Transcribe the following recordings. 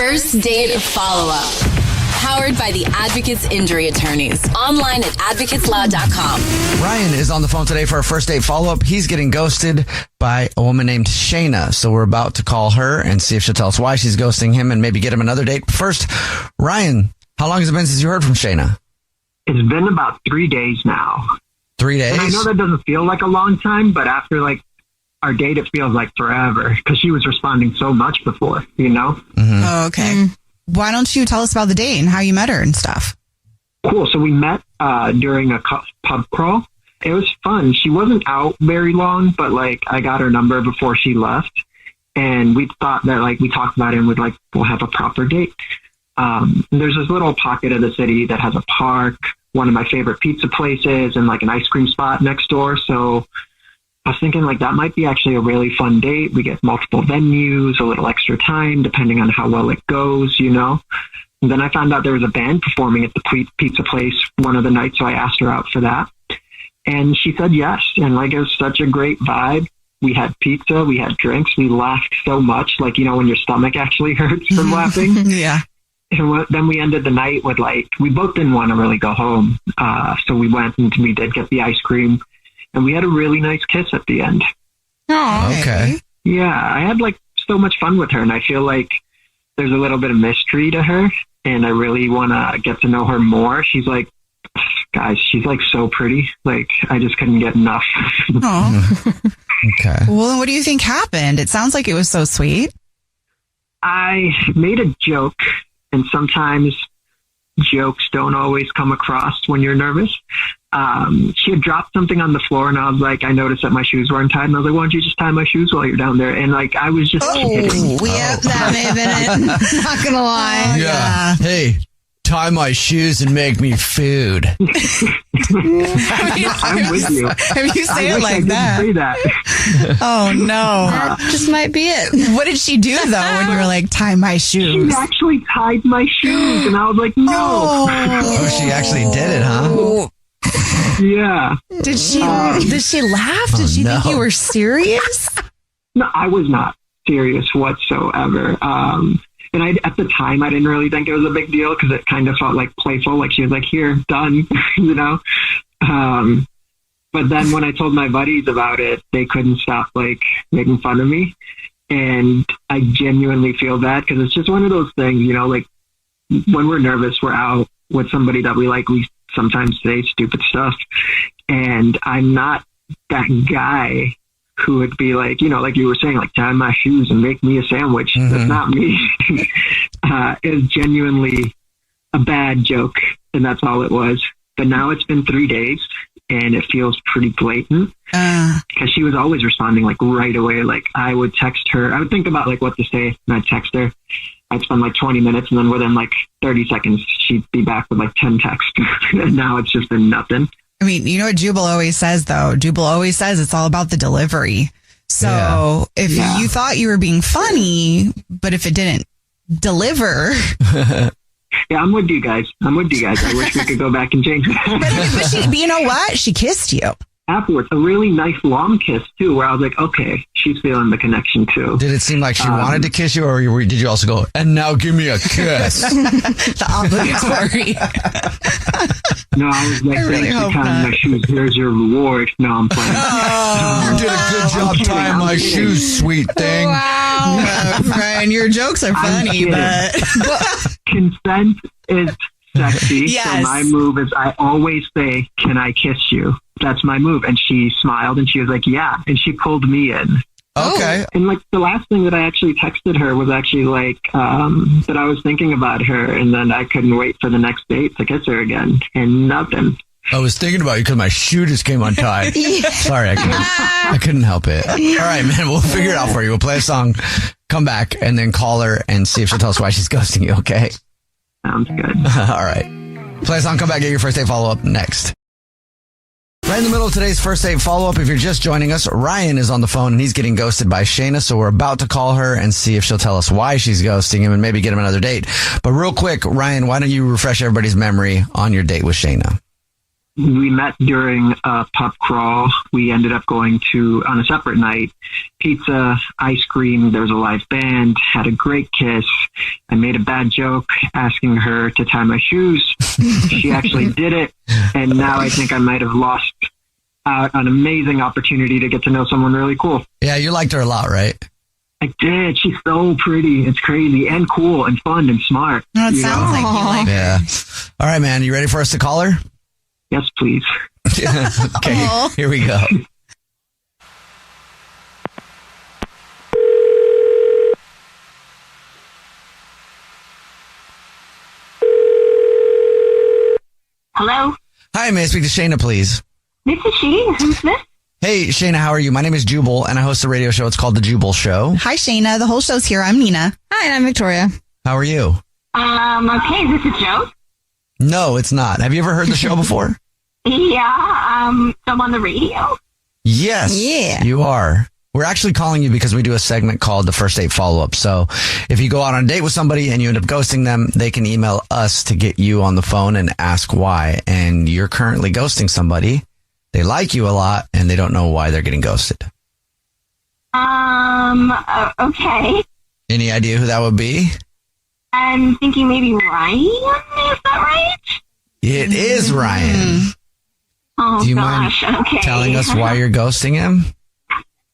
First Date Follow-Up. Powered by the Advocates Injury Attorneys. Online at advocateslaw.com. Ryan is on the phone today for a first date follow-up. He's getting ghosted by a woman named Shana. So we're about to call her and see if she'll tell us why she's ghosting him and maybe get him another date. First, Ryan, how long has it been since you heard from Shana? It's been about 3 days now. 3 days? And I know that doesn't feel like a long time, but after our date, it feels like forever because she was responding so much before, you know? Mm-hmm. Oh, okay. Why don't you tell us about the date and how you met her and stuff? Cool. So we met during a pub crawl. It was fun. She wasn't out very long, but I got her number before she left. And we thought that we talked about it and we'll have a proper date. There's this little pocket of the city that has a park, one of my favorite pizza places, and an ice cream spot next door. So I was thinking that might be actually a really fun date. We get multiple venues, a little extra time, depending on how well it goes, you know. And then I found out there was a band performing at the pizza place one of the nights, so I asked her out for that. And she said yes. And it was such a great vibe. We had pizza, we had drinks, we laughed so much, when your stomach actually hurts from laughing. Yeah. And then we ended the night with we both didn't want to really go home. So we went and we did get the ice cream. And we had a really nice kiss at the end. Oh, okay. Yeah, I had so much fun with her, and I feel like there's a little bit of mystery to her, and I really want to get to know her more. She's guys, she's so pretty. I just couldn't get enough. Oh. Okay. Well, then what do you think happened? It sounds like it was so sweet. I made a joke, and sometimes jokes don't always come across when you're nervous. She had dropped something on the floor, and I was I noticed that my shoes weren't tied, and I was why don't you just tie my shoes while you're down there? And I was just kidding. Yep, that may have been it. Not gonna lie. Yeah. Hey, tie my shoes and make me food. I'm with you. If you say I it wish I like didn't that. say that. Oh, no. That just might be it. What did she do, though, when you were tie my She shoes? actually tied my shoes, and I was no. Oh, she actually did it, huh? Yeah. Did she laugh? Did she think you were serious? No, I was not serious whatsoever. And at the time, I didn't really think it was a big deal because it kind of felt playful. She was here, done, you know? But then when I told my buddies about it, they couldn't stop making fun of me. And I genuinely feel bad because it's just one of those things, you know, when we're nervous, we're out with somebody that we we sometimes say stupid stuff. And I'm not that guy who would be like you were saying, tie my shoes and make me a sandwich. Mm-hmm. That's not me. It was genuinely a bad joke, and that's all it was. But now it's been 3 days, and it feels pretty blatant because she was always responding right away. I would text her. I would think about what to say, and I'd text her. I'd spend 20 minutes, and then within 30 seconds, she'd be back with 10 texts. And now it's just been nothing. I mean, you know what Jubal always says, though? Jubal always says it's all about the delivery. So if you thought you were being funny, but if it didn't deliver... Yeah, I'm with you guys. I wish we could go back and change that. But you know what? She kissed you. Afterwards, a really nice long kiss, too, where I was okay, she's feeling the connection, too. Did it seem like she wanted to kiss you, or did you also go, and now give me a kiss? The obligatory. No, I was really hope tying my shoes. Here's your reward. No, I'm playing. Oh, you did a good job tying my shoes, sweet thing. Wow. Ryan, your jokes are funny, but... Consent is sexy. Yes. So my move is I always say, can I kiss you? That's my move. And she smiled and she was yeah. And she pulled me in. Okay. And the last thing that I actually texted her was actually that I was thinking about her, and then I couldn't wait for the next date to kiss her again, and nothing. I was thinking about you because my shoe just came untied. Sorry, I couldn't help it. All right, man, we'll figure it out for you. We'll play a song, come back, and then call her and see if she'll tell us why she's ghosting you, okay? Sounds good. All right. Play a song, come back, get your first date follow-up next. Right in the middle of today's first date follow-up, if you're just joining us, Ryan is on the phone and he's getting ghosted by Shana, so we're about to call her and see if she'll tell us why she's ghosting him and maybe get him another date. But real quick, Ryan, why don't you refresh everybody's memory on your date with Shana? we met during a pub crawl. We ended up going to, on a separate night, pizza, ice cream. There was a live band, had a great kiss. I made a bad joke asking her to tie my shoes. She actually did it. And now I think I might have lost out on an amazing opportunity to get to know someone really cool. Yeah, you liked her a lot, right? I did. She's so pretty. It's crazy and cool and fun and smart. No, it sounds like you like her. Yeah. All right, man. You ready for us to call her? Yes, please. Okay, here we go. Hello? Hi, may I speak to Shana, please? This is she. Who's this? Hey, Shana, how are you? My name is Jubal, and I host a radio show. It's called The Jubal Show. Hi, Shana. The whole show's here. I'm Nina. Hi, and I'm Victoria. How are you? Okay, is this a joke? No, it's not. Have you ever heard the show before? Yeah, so I'm on the radio. Yes, Yeah. you are. We're actually calling you because we do a segment called the First Date Follow-Up. So if you go out on a date with somebody and you end up ghosting them, they can email us to get you on the phone and ask why. And you're currently ghosting somebody. They like you a lot and they don't know why they're getting ghosted. Okay. Any idea who that would be? I'm thinking maybe Ryan, is that right? It is Ryan. Oh, Do you gosh, mind okay. telling us why you're ghosting him?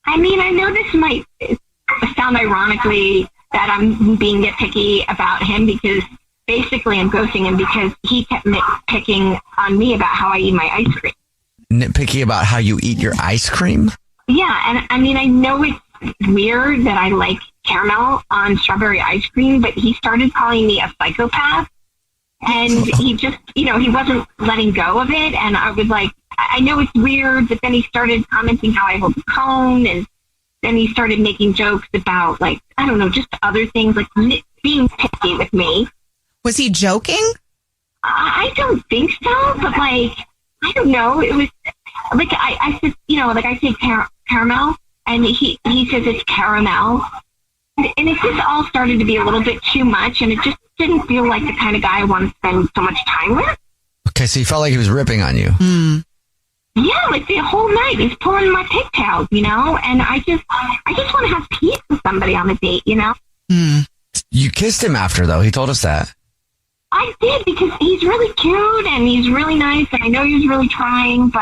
I mean, I know this might sound ironically that I'm being nitpicky about him because basically I'm ghosting him because he kept nitpicking on me about how I eat my ice cream. Nitpicky about how you eat your ice cream? Yeah, and I mean, I know it's weird that I like caramel on strawberry ice cream, but he started calling me a psychopath. And he just, he wasn't letting go of it. And I was like, I know it's weird, but then he started commenting how I hold the cone. And then he started making jokes about, like, I don't know, just other things, like being picky with me. Was he joking? I don't think so, but, like, I don't know. It was, like, I said, like I say caramel, and he says it's caramel. And it just all started to be a little bit too much, and it just didn't feel like the kind of guy I want to spend so much time with. Okay, so you felt like he was ripping on you. Yeah, like the whole night he's pulling my pigtails, and I just want to have peace with somebody on a date, You kissed him after, though. He told us that. I did because he's really cute and he's really nice, and I know he was really trying, but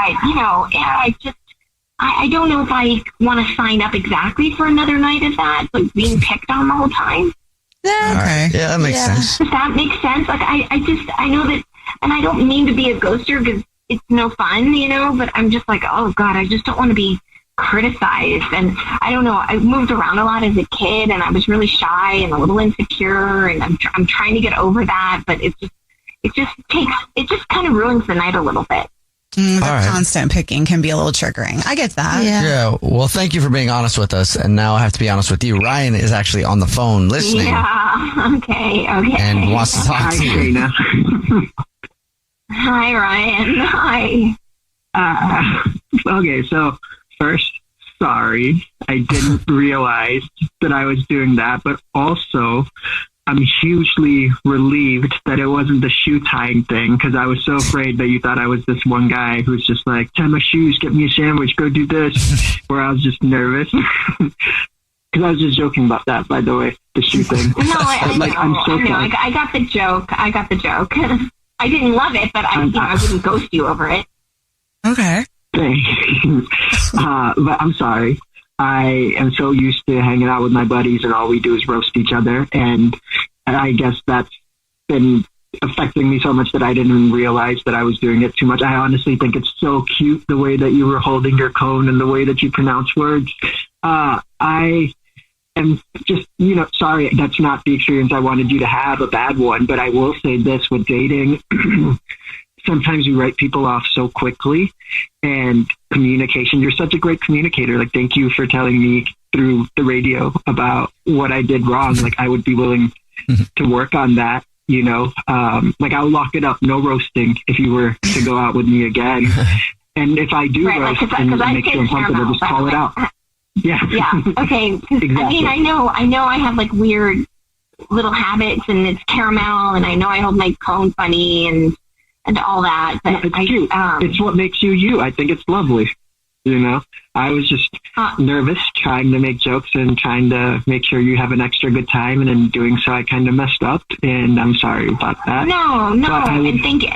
I don't know if I want to sign up exactly for another night of that, like being picked on the whole time. Yeah, okay. Yeah, that makes sense. Does that make sense? Like, I know that, and I don't mean to be a ghoster because it's no fun, but I'm just like, oh God, I just don't want to be criticized. And I don't know, I moved around a lot as a kid and I was really shy and a little insecure, and I'm trying to get over that, but it just kind of ruins the night a little bit. Constant picking can be a little triggering. I get that. Yeah. Well, thank you for being honest with us. And now I have to be honest with you. Ryan is actually on the phone listening. Yeah. Okay. And wants to talk to you. Shana. Hi, Ryan. Hi. Okay, so first, sorry. I didn't realize that I was doing that, but also I'm hugely relieved that it wasn't the shoe tying thing, because I was so afraid that you thought I was this one guy who's just like, tie my shoes, get me a sandwich, go do this, where I was just nervous. Because I was just joking about that, by the way, the shoe thing. No, I know. I'm so sorry. I got the joke. I didn't love it, but I wouldn't ghost you over it. Okay. Thanks. But I'm sorry. I am so used to hanging out with my buddies and all we do is roast each other. And I guess that's been affecting me so much that I didn't even realize that I was doing it too much. I honestly think it's so cute the way that you were holding your cone and the way that you pronounce words. I am just, sorry, that's not the experience I wanted you to have, a bad one. But I will say this with dating. Sometimes you write people off so quickly, and communication, you're such a great communicator. Like, thank you for telling me through the radio about what I did wrong. Like, I would be willing to work on that, like I'll lock it up. No roasting if you were to go out with me again. And if I do roast and make you uncomfortable, just call it out. Yeah. Yeah. Okay. Exactly. I mean, I know I have like weird little habits, and it's caramel, and I know I hold my cone funny, and and all that. But it's cute. It's what makes you you. I think it's lovely. You know, I was just nervous, trying to make jokes and trying to make sure you have an extra good time. And in doing so, I kind of messed up, and I'm sorry about that. No, I think it.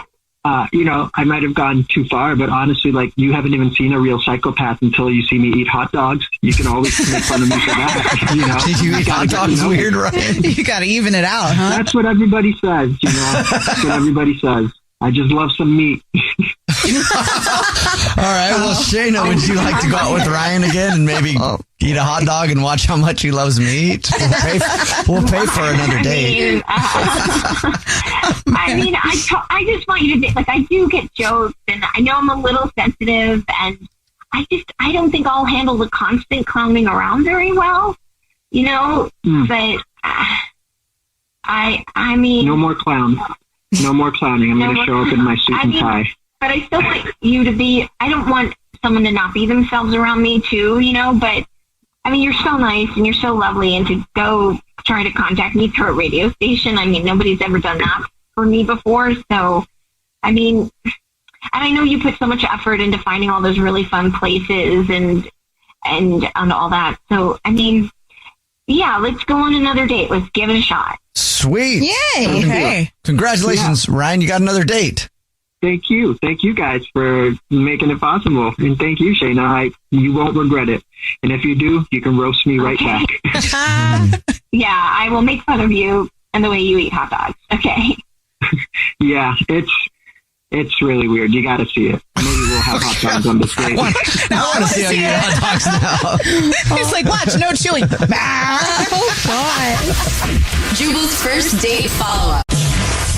You know, I might have gone too far, but honestly, like, you haven't even seen a real psychopath until you see me eat hot dogs. You can always make fun of me for that. You know, you eat hot dogs weird, right? You got to even it out, huh? That's what everybody says. You know, that's what everybody says. I just love some meat. All right. Well, Shana, would you like to go out with Ryan again and maybe eat a hot dog and watch how much he loves meat? We'll pay for another date. I mean, I just want you to think, like, I do get jokes, and I know I'm a little sensitive, and I don't think I'll handle the constant clowning around very well, you know, but I mean. No more clowns. No more clowning. I'm going to show up in my suit and tie. But I still want you to be, I don't want someone to not be themselves around me too, you know, but I mean, you're so nice and you're so lovely, and to go try to contact me through a radio station, I mean, nobody's ever done that for me before. So, I mean, and I know you put so much effort into finding all those really fun places and all that. So, I mean, yeah, let's go on another date. Let's give it a shot. Sweet. Yay. Okay. Congratulations, Ryan. You got another date. Thank you. Thank you guys for making it possible. And thank you, Shana. You won't regret it. And if you do, you can roast me right back. Yeah, I will make fun of you and the way you eat hot dogs. Okay. Yeah, it's really weird. You got to see it. Maybe we'll have hot dogs on this date. I want to see how you eat hot dogs now. He's like, watch, no chili. Oh, God. Jubal's first date follow-up.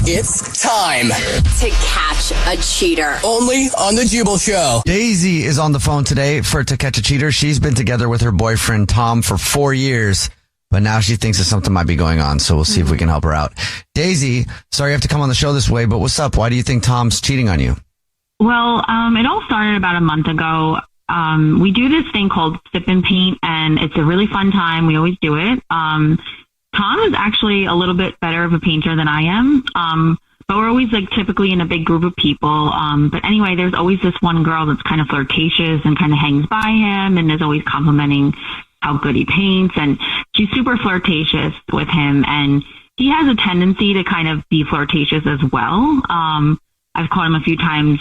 It's time To catch a cheater. only on the Jubal Show. Daisy is on the phone today for To Catch a Cheater. She's been together with her boyfriend, Tom, for 4 years, but now she thinks that something might be going on, so we'll see if we can help her out. Daisy, sorry you have to come on the show this way, but what's up? Why do you think Tom's cheating on you? Well, it all started about a month ago. We do this thing called sip and paint, and it's a really fun time. We always do it. Tom is actually a little bit better of a painter than I am. But we're always like typically in a big group of people. But anyway, there's always this one girl that's kind of flirtatious and kind of hangs by him and is always complimenting how good he paints. And she's super flirtatious with him. And he has a tendency to kind of be flirtatious as well. I've caught him a few times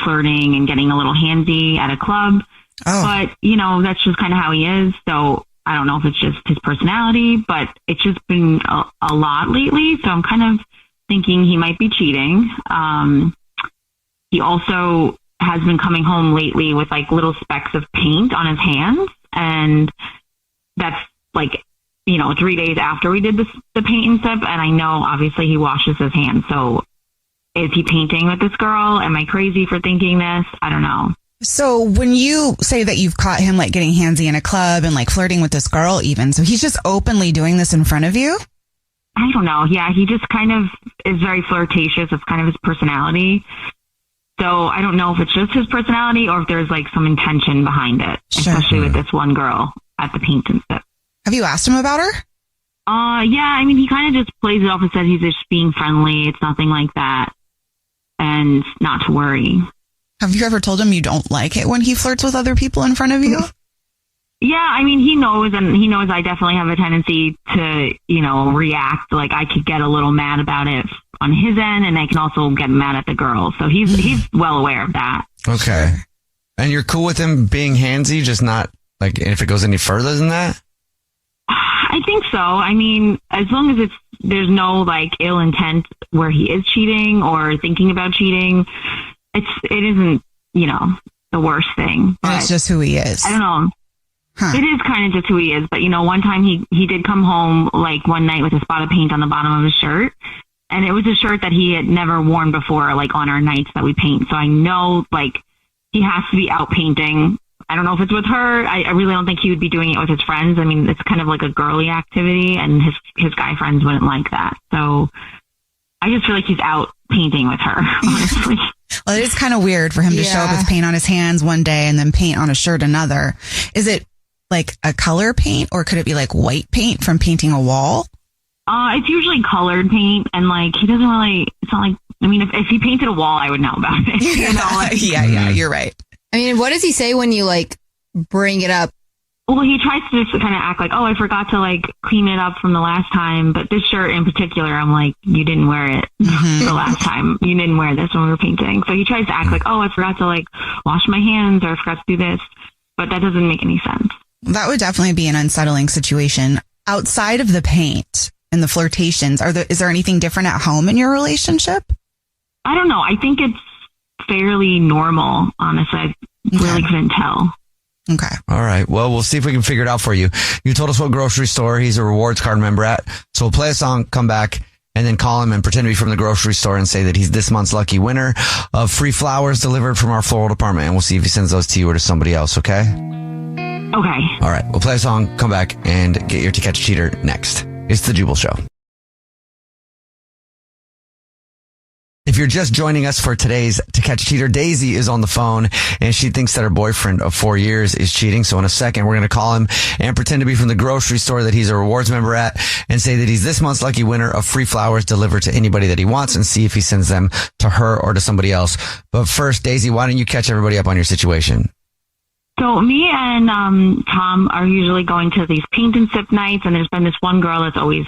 flirting and getting a little handsy at a club. But, you know, that's just kind of how he is. So I don't know if it's just his personality, but it's just been a lot lately. So I'm kind of thinking he might be cheating. He also has been coming home lately with like little specks of paint on his hands. And that's like, you know, 3 days after we did the paint and sip. And I know obviously he washes his hands. So is he painting with this girl? Am I crazy for thinking this? I don't know. So when you say that you've caught him like getting handsy in a club and like flirting with this girl even, so he's just openly doing this in front of you? I don't know. Yeah, he just kind of is very flirtatious. It's kind of his personality. So I don't know if it's just his personality or if there's like some intention behind it, especially with this one girl at the paint and sip. Have you asked him about her? Yeah, I mean, he kind of just plays it off and says he's just being friendly. It's nothing like that. And not to worry. Have you ever told him you don't like it when he flirts with other people in front of you? Yeah, I mean, he knows, and he knows I definitely have a tendency to, you know, react. Like I could get a little mad about it on his end, and I can also get mad at the girl. So he's well aware of that. Okay. And you're cool with him being handsy, just not like if it goes any further than that? I think so. I mean, as long as there's no like ill intent where he is cheating or thinking about cheating, it isn't, you know, the worst thing. But it's just who he is. I don't know. Huh. It is kind of just who he is. But, you know, one time he did come home like one night with a spot of paint on the bottom of his shirt. And it was a shirt that he had never worn before, like on our nights that we paint. So I know like he has to be out painting. I don't know if it's with her. I really don't think he would be doing it with his friends. I mean, it's kind of like a girly activity and his guy friends wouldn't like that. So I just feel like he's out painting with her, honestly. Well, it is kind of weird for him to show up with paint on his hands one day and then paint on a shirt another. Is it like a color paint or could it be like white paint from painting a wall? It's usually colored paint, and like he doesn't really. It's not like. I mean, if he painted a wall, I would know about it. You know, like, yeah, you're right. I mean, what does he say when you like bring it up? Well, he tries to just kind of act like, oh, I forgot to like clean it up from the last time. But this shirt in particular, I'm like, you didn't wear it the last time. You didn't wear this when we were painting. So he tries to act like, oh, I forgot to like wash my hands or I forgot to do this. But that doesn't make any sense. That would definitely be an unsettling situation. Outside of the paint and the flirtations, is there anything different at home in your relationship? I don't know. I think it's fairly normal, honestly. I really couldn't tell. Okay. All right. Well, we'll see if we can figure it out for you. You told us what grocery store he's a rewards card member at. So we'll play a song, come back, and then call him and pretend to be from the grocery store and say that he's this month's lucky winner of free flowers delivered from our floral department. And we'll see if he sends those to you or to somebody else, okay? Okay. All right. We'll play a song, come back, and get your To Catch a Cheater next. It's The Jubal Show. If you're just joining us for today's To Catch a Cheater, Daisy is on the phone and she thinks that her boyfriend of 4 years is cheating. So in a second, we're going to call him and pretend to be from the grocery store that he's a rewards member at and say that he's this month's lucky winner of free flowers delivered to anybody that he wants and see if he sends them to her or to somebody else. But first, Daisy, why don't you catch everybody up on your situation? So me and Tom are usually going to these paint and sip nights, and there's been this one girl that's always,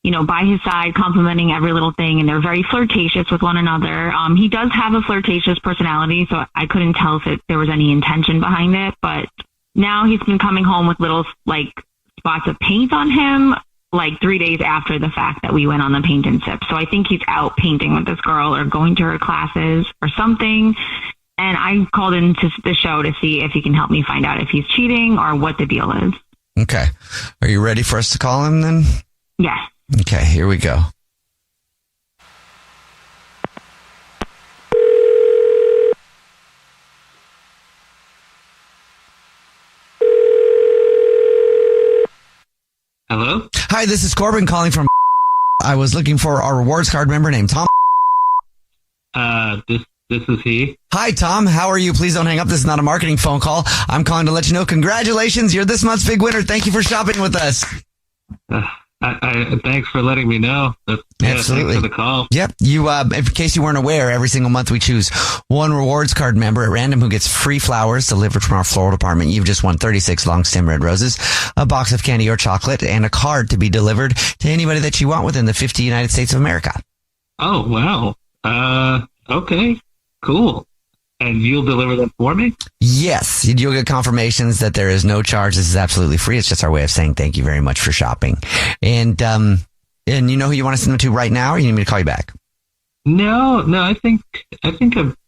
you know, by his side, complimenting every little thing, and they're very flirtatious with one another. He does have a flirtatious personality, so I couldn't tell if there was any intention behind it, but now he's been coming home with little, like, spots of paint on him, like 3 days after the fact that we went on the paint and sip. So I think he's out painting with this girl or going to her classes or something. And I called into the show to see if he can help me find out if he's cheating or what the deal is. Okay. Are you ready for us to call him then? Yes. Okay, here we go. Hello? Hi, this is Corbin calling from I was looking for our rewards card member named Tom. This is he. Hi, Tom. How are you? Please don't hang up. This is not a marketing phone call. I'm calling to let you know, congratulations. You're this month's big winner. Thank you for shopping with us. Thanks for letting me know. Absolutely. Thanks for the call. Yep. You, in case you weren't aware, every single month we choose one rewards card member at random who gets free flowers delivered from our floral department. You've just won 36 long stem red roses, a box of candy or chocolate, and a card to be delivered to anybody that you want within the 50 United States of America. Oh, wow. Okay. Cool. And you'll deliver them for me? Yes. You'll get confirmations that there is no charge. This is absolutely free. It's just our way of saying thank you very much for shopping. And you know who you want to send them to right now, or you need me to call you back? No, I think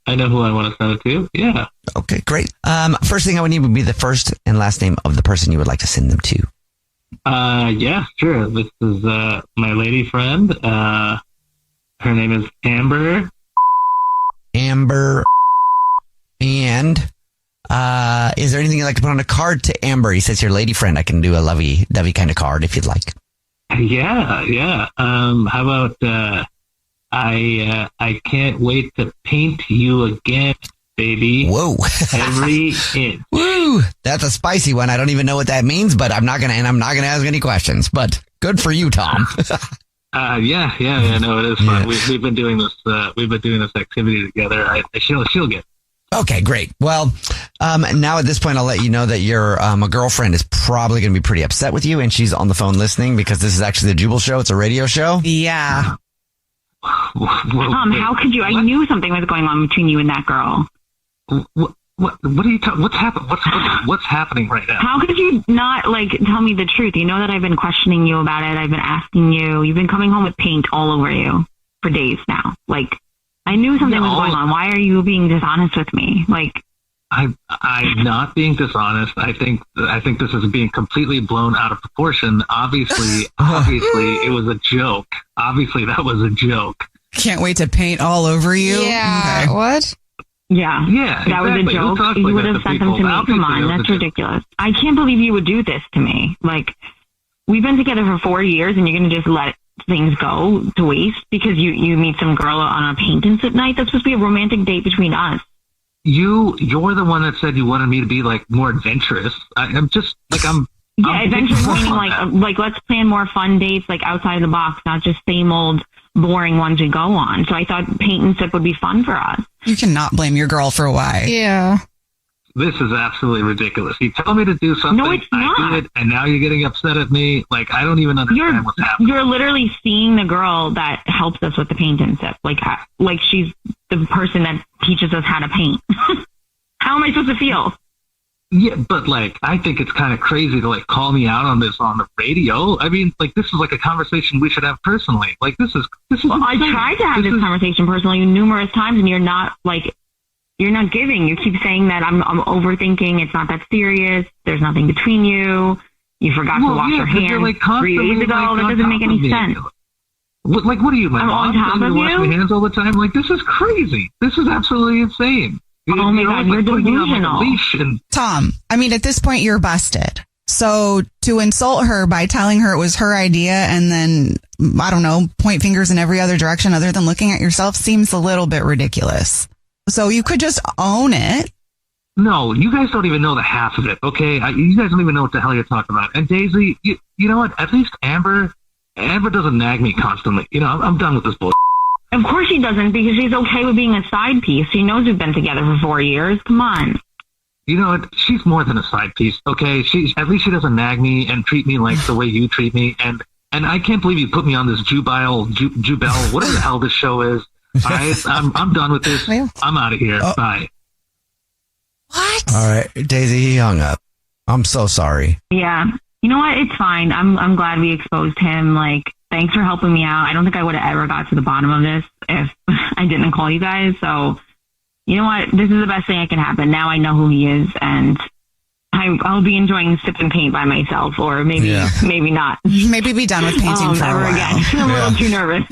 I know who I want to send it to. Yeah. Okay, great. First thing I would need would be the first and last name of the person you would like to send them to. Yeah, sure. This is my lady friend. Her name is Amber. And is there anything you'd like to put on a card to Amber? He says your lady friend. I can do a lovey-dovey kind of card if you'd like. Yeah. How about I can't wait to paint you again, baby. Whoa. Every inch. Woo. That's a spicy one. I don't even know what that means, but I'm not gonna ask any questions. But good for you, Tom. Yeah. No, it is fun. Yeah. We've been doing this. We've been doing this activity together. She'll get. Okay, great. Well, now at this point, I'll let you know that your girlfriend is probably going to be pretty upset with you, and she's on the phone listening because this is actually the Jubal Show. It's a radio show. Yeah. Tom, how could you? I knew something was going on between you and that girl. What are you talking? What's happening right now? How could you not tell me the truth? You know that I've been questioning you about it. I've been asking you. You've been coming home with paint all over you for days now. I knew something was going on. Why are you being dishonest with me? I'm not being dishonest. I think this is being completely blown out of proportion. Obviously, it was a joke. Obviously, that was a joke. Can't wait to paint all over you. Yeah. Okay. What? Yeah. Yeah. That was a joke. You would have sent them to me. Come on, that's ridiculous. I can't believe you would do this to me. We've been together for 4 years, and you're going to just let things go to waste because you meet some girl on a paint and sip night. That's supposed to be a romantic date between us. You're the one that said you wanted me to be more adventurous. I'm just I'm Yeah, eventually meaning like let's plan more fun dates, like outside of the box, not just same old boring ones we go on. So I thought paint and sip would be fun for us. You cannot blame your girl for why. Yeah. This is absolutely ridiculous. You tell me to do something, No, it's not. I do it, and now you're getting upset at me. Like, I don't even understand what's happening. You're literally seeing the girl that helps us with the paint and sip. Like she's the person that teaches us how to paint. How am I supposed to feel? Yeah, but like, I think it's kind of crazy to like call me out on this on the radio. I mean, like, this is like a conversation we should have personally. Like, this is. Well, I tried to have this conversation personally numerous times, and you're not giving. You keep saying that I'm overthinking. It's not that serious. There's nothing between you. You forgot to wash your hands like 3 days ago. Like, that doesn't make any sense. What are you, my I'm mom? on top Telling of me to wash my hands all the time? Like, this is crazy. This is absolutely insane. Oh my God, you're delusional. Tom, I mean, at this point, you're busted. So to insult her by telling her it was her idea and then, I don't know, point fingers in every other direction other than looking at yourself seems a little bit ridiculous. So you could just own it. No, you guys don't even know the half of it, okay? You guys don't even know what the hell you're talking about. And Daisy, you know what? At least Amber doesn't nag me constantly. You know, I'm done with this bullshit. Of course she doesn't, because she's okay with being a side piece. She knows we've been together for 4 years. Come on. You know what? She's more than a side piece, okay? At least she doesn't nag me and treat me like the way you treat me. And I can't believe you put me on this Jubal, whatever the hell this show is. I'm done with this. I'm out of here. Bye. What? All right, Daisy, he hung up. I'm so sorry. Yeah. You know what? It's fine. I'm glad we exposed him. Like, thanks for helping me out. I don't think I would have ever got to the bottom of this if I didn't call you guys. So, you know what? This is the best thing that can happen. Now I know who he is, and I'll be enjoying sip and paint by myself, or maybe not. Maybe be done with painting for a while. Again. I'm a little too nervous.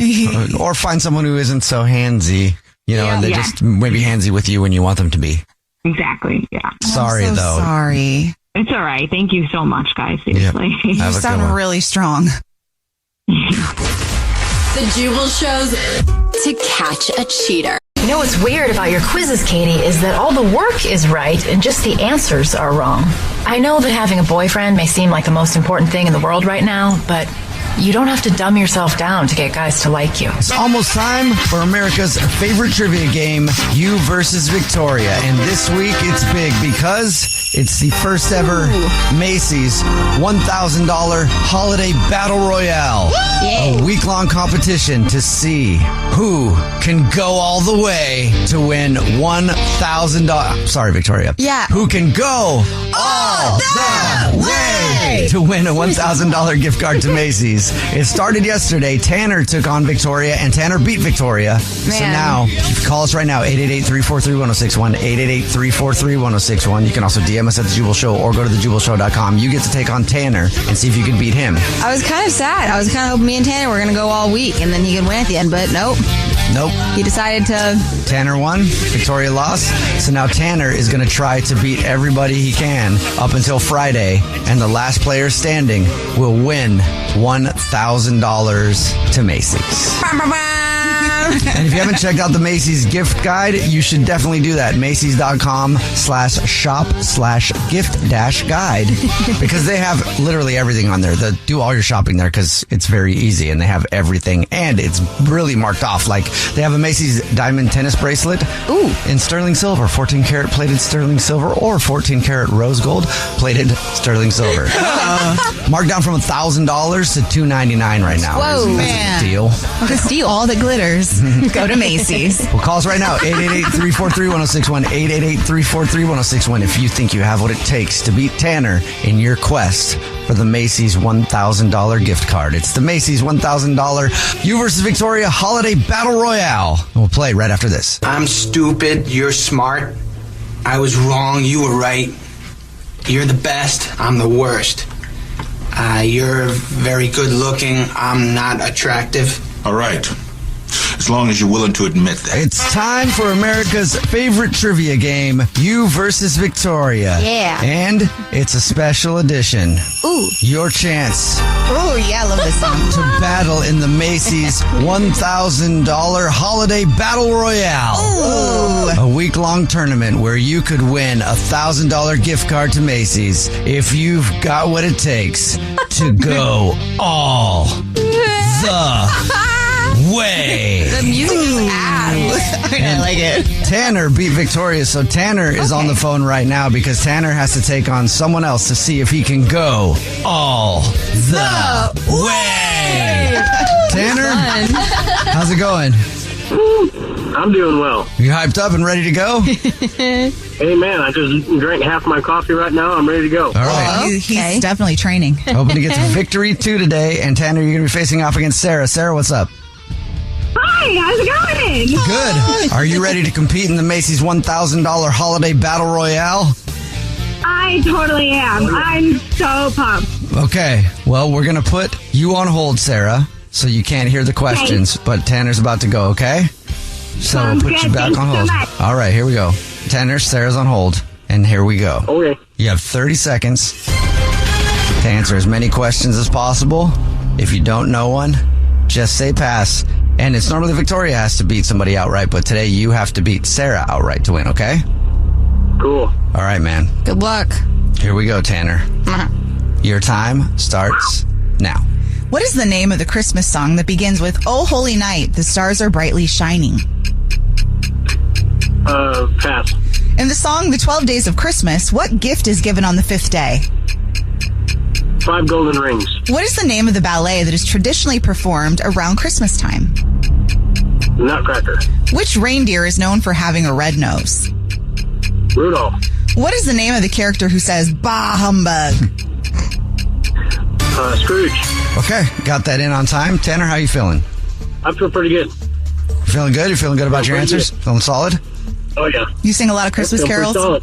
Or find someone who isn't so handsy, and they're just maybe handsy with you when you want them to be. Exactly. Yeah. Sorry, I'm so though. Sorry. It's all right. Thank you so much, guys. Seriously. Yep. You sound really strong. The Jubal Show's to catch a cheater. You know what's weird about your quizzes, Katie, is that all the work is right and just the answers are wrong. I know that having a boyfriend may seem like the most important thing in the world right now, but you don't have to dumb yourself down to get guys to like you. It's almost time for America's favorite trivia game, You versus Victoria. And this week it's big because it's the first ever Macy's $1,000 Holiday Battle Royale. A week-long competition to see who can go all the way to win $1,000. Sorry, Victoria. Yeah. Who can go all the way to win a $1,000 gift card to Macy's. It started yesterday. Tanner took on Victoria, and Tanner beat Victoria. So now, call us right now, 888-343-1061, 888-343-1061. You can also DM us at The Jubal Show or go to thejubalshow.com. You get to take on Tanner and see if you can beat him. I was kind of sad. I was kind of hoping me and Tanner were going to go all week, and then he could win at the end, but nope. He decided to... Tanner won. Victoria lost. So now Tanner is going to try to beat everybody he can up until Friday, and the last player standing will win $1,000 to Macy's. And if you haven't checked out the Macy's gift guide, you should definitely do that. Macy's.com/shop/gift-guide because they have literally everything on there. Do all your shopping there because it's very easy and they have everything and it's really marked off. Like they have a Macy's diamond tennis bracelet in sterling silver, 14 karat plated sterling silver or 14 karat rose gold plated sterling silver. Marked down from $1,000 to $299 right now. Whoa, That's a deal. What a steal. All that glitters. Go to Macy's. Well, call us right now, 888-343-1061, 888-343-1061 if you think you have what it takes to beat Tanner in your quest for the Macy's $1,000 gift card. It's the Macy's $1,000 You versus Victoria Holiday Battle Royale. And we'll play right after this. I'm stupid. You're smart. I was wrong. You were right. You're the best. I'm the worst. You're very good looking. I'm not attractive. All right. as long as you're willing to admit that. It's time for America's favorite trivia game, You versus Victoria. Yeah. And it's a special edition. Ooh. Your chance Oh, yeah, I love this song. to battle in the Macy's $1,000 Holiday Battle Royale. Ooh. A week-long tournament where you could win a $1,000 gift card to Macy's if you've got what it takes to go all the way. The music is ass. I like it. Tanner beat Victoria, so Tanner is on the phone right now because Tanner has to take on someone else to see if he can go all the way. Tanner, how's it going? I'm doing well. You hyped up and ready to go? Hey, man, I just drank half my coffee right now. I'm ready to go. All right. He's definitely training. Hoping to get to victory 2 today. And Tanner, you're going to be facing off against Sarah. Sarah, what's up? Hi, how's it going? Good. Are you ready to compete in the Macy's $1,000 Holiday Battle Royale? I totally am. I'm so pumped. Okay. Well, we're going to put you on hold, Sarah, so you can't hear the questions. But Tanner's about to go, okay? So Sounds we'll put you good. back Thanks on so hold. much. All right, here we go. Tanner, Sarah's on hold. And here we go. Okay. You have 30 seconds to answer as many questions as possible. If you don't know one, just say pass. And it's normally Victoria has to beat somebody outright, but today you have to beat Sarah outright to win, okay? Cool. All right, man. Good luck. Here we go, Tanner. Your time starts now. What is the name of the Christmas song that begins with, "Oh, holy night, the stars are brightly shining"? Pass. In the song, The 12 Days of Christmas, what gift is given on the 5th day? 5 golden rings. What is the name of the ballet that is traditionally performed around Christmas time? Nutcracker. Which reindeer is known for having a red nose? Rudolph. What is the name of the character who says, "Bah, humbug"? Scrooge. Okay, got that in on time. Tanner, how you feeling? I feel pretty good. You feeling good? You feeling good about your Pretty answers? Feeling solid? Oh, yeah. You sing a lot of Christmas I feel pretty carols? solid.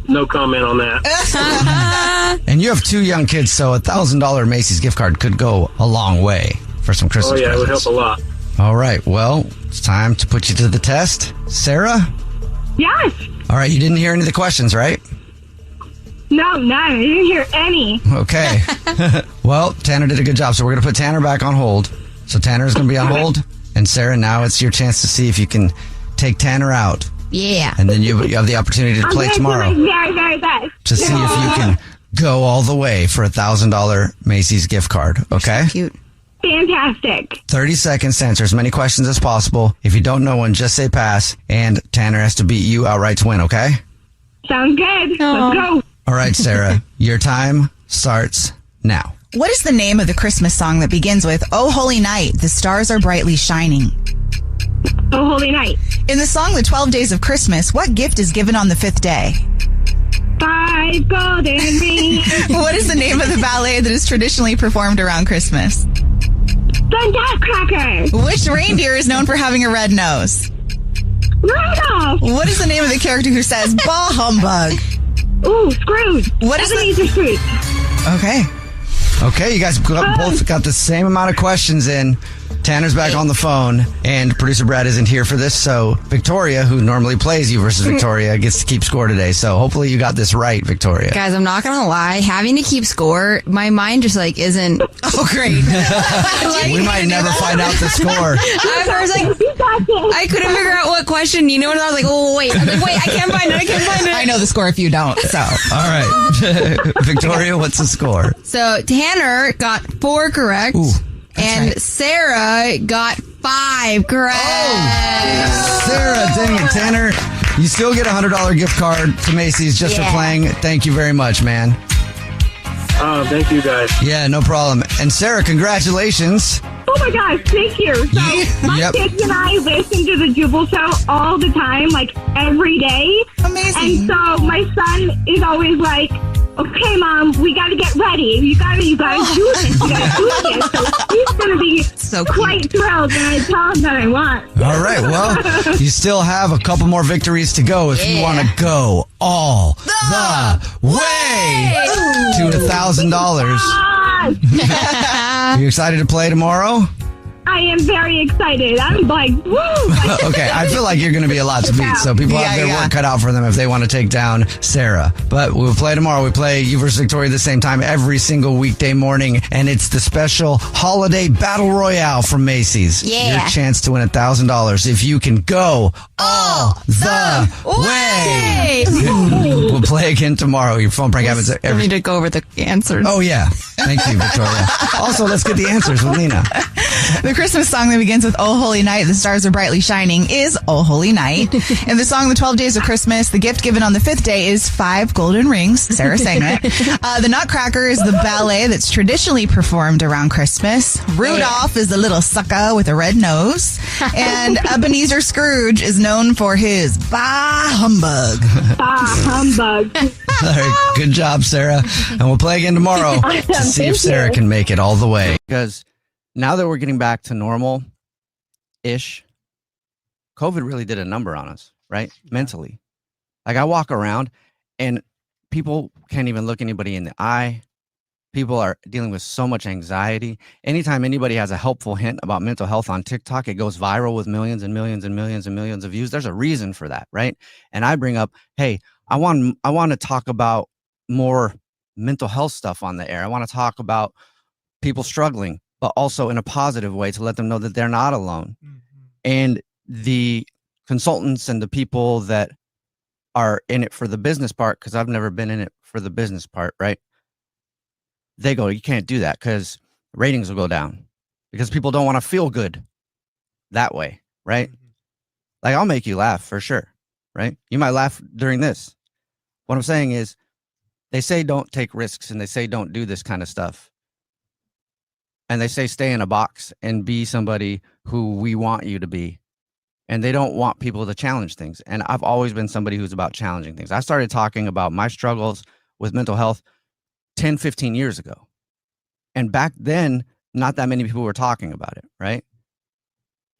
No comment on that. And you have 2 young kids, so a $1,000 Macy's gift card could go a long way for some Christmas Oh, yeah, it would presents. help a lot. All right, well, it's time to put you to the test. Sarah? Yes. All right, you didn't hear any of the questions, right? No, none. I didn't hear any. Okay. Well, Tanner did a good job, so we're going to put Tanner back on hold. So Tanner's going to be on hold, and Sarah, now it's your chance to see if you can take Tanner out. Yeah. And then you have the opportunity to I'm play going tomorrow to my very, very best. to see if you can go all the way for a $1,000 Macy's gift card, okay? Cute. Fantastic. 30 seconds to answer as many questions as possible. If you don't know one, just say pass, and Tanner has to beat you outright to win, okay? Sounds good. Let's go. All right, Sarah, your time starts now. What is the name of the Christmas song that begins with, "Oh, holy night, the stars are brightly shining"? Oh, holy night. In the song, The 12 Days of Christmas, what gift is given on the 5th day? 5 golden rings. What is the name of the ballet that is traditionally performed around Christmas? The Nutcracker. Which reindeer is known for having a red nose? Rudolph. What is the name of the character who says, "Bah, humbug"? Ooh, Scrooge. What is Ebenezer Scrooge. Okay. Okay, you guys both got the same amount of questions in. Tanner's back on the phone, and producer Brad isn't here for this, so Victoria, who normally plays You versus Victoria, gets to keep score today. So hopefully you got this right, Victoria. Guys, I'm not gonna lie, having to keep score, my mind just isn't. Oh, great. We might never find out the score. I was like, I couldn't figure out what question, you know, and I was like, oh, wait. I was like, wait, I can't find it. I know the score if you don't, so. All right. Victoria, what's the score? So Tanner got 4 correct. Ooh, and right. Sarah got 5 correct. Oh, Sarah, dang it. Tanner, you still get a $100 gift card to Macy's just for playing. Thank you very much, man. Thank you, guys. Yeah, no problem. And Sarah, congratulations. Oh my gosh, thank you. So my kids and I listen to the Jubal Show all the time, every day. Amazing. And so my son is always like, "Okay, Mom, we got to get ready. You got to do this. You got to do this." So he's going to be quite thrilled when I tell him that I won. All right, well, you still have a couple more victories to go if you want to go all the way to $1,000. Are you excited to play tomorrow? I am very excited. I'm like, woo! Okay, I feel like you're going to be a lot to beat, so people have their work cut out for them if they want to take down Sarah. But we'll play tomorrow. We play you versus Victoria the same time every single weekday morning, and it's the special holiday battle royale from Macy's. Yeah. Your chance to win $1,000 if you can go all the way. We'll play again tomorrow. Your phone prank happens We need to go over the answers. Oh, yeah. Thank you, Victoria. Also, let's get the answers with Lena. The Christmas song that begins with Oh Holy Night, the stars are brightly shining is Oh Holy Night. In the song The 12 Days of Christmas, the gift given on the 5th day is 5 golden rings. Sarah sang it. The Nutcracker is the ballet that's traditionally performed around Christmas. Rudolph is the little sucker with a red nose. And Ebenezer Scrooge is known for his bah humbug. Bah humbug. All right, good job, Sarah. And we'll play again tomorrow to see if Sarah can make it all the way. Because now that we're getting back to normal-ish, COVID really did a number on us, right? Mentally. Like, I walk around and people can't even look anybody in the eye. People are dealing with so much anxiety. Anytime anybody has a helpful hint about mental health on TikTok, it goes viral with millions and millions and millions and millions of views. There's a reason for that, right? And I bring up, hey, I want to talk about more mental health stuff on the air. I want to talk about people struggling, but also in a positive way to let them know that they're not alone. And the consultants and the people that are in it for the business part, because I've never been in it for the business part, right? They go, you can't do that because ratings will go down because people don't want to feel good that way, right? Like, I'll make you laugh for sure, right? You might laugh during this. What I'm saying is, they say don't take risks and they say don't do this kind of stuff. And they say stay in a box and be somebody who we want you to be. And they don't want people to challenge things. And I've always been somebody who's about challenging things. I started talking about my struggles with mental health 10, 15 years ago. And back then, not that many people were talking about it, right?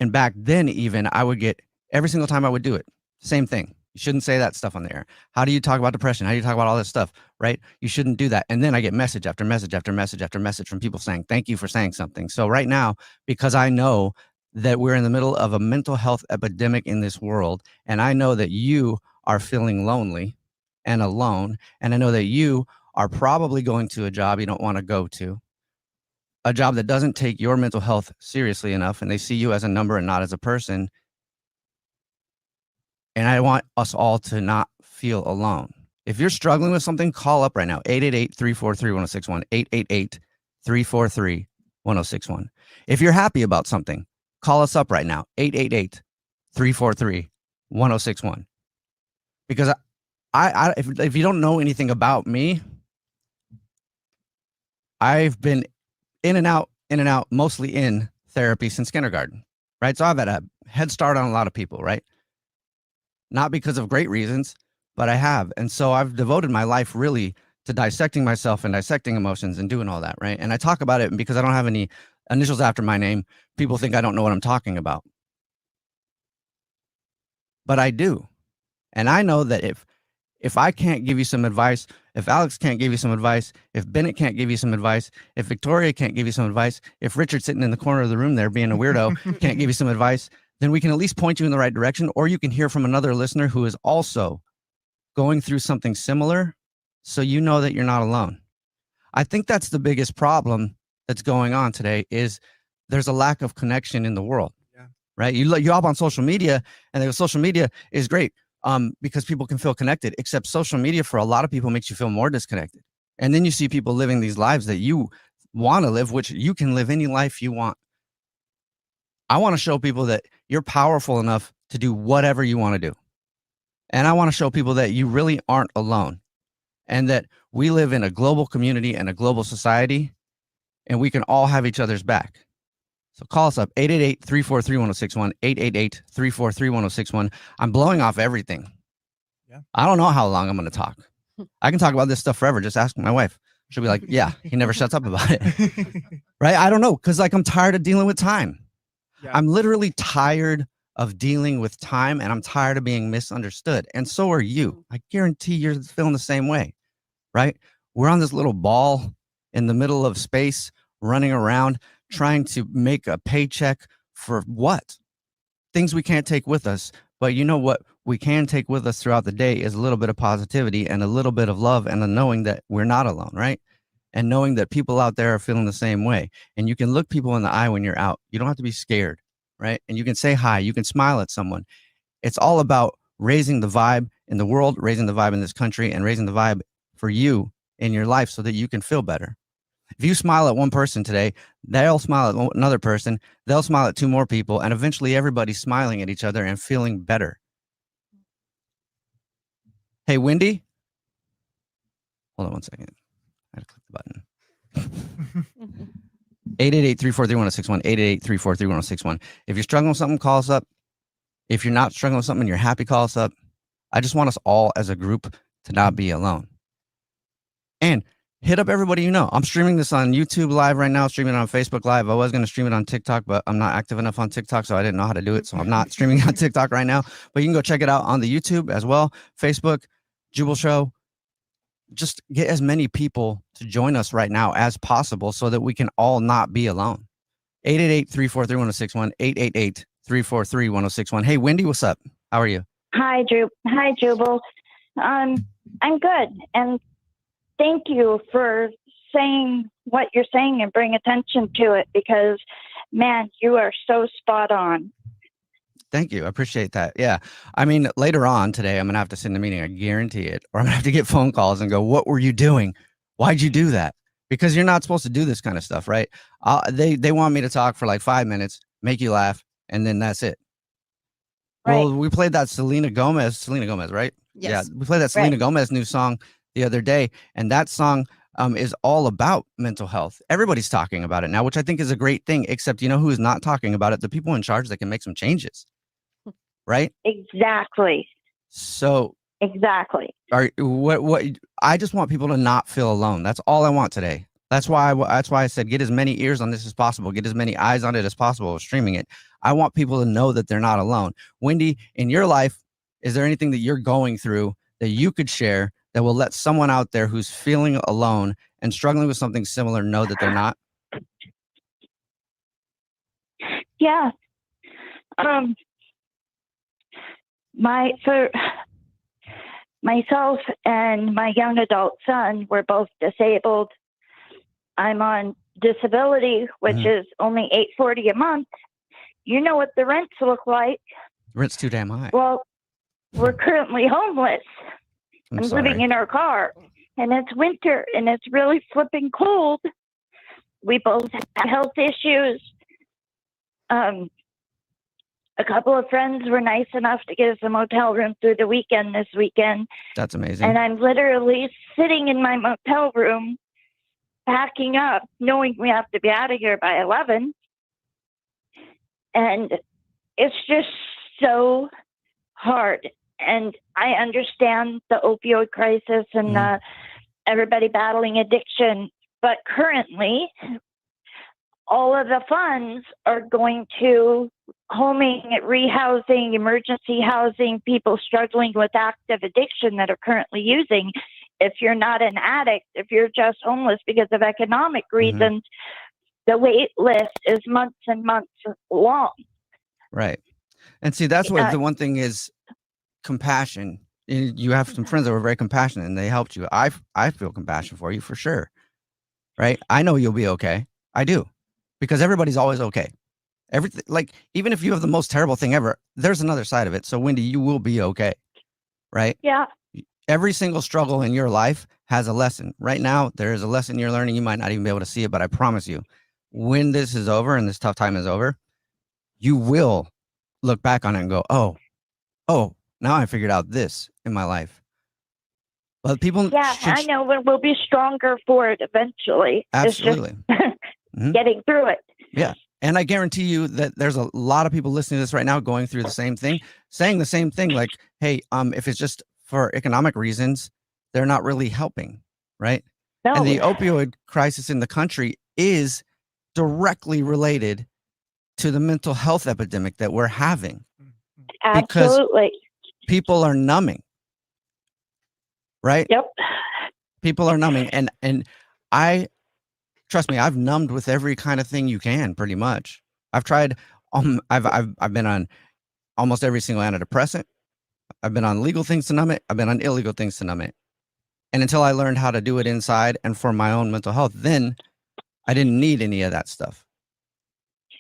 And back then, even, I would get, every single time I would do it, same thing. You shouldn't say that stuff on the air. How do you talk about depression? How do you talk about all this stuff, right? You shouldn't do that. And then I get message after message after message after message from people saying, thank you for saying something. So right now, because I know that we're in the middle of a mental health epidemic in this world, and I know that you are feeling lonely and alone, and I know that you are probably going to a job you don't want to go to, a job that doesn't take your mental health seriously enough, and they see you as a number and not as a person. And I want us all to not feel alone. If you're struggling with something, call up right now. 888-343-1061. 888-343-1061. If you're happy about something, call us up right now. 888-343-1061. Because if you don't know anything about me, I've been in and out, mostly in therapy since kindergarten, right? So I've had a head start on a lot of people, right? Not because of great reasons, but I have. And so I've devoted my life really to dissecting myself and dissecting emotions and doing all that, right? And I talk about it because I don't have any initials after my name. People think I don't know what I'm talking about. But I do. And I know that if I can't give you some advice, if Alex can't give you some advice, if Bennett can't give you some advice, if Victoria can't give you some advice, if Richard sitting in the corner of the room there being a weirdo can't give you some advice, then we can at least point you in the right direction, or you can hear from another listener who is also going through something similar, so you know that you're not alone. I think that's the biggest problem that's going on today is there's a lack of connection in the world, right? You hop on social media, and social media is great because people can feel connected, except social media for a lot of people makes you feel more disconnected. And then you see people living these lives that you want to live, which you can live any life you want. I want to show people that you're powerful enough to do whatever you want to do. And I want to show people that you really aren't alone and that we live in a global community and a global society, and we can all have each other's back. So call us up, 888-343-1061, 888-343-1061. I'm blowing off everything. Yeah. I don't know how long I'm going to talk. I can talk about this stuff forever. Just ask my wife. She'll be like, yeah, he never shuts up about it. Right? I don't know, because I'm tired of dealing with time. Yeah. I'm literally tired of dealing with time, and I'm tired of being misunderstood. And so are you. I guarantee you're feeling the same way, right? We're on this little ball in the middle of space, running around, trying to make a paycheck for what? Things we can't take with us. But you know what we can take with us throughout the day is a little bit of positivity and a little bit of love and a knowing that we're not alone, right? And knowing that people out there are feeling the same way. And you can look people in the eye when you're out. You don't have to be scared, right? And you can say hi. You can smile at someone. It's all about raising the vibe in the world, raising the vibe in this country, and raising the vibe for you in your life so that you can feel better. If you smile at one person today, they'll smile at another person, they'll smile at two more people, and eventually everybody's smiling at each other and feeling better. Hey, Wendy? Hold on one second. I had to click the button. 888-343-1061, 888-343-1061. If you're struggling with something, call us up. If you're not struggling with something and you're happy, call us up. I just want us all as a group to not be alone. And hit up everybody you know. I'm streaming this on YouTube Live right now, streaming it on Facebook Live. I was going to stream it on TikTok, but I'm not active enough on TikTok, so I didn't know how to do it. So I'm not streaming on TikTok right now. But you can go check it out on the YouTube as well. Facebook, Jubal Show. Just get as many people to join us right now as possible so that we can all not be alone. 888-343-1061, 888-343-1061. Hey, Wendy, what's up? How are you? Hi, Jubal. I'm good. And thank you for saying what you're saying and bring attention to it because, man, you are so spot on. Thank you. I appreciate that. Yeah. I mean, later on today, I'm going to have to sit in a meeting. I guarantee it. Or I'm going to have to get phone calls and go, what were you doing? Why'd you do that? Because you're not supposed to do this kind of stuff, right? They want me to talk for like 5 minutes, make you laugh, and then that's it. Right. Well, we played that Selena Gomez, right? Yes. Yeah. We played that Selena Gomez new song the other day. And that song is all about mental health. Everybody's talking about it now, which I think is a great thing, except you know who is not talking about it? The people in charge that can make some changes. Right? Exactly. So exactly. What I just want people to not feel alone. That's all I want today. That's why I said get as many ears on this as possible, get as many eyes on it as possible, streaming it. I want people to know that they're not alone. Wendy, in your life, is there anything that you're going through that you could share that will let someone out there who's feeling alone and struggling with something similar know that they're not? Yeah. For myself and my young adult son were both disabled. I'm on disability, which is only $840 a month. You know what the rents look like. Rent's too damn high. Well, we're currently homeless and living in our car, and it's winter and it's really flipping cold. We both have health issues. A couple of friends were nice enough to get us a motel room through the weekend this weekend. That's amazing. And I'm literally sitting in my motel room, packing up, knowing we have to be out of here by 11. And it's just so hard. And I understand the opioid crisis and everybody battling addiction. But currently, all of the funds are going to homing, rehousing, emergency housing, people struggling with active addiction that are currently using. If you're not an addict, if you're just homeless because of economic reasons, the wait list is months and months long. Right. And see, that's what the one thing is, compassion. You have some friends that were very compassionate and they helped you. I feel compassion for you for sure. Right. I know you'll be okay. I do. Because everybody's always okay. Everything, like, even if you have the most terrible thing ever, there's another side of it. So, Wendy, you will be okay. Right? Yeah. Every single struggle in your life has a lesson. Right now, there is a lesson you're learning. You might not even be able to see it, but I promise you, when this is over and this tough time is over, you will look back on it and go, oh, now I figured out this in my life. But people, I know we'll be stronger for it eventually. Absolutely. It's just getting through it. Yeah. And I guarantee you that there's a lot of people listening to this right now going through the same thing, saying the same thing, like, hey, if it's just for economic reasons, they're not really helping, right? No. And the opioid crisis in the country is directly related to the mental health epidemic that we're having. Absolutely. Because people are numbing. Right? Yep. People are numbing. And I trust me, I've numbed with every kind of thing you can, pretty much. I've tried. I've been on almost every single antidepressant. I've been on legal things to numb it. I've been on illegal things to numb it. And until I learned how to do it inside and for my own mental health, then I didn't need any of that stuff.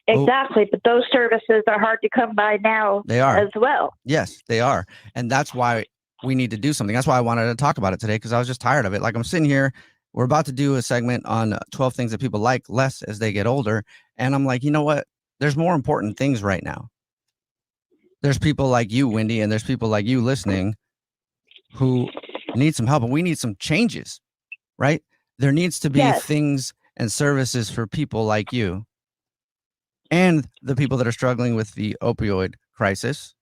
Exactly. But those services are hard to come by now. They are. As well. Yes, they are. And that's why we need to do something. That's why I wanted to talk about it today, because I was just tired of it. Like, I'm sitting here, we're about to do a segment on 12 things that people like less as they get older. And I'm like, you know what? There's more important things right now. There's people like you, Wendy, and there's people like you listening who need some help, and we need some changes, right? There needs to be things and services for people like you and the people that are struggling with the opioid crisis.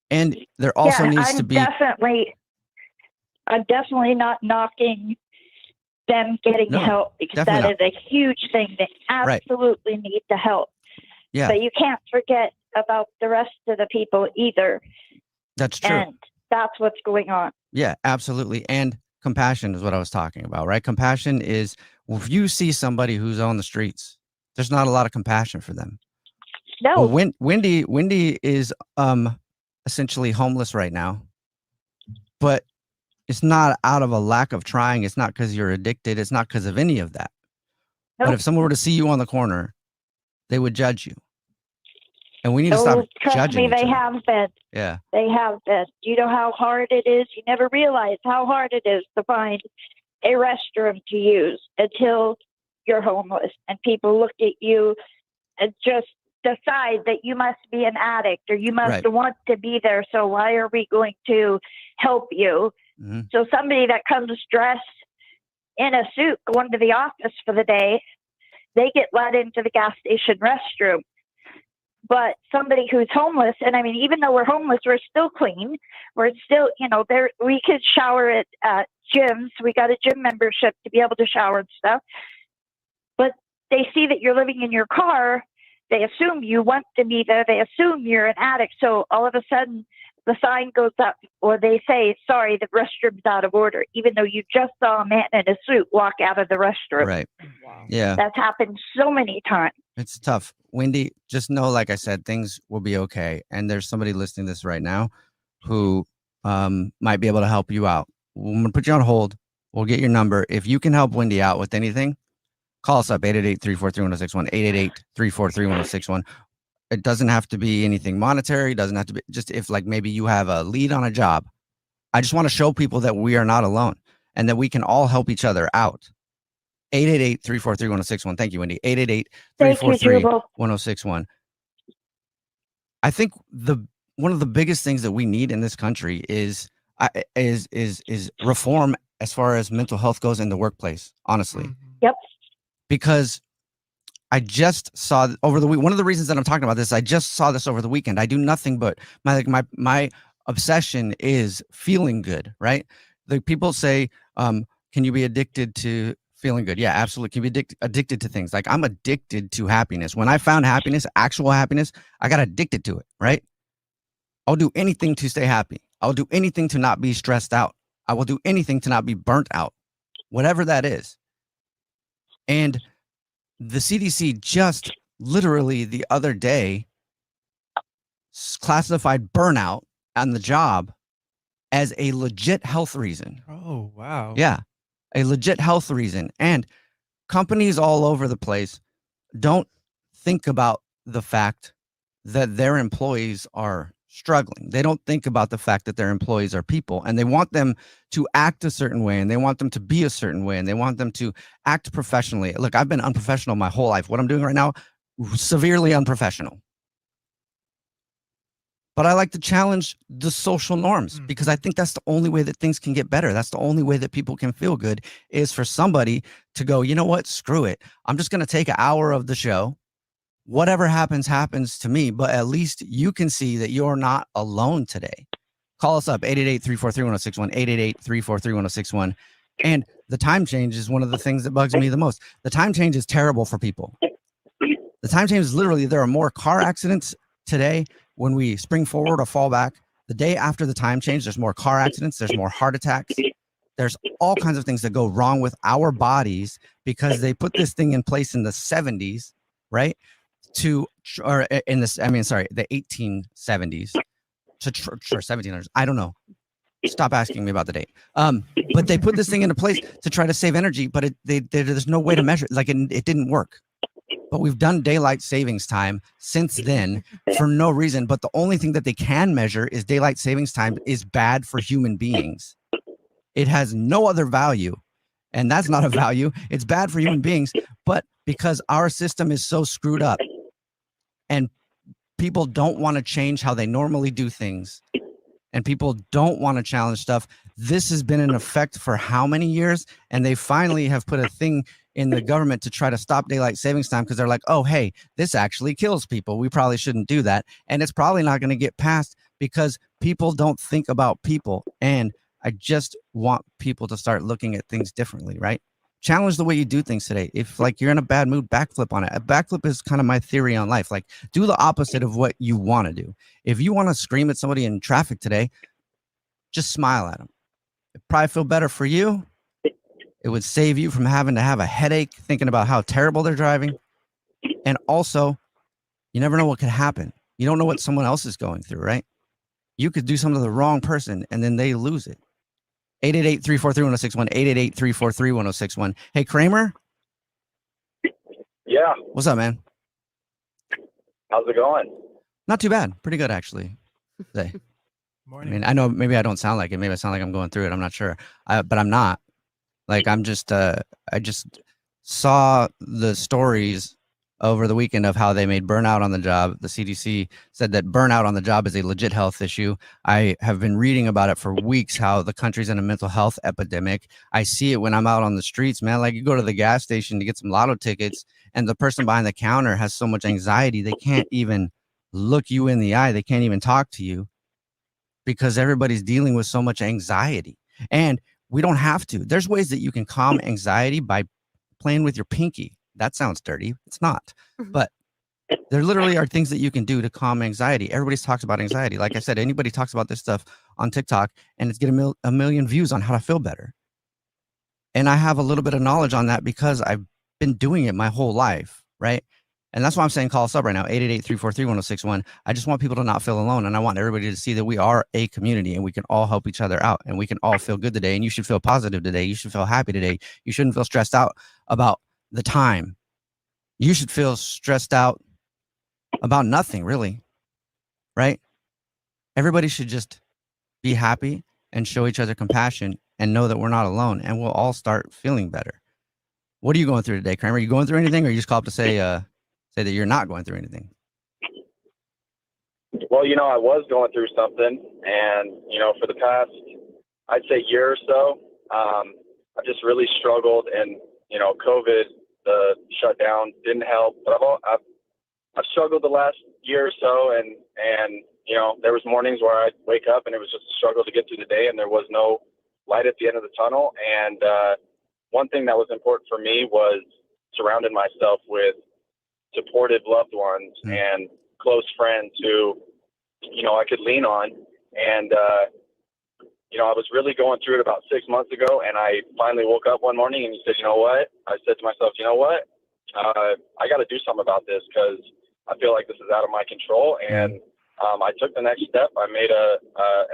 And there also needs to be... I'm definitely not knocking them getting help, because that is a huge thing. They absolutely need the help. Yeah. But you can't forget about the rest of the people either. That's true. And that's what's going on. Yeah, absolutely. And compassion is what I was talking about, right? Compassion is, if you see somebody who's on the streets, there's not a lot of compassion for them. No. Well, Wendy is essentially homeless right now, but it's not out of a lack of trying. It's not because you're addicted. It's not because of any of that. Nope. But if someone were to see you on the corner, they would judge you. And we need to stop judging each other. They have been. Yeah. They have been. You know how hard it is? You never realize how hard it is to find a restroom to use until you're homeless. And people look at you and just decide that you must be an addict or you must want to be there. So why are we going to help you? Mm-hmm. So somebody that comes dressed in a suit going to the office for the day, they get let into the gas station restroom. But somebody who's homeless, and I mean, even though we're homeless, we're still clean. We're still, we could shower at gyms. We got a gym membership to be able to shower and stuff. But they see that you're living in your car. They assume you want to be there. They assume you're an addict. So all of a sudden, the sign goes up, or they say, sorry, the restroom's out of order, even though you just saw a man in a suit walk out of the restroom. Right. Wow. Yeah. That's happened so many times. It's tough. Wendy, just know, like I said, things will be okay. And there's somebody listening to this right now who might be able to help you out. I'm going to put you on hold. We'll get your number. If you can help Wendy out with anything, call us up, 888-343-1061, 888-343-1061. It doesn't have to be anything monetary. It doesn't have to be, just if like maybe you have a lead on a job. I just want to show people that we are not alone and that we can all help each other out. 888-343-1061. Thank you, Wendy. 888-343-1061. I think one of the biggest things that we need in this country is reform as far as mental health goes in the workplace, honestly. Yep. Because I just saw over the week, one of the reasons that I'm talking about this, I just saw this over the weekend. I do nothing but my obsession is feeling good, right? The people say, can you be addicted to feeling good? Yeah, absolutely. Can you be addicted to things? Like, I'm addicted to happiness. When I found happiness, actual happiness, I got addicted to it, right? I'll do anything to stay happy. I'll do anything to not be stressed out. I will do anything to not be burnt out, whatever that is. And the CDC just literally the other day classified burnout on the job as a legit health reason. Oh, wow. Yeah, a legit health reason. And companies all over the place don't think about the fact that their employees are struggling. They don't think about the fact that their employees are people, and they want them to act a certain way, and they want them to be a certain way, and they want them to act professionally. Look, I've been unprofessional my whole life. What I'm doing right now, severely unprofessional. But I like to challenge the social norms because I think that's the only way that things can get better. That's the only way that people can feel good, is for somebody to go, you know what, screw it. I'm just going to take an hour of the show. Whatever happens, happens to me, but at least you can see that you're not alone today. Call us up, 888-343-1061, 888-343-1061. And the time change is one of the things that bugs me the most. The time change is terrible for people. The time change is literally, there are more car accidents today when we spring forward or fall back. The day after the time change, there's more car accidents, there's more heart attacks. There's all kinds of things that go wrong with our bodies because they put this thing in place in the 70s, right? The 1870s to 1700s. I don't know. Stop asking me about the date. But they put this thing into place to try to save energy, but there's no way to measure it. Like it didn't work. But we've done daylight savings time since then for no reason. But the only thing that they can measure is daylight savings time is bad for human beings. It has no other value. And that's not a value. It's bad for human beings. But because our system is so screwed up and people don't want to change how they normally do things, and people don't want to challenge stuff, this has been in effect for how many years? And they finally have put a thing in the government to try to stop daylight savings time because they're like, oh, hey, this actually kills people. We probably shouldn't do that. And it's probably not going to get passed because people don't think about people. And I just want people to start looking at things differently, right? Challenge the way you do things today. If like you're in a bad mood, backflip on it. A backflip is kind of my theory on life. Like do the opposite of what you want to do. If you want to scream at somebody in traffic today, just smile at them. It'd probably feel better for you. It would save you from having to have a headache thinking about how terrible they're driving. And also, you never know what could happen. You don't know what someone else is going through, right? You could do something to the wrong person and then they lose it. 888-343-1061, 888-343-1061. Hey, Kramer? Yeah. What's up, man? How's it going? Not too bad. Pretty good, actually. Today. Morning. I mean, I know maybe I don't sound like it. Maybe I sound like I'm going through it. I'm not sure. But I'm not. Like, I'm just, I just saw the stories over the weekend of how they made burnout on the job. The CDC said that burnout on the job is a legit health issue. I have been reading about it for weeks, how the country's in a mental health epidemic. I see it when I'm out on the streets, man. Like you go to the gas station to get some lotto tickets and the person behind the counter has so much anxiety, they can't even look you in the eye. They can't even talk to you because everybody's dealing with so much anxiety. And we don't have to. There's ways that you can calm anxiety by playing with your pinky. That sounds dirty. It's not. But there literally are things that you can do to calm anxiety. Everybody's talks about anxiety. Like I said, anybody talks about this stuff on TikTok and it's getting a million views on how to feel better. And I have a little bit of knowledge on that because I've been doing it my whole life, right? And that's why I'm saying call us up right now, 888-343-1061. I just want people to not feel alone. And I want everybody to see that we are a community and we can all help each other out and we can all feel good today. And you should feel positive today. You should feel happy today. You shouldn't feel stressed out about the time. You should feel stressed out about nothing, really, right? Everybody should just be happy and show each other compassion and know that we're not alone and we'll all start feeling better. What are you going through today, Kramer? Are you going through anything or you just call up to say that you're not going through anything? Well, I was going through something and, for the past, I'd say year or so, I've just really struggled and, COVID, the shutdown didn't help, but I've struggled the last year or so and, there was mornings where I'd wake up and it was just a struggle to get through the day and there was no light at the end of the tunnel. And, one thing that was important for me was surrounding myself with supportive loved ones and close friends who, I could lean on. And, I was really going through it about 6 months ago and I finally woke up one morning and he said, you know what? I said to myself, I got to do something about this because I feel like this is out of my control. And I took the next step. I made an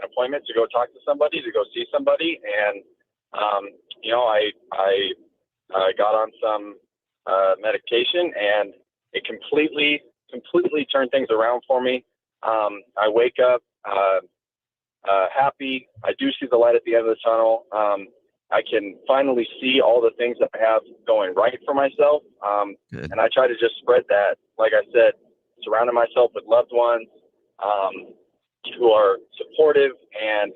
appointment to go talk to somebody, to go see somebody. And, I got on some medication and it completely turned things around for me. I wake up happy. I do see the light at the end of the tunnel. I can finally see all the things that I have going right for myself. And I try to just spread that, like I said, surrounding myself with loved ones who are supportive. And,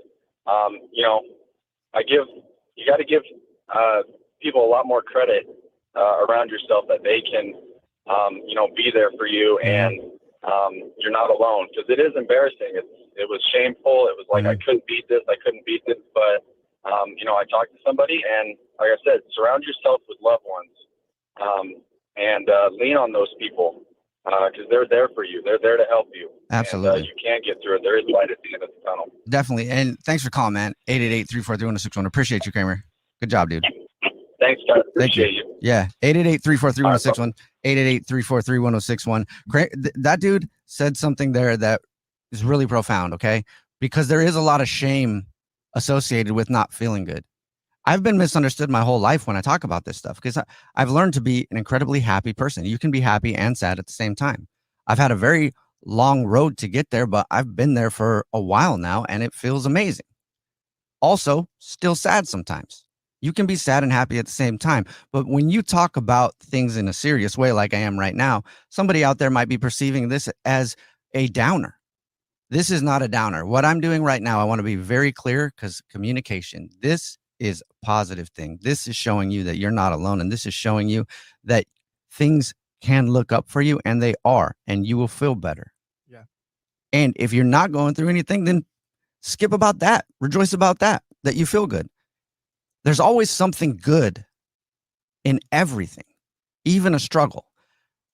you got to give people a lot more credit around yourself that they can, be there for you and you're not alone, because it is embarrassing. It was shameful. It was like, I couldn't beat this. But, I talked to somebody and like I said, surround yourself with loved ones and lean on those people. because they're there for you. They're there to help you. Absolutely. And, you can't get through it. There is light at the end of the tunnel. Definitely. And thanks for calling, man. 888-343-1061. Appreciate you, Kramer. Good job, dude. Thanks, guys. Thank you. Appreciate you. Yeah. 888-343-1061. 888-343-1061. That dude said something there that is really profound, okay? Because there is a lot of shame associated with not feeling good. I've been misunderstood my whole life when I talk about this stuff because I've learned to be an incredibly happy person. You can be happy and sad at the same time. I've had a very long road to get there, but I've been there for a while now and it feels amazing. Also, still sad sometimes. You can be sad and happy at the same time. But when you talk about things in a serious way, like I am right now, somebody out there might be perceiving this as a downer. This is not a downer. What I'm doing right now, I want to be very clear because communication, this is a positive thing. This is showing you that you're not alone. And this is showing you that things can look up for you and they are, and you will feel better. Yeah. And if you're not going through anything, then skip about that. Rejoice about that you feel good. There's always something good in everything, even a struggle.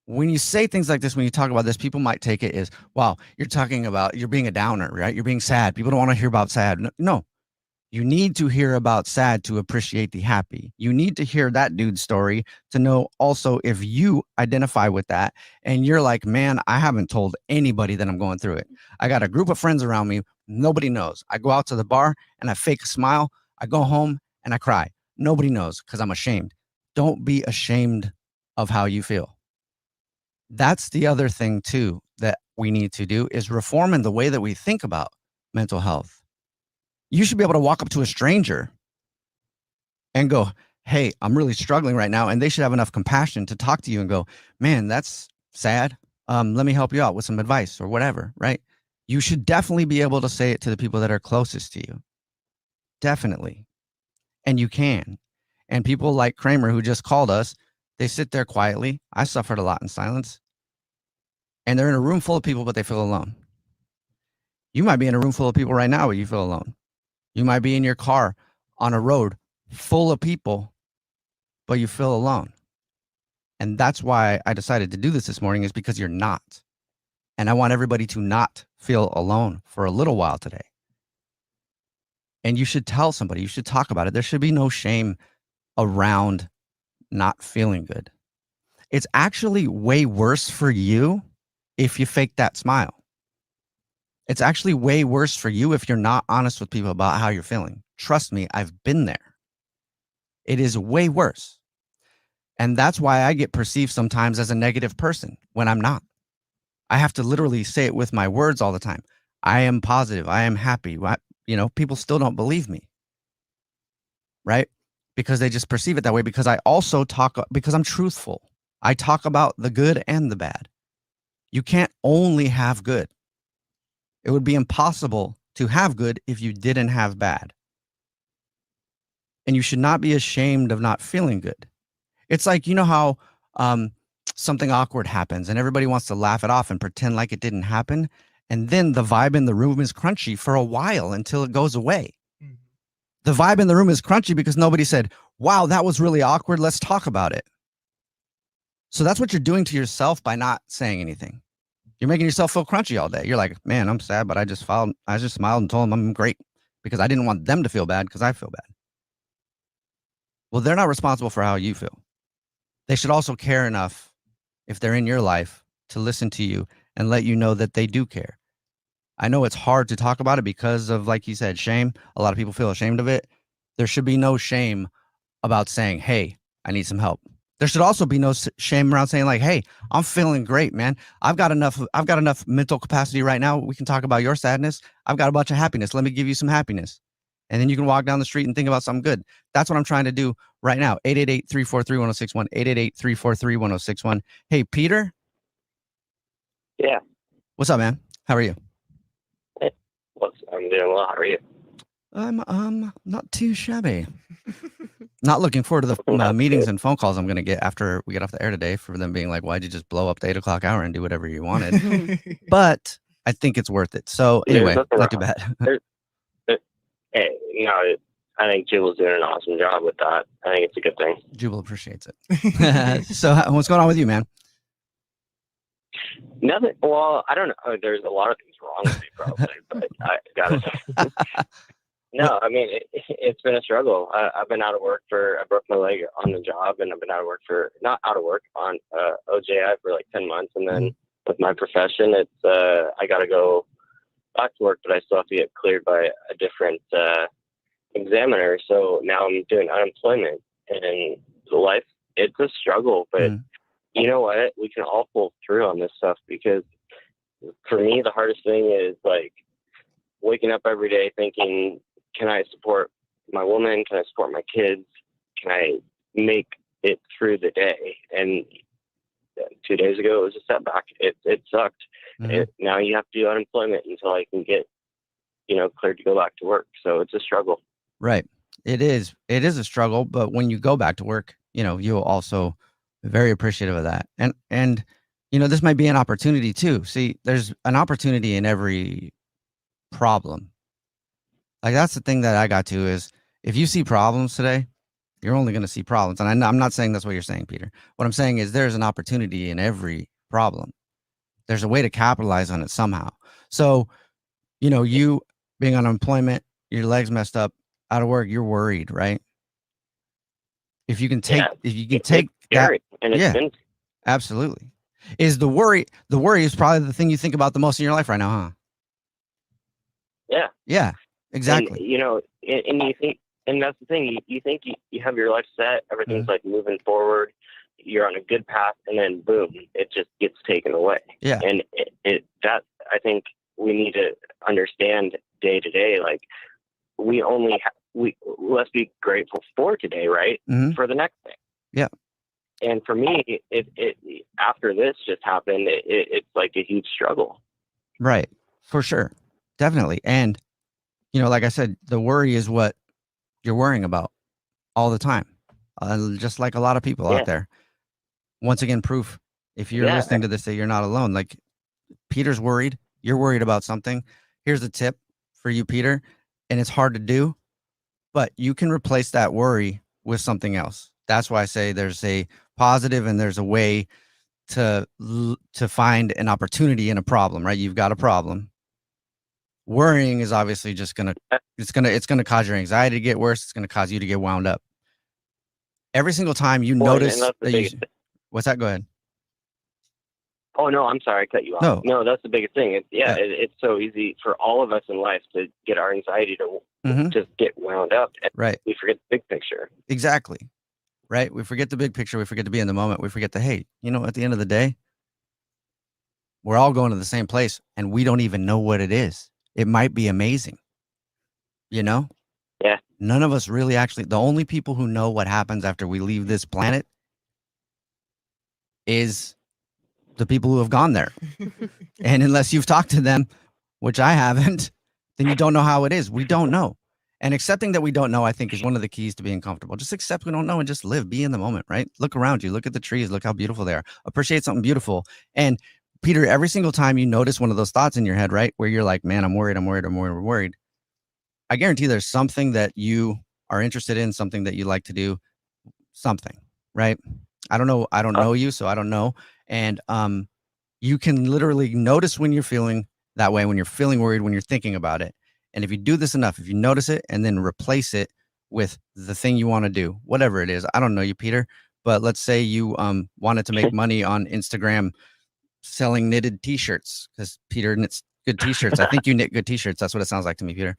When you say things like this, when you talk about this, people might take it as, wow, you're talking about, you're being a downer, right? You're being sad. People don't want to hear about sad. No. You need to hear about sad to appreciate the happy. You need to hear that dude's story to know also if you identify with that and you're like, man, I haven't told anybody that I'm going through it. I got a group of friends around me. Nobody knows. I go out to the bar and I fake a smile. I go home and I cry. Nobody knows because I'm ashamed. Don't be ashamed of how you feel. That's the other thing too that we need to do is reform in the way that we think about mental health. You should be able to walk up to a stranger and go, hey, I'm really struggling right now. And they should have enough compassion to talk to you and go, man, that's sad. Let me help you out with some advice or whatever, right? You should definitely be able to say it to the people that are closest to you. Definitely. And you can. And people like Kramer, who just called us, they sit there quietly. I suffered a lot in silence. And they're in a room full of people, but they feel alone. You might be in a room full of people right now, but you feel alone. You might be in your car on a road full of people, but you feel alone. And that's why I decided to do this morning is because you're not. And I want everybody to not feel alone for a little while today. And you should tell somebody, you should talk about it. There should be no shame around not feeling good. It's actually way worse for you if you fake that smile. It's actually way worse for you if you're not honest with people about how you're feeling. Trust me, I've been there. It is way worse. And that's why I get perceived sometimes as a negative person when I'm not. I have to literally say it with my words all the time. I am positive. I am happy. People still don't believe me. Right? Because they just perceive it that way because I also because I'm truthful. I talk about the good and the bad. You can't only have good. It would be impossible to have good if you didn't have bad. And you should not be ashamed of not feeling good. It's like, you know how something awkward happens and everybody wants to laugh it off and pretend like it didn't happen. And then the vibe in the room is crunchy for a while until it goes away. Mm-hmm. The vibe in the room is crunchy because nobody said, wow, that was really awkward. Let's talk about it. So that's what you're doing to yourself by not saying anything. You're making yourself feel crunchy all day. You're like, man, I'm sad, but I just smiled and told them I'm great because I didn't want them to feel bad because I feel bad. Well, they're not responsible for how you feel. They should also care enough if they're in your life to listen to you and let you know that they do care. I know it's hard to talk about it because of, like you said, shame. A lot of people feel ashamed of it. There should be no shame about saying, hey, I need some help. There should also be no shame around saying like, hey, I'm feeling great, man. I've got enough mental capacity right now. We can talk about your sadness. I've got a bunch of happiness. Let me give you some happiness. And then you can walk down the street and think about something good. That's what I'm trying to do right now. 888-343-1061, 888-343-1061. Hey, Peter. Yeah. What's up, man? How are you? I'm doing well. How are you? I'm not too shabby. Not looking forward to the meetings and phone calls I'm going to get after we get off the air today for them being like, why'd you just blow up the 8 o'clock hour and do whatever you wanted? But I think it's worth it. So anyway, not too bad. Hey, I think Jubal's doing an awesome job with that. I think it's a good thing. Jubal appreciates it. So what's going on with you, man? Nothing. Well, I don't know. There's a lot of things wrong with me, probably, but I gotta. No, I mean it's been a struggle. I've been out of work I broke my leg on the job, and I've been out of work not out of work on OJI for like 10 months, and then with my profession, it's I got to go back to work, but I still have to get cleared by a different examiner. So now I'm doing unemployment, and life, it's a struggle, but you know what? We can all pull through on this stuff, because for me, the hardest thing is like waking up every day thinking, can I support my woman? Can I support my kids? Can I make it through the day? And 2 days ago, it was a setback. It sucked. Now you have to do unemployment until I can get, cleared to go back to work. So it's a struggle. Right. It is a struggle, but when you go back to work, you'll also be very appreciative of that. And this might be an opportunity too. See, there's an opportunity in every problem. Like, that's the thing that I got to is, if you see problems today, you're only going to see problems. And I'm not saying that's what you're saying, Peter. What I'm saying is there's an opportunity in every problem. There's a way to capitalize on it somehow. So, you being on unemployment, your legs messed up, out of work, you're worried, right? If you can take that, and it's been absolutely. Is the worry is probably the thing you think about the most in your life right now, huh? Yeah. Yeah, exactly. And, and you think, and that's the thing, you think you have your life set, everything's like moving forward, you're on a good path, and then boom, it just gets taken away. Yeah. And that, I think we need to understand day to day, like, let's be grateful for today, right? For the next thing. Yeah. And for me, it after this just happened, it's like a huge struggle. Right. For sure. Definitely. And, like I said, the worry is what you're worrying about all the time. Just like a lot of people out there. Once again, proof, if you're listening to this, that you're not alone. Like, Peter's worried. You're worried about something. Here's a tip for you, Peter. And it's hard to do, but you can replace that worry with something else. That's why I say there's a positive and there's a way to find an opportunity in a problem, right? You've got a problem. Worrying is obviously just it's gonna cause your anxiety to get worse. It's gonna cause you to get wound up. Every single time you notice that what's that? Go ahead. Oh no, I'm sorry, I cut you off. No, that's the biggest thing. It's so easy for all of us in life to get our anxiety to just get wound up. And right. We forget the big picture. Exactly. Right. We forget the big picture. We forget to be in the moment. We forget at the end of the day, we're all going to the same place and we don't even know what it is. It might be amazing. Yeah. None of us really the only people who know what happens after we leave this planet is the people who have gone there. And unless you've talked to them, which I haven't, then you don't know how it is. We don't know. And accepting that we don't know, I think, is one of the keys to being comfortable. Just accept we don't know and just live. Be in the moment, right? Look around you. Look at the trees. Look how beautiful they are. Appreciate something beautiful. And Peter, every single time you notice one of those thoughts in your head, right, where you're like, man, I'm worried. I guarantee there's something that you are interested in, something that you like to do, something, right? I don't know. I don't know you, so I don't know. And you can literally notice when you're feeling that way, when you're feeling worried, when you're thinking about it. And if you do this enough, if you notice it and then replace it with the thing you want to do, whatever it is, I don't know you, Peter, but let's say you wanted to make money on Instagram selling knitted t-shirts, because Peter knits good t-shirts. I think you knit good t-shirts. That's what it sounds like to me, Peter.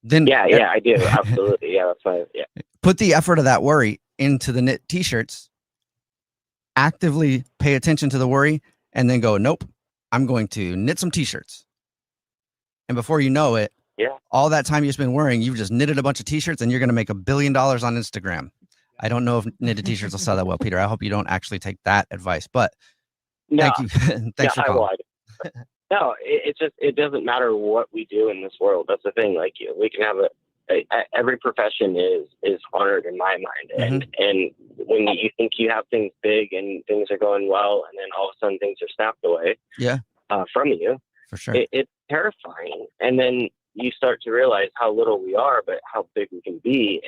Then yeah, I do. Absolutely. Yeah, that's fine. Yeah. Put the effort of that worry into the knit t-shirts, actively pay attention to the worry, and then go, nope, I'm going to knit some t-shirts. And before you know it, all that time you spend worrying, you've just knitted a bunch of t-shirts and you're going to make $1 billion on Instagram. I don't know if knitted t-shirts will sell that well, Peter. I hope you don't actually take that advice, but thank you. Thanks for calling. No, it doesn't matter what we do in this world. That's the thing. Like, we can have every profession is honored in my mind. And when you think you have things big and things are going well, and then all of a sudden things are snapped away from you, for sure, it's terrifying. And then you start to realize how little we are, but how big we can be.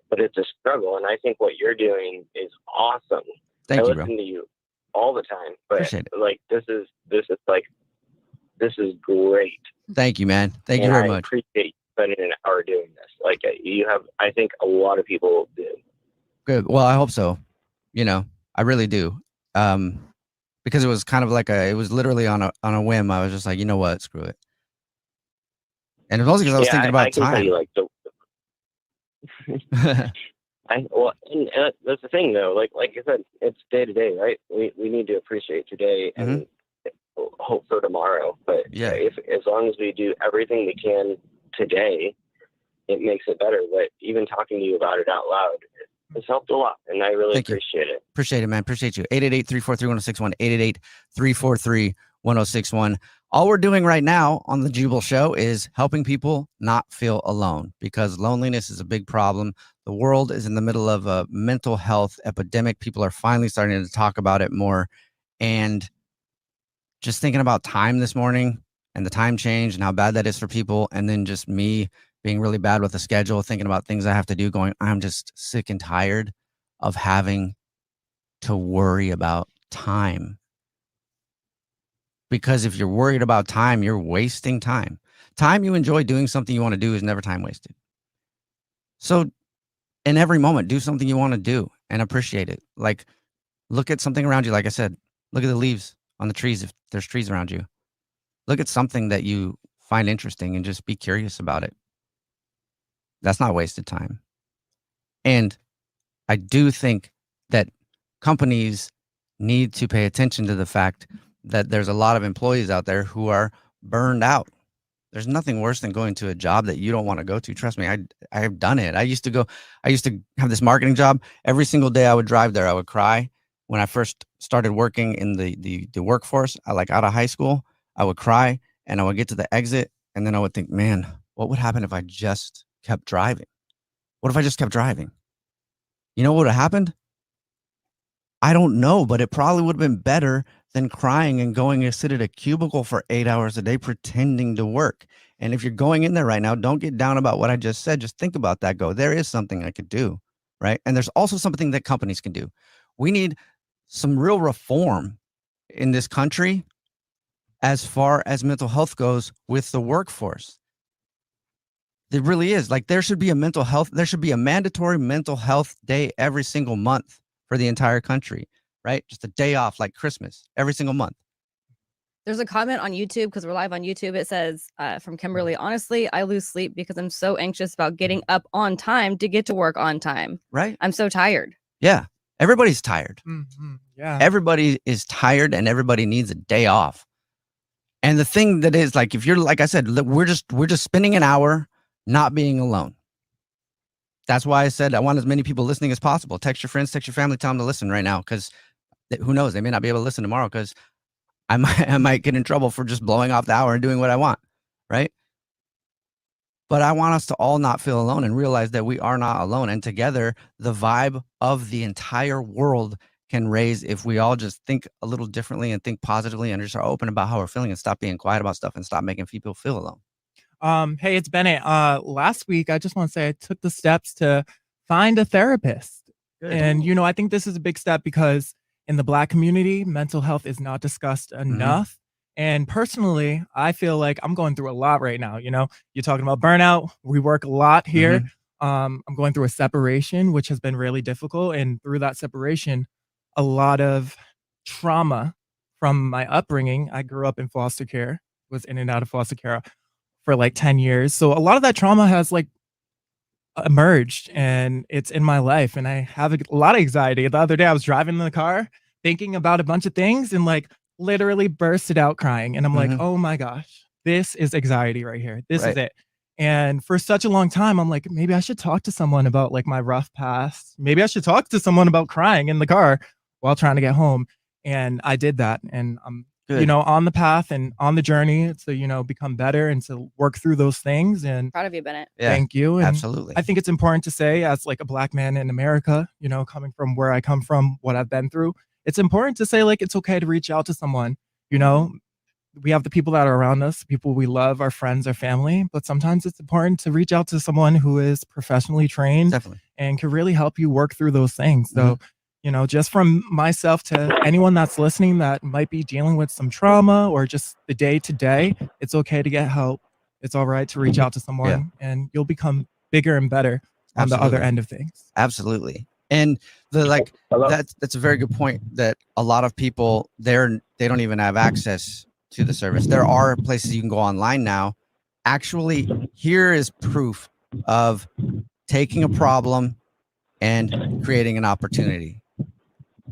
But it's a struggle. And I think what you're doing is awesome. Thank you, listen bro. to you all the time, but Appreciate it. like this is great. Thank you, man. Thank you And very I much. appreciate you spending an hour doing this. Like you have, I think a lot of people do. Good. Well, I hope so. I really do. Because it was kind of like it was literally on a whim. I was just like, you know what, screw it. And it was mostly because I was thinking about I can time. tell you, like and that's the thing though. Like I said, it's day to day, right? We need to appreciate today and hope for tomorrow. But if as long as we do everything we can today, it makes it better. But even talking to you about it out loud, it's helped a lot, and I really appreciate it. Appreciate it, man. Appreciate you. 888-343-1061. 888-343-1061. All we're doing right now on the Jubal Show is helping people not feel alone, because loneliness is a big problem. The world is in the middle of a mental health epidemic. People are finally starting to talk about it more. And just thinking about time this morning and the time change and how bad that is for people. And then just me being really bad with the schedule, thinking about things I have to do, going, I'm just sick and tired of having to worry about time. Because if you're worried about time, you're wasting time. Time you enjoy doing something you want to do is never time wasted. So in every moment, do something you want to do and appreciate it. Like, look at something around you. Like I said, look at the leaves on the trees if there's trees around you. Look at something that you find interesting and just be curious about it. That's not wasted time. And I do think that companies need to pay attention to the fact that there's a lot of employees out there who are burned out. There's nothing worse than going to a job that you don't want to go to. Trust me, I have done it. I used to have this marketing job. Every single day I would drive there, I would cry. When I first started working in the workforce, out of high school, I would cry and I would get to the exit and then I would think, man, what would happen if I just kept driving? What if I just kept driving? You know what would have happened? I don't know, but it probably would have been better than crying and going to sit at a cubicle for 8 hours a day pretending to work. And if you're going in there right now, don't get down about what I just said. Just think about that. Go, there is something I could do, right? And there's also something that companies can do. We need some real reform in this country as far as mental health goes with the workforce. There really is. Like, there should be a mandatory mental health day every single month for the entire country, right? Just a day off like Christmas every single month. There's a comment on YouTube, because we're live on YouTube. It says from Kimberly, honestly, I lose sleep because I'm so anxious about getting up on time to get to work on time. Right. I'm so tired. Yeah. Everybody's tired. Mm-hmm. Yeah. Everybody is tired and everybody needs a day off. And the thing that is, like, if you're, like I said, we're just spending an hour not being alone. That's why I said I want as many people listening as possible. Text your friends, text your family, tell them to listen right now, because who knows? They may not be able to listen tomorrow, because I might get in trouble for just blowing off the hour and doing what I want, right? But I want us to all not feel alone and realize that we are not alone. And together, the vibe of the entire world can raise if we all just think a little differently and think positively and just are open about how we're feeling and stop being quiet about stuff and stop making people feel alone. Hey, it's Bennett. Last week, I just want to say I took the steps to find a therapist. Good. And, I think this is a big step because in the Black community, mental health is not discussed enough. Mm-hmm. And personally, I feel like I'm going through a lot right now. You're talking about burnout. We work a lot here. Mm-hmm. I'm going through a separation, which has been really difficult. And through that separation, a lot of trauma from my upbringing. I grew up in foster care, was in and out of foster care for like 10 years. So a lot of that trauma has emerged and it's in my life. And I have a lot of anxiety. The other day I was driving in the car thinking about a bunch of things and literally bursted out crying. And I'm like, oh my gosh, this is anxiety right here. This is it. And for such a long time, I'm like, maybe I should talk to someone about my rough past. Maybe I should talk to someone about crying in the car while trying to get home. And I did that. And I'm on the path and on the journey to, become better and to work through those things. And proud of you, Bennett. Yeah, thank you. And absolutely. I think it's important to say, as a Black man in America, coming from where I come from, what I've been through, it's important to say, it's okay to reach out to someone. We have the people that are around us, people we love, our friends, our family, but sometimes it's important to reach out to someone who is professionally trained. Definitely. And can really help you work through those things. So, just from myself to anyone that's listening that might be dealing with some trauma or just the day to day, it's okay to get help. It's all right to reach out to someone, and you'll become bigger and better on the other end of things. Absolutely. And that's a very good point, that a lot of people they don't even have access to the service. There are places you can go online now. Actually, here is proof of taking a problem and creating an opportunity.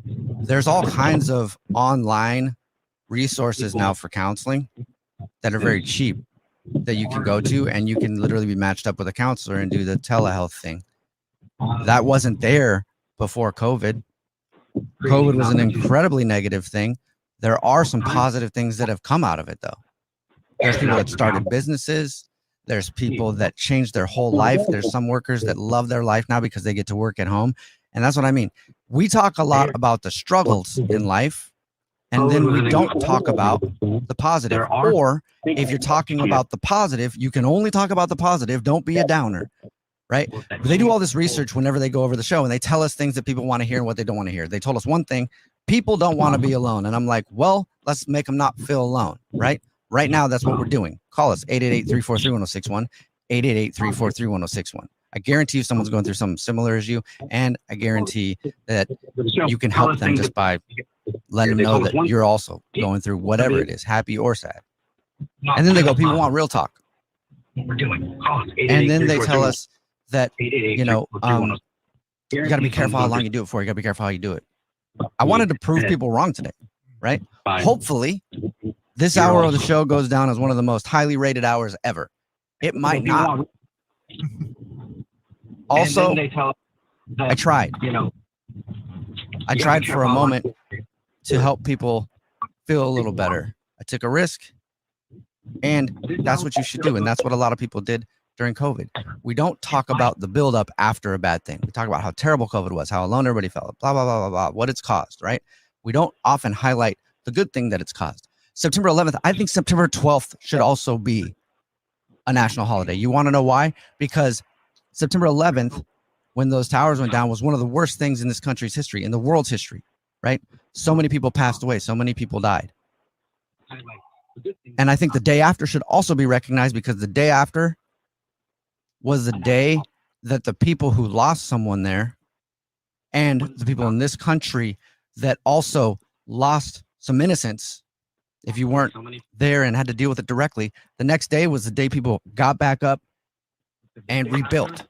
There's all kinds of online resources now for counseling that are very cheap, that you can go to, and you can literally be matched up with a counselor and do the telehealth thing. That wasn't there before COVID. COVID was an incredibly negative thing. There are some positive things that have come out of it, though. There's people that started businesses. There's people that changed their whole life. There's some workers that love their life now because they get to work at home. And that's what I mean. We talk a lot about the struggles in life, and then we don't talk about the positive. Or if you're talking about the positive, you can only talk about the positive. Don't be a downer. Right? They do all this research whenever they go over the show, and they tell us things that people want to hear and what they don't want to hear. They told us one thing: people don't want to be alone. And I'm like, well, let's make them not feel alone. Right now, that's what we're doing. Call us 888-343-1061, 888-343-1061. I guarantee you someone's going through something similar as you, and I guarantee that you can help them just by letting them know that you're also going through whatever it is, happy or sad. And then they go, people want real talk. And then they tell us that, you got to be careful how long you do it for. You got to be careful how you do it. I wanted to prove people wrong today, right? Hopefully, this hour of the show goes down as one of the most highly rated hours ever. It might not. Also, I tried. I tried for a moment to help people feel a little better. I took a risk, and that's what you should do. And that's what a lot of people did during COVID. We don't talk about the buildup after a bad thing. We talk about how terrible COVID was, how alone everybody felt, blah, blah, blah, blah, blah, what it's caused, right? We don't often highlight the good thing that it's caused. September 11th, I think September 12th should also be a national holiday. You want to know why? Because September 11th, when those towers went down, was one of the worst things in this country's history, in the world's history, right? So many people passed away. So many people died. And I think the day after should also be recognized, because the day after was the day that the people who lost someone there and the people in this country that also lost some innocence, if you weren't there and had to deal with it directly, the next day was the day people got back up and rebuilt.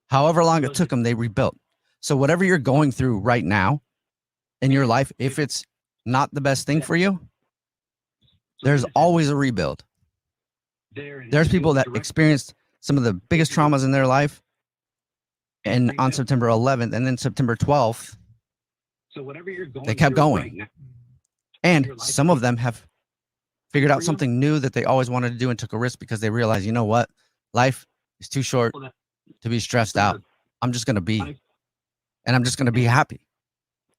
However long it took them, they rebuilt. So whatever you're going through right now in your life, if it's not the best thing for you, there's always a rebuild. There's people that experienced some of the biggest traumas in their life, and on September 11th and then September 12th, they kept going. And some of them have figured out something new that they always wanted to do and took a risk because they realized, you know what? Life is too short to be stressed out. I'm just going to be. And I'm just going to be happy.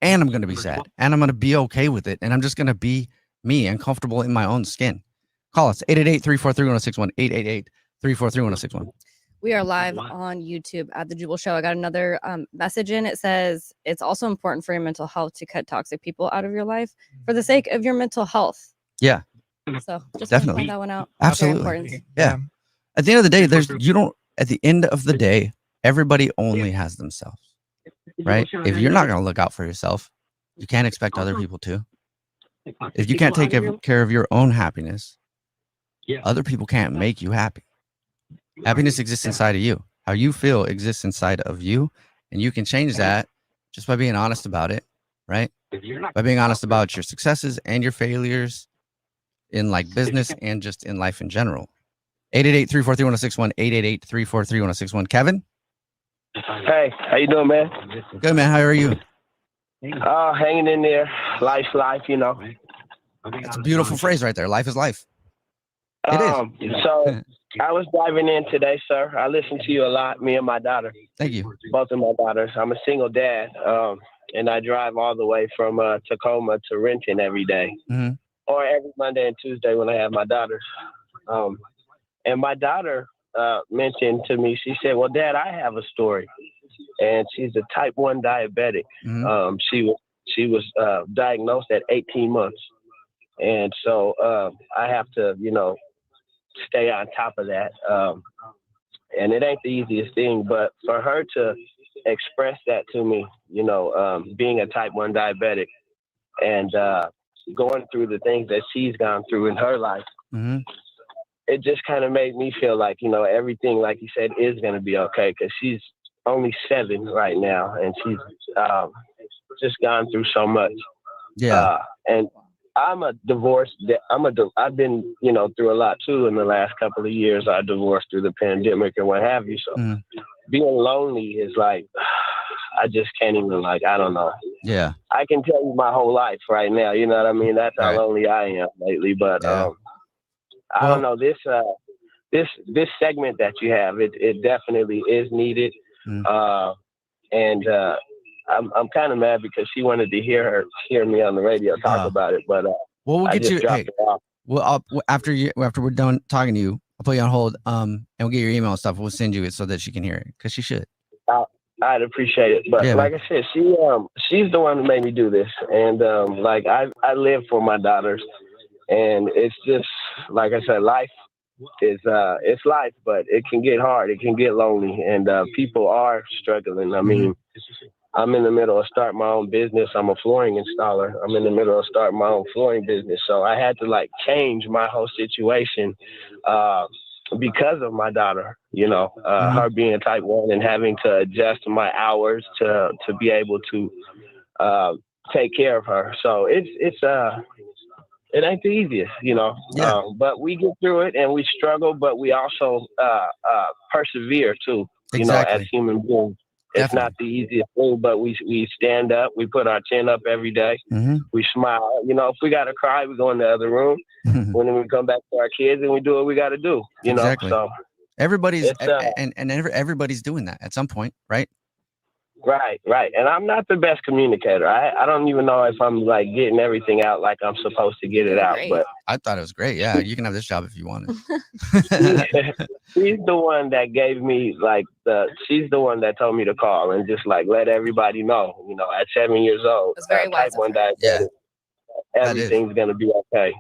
And I'm going to be sad. And I'm going to be okay with it. And I'm just going to be me and comfortable in my own skin. Call us 888-343-1061, 888-343-1061. We are live on YouTube at The Jubal Show. I got another message in. It says, it's also important for your mental health to cut toxic people out of your life for the sake of your mental health. Yeah. So just definitely point that one out. Absolutely. Yeah. At the end of the day, at the end of the day, everybody only has themselves, right? If you're not going to look out for yourself, you can't expect other people to. If you can't take care of your own happiness, other people can't make you happy. Happiness exists inside of you. How you feel exists inside of you. And you can change that just by being honest about it, right? By being honest about your successes and your failures in like business and just in life in general. 888-343-1061, 888-343-1061. Kevin? Hey, how you doing, man? Good, man. How are you? Hanging in there. Life's life, you know. That's a beautiful phrase right there. Life is life. It is. So I was driving in today, sir. I listen to you a lot, me and my daughter. Thank you. Both of my daughters. I'm a single dad, and I drive all the way from Tacoma to Renton every day, or every Monday and Tuesday when I have my daughters. And my daughter mentioned to me, she said, well, Dad, I have a story. and she's a type 1 diabetic. She was diagnosed at 18 months. And so I have to, stay on top of that. And it ain't the easiest thing, but for her to express that to me, being a type 1 diabetic and going through the things that she's gone through in her life, it just kind of made me feel like, everything, like you said, is going to be okay, because she's only 7 right now, and she's just gone through so much. Yeah. And I'm a divorced. I've been, through a lot too in the last couple of years. I divorced through the pandemic and what have you. So being lonely is like, I just can't even, I don't know. Yeah. I can tell you my whole life right now. You know what I mean? That's how lonely I am lately. But I don't know, this segment that you have, it definitely is needed. And I'm kind of mad because she wanted to hear me on the radio talk about it, but we'll I get just you. dropped Hey, it off. well, after we're done talking to you, I'll put you on hold. And we'll get your email and stuff. We'll send you it so that she can hear it, because she should. I'd appreciate it, but like I said, she's the one who made me do this, and I live for my daughters, and it's just like I said, life is it's life, but it can get hard, it can get lonely, and people are struggling. I mean, I'm in the middle of starting my own business. I'm a flooring installer. I'm in the middle of starting my own flooring business, so I had to change my whole situation because of my daughter, her being type 1 and having to adjust my hours to be able to take care of her. So it ain't the easiest, but we get through it and we struggle, but we also persevere too, as human beings. It's not the easiest thing, but we stand up, we put our chin up every day, we smile. If we got to cry, we go in the other room. When we come back to our kids and we do what we got to do, So everybody's everybody's doing that at some point, right? Right. And I'm not the best communicator. I don't even know if I'm getting everything out like I'm supposed to get it out. But I thought it was great. Yeah, you can have this job if you wanted. She's the one that gave me she's the one that told me to call and just let everybody know, at 7 years old, type 1 diabetic, everything's gonna be okay,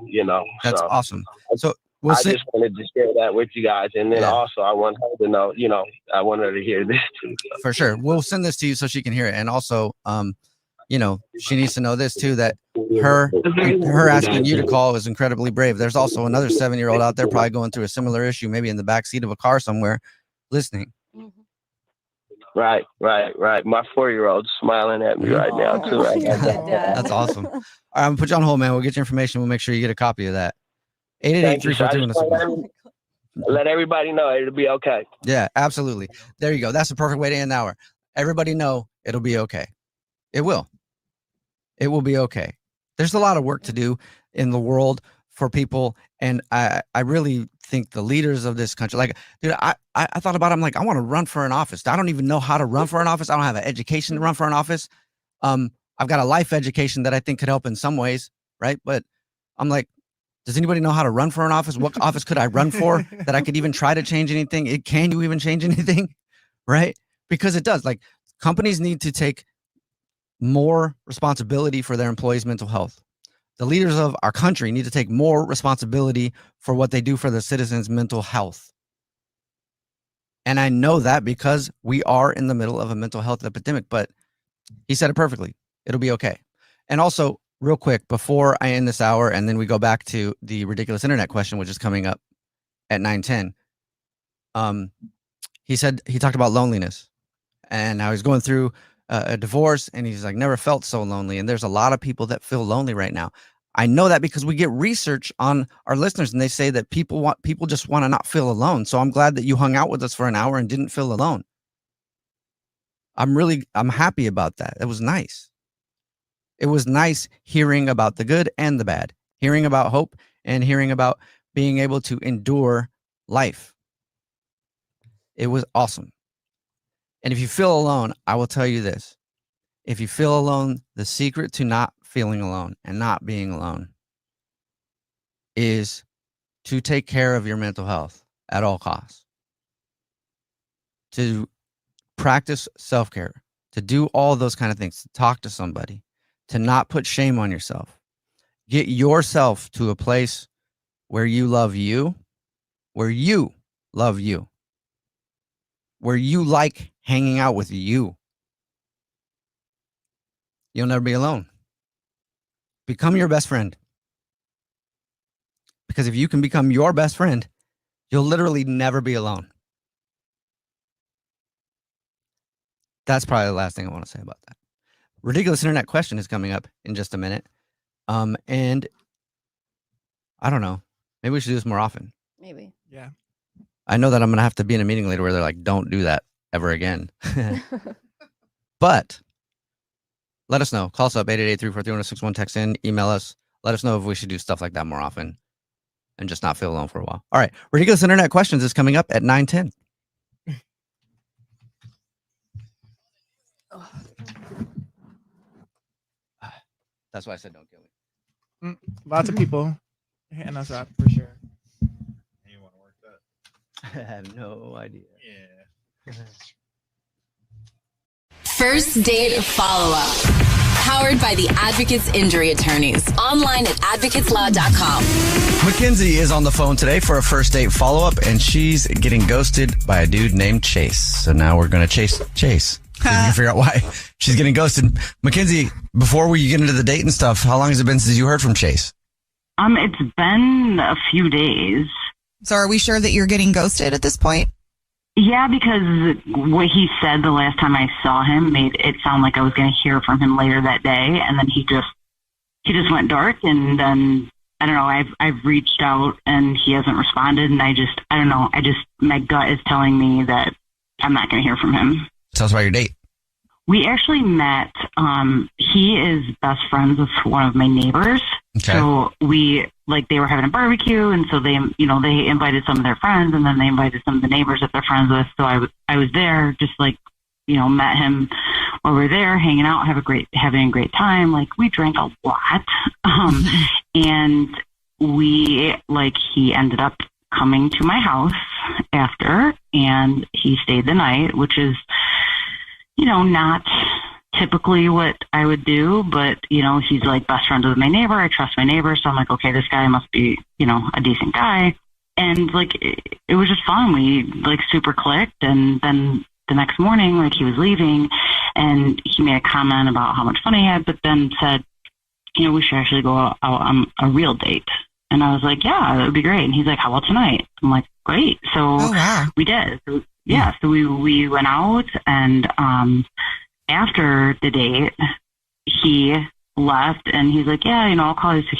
That's awesome. So I just wanted to share that with you guys, and then also I want her to know, I want her to hear this too. So. For sure, we'll send this to you so she can hear it, and also, she needs to know this too, that her asking you to call is incredibly brave. There's also another 7-year-old out there probably going through a similar issue, maybe in the backseat of a car somewhere, listening. Right. My 4-year-old's smiling at me right now too. That's awesome. All right, I'm gonna put you on hold, man. We'll get your information. We'll make sure you get a copy of that. 888-342. Let everybody know it'll be okay. Yeah, absolutely. There you go. That's the perfect way to end the hour. Everybody know it'll be okay. It will. It will be okay. There's a lot of work to do in the world for people, and I really think the leaders of this country, dude, I thought about it. I'm like, I want to run for an office. I don't even know how to run for an office. I don't have an education to run for an office. I've got a life education that I think could help in some ways, right? But I'm like, does anybody know how to run for an office? What office could I run for that I could even try to change anything? Can you even change anything? Right? Because it does. Companies need to take more responsibility for their employees' mental health. The leaders of our country need to take more responsibility for what they do for the citizens' mental health. And I know that because we are in the middle of a mental health epidemic, but he said it perfectly. It'll be okay. And also, real quick, before I end this hour, and then we go back to the ridiculous internet question, which is coming up at 9:10. He talked about loneliness and how he's going through a divorce, and he's never felt so lonely. And there's a lot of people that feel lonely right now. I know that because we get research on our listeners, and they say that people just want to not feel alone. So I'm glad that you hung out with us for an hour and didn't feel alone. I'm happy about that. It was nice. It was nice hearing about the good and the bad, hearing about hope and hearing about being able to endure life. It was awesome. And if you feel alone, I will tell you this. If you feel alone, the secret to not feeling alone and not being alone is to take care of your mental health at all costs. To practice self-care, to do all those kind of things, to talk to somebody, to not put shame on yourself. Get yourself to a place where you love you, where you love you, where you like hanging out with you. You'll never be alone. Become your best friend. Because if you can become your best friend, you'll literally never be alone. That's probably the last thing I want to say about that. Ridiculous Internet Question is coming up in just a minute. And I don't know. Maybe we should do this more often. Maybe. Yeah. I know that I'm going to have to be in a meeting later where they're like, don't do that ever again. But let us know. Call us up, 888-343-1061. Text in, email us. Let us know if we should do stuff like that more often and just not feel alone for a while. All right. Ridiculous Internet Questions is coming up at 9:10. That's why I said don't kill me. Lots of people hitting us up for sure. You want to work that? I have no idea. Yeah. First date follow-up. Powered by the Advocates Injury Attorneys. Online at advocateslaw.com. Mackenzie is on the phone today for a first date follow-up, and she's getting ghosted by a dude named Chase. So now we're going to chase. So we can figure out why she's getting ghosted. Mackenzie, before we get into the date and stuff, how long has it been since you heard from Chase? It's been a few days. So are we sure that you're getting ghosted at this point? Yeah, because what he said the last time I saw him made it sound like I was going to hear from him later that day, and then he just went dark, and then I don't know. I've reached out and he hasn't responded, and I don't know. My gut is telling me that I'm not going to hear from him. Tell us about your date. We actually met. He is best friends with one of my neighbors. Okay. So they were having a barbecue, and so they invited some of their friends, and then they invited some of the neighbors that they're friends with. So I was there, just met him while we were there, hanging out, having a great time. We drank a lot, and he ended up coming to my house after, and he stayed the night, which is, not typically what I would do, but, he's best friends with my neighbor. I trust my neighbor. So I'm like, okay, this guy must be, a decent guy. And it was just fun. We super clicked. And then the next morning, he was leaving and he made a comment about how much fun he had, but then said, we should actually go out on a real date. And I was like, yeah, that would be great. And he's like, how about tonight? I'm like, great. So we did. So, yeah. So we went out, and after the date, he left, and he's like, yeah, I'll call you. So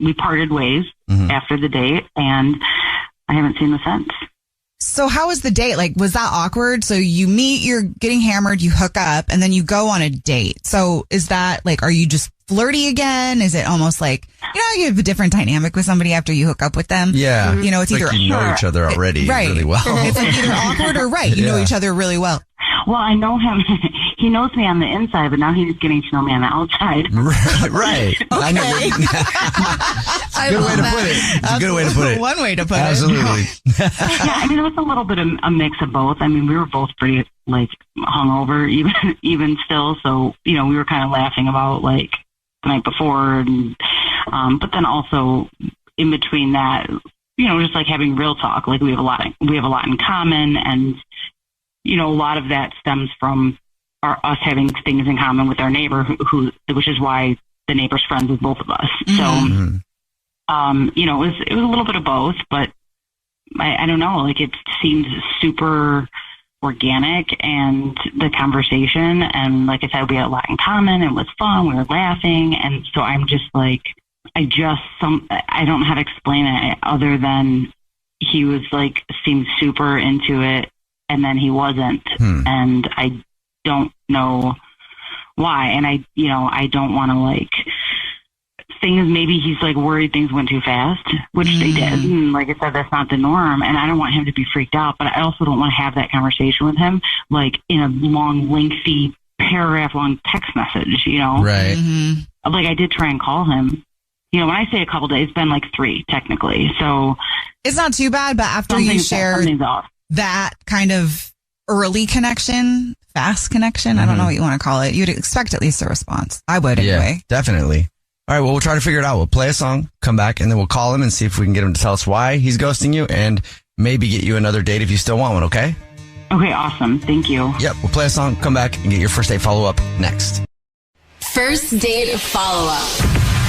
we parted ways after the date, and I haven't seen him since. So how was the date? Was that awkward? So you meet, you're getting hammered, you hook up, and then you go on a date. So is that are you just flirty again? Is it almost you have a different dynamic with somebody after you hook up with them? Yeah. It's either you know each other already really well. It's either awkward or right. You know each other really well. Well, I know him. He knows me on the inside, but now he's getting to know me on the outside. Right. I know. Good way to put it. It's a good way to put it. One way to put Absolutely. it. Yeah, it was a little bit of a mix of both. We were both pretty hungover, even still. So we were kind of laughing about the night before, and but then also in between that, just having real talk. We have a lot in common, and a lot of that stems from us having things in common with our neighbor, which is why the neighbor's friends with both of us. So, it was a little bit of both, but I don't know, it seemed super organic, and the conversation, and like I said, we had a lot in common. It was fun. We were laughing. And so I'm just I don't know how to explain it other than he was seemed super into it, and then he wasn't. And I don't know why. And I don't want to things, maybe he's worried things went too fast, which they did. And like I said, that's not the norm. And I don't want him to be freaked out, but I also don't want to have that conversation with him, in a long, lengthy, paragraph-long text message, Right. I did try and call him. When I say a couple days, it's been 3 technically. So it's not too bad, but after you share that kind of early connection, fast connection. I don't know what you want to call it. You'd expect at least a response. I would anyway. Yeah, definitely. All right, well, we'll try to figure it out. We'll play a song, come back, and then we'll call him and see if we can get him to tell us why he's ghosting you and maybe get you another date if you still want one, okay? Okay, awesome. Thank you. Yep, we'll play a song, come back, and get your first date follow-up next. First date follow-up.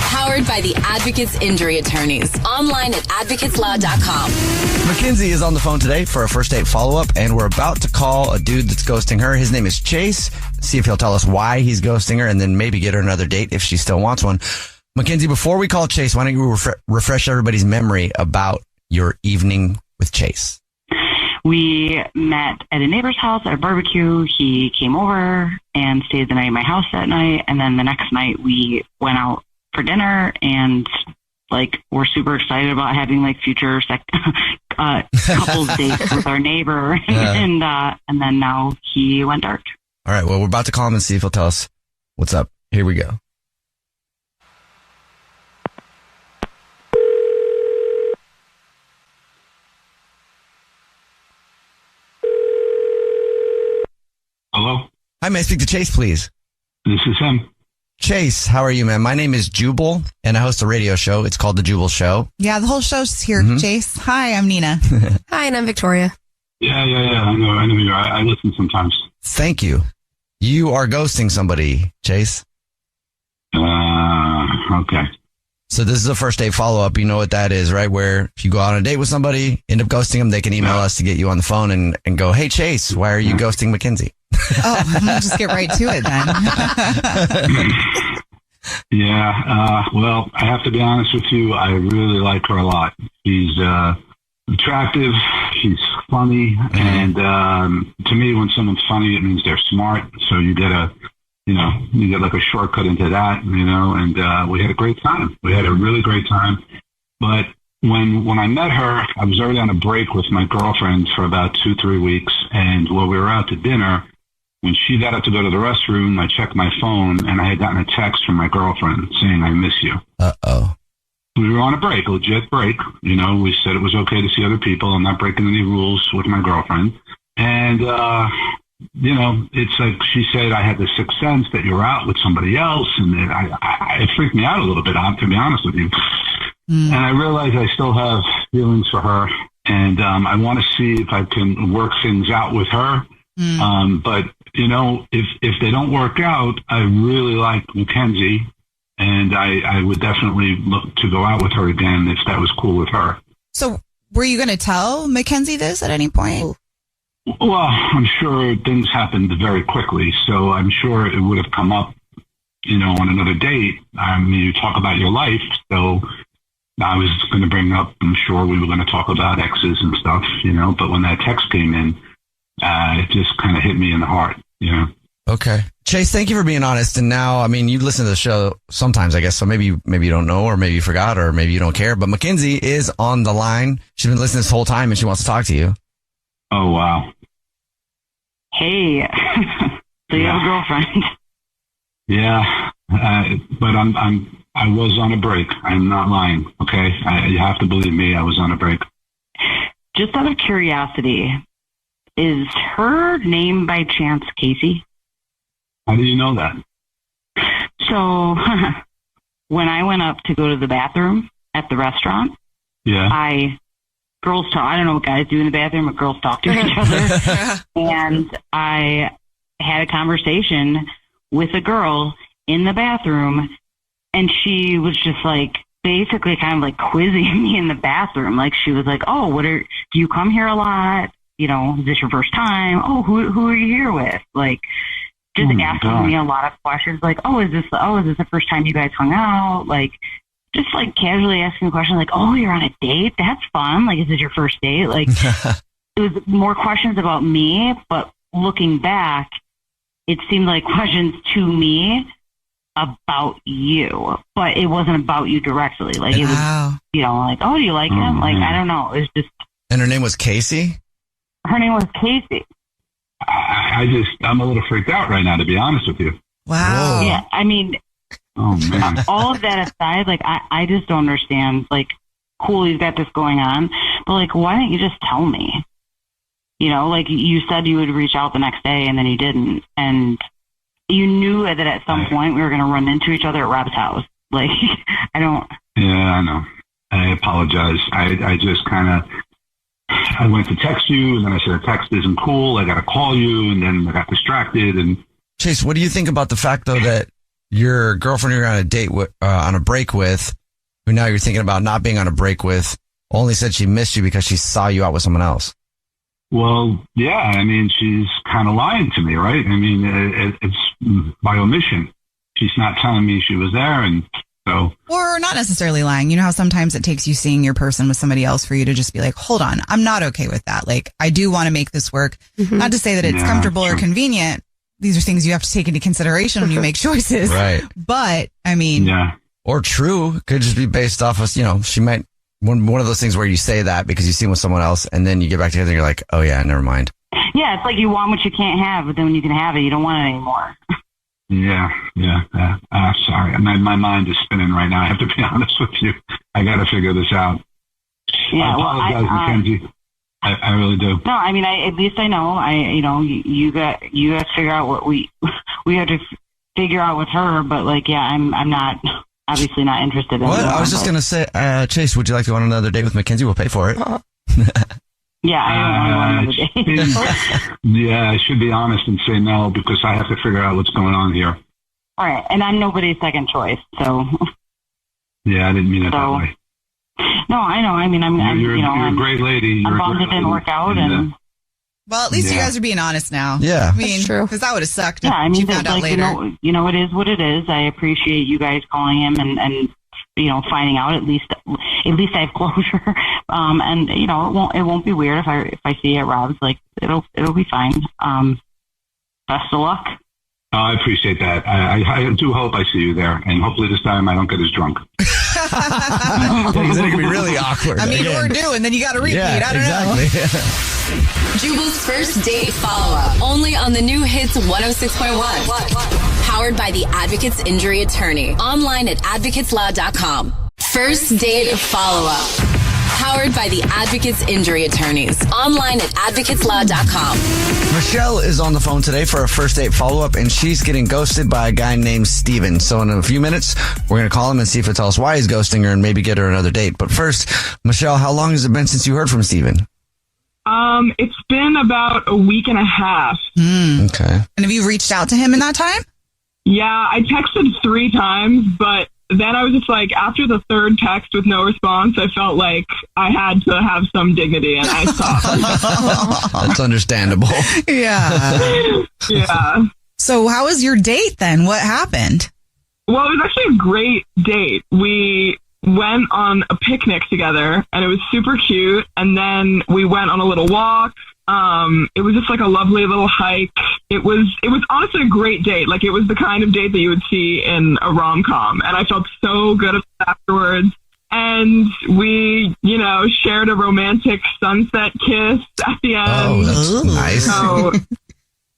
Powered by the Advocates Injury Attorneys. Online at advocateslaw.com. Mackenzie is on the phone today for a first date follow-up, and we're about to call a dude that's ghosting her. His name is Chase. See if he'll tell us why he's ghosting her, and then maybe get her another date if she still wants one. Mackenzie, before we call Chase, why don't you refresh everybody's memory about your evening with Chase? We met at a neighbor's house at a barbecue. He came over and stayed the night at my house that night, and then the next night we went out for dinner, and like we're super excited about having like future couples dates with our neighbor. And then now he went dark. All right, well, we're about to call him and see if he'll tell us what's up. Here we go. Hello? Hi, may I speak to Chase, please? This is him. Chase, how are you, man? My name is Jubal, and I host a radio show. It's called The Jubal Show. Yeah, the whole show's here, Chase. Hi, I'm Nina. Hi, and I'm Victoria. Yeah. I know you are. I listen sometimes. Thank you. You are ghosting somebody, Chase. Okay. So this is a first date follow-up. You know what that is, right? Where if you go out on a date with somebody, end up ghosting them, they can email us to get you on the phone and go, hey, Chase, why are you ghosting Mackenzie? We'll just get right to it then. Well, I have to be honest with you. I really like her a lot. She's attractive. She's funny. And to me, when someone's funny, it means they're smart. So you get like a shortcut into that, and we had a great time. We had a really great time. But when I met her, I was already on a break with my girlfriend for about 2-3 weeks. And while we were out to dinner, when she got up to go to the restroom, I checked my phone, and I had gotten a text from my girlfriend saying, I miss you. Uh-oh. We were on a break, a legit break. We said it was okay to see other people. I'm not breaking any rules with my girlfriend. And, it's like she said, I had the sixth sense that you were out with somebody else. And it freaked me out a little bit, to be honest with you. And I realized I still have feelings for her. And I want to see if I can work things out with her. But, if they don't work out, I really like Mackenzie. And I would definitely look to go out with her again if that was cool with her. So were you going to tell Mackenzie this at any point? Well, I'm sure things happened very quickly, so I'm sure it would have come up, on another date. I mean, you talk about your life, so I was going to bring up, I'm sure we were going to talk about exes and stuff, but when that text came in, it just kind of hit me in the heart, Okay. Chase, thank you for being honest. And now, I mean, you listen to the show sometimes, I guess, so maybe you don't know, or maybe you forgot, or maybe you don't care, but Mackenzie is on the line. She's been listening this whole time, and she wants to talk to you. Oh, wow. Hey, so you have a girlfriend? Yeah, but I was on a break. I'm not lying. Okay, you have to believe me. I was on a break. Just out of curiosity, is her name by chance Casey? How do you know that? So when I went up to go to the bathroom at the restaurant, girls talk. I don't know what guys do in the bathroom, but girls talk to each other. And I had a conversation with a girl in the bathroom, and she was just like basically kind of like quizzing me in the bathroom. Like she was like, "Oh, do you come here a lot? Is this your first time? Oh, who are you here with?" Like just asking me a lot of questions. Like, is this the first time you guys hung out? Like. Just like casually asking questions like, "Oh, you're on a date? That's fun. Like, is it your first date?" Like, it was more questions about me, but looking back, it seemed like questions to me about you, but it wasn't about you directly. Like, it was, like, "Oh, do you like him?" Like, I don't know. It was just. And her name was Casey? Her name was Casey. I'm a little freaked out right now, to be honest with you. Wow. Yeah, I mean. Oh, man. All of that aside, like, I just don't understand. Like, cool, you've got this going on, but, like, why don't you just tell me? You know, like you said you would reach out the next day and then you didn't. And you knew that at some point we were going to run into each other at Rob's house. Like, I don't. Yeah, I know. I apologize. I just kind of, I went to text you and then I said, a text isn't cool. I got to call you. And then I got distracted. And Chase, what do you think about the fact, though, that your girlfriend you're on a date with, on a break with, who now you're thinking about not being on a break with, only said she missed you because she saw you out with someone else? Well, yeah, I mean, she's kind of lying to me, right? I mean, it's by omission. She's not telling me she was there, and so. Or not necessarily lying. You know how sometimes it takes you seeing your person with somebody else for you to just be like, hold on, I'm not okay with that. Like, I do want to make this work. Not to say that it's comfortable or convenient. These are things you have to take into consideration when you make choices. Right. But, I mean. Yeah. Or true. Could just be based off of, you know, she might. One of those things where you say that because you see with someone else and then you get back together and you're like, oh yeah, never mind. Yeah, it's like you want what you can't have, but then when you can have it, you don't want it anymore. Yeah. Sorry. My mind is spinning right now. I have to be honest with you. I got to figure this out. Yeah, I apologize, Mackenzie. I really do. No, I mean, at least I know. You guys figure out what we have to figure out with her. But like, yeah, I'm not. Obviously not interested in what? it. I was just going to say, Chase, would you like to go on another date with Mackenzie? We'll pay for it. Yeah, I don't want to go on another date. Yeah, I should be honest and say no because I have to figure out what's going on here. All right, and I'm nobody's second choice, so. Yeah, I didn't mean it that way. No, I know. I mean, you're a great lady. I'm bummed it didn't work out, and well, at least you guys are being honest now. Yeah. I mean, because that would have sucked if yeah, I mean, you found out later. It is what it is. I appreciate you guys calling him and finding out. At least I have closure. And it won't be weird if I see it at Rob's. Like it'll be fine. Best of luck. I appreciate that. I do hope I see you there, and hopefully this time I don't get as drunk. It's going to be really awkward. I mean, or do, and then you got to repeat. I don't know. Jubal's first date follow-up. Only on the new Hits 106.1. Powered by the Advocates Injury Attorney. Online at advocateslaw.com. First date follow-up. Powered by the Advocates Injury Attorneys. Online at advocateslaw.com. Michelle is on the phone today for a first date follow-up, and she's getting ghosted by a guy named Steven. So in a few minutes, we're going to call him and see if he'll tell us why he's ghosting her and maybe get her another date. But first, Michelle, how long has it been since you heard from Steven? It's been about a week and a half. Okay. And have you reached out to him in that time? Yeah, I texted 3 times, but then I was just like, after the third text with no response, I felt like I had to have some dignity, and I stopped. That's understandable. Yeah. Yeah. So how was your date then? What happened? Well, it was actually a great date. We went on a picnic together, and it was super cute. And then we went on a little walk. It was just like a lovely little hike. It was honestly a great date. Like it was the kind of date that you would see in a rom-com. And I felt so good afterwards. And we, shared a romantic sunset kiss at the end. Oh, that's nice. So,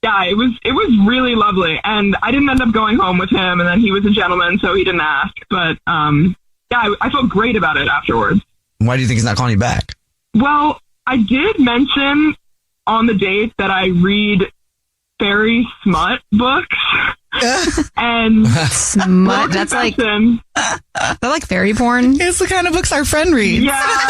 yeah, it was really lovely. And I didn't end up going home with him. And then he was a gentleman, so he didn't ask. But, yeah, I felt great about it afterwards. Why do you think he's not calling you back? Well, I did mention on the date that I read fairy smut books. And smut? That's like, is that like fairy porn? It's the kind of books our friend reads. Yeah.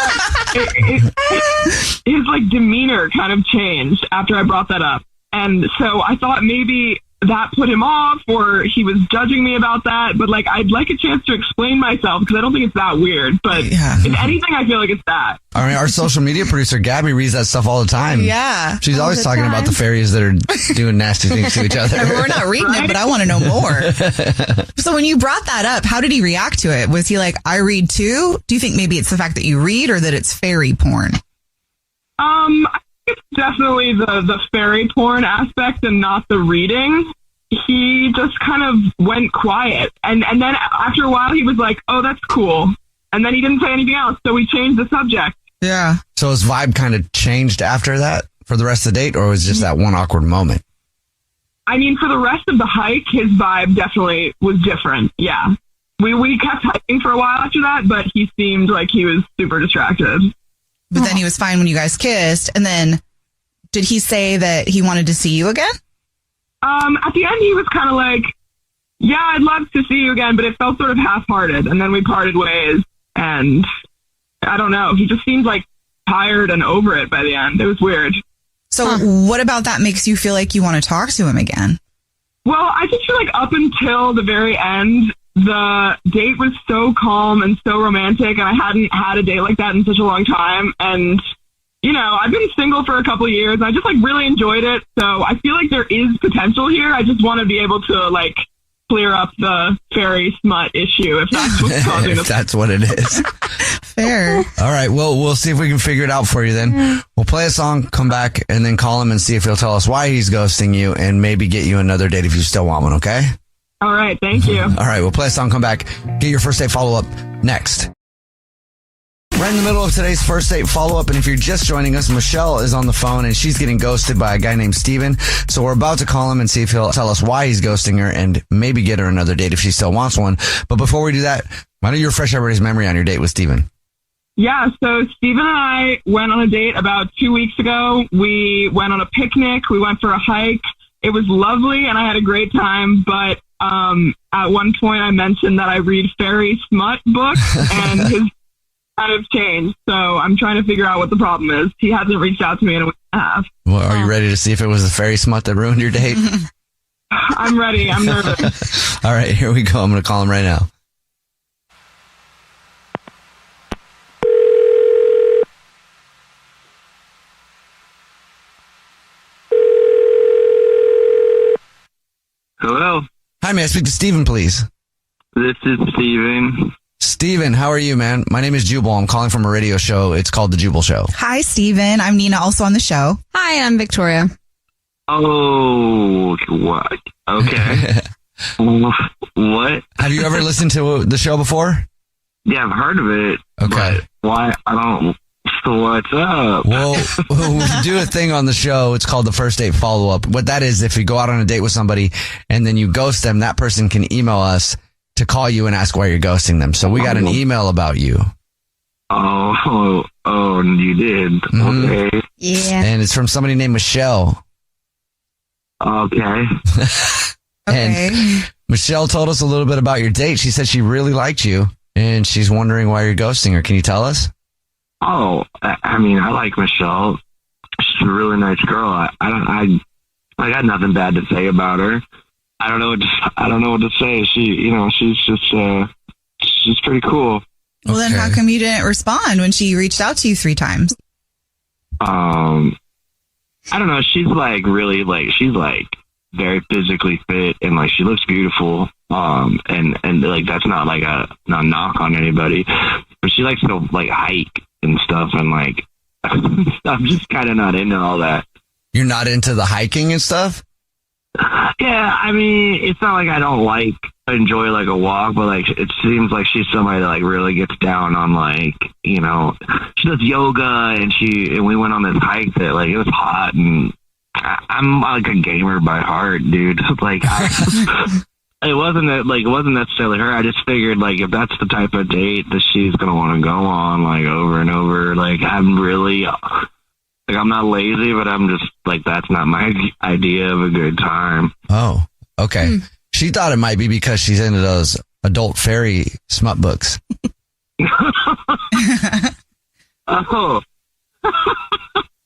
His like demeanor kind of changed after I brought that up. And so I thought maybe that put him off, or he was judging me about that. But like, I'd like a chance to explain myself because I don't think it's that weird. But if anything, I feel like it's that. I mean, our social media producer Gabby reads that stuff all the time. Yeah, she's always talking about the fairies that are doing nasty things to each other. We're not reading it, but I want to know more. So when you brought that up, how did he react to it? Was he like, "I read too"? Do you think maybe it's the fact that you read, or that it's fairy porn? It's definitely the fairy porn aspect and not the reading. He just kind of went quiet. And then after a while, he was like, oh, that's cool. And then he didn't say anything else. So we changed the subject. Yeah. So his vibe kind of changed after that for the rest of the date, or was it just that one awkward moment? I mean, for the rest of the hike, his vibe definitely was different. Yeah. We kept hiking for a while after that, but he seemed like he was super distracted. But then he was fine when you guys kissed. And then Did he say that he wanted to see you again? At the end, he was kind of like, yeah, I'd love to see you again, but it felt sort of half-hearted. And then we parted ways, and I don't know. He just seemed like tired and over it by the end. It was weird. So what about that makes you feel like you want to talk to him again? Well, I just feel like up until the very end, the date was so calm and so romantic, and I hadn't had a date like that in such a long time. And, you know, I've been single for a couple of years. I just, like, really enjoyed it. So I feel like there is potential here. I just want to be able to, like, clear up the fairy smut issue, if that's what's causing If that's what it is. Fair. All right. Well, we'll see if we can figure it out for you then. We'll play a song, come back, and then call him and see if he'll tell us why he's ghosting you and maybe get you another date if you still want one, okay? All right. Thank you. All right. We'll play a song, come back, get your first date follow-up next. Right in the middle of today's first date follow-up, and if you're just joining us, Michelle is on the phone, and she's getting ghosted by a guy named Steven. So we're about to call him and see if he'll tell us why he's ghosting her and maybe get her another date if she still wants one. But before we do that, why don't you refresh everybody's memory on your date with Steven? Yeah, so Steven and I went on a date about 2 weeks ago. We went on a picnic. We went for a hike. It was lovely, and I had a great time. But at one point, I mentioned that I read fairy smut books, and his kind of changed. So I'm trying to figure out what the problem is. He hasn't reached out to me in a week and a half. Well, are you ready to see if it was the fairy smut that ruined your date? I'm ready. I'm nervous. All right, here we go. I'm going to call him right now. Hello. Hi, may I speak to Steven, please? This is Steven. Steven, how are you, man? My name is Jubal. I'm calling from a radio show. It's called The Jubal Show. Hi, Steven. I'm Nina, also on the show. Hi, I'm Victoria. Oh, what? Okay. What? Have you ever listened to the show before? Yeah, I've heard of it. Okay. Why? I don't. So what's up? Well, we do a thing on the show. It's called the first date follow-up. What that is, if you go out on a date with somebody and then you ghost them, that person can email us to call you and ask why you're ghosting them. So we got an email about you. Oh, you did? Mm-hmm. Okay. Yeah. And it's from somebody named Michelle. Okay. And Michelle told us a little bit about your date. She said she really liked you and she's wondering why you're ghosting her. Can you tell us? Oh, I mean, I like Michelle. She's a really nice girl. I got nothing bad to say about her. I don't know what to say. She's pretty cool. Well, then how come you didn't respond when she reached out to you 3 times? I don't know. She's like really she's like very physically fit and like she looks beautiful. And like that's not like a knock on anybody, but she likes to like hike and stuff, and like I'm just kind of not into all that. You're not into the hiking and stuff? Yeah, I mean, it's not like I don't enjoy like a walk, but like it seems like she's somebody that like really gets down on like, you know, she does yoga and we went on this hike that like it was hot, and I'm like a gamer by heart, dude. Like it wasn't necessarily her. I just figured like if that's the type of date that she's gonna want to go on like over and over, like I'm really like I'm not lazy, but I'm just like that's not my idea of a good time. Oh, okay. She thought it might be because she's into those adult fairy smut books. Oh.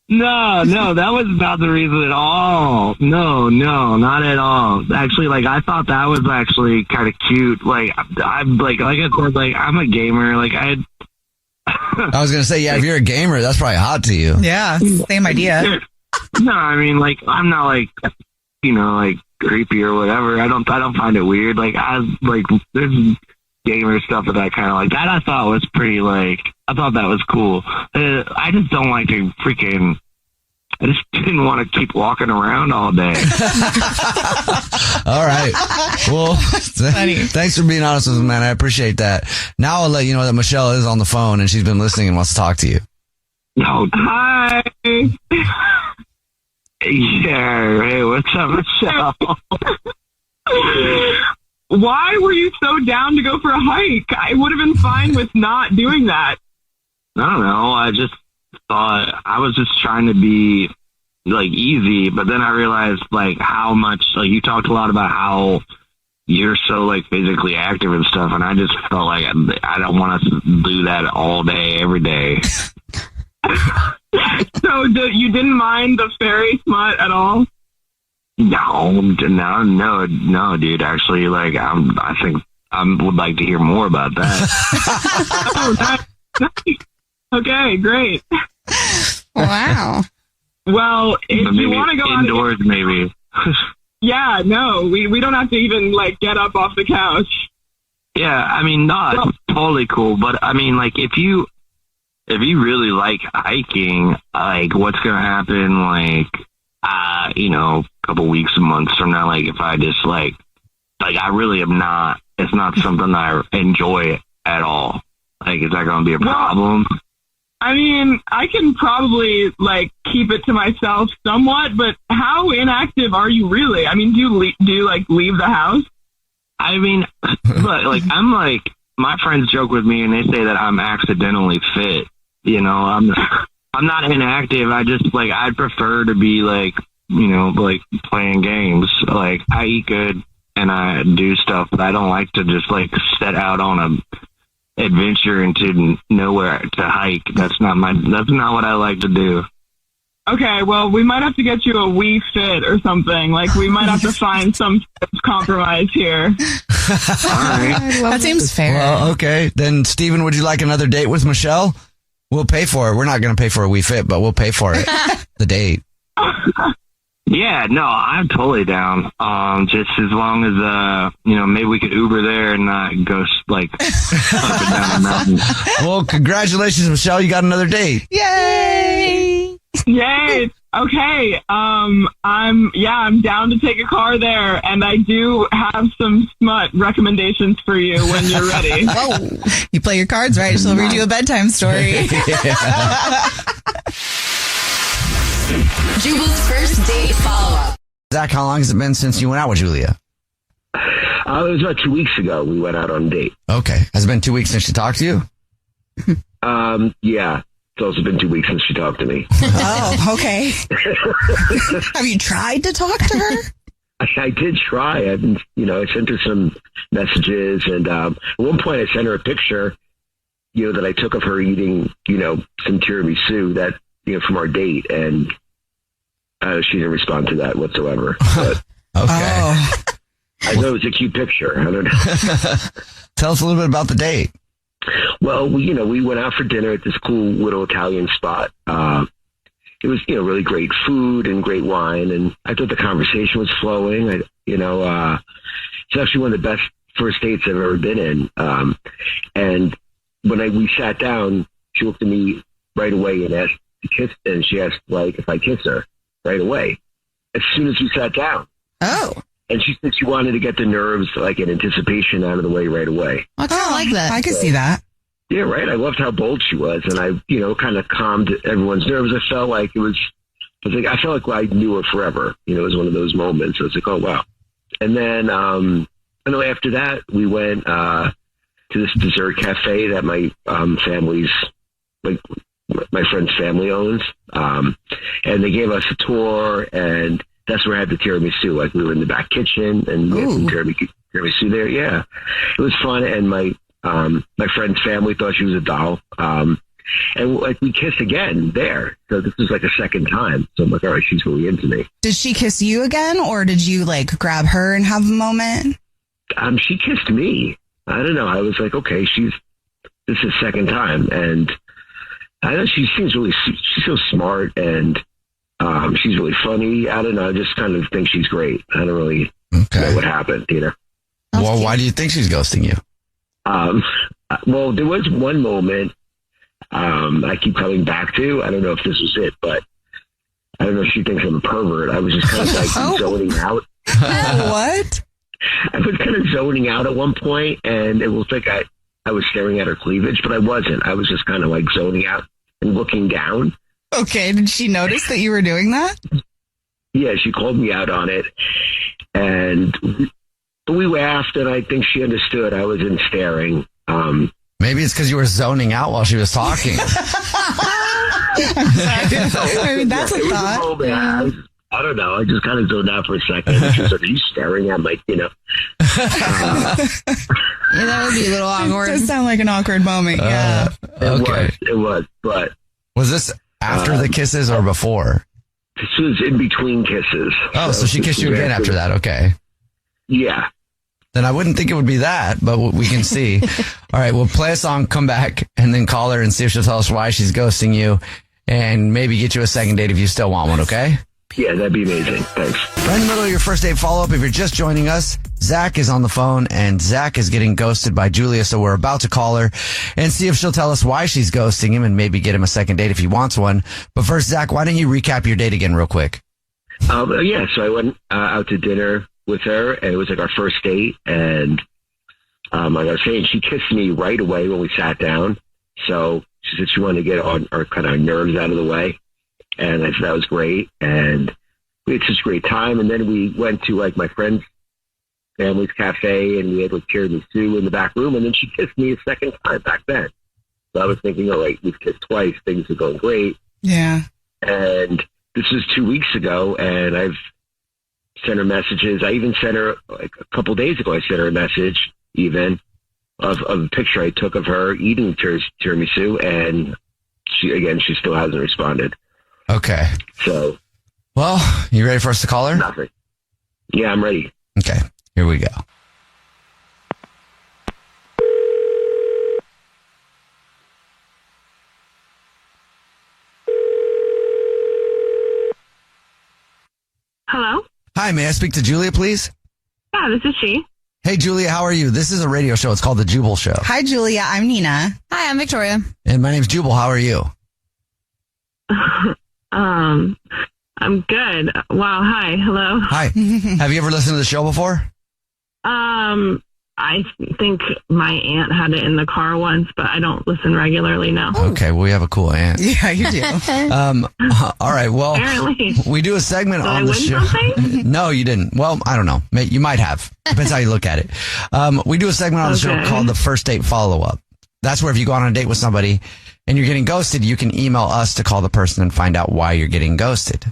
No, that was not the reason at all. No, not at all. Actually, like I thought that was actually kind of cute. Like I'm like I said, like I'm a gamer. Like I was gonna say, yeah, if you're a gamer, that's probably hot to you. Yeah, same idea. No, I mean, like I'm not like, you know, like creepy or whatever. I don't find it weird. Like there's gamer stuff that I kind of like. That I thought was pretty like. I thought that was cool. I just don't like to freaking. I just didn't want to keep walking around all day. All right. Well, thanks for being honest with me, man. I appreciate that. Now I'll let you know that Michelle is on the phone and she's been listening and wants to talk to you. No. Hi. Yeah. Hey, what's up, Michelle? Why were you so down to go for a hike? I would have been fine with not doing that. I don't know. I just thought I was just trying to be like easy, but then I realized like how much, like you talked a lot about how you're so like physically active and stuff, and I just felt like I don't want to do that all day, every day. So you didn't mind the fairy smut at all? No, dude. Actually, like I think I would like to hear more about that. Oh, nice. Okay, great. Wow. Well, if you want to go indoors, maybe. Yeah, no, we don't have to even like get up off the couch. Yeah, I mean, it's totally cool, but I mean, like if you really like hiking, like what's gonna happen, like a couple weeks, months from now, like if I just like I really am not. It's not something I enjoy at all. Like, is that gonna be a problem? I mean, I can probably like keep it to myself somewhat, but how inactive are you really? I mean, do you leave the house? I mean, but like I'm like, my friends joke with me and they say that I'm accidentally fit. I'm not inactive. I just like I'd prefer to be like like playing games. Like I eat good and I do stuff, but I don't like to just like set out on a adventure into nowhere to hike. That's not what I like to do. Okay, well, we might have to get you a Wii Fit or something. Like, we might have to find some compromise here. All right. That seems fair. Well, okay. Then, Steven, would you like another date with Michelle? We'll pay for it. We're not going to pay for a Wii Fit, but we'll pay for it. The date. Yeah, no, I'm totally down. Just as long as, maybe we could Uber there and not go like up and down the mountain. Well, congratulations, Michelle. You got another date. Yay! Yay! Okay. I'm down to take a car there, and I do have some smut recommendations for you when you're ready. Whoa. You play your cards right, she'll read you a bedtime story. Jubal's first date follow-up. Zach, how long has it been since you went out with Julia? It was about 2 weeks ago. We went out on a date. Okay. Has it been 2 weeks since she talked to you? Yeah. It's also been 2 weeks since she talked to me. Oh, okay. Have you tried to talk to her? I did try. I sent her some messages, and at one point I sent her a picture, that I took of her eating, some tiramisu that, from our date, and she didn't respond to that whatsoever. But okay. I thought it was a cute picture. I don't know. Tell us a little bit about the date. Well, we went out for dinner at this cool little Italian spot. It was, really great food and great wine, and I thought the conversation was flowing. It's actually one of the best first dates I've ever been in. And when we sat down, she looked at me right away and asked to kiss, and she asked if I kiss her right away as soon as we sat down. Oh. And she said she wanted to get the nerves, and anticipation out of the way right away. I kind of like that. I could see that. Yeah, right. I loved how bold she was, and I, kind of calmed everyone's nerves. I felt like I felt like I knew her forever. It was one of those moments. I was like, oh wow. And then, after that, we went to this dessert cafe that my family's, my friend's family owns, and they gave us a tour, and that's where I had the tiramisu. Like, we were in the back kitchen, and we had some tiramisu there. Yeah, it was fun, and my friend's family thought she was a doll, and we kissed again there. So this was like a second time. So I'm like, all right, she's really into me. Did she kiss you again, or did you grab her and have a moment? She kissed me. I don't know. I was like, okay, this is second time, and I know she's so smart, and she's really funny. I don't know. I just kind of think she's great. I don't really know what happened, Well, why do you think she's ghosting you? Well, there was one moment I keep coming back to. I don't know if this was it, but I don't know if she thinks I'm a pervert. I was just kind of zoning out. What? I was kind of zoning out at one point, and it was like I was staring at her cleavage, but I wasn't. I was just kind of zoning out and looking down. Okay. Did she notice that you were doing that? Yeah, she called me out on it, and we laughed, and I think she understood I wasn't staring. Maybe it's because you were zoning out while she was talking. I mean, that's a thought. I don't know. I just kind of zoned out for a second. She was like, "Are you staring at my, Yeah, that would be a little awkward. It does sound like an awkward moment. Yeah. It was. But was this after the kisses or before? This was in between kisses. Oh, so she kissed you again after that. Okay. Yeah. Then I wouldn't think it would be that, but we can see. All right, we'll play a song, come back, and then call her and see if she'll tell us why she's ghosting you, and maybe get you a second date if you still want one, okay? Yeah, that'd be amazing. Thanks. Right in the middle of your first date follow-up, if you're just joining us, Zach is on the phone, and Zach is getting ghosted by Julia, so we're about to call her and see if she'll tell us why she's ghosting him and maybe get him a second date if he wants one. But first, Zach, why don't you recap your date again real quick? Yeah, so I went out to dinner with her, and it was like our first date, and like I was saying, she kissed me right away when we sat down, so she said she wanted to get our kind of nerves out of the way, and I said that was great, and we had such a great time, and then we went to like my friend's family's cafe, and we had like tiramisu in the back room, and then she kissed me a second time back then. So I was thinking, all right, we've kissed twice, things are going great. Yeah. And this was 2 weeks ago, and I've sent her messages. I even sent her, like a couple days ago, I sent her a message even of a picture I took of her eating tiramisu, and she still hasn't responded. Okay. So. Well, you ready for us to call her? Nothing. Yeah, I'm ready. Okay, here we go. Hello? Hi, may I speak to Julia, please? Yeah, this is she. Hey, Julia, how are you? This is a radio show. It's called The Jubal Show. Hi, Julia. I'm Nina. Hi, I'm Victoria. And my name's Jubal. How are you? I'm good. Wow. Hi. Hello. Hi. Have you ever listened to the show before? I think my aunt had it in the car once, but I don't listen regularly now. Okay, well, we have a cool aunt. Yeah, you do. All right, well, apparently. We do a segment Did on I the win show. Something? No, you didn't. Well, I don't know. You might have. Depends how you look at it. We do a segment on the show called the First Date Follow-Up. That's where if you go on a date with somebody and you're getting ghosted, you can email us to call the person and find out why you're getting ghosted.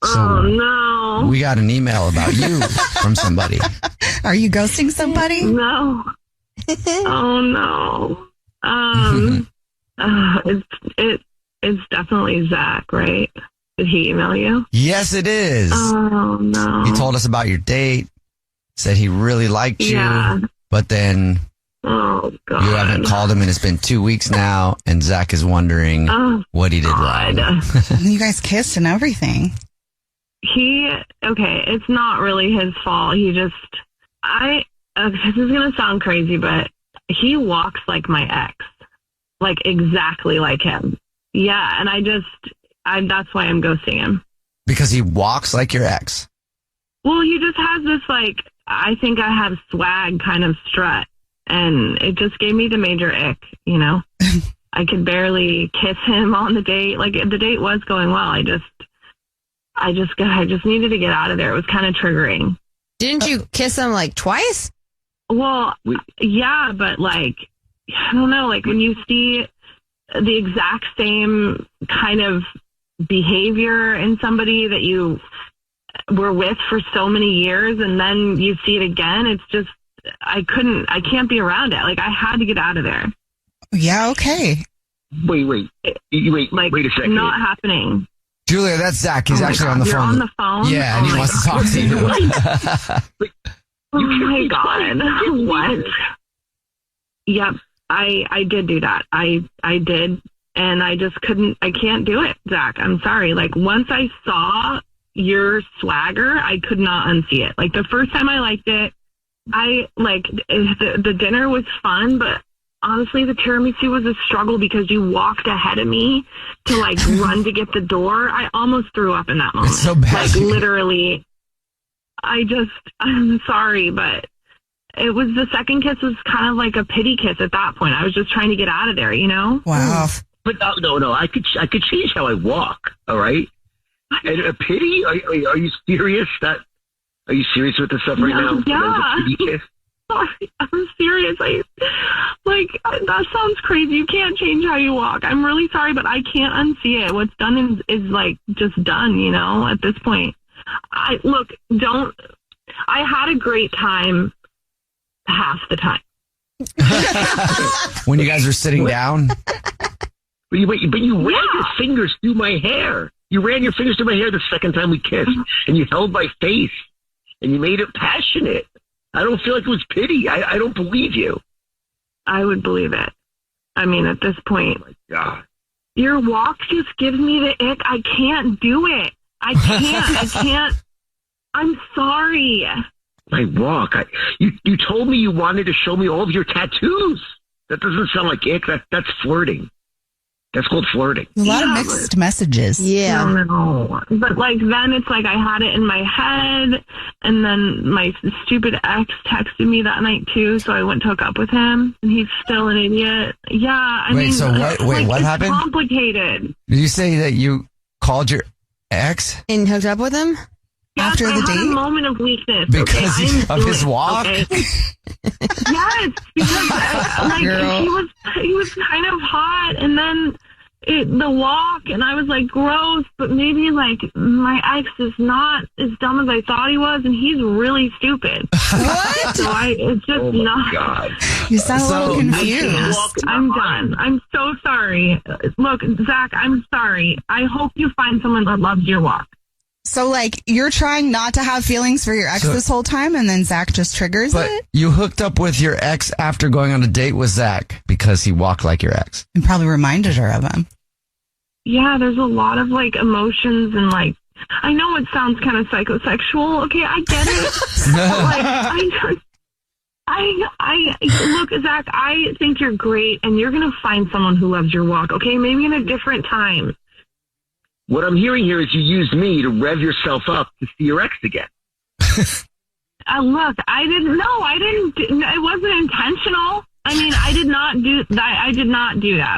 So oh, no. We got an email about you from somebody. Are you ghosting somebody? No. Oh, no. It's definitely Zach, right? Did he email you? Yes, it is. Oh, no. He told us about your date, said he really liked you, but then oh, God. You haven't called him and it's been 2 weeks now, and Zach is wondering what he did wrong. You guys kissed and everything. It's not really his fault. He just, this is going to sound crazy, but he walks like my ex, like exactly like him. Yeah. And that's why I'm ghosting him. Because he walks like your ex. Well, he just has this, like, I think I have swag kind of strut, and it just gave me the major ick, you know? I could barely kiss him on the date. Like, the date was going well. I just needed to get out of there. It was kind of triggering. Didn't you kiss him like twice? Well, yeah, but like, I don't know, like when you see the exact same kind of behavior in somebody that you were with for so many years and then you see it again, it's just, I can't be around it. Like I had to get out of there. Yeah. Okay. Wait a second. Not happening. Julia, that's Zach. He's actually on the phone. You're on the phone? Yeah, and he wants to talk to you. Oh my God. What? Yep. I did do that. I did. And I just I can't do it, Zach. I'm sorry. Like once I saw your swagger, I could not unsee it. Like the first time I liked it, the dinner was fun, but honestly, the tiramisu was a struggle because you walked ahead of me to like run to get the door. I almost threw up in that moment. It's so bad. Like literally, I'm sorry, but it was the second kiss was kind of like a pity kiss at that point. I was just trying to get out of there, you know? Wow. But no, I could change how I walk. All right. And a pity? Are you serious? Are you serious with this stuff right now? Yeah. A pity kiss? sorry. I'm serious. That sounds crazy. You can't change how you walk. I'm really sorry, but I can't unsee it. What's done is like just done, you know, at this point. I had a great time half the time. When you guys were sitting down? But you ran your fingers through my hair. You ran your fingers through my hair the second time we kissed, and you held my face, and you made it passionate. I don't feel like it was pity. I don't believe you. I would believe it. I mean, at this point, oh my God. Your walk just gives me the ick. I can't do it. I can't. I'm sorry. My walk. You told me you wanted to show me all of your tattoos. That doesn't sound like ick. That's flirting. That's called flirting. A lot of mixed messages. Yeah. No. But then it's like I had it in my head, and then my stupid ex texted me that night too, so I went to hook up with him, and he's still an idiot. Yeah. I mean, what happened? It's complicated. Did you say that you called your ex? And hooked up with him? After the date? A moment of weakness. Because of his walk? Okay. Yes. Because, he was kind of hot, and then the walk, and I was like, gross, but maybe my ex is not as dumb as I thought he was, and he's really stupid. What? So it's just not. God. You sound a little confused. I'm done. I'm so sorry. Look, Zach, I'm sorry. I hope you find someone that loves your walk. So, you're trying not to have feelings for your ex this whole time, and then Zach just triggers but it? You hooked up with your ex after going on a date with Zach because he walked like your ex. And probably reminded her of him. Yeah, there's a lot of, emotions and, I know it sounds kind of psychosexual. Okay, I get it. Look, Zach, I think you're great, and you're going to find someone who loves your walk, okay? Maybe in a different time. What I'm hearing here is you used me to rev yourself up to see your ex again. Look, it wasn't intentional. I mean, I did not do that. I did not do that.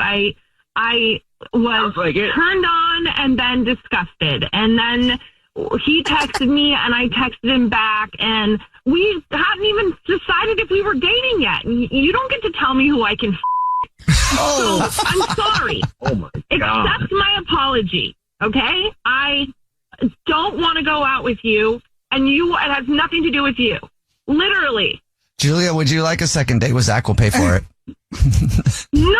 I was turned on and then disgusted. And then he texted me and I texted him back, and we hadn't even decided if we were dating yet. You don't get to tell me who I can Oh. So, I'm sorry. Oh my God. Accept my apology. Okay? I don't want to go out with you, and it has nothing to do with you. Literally. Julia, would you like a second date with Zach? We'll pay for it. No!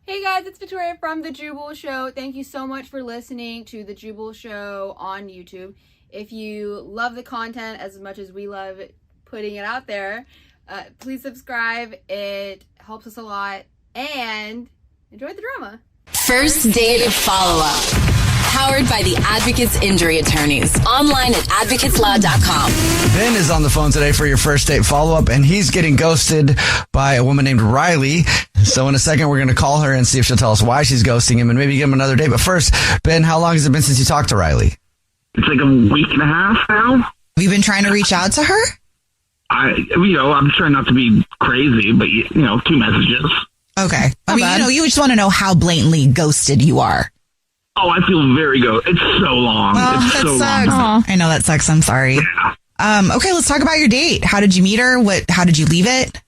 Hey guys, it's Victoria from The Jubal Show. Thank you so much for listening to The Jubal Show on YouTube. If you love the content as much as we love putting it out there, please subscribe. It helps us a lot. And enjoy the drama. First Date Follow-Up. Powered by the Advocates Injury Attorneys. Online at advocateslaw.com. Ben is on the phone today for your first date follow-up, and he's getting ghosted by a woman named Riley. So in a second, we're going to call her and see if she'll tell us why she's ghosting him and maybe give him another date. But first, Ben, how long has it been since you talked to Riley? It's like a week and a half now. Have you been trying to reach out to her? I'm trying not to be crazy, but 2 messages. Okay. You just want to know how blatantly ghosted you are. Oh, I feel very ghosted. It's so long. Oh, it's so sucks. long. I know that sucks. I'm sorry. Yeah. Okay, let's talk about your date. How did you meet her? How did you leave it?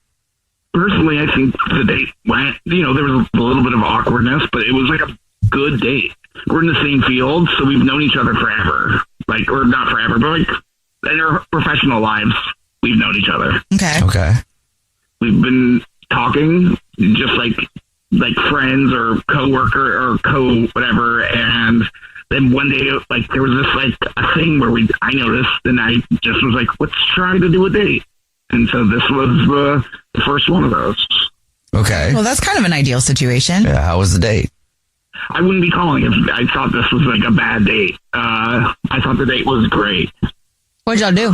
Personally, I think the date went, there was a little bit of awkwardness, but it was like a good date. We're in the same field, so we've known each other forever. Or not forever, but in our professional lives, we've known each other. Okay. We've been talking just like friends or co-worker or whatever, and then one day there was this a thing where I noticed, and I just was like, let's try to do a date. And so this was the first one of those. Okay. Well, that's kind of an ideal situation. Yeah, how was the date? I wouldn't be calling if I thought this was a bad date. I thought the date was great. What'd y'all do?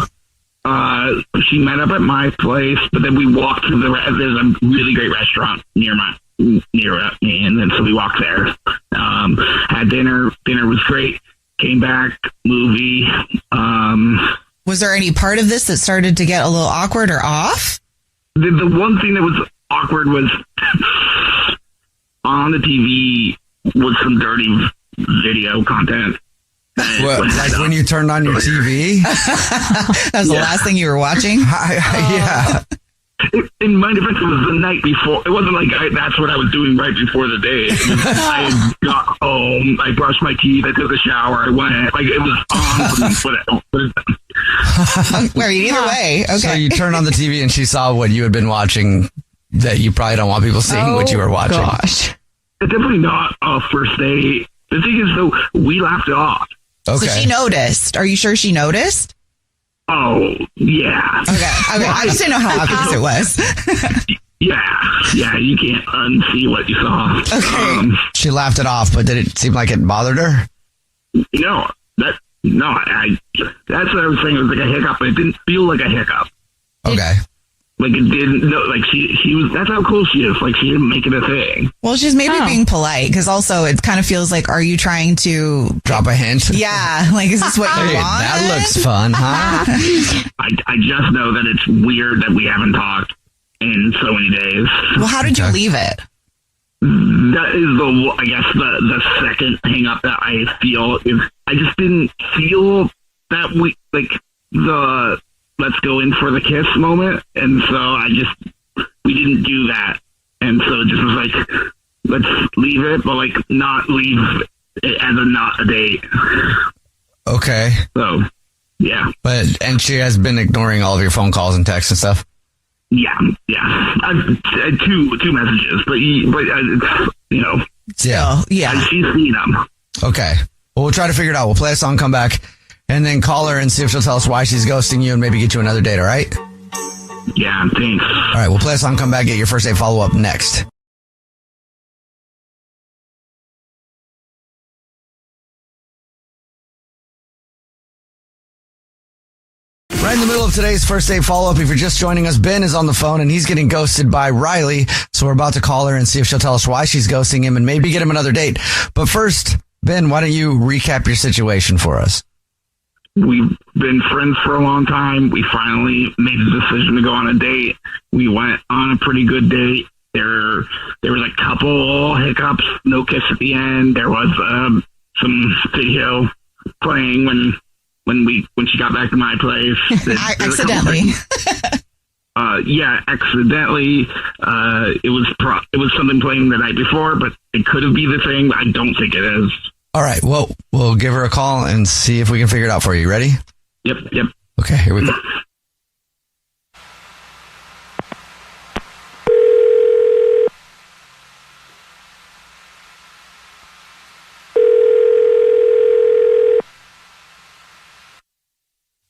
She met up at my place, but then we walked to there's a really great restaurant near me, and then so we walked there. Had dinner. Dinner was great. Came back, movie. Was there any part of this that started to get a little awkward or off? The one thing that was awkward was on the TV was some dirty video content. What, like when you turned on your TV? That was the last thing you were watching? Yeah. In my defense, it was the night before. It wasn't like that's what I was doing right before the day. I got home, I brushed my teeth, I took a shower, I went. Like, it was on. Well, either way. Okay. So you turned on the TV and she saw what you had been watching that you probably don't want people seeing what you were watching. Gosh. It's definitely not a first date. The thing is, though, we laughed it off. Okay. So she noticed. Are you sure she noticed? Oh, yeah. Okay. I just didn't know how obvious it was. Yeah, you can't unsee what you saw. Okay. She laughed it off, but did it seem like it bothered her? That's what I was saying. It was like a hiccup, but it didn't feel like a hiccup. Okay. Like it didn't. No, like she was. That's how cool she is. Like she didn't make it a thing. Well, she's maybe being polite because also it kind of feels like, are you trying to drop a hint? Yeah, like is this what you want? That looks fun, huh? I just know that it's weird that we haven't talked in so many days. Well, how did you leave it? That is the second hang up that I feel is I just didn't feel that the let's go in for the kiss moment, and so we didn't do that, and so it just was like, let's leave it, but like not leave it as not a date. Okay. So, yeah. And she has been ignoring all of your phone calls and texts and stuff? Yeah. I've had two messages, but it's, Yeah. Yeah. She's seen them. Okay. Well, we'll try to figure it out. We'll play a song, come back, and then call her and see if she'll tell us why she's ghosting you and maybe get you another date, all right? Yeah, thanks. All right, we'll play a song, come back, get your first date follow-up next. Right in the middle of today's first date follow-up, if you're just joining us, Ben is on the phone and he's getting ghosted by Riley. So we're about to call her and see if she'll tell us why she's ghosting him and maybe get him another date. But first, Ben, why don't you recap your situation for us? We've been friends for a long time. We finally made the decision to go on a date. We went on a pretty good date. There was a couple hiccups, no kiss at the end. There was some video playing when she got back to my place. Accidentally. Accidentally. It was something playing the night before, but it could have been the thing. I don't think it is. All right. Well, we'll give her a call and see if we can figure it out for you. Ready? Yep. Okay, here we go.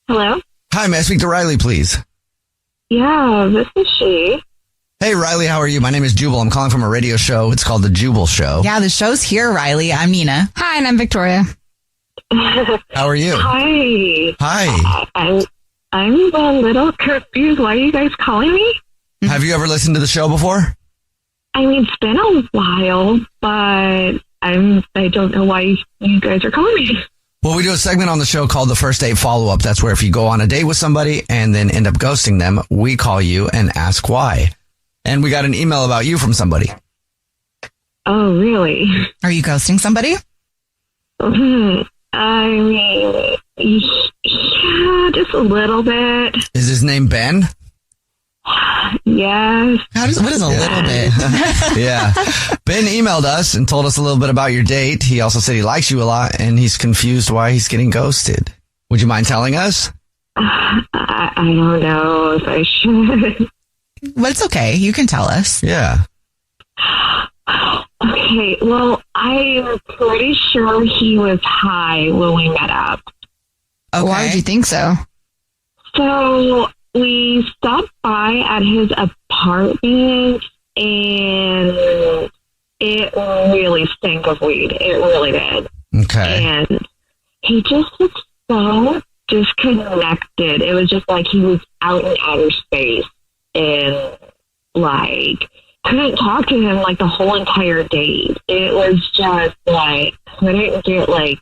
Hello? Hi, may I speak to Riley, please? Yeah, this is she. Hey, Riley, how are you? My name is Jubal. I'm calling from a radio show. It's called The Jubal Show. Yeah, the show's here, Riley. I'm Nina. Hi, and I'm Victoria. How are you? Hi. I'm a little confused. Why are you guys calling me? Have you ever listened to the show before? I mean, it's been a while, but I don't know why you guys are calling me. Well, we do a segment on the show called the First Date Follow-Up. That's where if you go on a date with somebody and then end up ghosting them, we call you and ask why. And we got an email about you from somebody. Oh, really? Are you ghosting somebody? I mean, yeah, just a little bit. Is his name Ben? Yes. What is a little bit? Yeah. Ben emailed us and told us a little bit about your date. He also said he likes you a lot and he's confused why he's getting ghosted. Would you mind telling us? I don't know if I should. Well, it's okay. You can tell us. Yeah. Okay. Well, I'm pretty sure he was high when we met up. Okay. Why would you think so? So we stopped by at his apartment and it really stank of weed. It really did. Okay. And he just was so disconnected. It was just like he was out in outer space and like couldn't talk to him like the whole entire date. It was just like couldn't get like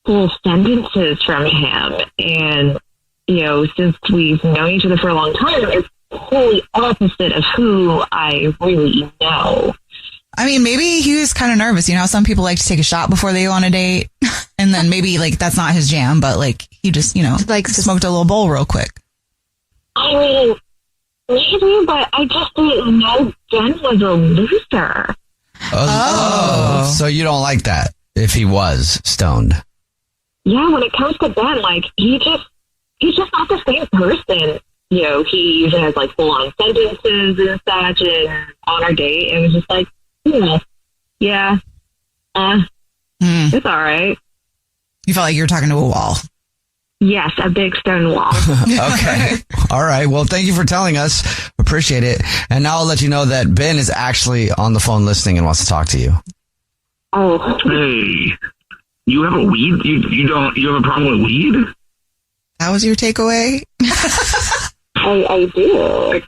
full sentences from him. And you know, since we've known each other for a long time, it's totally opposite of who I really know. I mean, maybe he was kind of nervous. You know, some people like to take a shot before they go on a date. And then maybe like that's not his jam, but like he just, you know, like smoked a little bowl real quick. I mean, maybe, but I just didn't know Ben was a loser. Oh. So you don't like that if he was stoned? Yeah, when it comes to Ben, like, he's just not the same person. You know, he usually has, like, full-on sentences and such, and on our date, it was just like, it's all right. You felt like you were talking to a wall. Yes, a big stone wall. Okay. All right. Well, thank you for telling us. Appreciate it. And now I'll let you know that Ben is actually on the phone listening and wants to talk to you. Oh. Hey, you have a weed? You have a problem with weed? That was your takeaway? I do.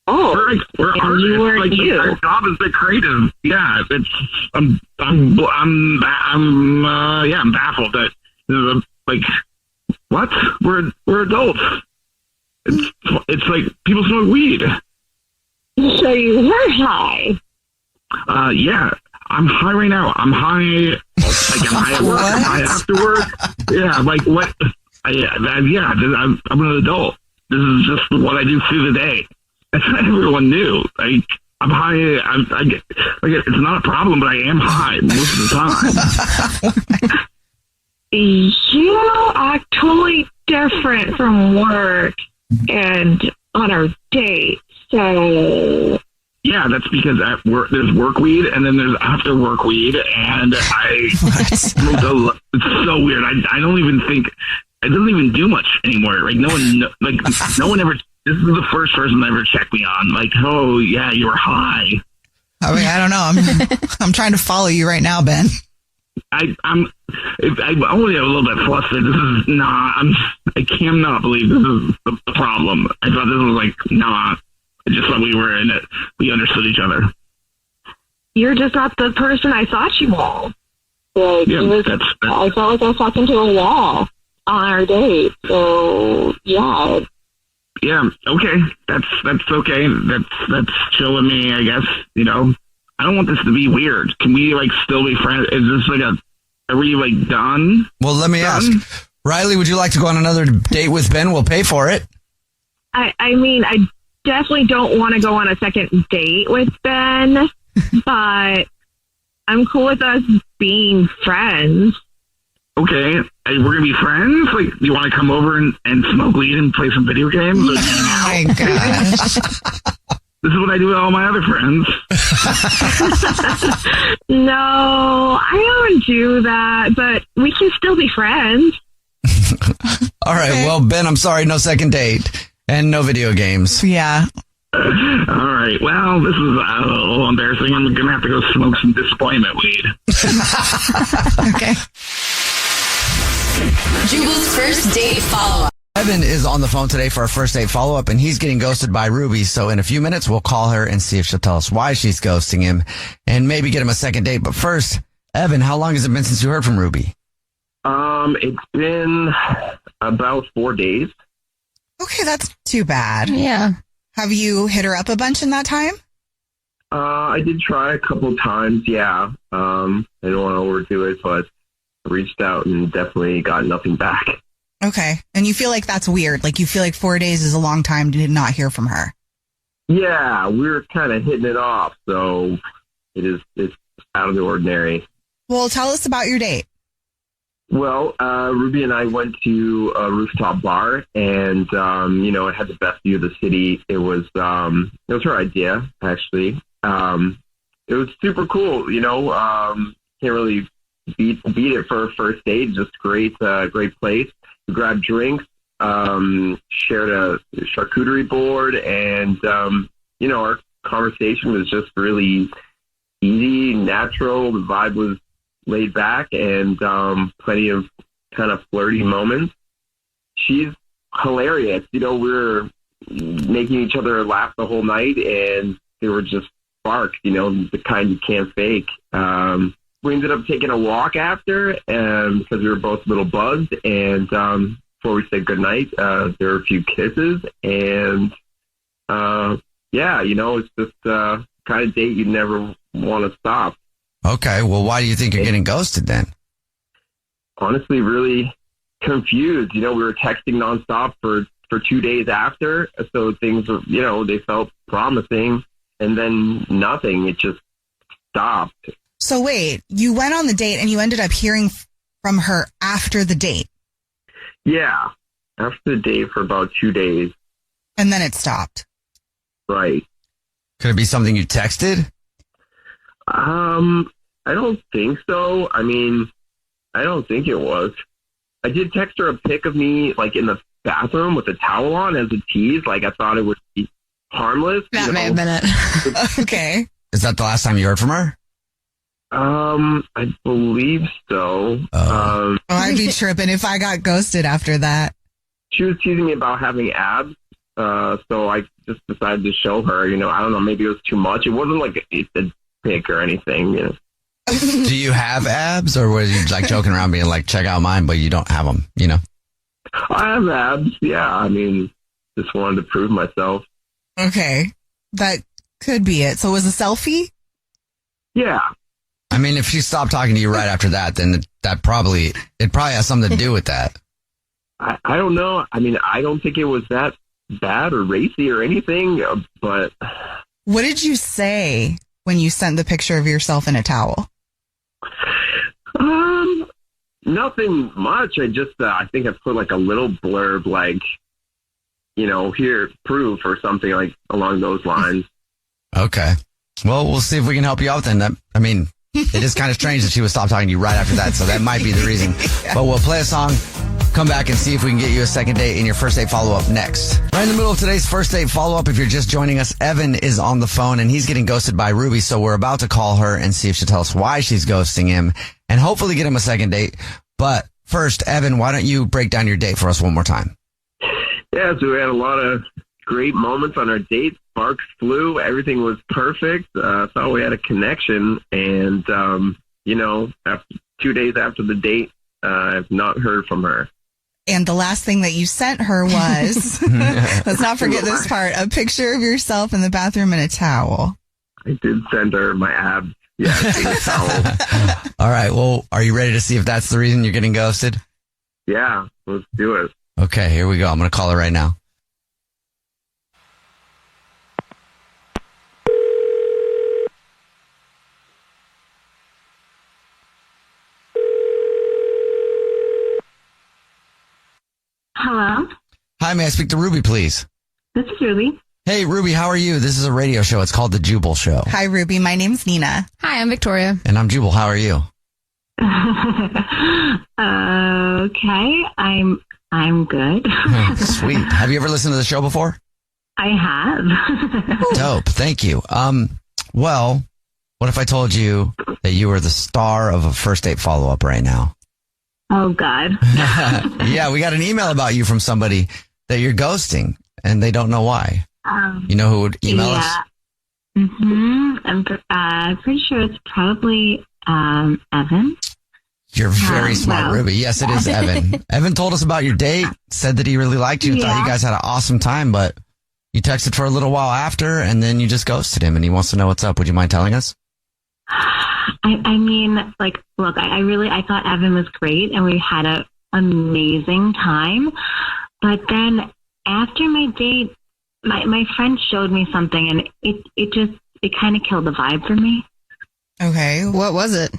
Oh, we're you were like, you. Our job is a bit creative. Yeah, I'm baffled that like, what? We're adults. It's like people smoke weed. So you were high. Yeah, I'm high right now. I'm high. Like, am I at work? Am I after work? Yeah, like what? I'm an adult. This is just what I do through the day. That's what everyone knew. Like, I'm high. It's not a problem, but I am high most of the time. You act totally different from work and on our date. So yeah, that's because at work there's work weed and then there's after work weed, and it's so weird. I don't even think it doesn't even do much anymore. Like no one ever. This is the first person that ever checked me on. Like, oh yeah, you were high. I mean, I don't know. I'm trying to follow you right now, Ben. I'm only a little bit flustered. This is not. I cannot believe this is the problem. I thought this was like not. I just thought we were in it. We understood each other. You're just not the person I thought you were. Like, yeah, I felt like I was talking to a wall on our date. So yeah. Yeah. Okay. That's okay. That's chill with me, I guess. You know. I don't want this to be weird. Can we like still be friends? Is this like are we like done? Well, let me ask. Riley, would you like to go on another date with Ben? We'll pay for it. I mean, I definitely don't want to go on a second date with Ben, but I'm cool with us being friends. Okay. We're going to be friends? Like, do you want to come over and smoke weed and play some video games? Oh my gosh. This is what I do with all my other friends. No, I don't do that, but we can still be friends. All right. Okay. Well, Ben, I'm sorry. No second date and no video games. Yeah. All right. Well, this is a little embarrassing. I'm going to have to go smoke some disappointment weed. Okay. Jubal's first date follow-up. Evan is on the phone today for our first date follow-up, and he's getting ghosted by Ruby. So in a few minutes, we'll call her and see if she'll tell us why she's ghosting him and maybe get him a second date. But first, Evan, how long has it been since you heard from Ruby? It's been about 4 days. Okay, that's too bad. Yeah. Have you hit her up a bunch in that time? I did try a couple of times, yeah. I don't want to overdo it, but I reached out and definitely got nothing back. Okay. And you feel like that's weird? Like you feel like 4 days is a long time to not hear from her? Yeah, we're kind of hitting it off, so it's out of the ordinary. Well, tell us about your date. Well, Ruby and I went to a rooftop bar, and it had the best view of the city. It was her idea, actually. It was super cool. Can't really beat it for a first date. Just great place. We grabbed drinks, shared a charcuterie board, and our conversation was just really easy, natural. The vibe was laid back, and plenty of kind of flirty moments. She's hilarious. We were making each other laugh the whole night, and they were just sparks, the kind you can't fake. We ended up taking a walk after because we were both a little buzzed, and before we said goodnight, there were a few kisses, and it's just kind of date you never want to stop. Okay, well, why do you think you're getting ghosted then? Honestly, really confused. We were texting nonstop for 2 days after, so things were, they felt promising, and then nothing. It just stopped. So wait, you went on the date and you ended up hearing from her after the date? Yeah, after the date for about 2 days. And then it stopped? Right. Could it be something you texted? I don't think so. I mean, I don't think it was. I did text her a pic of me, like, in the bathroom with a towel on as a tease. Like, I thought it would be harmless. That may have been it. Okay. Is that the last time you heard from her? I believe so. I'd be tripping if I got ghosted after that. She was teasing me about having abs, so I just decided to show her. I don't know, maybe it was too much. It wasn't like a pic or anything. Do you have abs, or were you like joking around being like, check out mine, but you don't have them, I have abs, yeah. I mean, just wanted to prove myself. Okay. That could be it. So it was a selfie? Yeah. I mean, if she stopped talking to you right after that, then it probably has something to do with that. I don't know. I mean, I don't think it was that bad or racy or anything, but... What did you say when you sent the picture of yourself in a towel? Nothing much. I think I put like a little blurb, like, here, proof or something like along those lines. Okay. Well, we'll see if we can help you out then. It is kind of strange that she would stop talking to you right after that, so that might be the reason. But we'll play a song, come back and see if we can get you a second date in your first date follow-up next. Right in the middle of today's first date follow-up, if you're just joining us, Evan is on the phone and he's getting ghosted by Ruby, so we're about to call her and see if she'll tell us why she's ghosting him and hopefully get him a second date. But first, Evan, why don't you break down your date for us one more time? Yeah, so we had a lot of great moments on our date. Sparks flew. Everything was perfect. Thought we had a connection. And, after 2 days after the date, I've not heard from her. And the last thing that you sent her was, let's not forget this part, a picture of yourself in the bathroom in a towel. I did send her my abs. Yeah, in a towel. All right. Well, are you ready to see if that's the reason you're getting ghosted? Yeah, let's do it. Okay, here we go. I'm going to call her right now. Hello? Hi, may I speak to Ruby, please? This is Ruby. Hey, Ruby, how are you? This is a radio show. It's called The Jubal Show. Hi, Ruby. My name's Nina. Hi, I'm Victoria. And I'm Jubal. How are you? Okay, I'm good. Sweet. Have you ever listened to the show before? I have. Dope. Thank you. Well, what if I told you that you were the star of a first date follow-up right now? Oh, God. Yeah, we got an email about you from somebody that you're ghosting, and they don't know why. You know who would email us? I'm pretty sure it's probably Evan. You're very smart, wow. Ruby. Yes, it is Evan. Evan told us about your date, said that he really liked you, thought you guys had an awesome time, but you texted for a little while after, and then you just ghosted him, and he wants to know what's up. Would you mind telling us? I mean, look, I thought Evan was great, and we had an amazing time. But then after my date, my friend showed me something, and it kind of killed the vibe for me. Okay, what was it?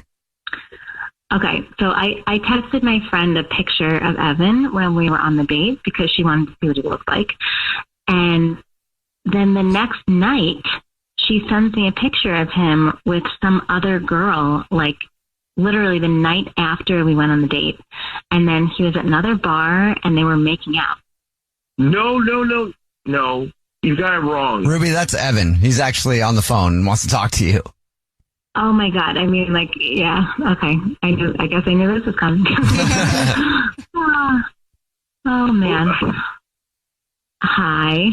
Okay, so I texted my friend a picture of Evan when we were on the date because she wanted to see what he looked like. And then the next night, she sends me a picture of him with some other girl, like literally the night after we went on the date. And then he was at another bar and they were making out. No. You got it wrong. Ruby, that's Evan. He's actually on the phone and wants to talk to you. Oh my God. I mean, yeah. Okay. I guess I knew this was coming. Oh man. Hi.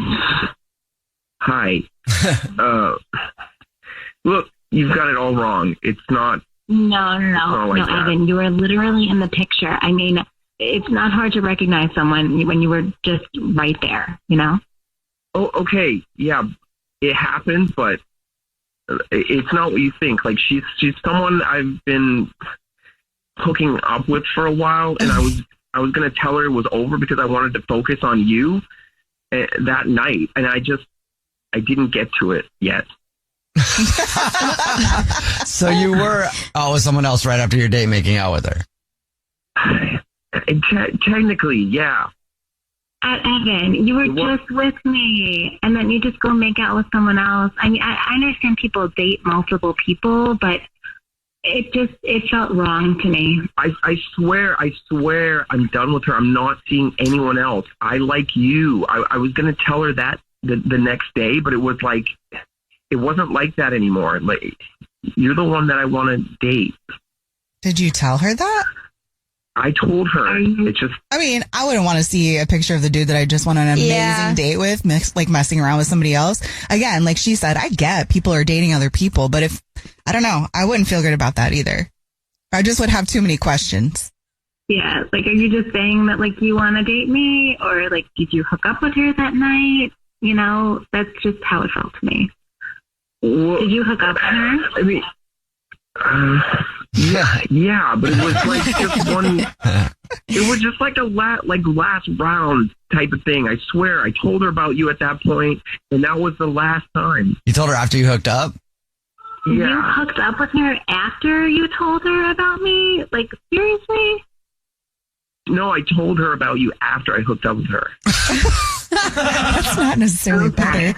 Look, you've got it all wrong. It's not. No, like that. Evan, you were literally in the picture. I mean, it's not hard to recognize someone when you were just right there, you know? Oh, okay. Yeah, it happened, but it's not what you think. Like she's someone I've been hooking up with for a while, and I was going to tell her it was over because I wanted to focus on you that night, and I didn't get to it yet. So you were out with someone else right after your date, making out with her? Technically, yeah. Evan, you were just with me, and then you just go make out with someone else. I mean, I understand people date multiple people, but it felt wrong to me. I swear, I'm done with her. I'm not seeing anyone else. I like you. I was going to tell her that the next day, but it was like, it wasn't like that anymore. Like, you're the one that I want to date. Did you tell her that? I told her. It's just. I mean, I wouldn't want to see a picture of the dude that I just went on an amazing date with, messing around with somebody else. Again, like she said, I get people are dating other people, but I don't know, I wouldn't feel good about that either. I just would have too many questions. Yeah, like, are you just saying that, like, you want to date me? Or, like, did you hook up with her that night? You know, that's just how it felt to me. Well, did you hook up with her? I mean, yeah, but it was like just one. It was just like a last round type of thing. I swear, I told her about you at that point, and that was the last time. You told her after you hooked up? Yeah. You hooked up with her after you told her about me? Like, seriously? No, I told her about you after I hooked up with her. That's not necessarily better.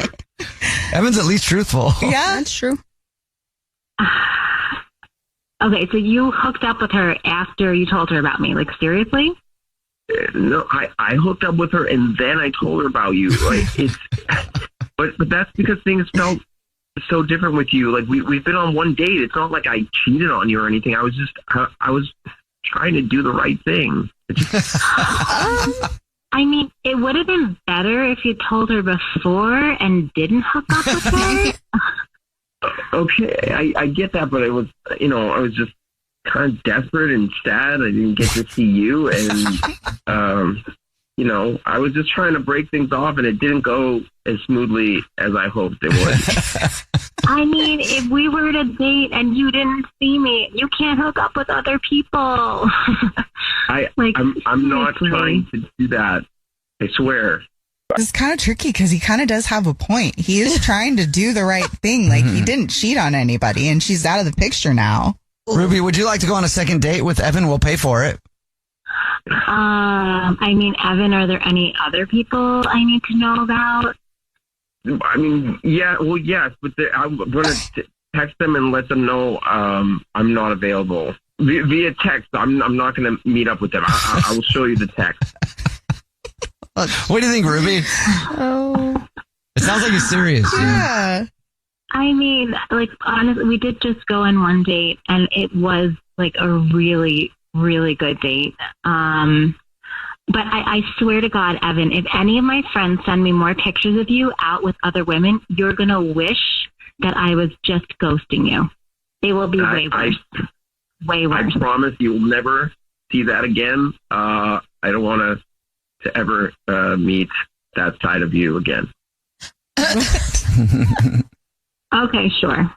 Evan's at least truthful. Yeah, that's true. Okay, so you hooked up with her after you told her about me. Like, seriously? No, I hooked up with her and then I told her about you. Like, it's, but that's because things felt so different with you. Like, we've been on one date. It's not like I cheated on you or anything. I was trying to do the right thing. I mean, it would have been better if you told her before and didn't hook up with her. Okay, I get that, but it was, I was just kind of desperate and sad. I didn't get to see you, and I was just trying to break things off, and it didn't go as smoothly as I hoped it would. I mean, if we were to date and you didn't see me, you can't hook up with other people. I'm not trying to do that. I swear. It's kind of tricky because he kind of does have a point. He is trying to do the right thing. Like, he didn't cheat on anybody, and she's out of the picture now. Ruby, would you like to go on a second date with Evan? We'll pay for it. I mean, Evan, are there any other people I need to know about? I mean, yeah, well, yes, but I'm going to text them and let them know I'm not available. Via text, I'm not going to meet up with them. I will show you the text. What do you think, Ruby? Oh. It sounds like he's serious. Yeah. I mean, like, honestly, we did just go on one date, and it was, like, a really, really good date. But I swear to God, Evan, if any of my friends send me more pictures of you out with other women, you're going to wish that I was just ghosting you. They will be way worse. Way worse. I promise you will never see that again. I don't want to ever meet that side of you again. Okay, sure.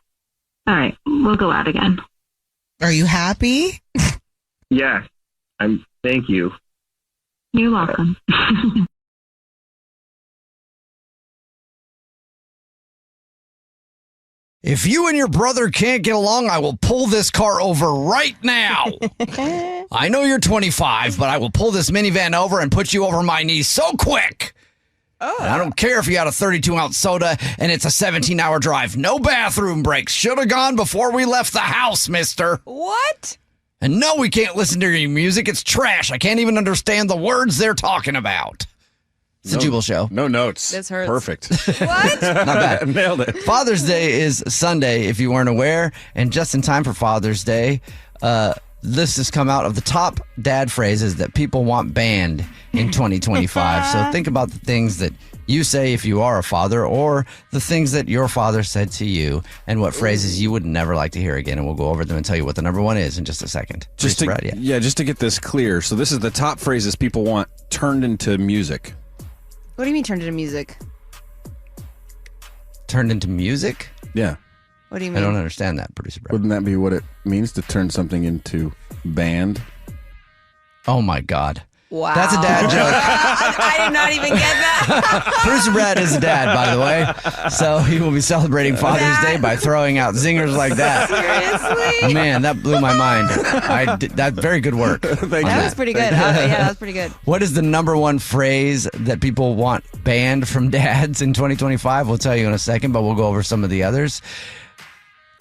All right, we'll go out again. Are you happy? Yeah, thank you. You're welcome. If you and your brother can't get along, I will pull this car over right now. I know you're 25, but I will pull this minivan over and put you over my knees so quick. And I don't care if you had a 32-ounce soda and it's a 17-hour drive. No bathroom breaks. Should have gone before we left the house, mister. What? And no, we can't listen to your music. It's trash. I can't even understand the words they're talking about. It's the Jubal Show. No notes. This hurts. Perfect. What? Not bad. Nailed it. Father's Day is Sunday, if you weren't aware. And just in time for Father's Day, this has come out of the top dad phrases that people want banned in 2025. So think about the things that you say if you are a father, or the things that your father said to you, and what phrases you would never like to hear again. And we'll go over them and tell you what the number one is in just a second. Just to get this clear. So this is the top phrases people want turned into music. What do you mean turned into music? Turned into music? Yeah. What do you I mean? don't understand that, producer Brett. Wouldn't that be what it means to turn something into band? Oh my God. Wow. That's a dad joke. I did not even get that. Producer Brett is a dad, by the way. So he will be celebrating Father's Day by throwing out zingers like that. Seriously? Man, that blew my mind. That very good work. That was pretty good. Yeah, that was pretty good. What is the number one phrase that people want banned from dads in 2025? We'll tell you in a second, but we'll go over some of the others.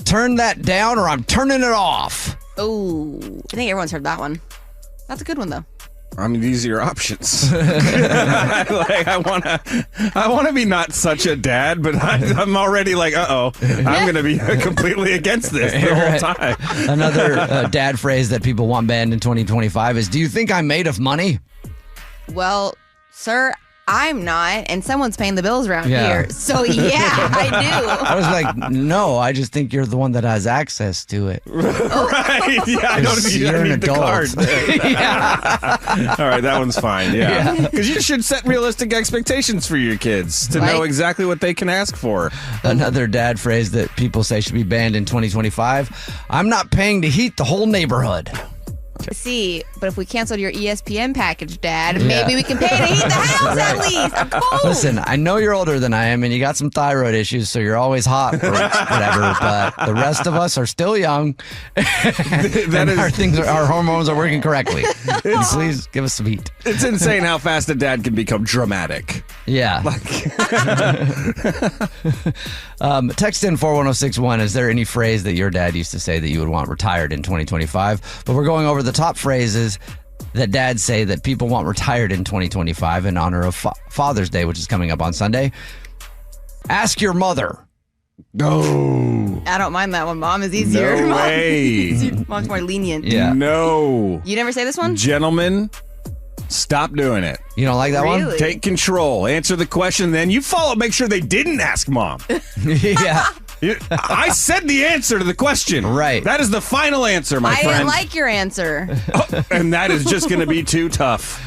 Turn that down or I'm turning it off. Oh, I think everyone's heard that one. That's a good one, though. I mean, these are your options. I want to be not such a dad, but I'm already like, I'm going to be completely against this the whole time. Another dad phrase that people want banned in 2025 is, do you think I'm made of money? Well, sir, I'm not, and someone's paying the bills around Yeah. here. So, yeah, I do. I was like, no, I just think you're the one that has access to it. Right. Yeah, I don't need, You're I an need the adult. card. All right, that one's fine. Yeah. Because you should set realistic expectations for your kids to know exactly what they can ask for. Another dad phrase that people say should be banned in 2025. I'm not paying to heat the whole neighborhood. See, but if we canceled your ESPN package, Dad, maybe we can pay to heat the house at least. I'm cold. Listen, I know you're older than I am and you got some thyroid issues, so you're always hot or whatever, but the rest of us are still young. And our hormones are working correctly. Please give us some heat. It's insane how fast a dad can become dramatic. Yeah. Text in 41061. Is there any phrase that your dad used to say that you would want retired in 2025? But we're going over the top phrases that dads say that people want retired in 2025 in honor of Father's Day, which is coming up on Sunday. Ask your mother. No. I don't mind that one. Mom is easier. No way. Mom's more lenient. Yeah. No. You never say this one? Gentlemen, stop doing it. You don't like that one? Take control. Answer the question, then you follow. Make sure they didn't ask mom. Yeah. I said the answer to the question. Right. That is the final answer, my I friend. didn't like your answer. And that is just going to be too tough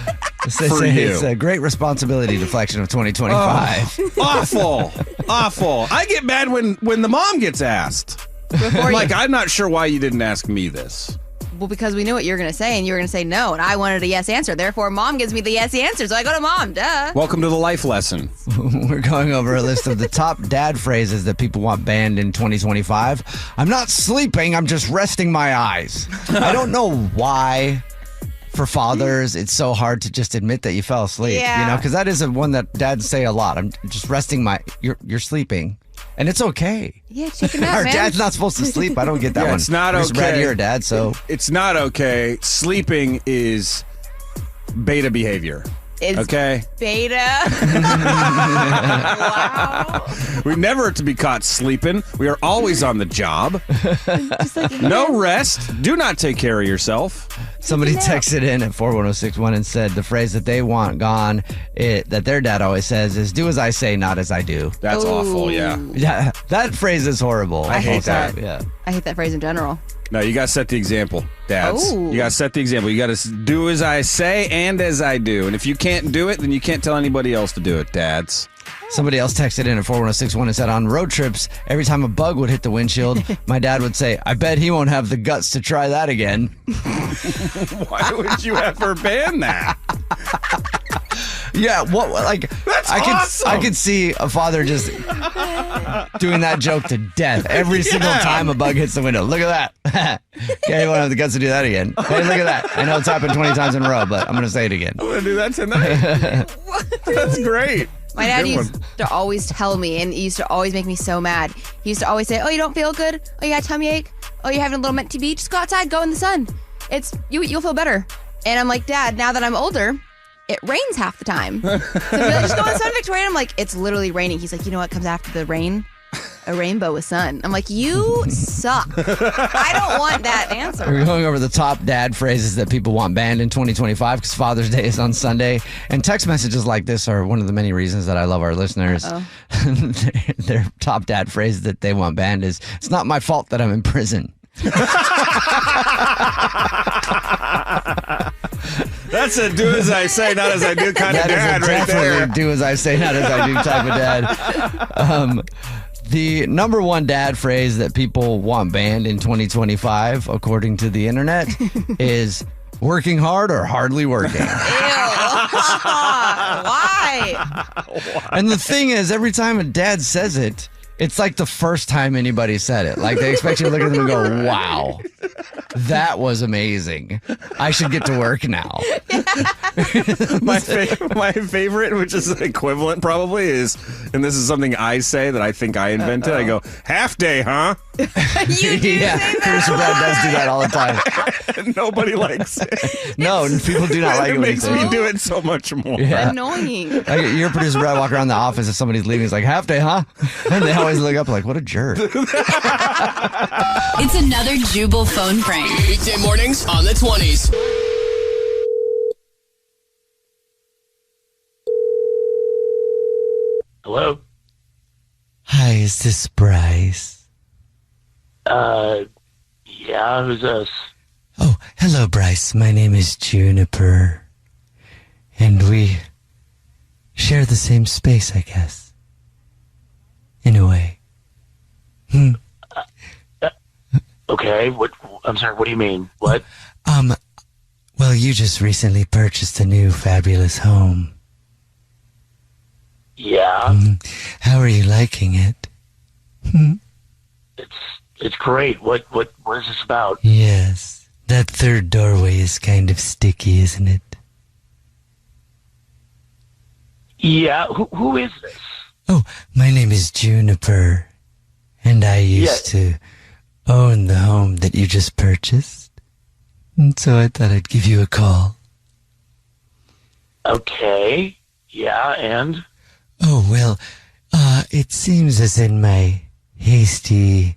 for you. It's a great responsibility deflection of 2025. Awful. I get mad when the mom gets asked. I'm not sure why you didn't ask me this. Well, because we knew what you were going to say, and you were going to say no, and I wanted a yes answer. Therefore, Mom gives me the yes answer, so I go to Mom. Duh. Welcome to the life lesson. We're going over a list of the top dad phrases that people want banned in 2025. I'm not sleeping, I'm just resting my eyes. I don't know why for fathers it's so hard to just admit that you fell asleep. Yeah. You know, because that is one that dads say a lot. I'm just resting you're sleeping. And it's okay. Yeah, take a nap, Our man. dad's not supposed to sleep. I don't get that one. It's not Producer okay. Brad, you're a dad, so It's not okay. Sleeping is beta behavior. It's okay? Beta. Wow. We're never to be caught sleeping. We are always on the job. No rest. Do not take care of yourself. Somebody texted in at 41061 and said the phrase that they want gone, that their dad always says is, do as I say, not as I do. That's awful, yeah. Yeah, that phrase is horrible. I hate that. Yeah. I hate that phrase in general. No, you got to set the example, dads. Oh. You got to set the example. You got to do as I say and as I do. And if you can't do it, then you can't tell anybody else to do it, dads. Somebody else texted in at 41061 and said on road trips, every time a bug would hit the windshield, my dad would say, I bet he won't have the guts to try that again. Why would you ever ban that? Yeah, That's awesome. I could see a father just doing that joke to death every single time a bug hits the window. Look at that. Yeah, he won't have the guts to do that again. Hey, look at that. I know it's happened 20 times in a row, but I'm going to say it again. I'm going to do that tonight. That's great. My dad used to always tell me, and he used to always make me so mad. He used to always say, oh, you don't feel good? Oh, you got a tummy ache? Oh, you're having a little mint TB? Just go outside, go in the sun. You'll feel better. And I'm like, Dad, now that I'm older, it rains half the time. So I'd be like, just go in the sun, Victoria. And I'm like, it's literally raining. He's like, you know what comes after the rain? A rainbow with sun. I'm like, you suck. I don't want that answer. We're going over the top dad phrases that people want banned in 2025 because Father's Day is on Sunday. And text messages like this are one of the many reasons that I love our listeners. Their top dad phrase that they want banned is, it's not my fault that I'm in prison. That's a do as I say, not as I do kind of dad right there. Do as I say, not as I do type of dad. The number one dad phrase that people want banned in 2025, according to the internet, is working hard or hardly working. Why? And the thing is, every time a dad says it, it's like the first time anybody said it. Like they expect you to look at them and go, wow, that was amazing. I should get to work now. My favorite, which is equivalent probably, is, and this is something I say that I think I invented. I go, half day, huh? Yeah, Christian Brad does do that all the time. Nobody likes it. No, people do not like it. It when makes you me say do it so much more. Yeah. Annoying. Like, your producer Brad walk around the office if somebody's leaving. He's like, half day, huh? And they always look up like, what a jerk. It's another Jubal phone prank. Weekday mornings on the 20s. Hello? Hi, is this Bryce? Yeah, who's this? Oh, hello, Bryce. My name is Juniper. And we share the same space, I guess. In a way. Okay, I'm sorry, what do you mean? What? Well, you just recently purchased a new fabulous home. Yeah. How are you liking it? It's great. What is this about? Yes. That third doorway is kind of sticky, isn't it? Yeah, who is this? Oh, my name is Juniper. And I used to own the home that you just purchased. And so I thought I'd give you a call. Okay. Yeah, and? Oh, well, it seems as in my hasty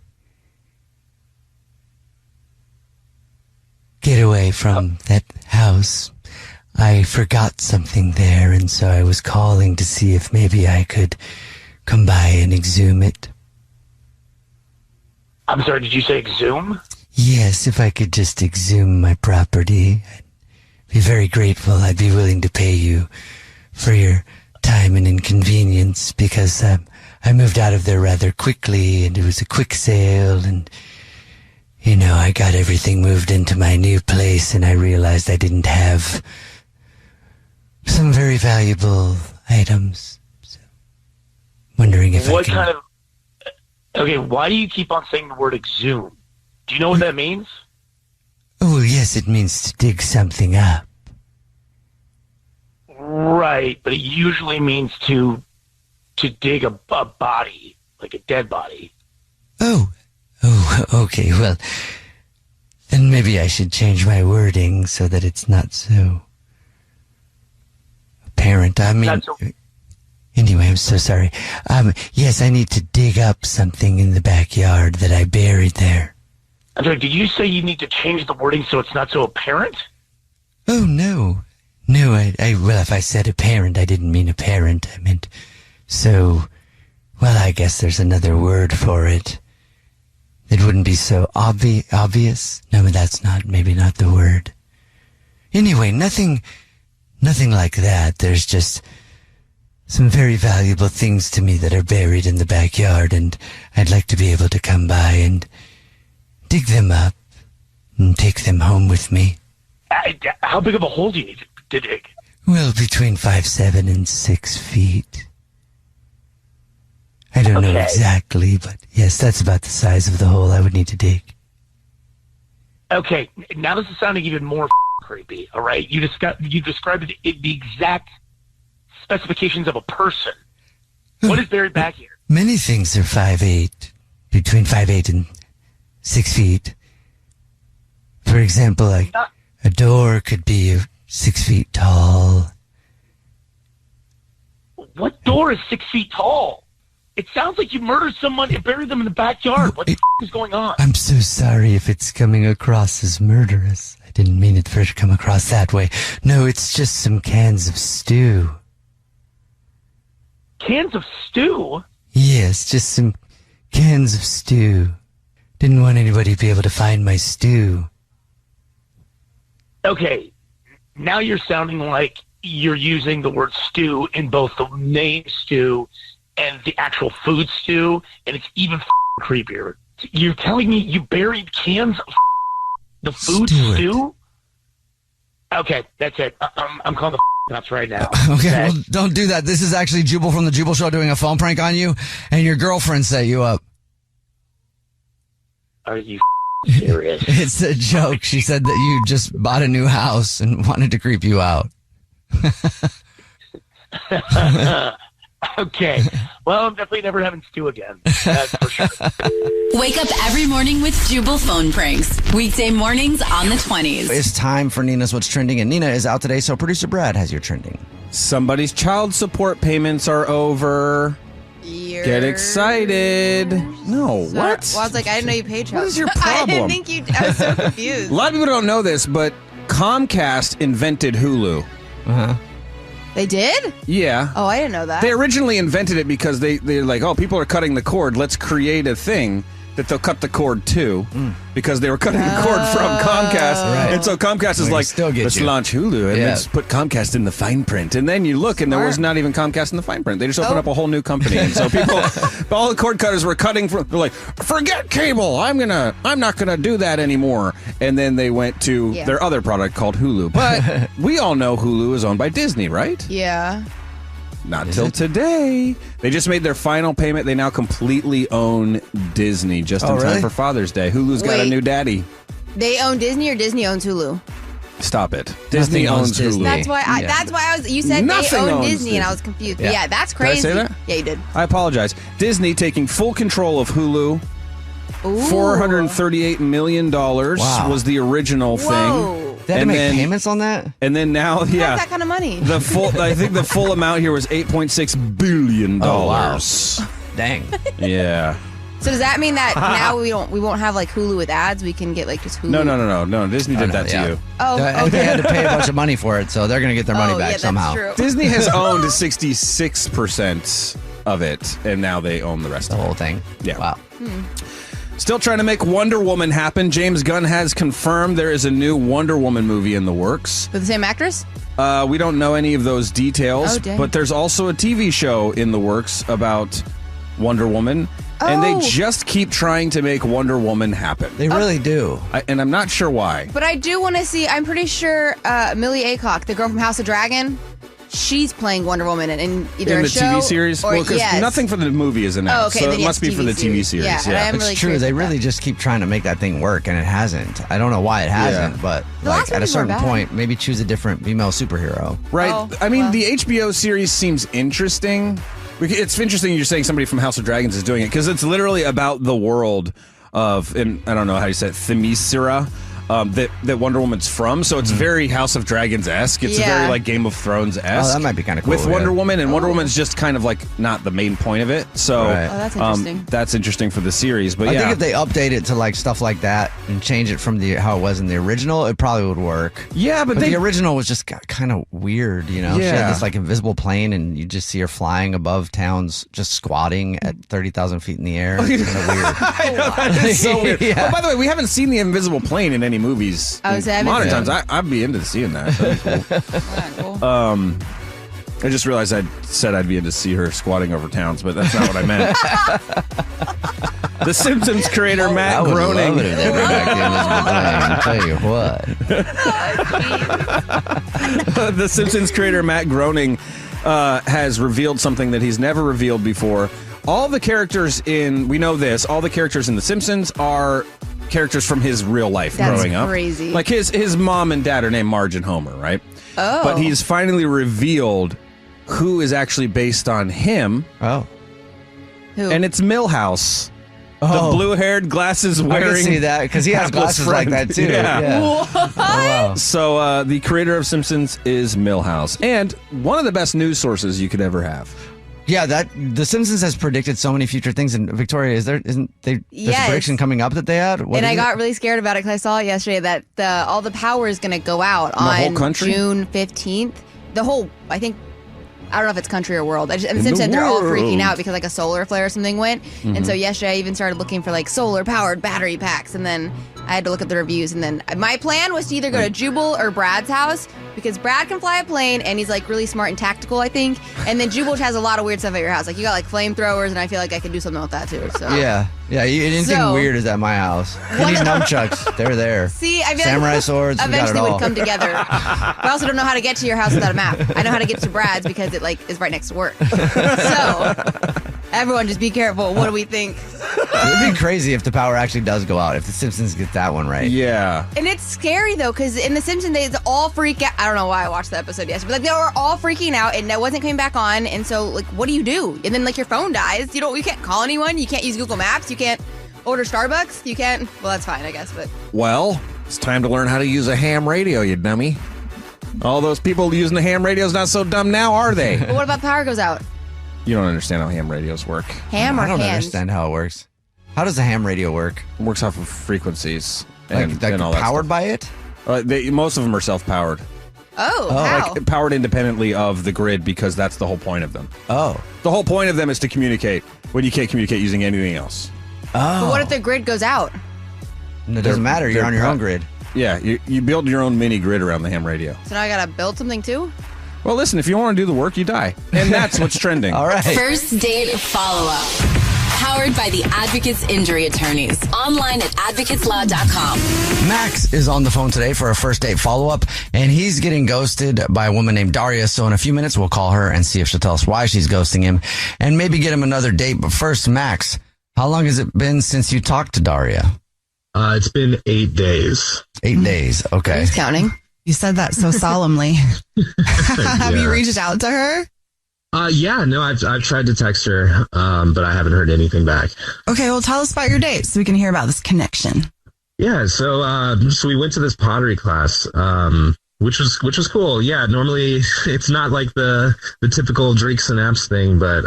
getaway from that house, I forgot something there, and so I was calling to see if maybe I could come by and exhume it. I'm sorry, did you say exhume? Yes, if I could just exhume my property, I'd be very grateful. I'd be willing to pay you for your time and inconvenience because I moved out of there rather quickly and it was a quick sale and, you know, I got everything moved into my new place and I realized I didn't have some very valuable items. So, wondering if What kind of... Okay, why do you keep on saying the word exhume? Do you know what that means? Oh, yes, it means to dig something up. Right, but it usually means to dig a body, like a dead body. Oh, okay, well, then maybe I should change my wording so that it's not so apparent. I mean, anyway, I'm so sorry. Yes, I need to dig up something in the backyard that I buried there. I'm sorry, did you say you need to change the wording so it's not so apparent? Oh, no. No, well, if I said apparent, I didn't mean apparent. I meant so, well, I guess there's another word for it. It wouldn't be so obvious. No, but that's maybe not the word. Anyway, nothing like that. There's just some very valuable things to me that are buried in the backyard, and I'd like to be able to come by and dig them up and take them home with me. How big of a hole do you need to dig? Well, between 5'7" and 6 feet. I don't know exactly, but yes, that's about the size of the hole I would need to dig. Okay, now this is sounding even more creepy, all right? You described the exact specifications of a person. What is buried back here? Many things are 5'8", between 5'8" and 6 feet. For example, like a door could be 6 feet tall. What door is 6 feet tall? It sounds like you murdered someone and buried them in the backyard. What the is going on? I'm so sorry if it's coming across as murderous. I didn't mean it for it to come across that way. No, it's just some cans of stew. Cans of stew? Yes, just some cans of stew. Didn't want anybody to be able to find my stew. Okay, now you're sounding like you're using the word stew in both the name stew and the actual food stew, and it's even creepier. You're telling me you buried cans of the food stew? Okay, that's it. I'm calling the cops right now. Okay, well, don't do that. This is actually Jubal from the Jubal Show doing a phone prank on you, and your girlfriend set you up. Are you serious? It's a joke. She said that you just bought a new house and wanted to creep you out. Okay. Well, I'm definitely never having stew again. That's for sure. Wake up every morning with Jubal phone pranks. Weekday mornings on the 20s. It's time for Nina's What's Trending, and Nina is out today, so producer Brad has your trending. Somebody's child support payments are over. Get excited. No, what? Well, I was like, I didn't know you paid child. What is your I problem? didn't think you. I was so confused. A lot of people don't know this, but Comcast invented Hulu. Uh-huh. They did? Yeah. Oh, I didn't know that. They originally invented it because they're like, oh, people are cutting the cord. Let's create a thing that they'll cut the cord to because they were cutting the cord from Comcast. Right. And so Comcast is like, let's launch Hulu and let's put Comcast in the fine print. And then you look and there was not even Comcast in the fine print. They just opened up a whole new company. And so people, all the cord cutters were cutting from, they're like, forget cable. I'm not going to do that anymore. And then they went to their other product called Hulu. But we all know Hulu is owned by Disney, right? Yeah. Not till today. They just made their final payment. They now completely own Disney just in time for Father's Day. Hulu's got a new daddy. They own Disney or Disney owns Hulu? Stop it. Disney owns Hulu. That's why I was. You said Nothing they own owns Disney, and I was confused. But yeah, that's Did crazy. I say that? Yeah, you did. I apologize. Disney taking full control of Hulu. $438 million was the original thing. They had to make payments on that? And then now, Who has that kind of money? I think the full amount here was $8.6 billion. Oh, wow. Dang. Yeah. So does that mean that now we won't have like Hulu with ads? We can get like just Hulu. No. Disney did that to you. Oh, okay. They had to pay a bunch of money for it, so they're going to get their money back somehow. True. Disney has owned 66% of it, and now they own the rest of it. The whole thing. Yeah. Wow. Still trying to make Wonder Woman happen. James Gunn has confirmed there is a new Wonder Woman movie in the works. With the same actress? We don't know any of those details, Oh, dang. but there's also a TV show in the works about Wonder Woman. And they just keep trying to make Wonder Woman happen. They really do. And I'm not sure why. But I do want to see. I'm pretty sure Millie Aycock, the girl from House of Dragon, she's playing Wonder Woman in either in the a show TV series? or Because nothing for the movie is announced, so it must be for the TV series. Yeah, and I'm It's really true. curious They about really that. just keep trying to make that thing work, and it hasn't. I don't know why it hasn't, but The like last at a movies were certain bad. point, maybe choose a different female superhero. Right. Oh, I mean, the HBO series seems interesting. It's interesting you're saying somebody from House of Dragons is doing it because it's literally about the world of, and I don't know how you say it, Themyscira. That Wonder Woman's from, so it's very House of Dragons-esque. It's very like Game of Thrones-esque. Oh, that might be kind of cool. With Wonder Woman, and Wonder Woman's just kind of like not the main point of it. So that's interesting. That's interesting for the series. But I think if they update it to like stuff like that and change it from how it was in the original, it probably would work. Yeah, but the original was just kind of weird, you know? She had this like invisible plane, and you just see her flying above towns, just squatting at 30,000 feet in the air. It's kind of weird. I know, that is so weird. Yeah. Oh, by the way, we haven't seen the invisible plane in any movies. I was having Modern to. times, I'd be into seeing that. That'd be cool. I just realized I said I'd be into see her squatting over towns, but that's not what I meant. The Simpsons creator Matt I would Groening. love it if they bring back the invisible plane. I'll tell you what. The Simpsons creator Matt Groening has revealed something that he's never revealed before. All the characters we know this, all the characters in The Simpsons are characters from his real life growing up. Crazy. Like his mom and dad are named Marge and Homer, right? Oh. But he's finally revealed who is actually based on him. Oh. Who? And it's Milhouse. Oh. The blue-haired, glasses I wearing. can see that because he has hapless glasses like friend. that too. Yeah. Oh, wow. So the creator of Simpsons is Milhouse, and one of the best news sources you could ever have. Yeah, The Simpsons has predicted so many future things. And Victoria, there's a Yes. prediction coming up that they had? What And is I it? got really scared about it because I saw it yesterday that all the power is going to go out the whole on country? June 15th. The whole, I think, I don't know if it's country or world. In Since the then, they're all world. freaking out because like a solar flare or something went. Mm-hmm. And so yesterday I even started looking for like solar powered battery packs. And then I had to look at the reviews. And then my plan was to either go to Jubal or Brad's house because Brad can fly a plane and he's like really smart and tactical, I think. And then Jubal has a lot of weird stuff at your house. Like you got like flamethrowers, and I feel like I could do something with that too. So Yeah. Anything So- weird is at my house. You need nunchucks. They're there. See, I feel Samurai like swords. We got it eventually all. would come together. But I also don't know how to get to your house without a map. I know how to get to Brad's because it like is right next to work. So everyone, just be careful. What do we think? It'd be crazy if the power actually does go out. If the Simpsons get that one right. Yeah. And it's scary though, because in the Simpsons, they all freak out. I don't know why I watched the episode yesterday, but like they were all freaking out, and that wasn't coming back on. And so, like, what do you do? And then like your phone dies. You can't call anyone. You can't use Google Maps. You can't order Starbucks. You can't. Well, that's fine, I guess. But Well, it's time to learn how to use a ham radio, you dummy. All those people using the ham radio's not so dumb now, are they? But what about power goes out? You don't understand how ham radios work. Ham or I don't hands? understand how it works. How does a ham radio work? It works off of frequencies. Like all that powered stuff. by it? Most of them are self-powered. Oh, how? Like powered independently of the grid, because that's the whole point of them. Oh. The whole point of them is to communicate when you can't communicate using anything else. But what if the grid goes out? It doesn't matter. You're on your own grid. Yeah, you build your own mini grid around the ham radio. So now I gotta build something too? Well, listen, if you want to do the work, you die. And that's what's trending. All right. First date follow-up. Powered by the Advocates Injury Attorneys. Online at advocateslaw.com. Max is on the phone today for a first date follow-up, and he's getting ghosted by a woman named Daria. So in a few minutes, we'll call her and see if she'll tell us why she's ghosting him and maybe get him another date. But first, Max, how long has it been since you talked to Daria? It's been 8 days. 8 days. Okay. Who's counting? You said that so solemnly. Have you reached out to her? Yeah, no, I've tried to text her, but I haven't heard anything back. Okay, well, tell us about your date so we can hear about this connection. Yeah, so we went to this pottery class, which was cool. Yeah, normally it's not like the typical drinks and apps thing, but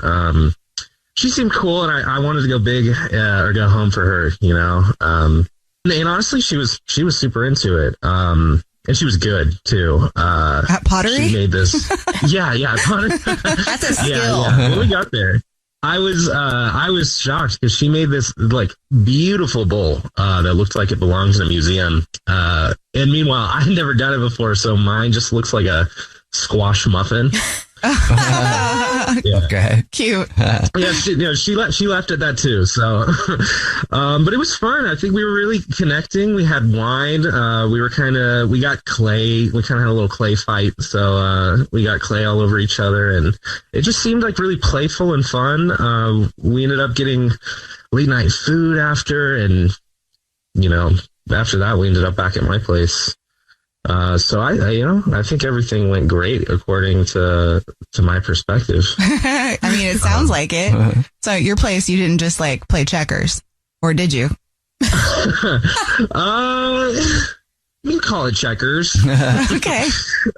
she seemed cool, and I wanted to go big or go home for her, you know. And honestly, she was super into it. And she was good too. At pottery? She made this. Yeah, pottery. That's a skill. Yeah. When we got there, I was shocked because she made this like beautiful bowl that looked like it belonged in a museum. And meanwhile, I'd never done it before, so mine just looks like a squash muffin. Yeah. Okay. Cute. Yeah, she left at that too. So, but it was fun. I think we were really connecting. We had wine. We got clay. We kind of had a little clay fight. So we got clay all over each other, and it just seemed like really playful and fun. We ended up getting late night food after, and after that we ended up back at my place. So I think everything went great according to my perspective. I mean, it sounds like it. So at your place, you didn't just like play checkers, or did you? You call it checkers. Okay.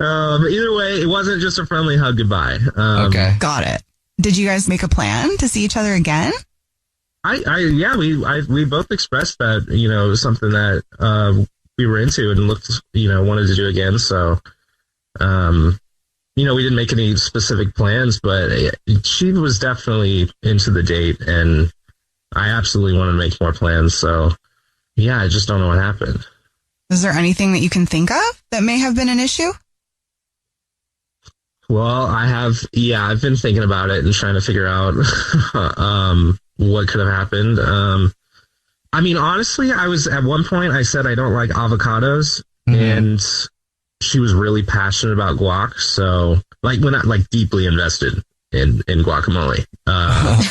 Either way, it wasn't just a friendly hug goodbye. Okay. Got it. Did you guys make a plan to see each other again? We both expressed that, it was something that, we were into and wanted to do again. So, we didn't make any specific plans, but she was definitely into the date, and I absolutely want to make more plans. So, yeah, I just don't know what happened. Is there anything that you can think of that may have been an issue? Well, I've been thinking about it and trying to figure out what could have happened. I mean, honestly, at one point I said I don't like avocados, and she was really passionate about guac. So, we're not deeply invested in guacamole.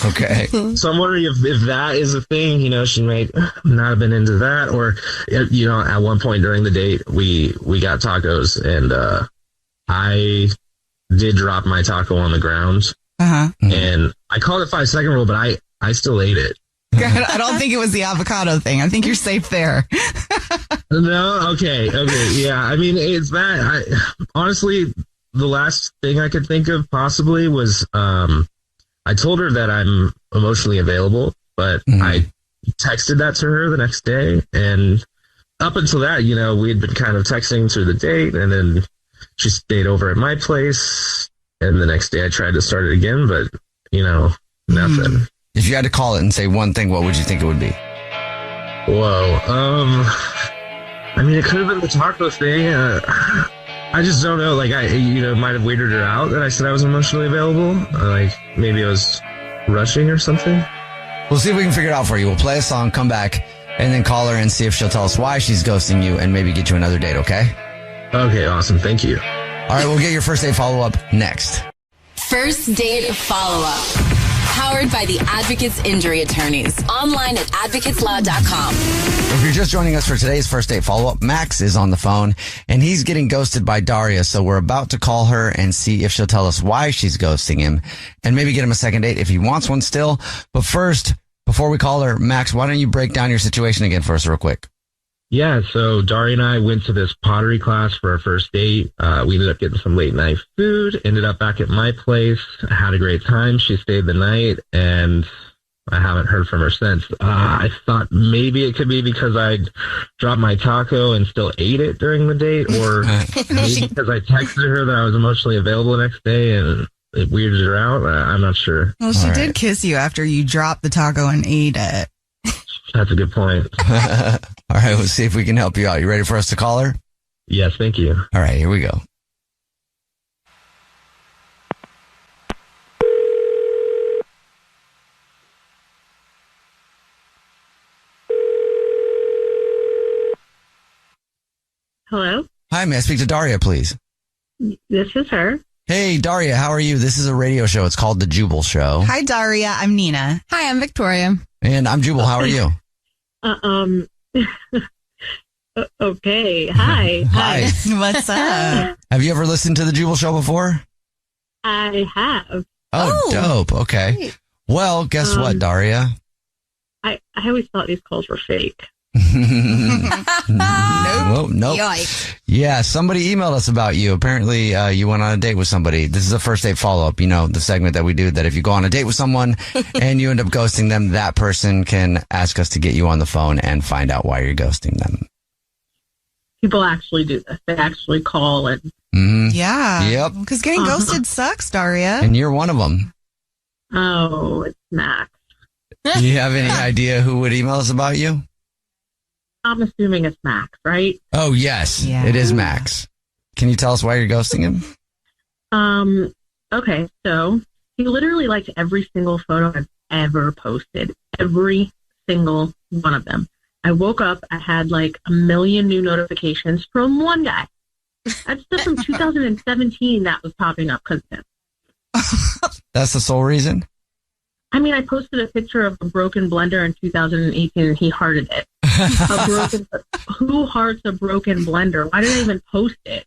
Okay. So I'm wondering if that is a thing. She might not have been into that, or at one point during the date we got tacos, and I did drop my taco on the ground, and I called it 5-second rule, but I still ate it. I don't think it was the avocado thing. I think you're safe there. No, okay, yeah. I mean, it's that. Honestly, the last thing I could think of possibly was I told her that I'm emotionally available, but I texted that to her the next day, and up until that, we had been kind of texting through the date, and then she stayed over at my place, and the next day I tried to start it again, but nothing. If you had to call it and say one thing, what would you think it would be? Whoa. I mean, it could have been the taco thing. I just don't know. Like, it might have weirded her out that I said I was emotionally available. Like, maybe I was rushing or something. We'll see if we can figure it out for you. We'll play a song, come back, and then call her and see if she'll tell us why she's ghosting you and maybe get you another date, okay? Okay, awesome. Thank you. All right, we'll get your first date follow-up next. First date follow-up. Powered by the Advocates Injury Attorneys. Online at advocateslaw.com. If you're just joining us for today's first date follow-up, Max is on the phone, and he's getting ghosted by Daria, so we're about to call her and see if she'll tell us why she's ghosting him, and maybe get him a second date if he wants one still. But first, before we call her, Max, why don't you break down your situation again for us real quick? Yeah, so Daria and I went to this pottery class for our first date. We ended up getting some late night food, ended up back at my place. I had a great time. She stayed the night, and I haven't heard from her since. I thought maybe it could be because I dropped my taco and still ate it during the date, or maybe because I texted her that I was emotionally available the next day and it weirded her out. I'm not sure. Well, she did kiss you after you dropped the taco and ate it. That's a good point. All right, we'll see if we can help you out. You ready for us to call her? Yes, thank you. All right, here we go. Hello? Hi, may I speak to Daria, please? This is her. Hey, Daria, how are you? This is a radio show. It's called The Jubal Show. Hi, Daria. I'm Nina. Hi, I'm Victoria. And I'm Jubal. How are you? Okay. Hi. Hi. What's up? Have you ever listened to The Jubal Show before? I have. Oh, dope. Okay. Great. Well, guess what, Daria? I always thought these calls were fake. Nope. Yikes. Yeah, somebody emailed us about you. Apparently, you went on a date with somebody. This is a first date follow-up. You know, the segment that we do that if you go on a date with someone and you end up ghosting them, that person can ask us to get you on the phone and find out why you're ghosting them. People actually do this. They actually call and... Mm-hmm. Yeah. Yep. Because getting ghosted sucks, Daria. And you're one of them. Oh, it's Max. Do you have any idea who would email us about you? I'm assuming it's Max, right? Oh, yes. Yeah. It is Max. Can you tell us why you're ghosting him? Okay, so he literally liked every single photo I've ever posted. Every single one of them. I woke up, I had like 1 million new notifications from one guy. That's just from 2017 that was popping up because of him. That's the sole reason? I mean, I posted a picture of a broken blender in 2018 and he hearted it. Who hearts a broken blender? Why did I even post it?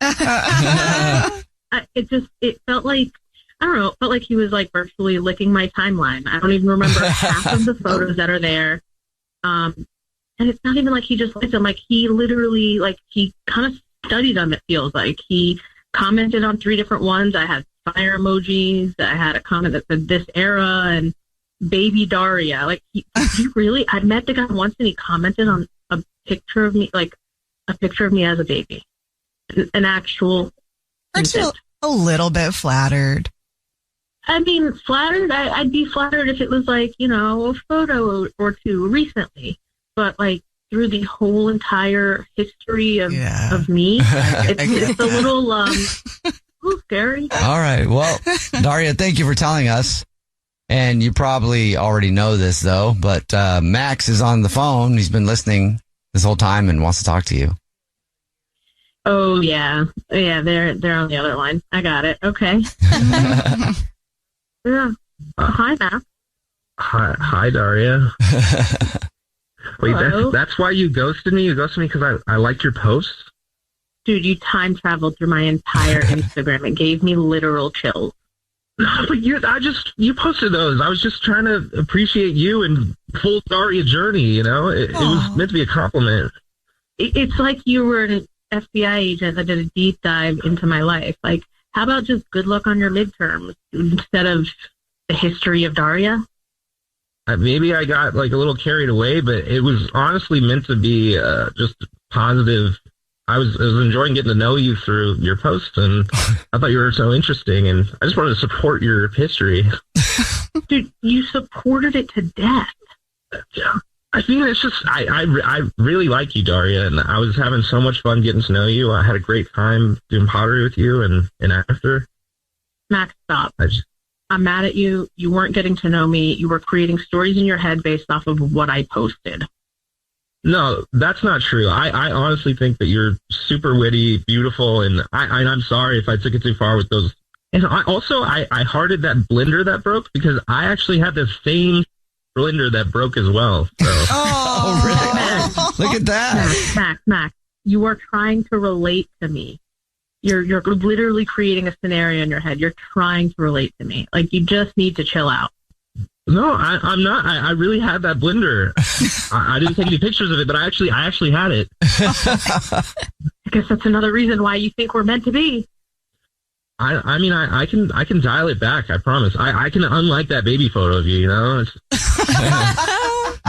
It felt like, I don't know, it felt like he was like virtually licking my timeline. I don't even remember half of the photos that are there. And it's not even like he just liked them. Like he literally, like he kind of studied them, it feels like. He commented on 3 different ones. I had fire emojis. I had a comment that said this era and baby Daria. Like he really, I met the guy once and he commented on a picture of me, like a picture of me as a baby. An actual Aren't you a little bit flattered? I mean, flattered. I'd be flattered if it was like, you know, a photo or 2 recently, but like through the whole entire history of me, it's a little scary. All right. Well, Daria, thank you for telling us. And you probably already know this though, but Max is on the phone. He's been listening this whole time and wants to talk to you. Oh yeah, they're on the other line. I got it. Okay. Yeah. Hi, Max. Hi, Daria. Wait, that's why you ghosted me? You ghosted me because I liked your posts? Dude, you time traveled through my entire Instagram. It gave me literal chills. But you posted those. I was just trying to appreciate you and full Daria journey, you know? It was meant to be a compliment. It's like you were an FBI agent that did a deep dive into my life. Like, how about just good luck on your midterms instead of the history of Daria? Maybe I got like a little carried away, but it was honestly meant to be just positive. I was enjoying getting to know you through your posts, and I thought you were so interesting, and I just wanted to support your history. Dude, you supported it to death. I mean, it's just, I really like you, Daria, and I was having so much fun getting to know you. I had a great time doing pottery with you and after. Max, stop. I'm mad at you. You weren't getting to know me. You were creating stories in your head based off of what I posted. No, that's not true. I honestly think that you're super witty, beautiful, and I'm sorry if I took it too far with those. And I hearted that blender that broke because I actually had the same blender that broke as well. So. Oh, really? Look at that. Max, you are trying to relate to me. You're literally creating a scenario in your head. You're trying to relate to me. Like, you just need to chill out. No, I'm not. I really had that blender. I didn't take any pictures of it, but I actually had it. I guess that's another reason why you think we're meant to be. I mean, I can dial it back. I promise. I can unlike that baby photo of you. You know.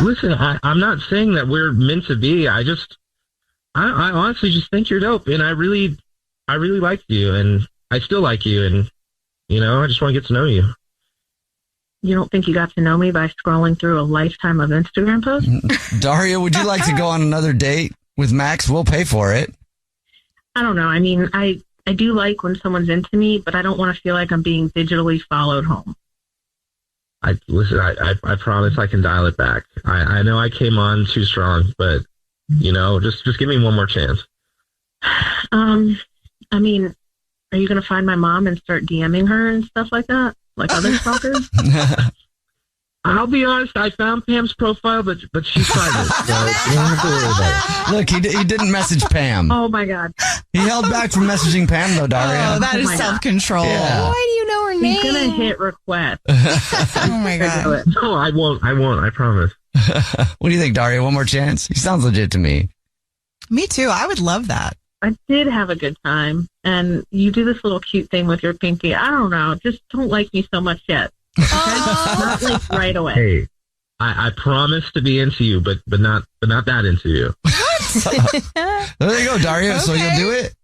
Listen, I'm not saying that we're meant to be. I honestly just think you're dope, and I really like you, and I still like you, and I just want to get to know you. You don't think you got to know me by scrolling through a lifetime of Instagram posts? Daria, would you like to go on another date with Max? We'll pay for it. I don't know. I mean, I do like when someone's into me, but I don't want to feel like I'm being digitally followed home. I promise I can dial it back. I know I came on too strong, but just give me one more chance. I mean, are you going to find my mom and start DMing her and stuff like that? Like other stalkers? I'll be honest, I found Pam's profile, but she's private, so you don't have to worry about it. Look, he didn't message Pam. Oh, my God. He held back from messaging Pam, though, Daria. Oh, that is self-control. Yeah. Why do you know her name? He's going to hit request. Oh, my God. No, I won't, I promise. What do you think, Daria? One more chance? He sounds legit to me. Me too. I would love that. I did have a good time, and you do this little cute thing with your pinky. I don't know. Just don't like me so much yet. Not like right away. Hey, I promise to be into you, but not that into you. There you go, Daria. Okay. So you'll do it?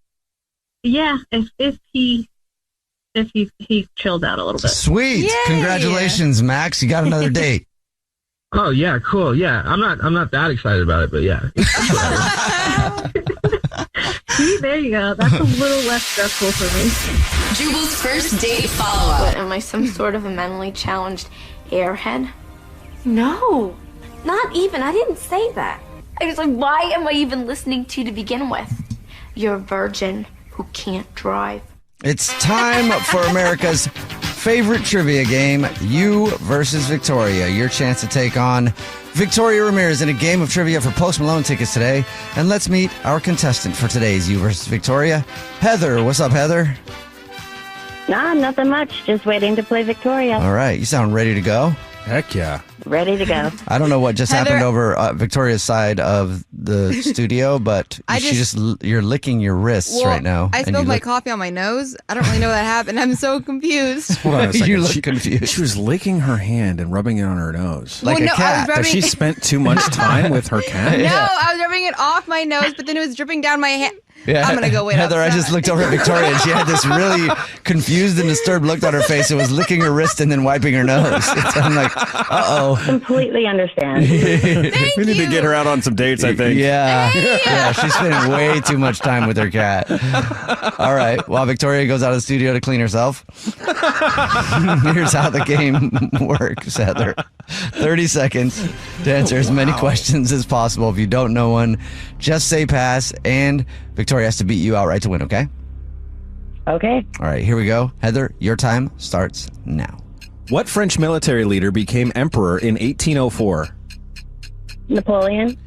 Yeah, if he chilled out a little bit. Sweet. Yay. Congratulations, Max. You got another date. Oh yeah, cool. Yeah, I'm not that excited about it, but yeah. See, there you go. That's a little less stressful for me. Jubal's first date follow-up. What, am I some sort of a mentally challenged airhead? No, not even. I didn't say that. I was like, why am I even listening to you to begin with? You're a virgin who can't drive. It's time for America's favorite trivia game, You versus Victoria. Your chance to take on Victoria Ramirez in a game of trivia for Post Malone tickets today. And let's meet our contestant for today's You versus Victoria, Heather. What's up, Heather? Nah, nothing much. Just waiting to play Victoria. All right. You sound ready to go. Heck yeah. Ready to go. I don't know what just Heather, happened over Victoria's side of the studio, but you're licking your wrists right now. I spilled my coffee on my nose. I don't really know what that happened. I'm so confused. Hold on a second. You look confused. She was licking her hand and rubbing it on her nose. Like a cat. Has she spent too much time with her cat? No, I was rubbing it off my nose, but then it was dripping down my hand. Yeah. I'm going to go wait Heather, outside. I just looked over at Victoria and she had this really confused and disturbed look on her face. It was licking her wrist and then wiping her nose. I'm like, uh-oh. Completely understand. We need to get her out on some dates, I think. Yeah. Yeah, she's spending way too much time with her cat. All right. While Victoria goes out of the studio to clean herself, here's how the game works, Heather. 30 seconds to answer as many questions as possible. If you don't know one, just say pass, and Victoria has to beat you outright to win, okay? Okay. All right, here we go. Heather, your time starts now. What French military leader became emperor in 1804? Napoleon.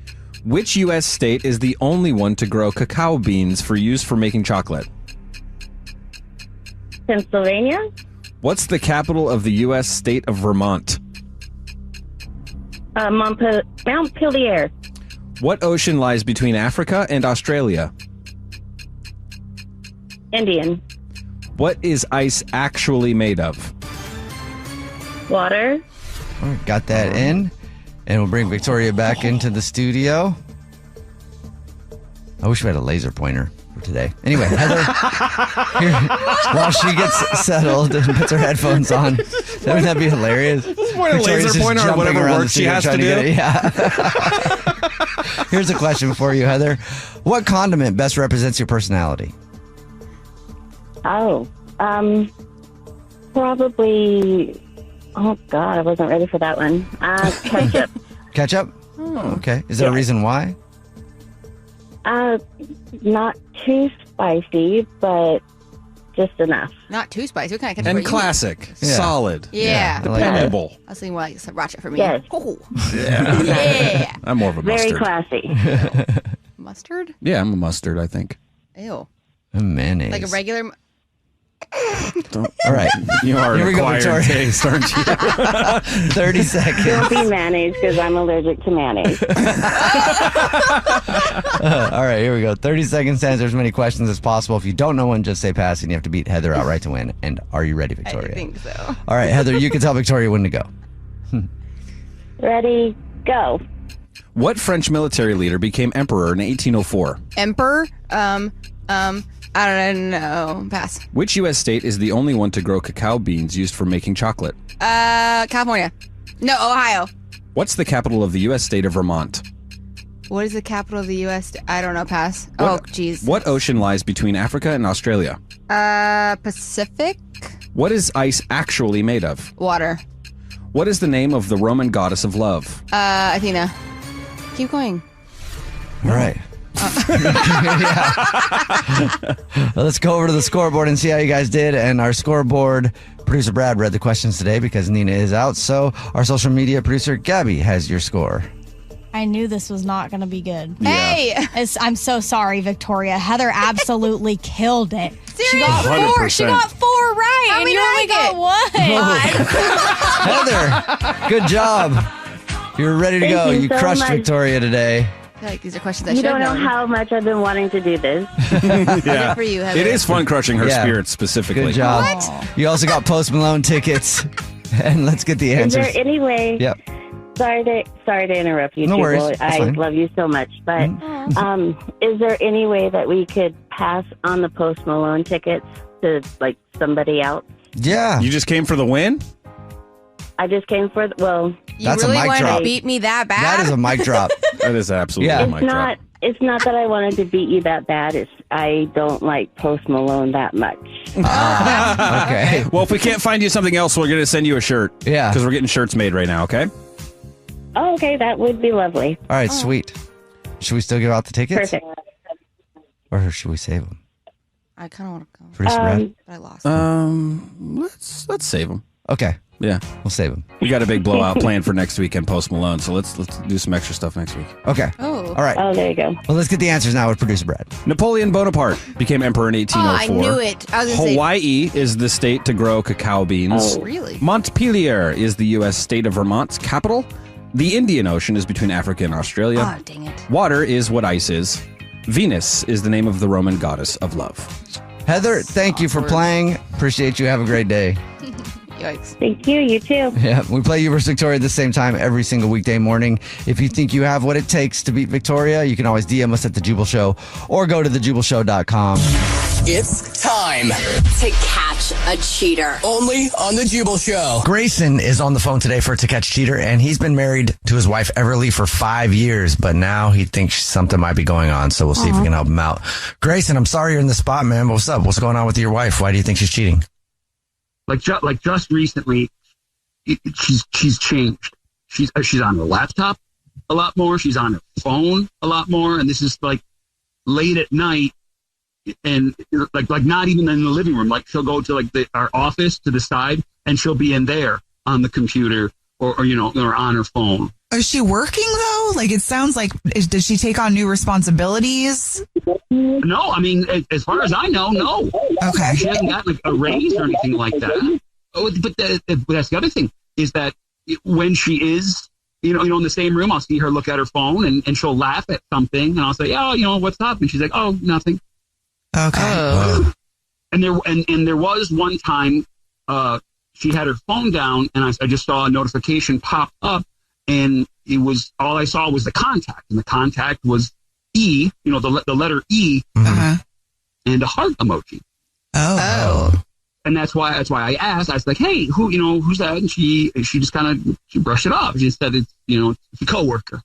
Which U.S. state is the only one to grow cacao beans for use for making chocolate? Pennsylvania. What's the capital of the U.S. state of Vermont? Montpelier. What ocean lies between Africa and Australia? Indian. What is ice actually made of? Water. All right, got that in. And we'll bring Victoria back into the studio. I wish we had a laser pointer for today. Anyway, Heather, here, while she gets settled and puts her headphones on, wouldn't that be hilarious? Point a laser pointer on whatever work she has to do. Yeah. Here's a question for you, Heather. What condiment best represents your personality? Oh, probably. Oh God, I wasn't ready for that one. Ketchup. Ketchup? Oh, okay. Is there a reason why? Not too spicy, but just enough. Not too spicy. What kind of ketchup? And classic, solid, Yeah. dependable. I was thinking more like sriracha for me. Yes. Oh. Yeah. I'm more of a Very mustard. classy. Mustard? Yeah, I'm a mustard, I think. Ew. Mayonnaise. Like a regular. All right. You are Here an we go, acquired Victoria. taste, aren't you? 30 seconds. Don't be mayonnaise because I'm allergic to mayonnaise. All right, here we go. 30 seconds to answer as many questions as possible. If you don't know one, just say pass, and you have to beat Heather outright to win. And are you ready, Victoria? I think so. All right, Heather, you can tell Victoria when to go. Ready, go. What French military leader became emperor in 1804? Emperor? I don't know. Pass. Which U.S. state is the only one to grow cacao beans used for making chocolate? California. No, Ohio. What's the capital of the U.S. state of Vermont? What is the capital of the U.S.? I don't know. Pass. What- Jeez. What ocean lies between Africa and Australia? Pacific? What is ice actually made of? Water. What is the name of the Roman goddess of love? Athena. Keep going. All right. Well, let's go over to the scoreboard and see how you guys did. And our scoreboard producer Brad read the questions today because Nina is out. So our social media producer Gabby has your score. I knew this was not going to be good. Hey! I'm so sorry, Victoria. Heather absolutely killed it. She got 100%. 4. She got 4 right, How and many you only got 1. Heather, good job. You're ready to Thank go. you You so crushed much. Victoria today. I feel like these are questions I You should don't know know. how much I've been wanting to do this. Good for you, Heather. It is fun crushing her Yeah. spirit specifically. Good job. You also got Post Malone tickets. And let's get the Is answers. there any way? Yep. Sorry to interrupt you. No Jubal. worries. That's I fine. love you so much, but is there any way that we could pass on the Post Malone tickets to like somebody else? Yeah. You just came for the win? I just came for You That's a really mic wanted drop. to beat me that bad? That is a mic drop. That is absolutely Yeah. a It's mic not. drop. It's not that I wanted to beat you that bad. It's I don't like Post Malone that much. Okay. Well, if we can't find you something else, we're going to send you a shirt. Yeah. Because we're getting shirts made right now, okay? Oh, okay, that would be lovely. All right, sweet. Should we still give out the tickets? Perfect. Or should we save them? I kind of want to go. Producer Brad? But I lost. Let's save them. Okay. Yeah. We'll save them. We got a big blowout planned for next week and Post Malone, so let's do some extra stuff next week. Okay. Oh. All right. Oh, there you go. Well, let's get the answers now with producer Brad. Napoleon Bonaparte became emperor in 1804. I knew it. I was going to say. Hawaii is the state to grow cacao beans. Oh. Really? Montpelier is the U.S. state of Vermont's capital. The Indian Ocean is between Africa and Australia. Oh, dang it. Water is what ice is. Venus is the name of the Roman goddess of love. Heather, thank you for playing. Appreciate you. Have a great day. Yikes. Thank you. You too. Yeah, we play you versus Victoria at the same time every single weekday morning. If you think you have what it takes to beat Victoria, you can always DM us at The Jubal Show or go to thejubalshow.com. It's time To catch a cheater. only on the Jubal Show. Grayson is on the phone today for To Catch Cheater, and he's been married to his wife Everly for 5 years, but now he thinks something might be going on, so we'll see if we can help him out. Grayson, I'm sorry you're in the spot, man. What's up? What's going on with your wife? Why do you think she's cheating? Like just recently, she's changed. She's on her laptop a lot more. She's on her phone a lot more, and this is like late at night, and like not even in the living room. Like she'll go to like our office to the side, and she'll be in there on the computer or on her phone. Is she working though? Like it sounds like, does she take on new responsibilities? No, I mean, as far as I know, no. Okay. She hasn't gotten like a raise or anything like that. Oh, but that's the other thing is that when she is, in the same room, I'll see her look at her phone and she'll laugh at something, and I'll say, "Oh, what's up?" And she's like, "Oh, nothing." Okay. And there was one time, she had her phone down, and I just saw a notification pop up, and it was all I saw was the contact, and the contact was E, the letter E. Uh-huh. and a heart emoji. Oh. And that's why I asked. I was like, "Hey, who's that?" And she just kind of brushed it off. She said it's a coworker.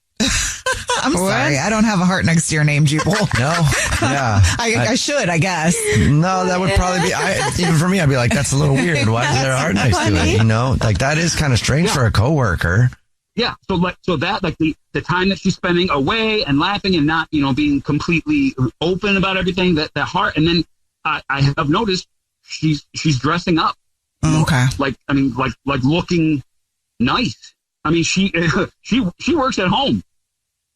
I'm sorry, I don't have a heart next to your name, Jubal. No, yeah, I should, I guess. No, that would probably be. Even for me, I'd be like, "That's a little weird. Why is there a heart next to it?" Like that is kind of strange for a coworker. Yeah, so that like the time that she's spending away and laughing and not being completely open about everything, that heart, and then I have noticed she's dressing up. Okay. Like looking nice. I mean, she works at home.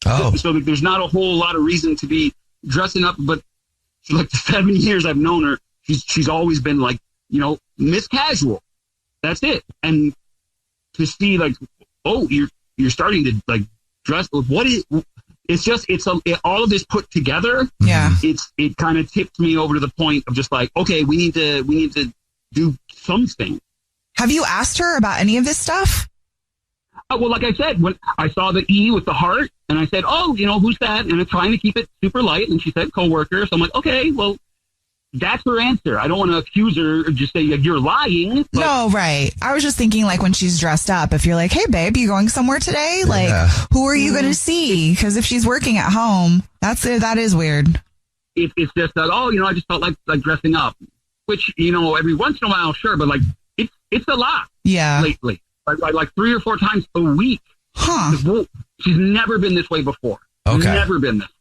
Oh. So there's not a whole lot of reason to be dressing up, but for like the 7 years I've known her, she's always been like, Miss Casual. That's it. And to see like, oh, you're starting to like dress. All of this put together. Yeah. It kind of tipped me over to the point of just like, okay, we need to do something. Have you asked her about any of this stuff? Well, like I said, when I saw the E with the heart, and I said, "Oh, who's that?" And I'm trying to keep it super light, and she said, "Coworker." So I'm like, "Okay, well, that's her answer." I don't want to accuse her or just say you're lying. But No, right. I was just thinking like when she's dressed up, if you're like, "Hey, babe, you going somewhere today?" Like, who are you going to see? Because if she's working at home, that is weird. It's just that, I just felt like dressing up, which every once in a while, sure, but like it's a lot. Yeah. Lately. Like 3 or 4 times a week. Huh. She's never been this way before. Okay. Never been this way.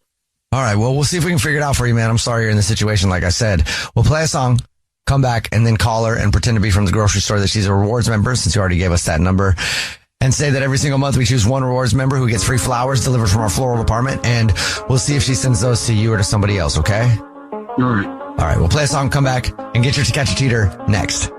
All right. Well, we'll see if we can figure it out for you, man. I'm sorry you're in this situation. Like I said, we'll play a song, come back, and then call her and pretend to be from the grocery store that she's a rewards member, since you already gave us that number, and say that every single month we choose one rewards member who gets free flowers delivered from our floral department, and we'll see if she sends those to you or to somebody else. Okay? All right. All right. We'll play a song, come back, and get your To Catch a Cheater next.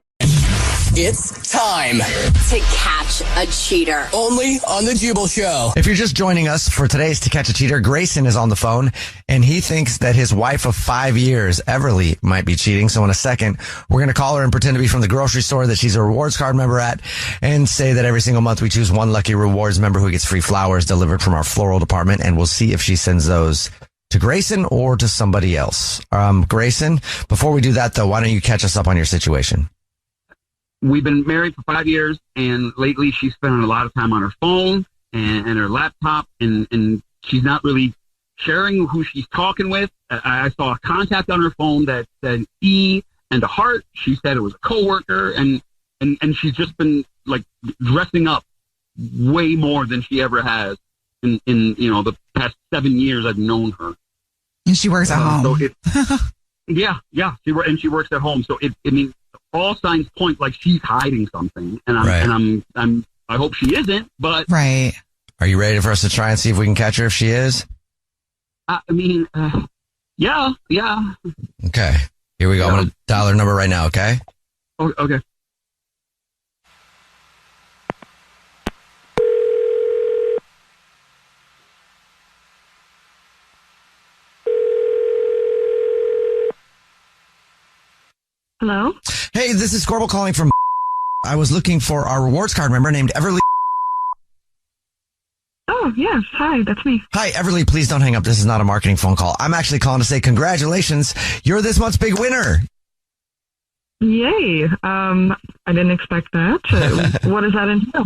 It's time to catch a cheater. only on the Jubal Show. If you're just joining us for today's To Catch a Cheater, Grayson is on the phone, and he thinks that his wife of 5 years, Everly, might be cheating. So in a second, we're going to call her and pretend to be from the grocery store that she's a rewards card member at, and say that every single month we choose one lucky rewards member who gets free flowers delivered from our floral department, and we'll see if she sends those to Grayson or to somebody else. Grayson, before we do that, though, why don't you catch us up on your situation? We've been married for 5 years, and lately she's spending a lot of time on her phone and her laptop, and she's not really sharing who she's talking with. I saw a contact on her phone that said E and a heart. She said it was a coworker, and she's just been like dressing up way more than she ever has in the past 7 years I've known her. And she works at home. So she works at home. So all signs point like she's hiding something, and I hope she isn't. But right. Are you ready for us to try and see if we can catch her if she is? Yeah. Okay, here we go. I'm going to dial her number right now. Okay. Oh, okay. Hello? Hey, this is Corbel calling from. I was looking for our rewards card member named Everly. Oh, yes. Hi, that's me. Hi, Everly. Please don't hang up. This is not a marketing phone call. I'm actually calling to say congratulations. You're this month's big winner. Yay. I didn't expect that. What does that entail?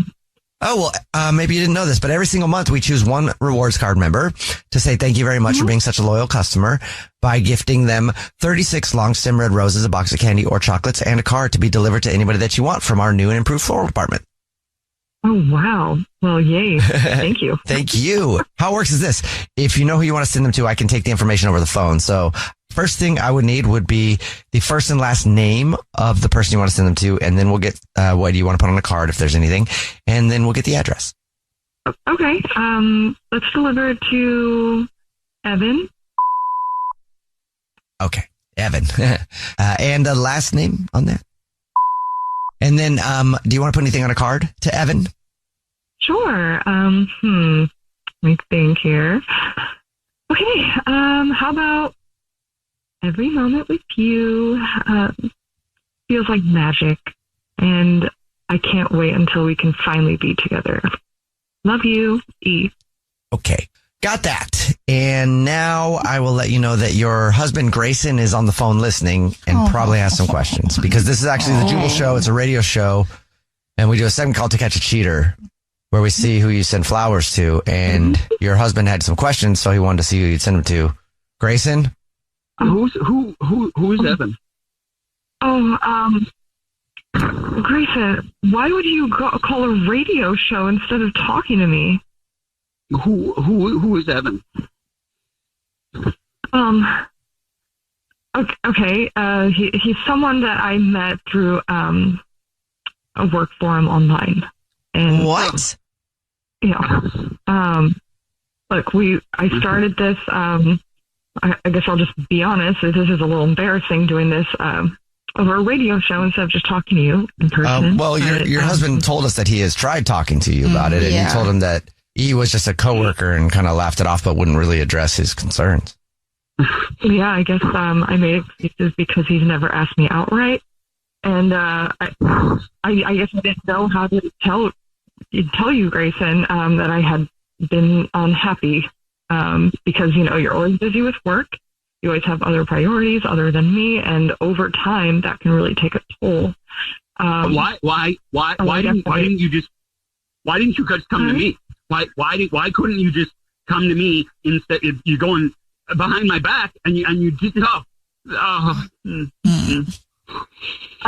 Oh, well, maybe you didn't know this, but every single month we choose one rewards card member to say thank you very much for being such a loyal customer by gifting them 36 long stem red roses, a box of candy or chocolates, and a card to be delivered to anybody that you want from our new and improved floral department. Oh, wow. Well, yay. Thank you. Thank you. How it works is this. If you know who you want to send them to, I can take the information over the phone. So first thing I would need would be the first and last name of the person you want to send them to, and then we'll get what do you want to put on the card if there's anything, and then we'll get the address. Okay. Let's deliver it to Evan. Okay, Evan. And the last name on that? And then do you want to put anything on a card to Evan? Sure. Let me think here. Okay. How about every moment with you feels like magic, and I can't wait until we can finally be together. Love you, E. Okay. Got that. And now I will let you know that your husband, Grayson, is on the phone listening and probably has some questions because this is actually the Jubal Show. It's a radio show. And we do a segment called To Catch a Cheater where we see who you send flowers to. And your husband had some questions, so he wanted to see who you'd send them to. Grayson? Who is Evan? Grayson, why would you call a radio show instead of talking to me? Who is Evan? Okay. He's someone that I met through a work forum online. And what? Yeah. Look, I started this. I guess I'll just be honest. This is a little embarrassing doing this over a radio show instead of just talking to you in person. Well, your husband told us that he has tried talking to you about it, and you told him that he was just a coworker and kind of laughed it off, but wouldn't really address his concerns. Yeah, I guess I made excuses because he's never asked me outright, and I guess I didn't know how to tell you, Grayson, that I had been unhappy because you're always busy with work. You always have other priorities other than me, and over time that can really take a toll. Why didn't you just come to me? Why couldn't you just come to me instead? If you're going behind my back and you did I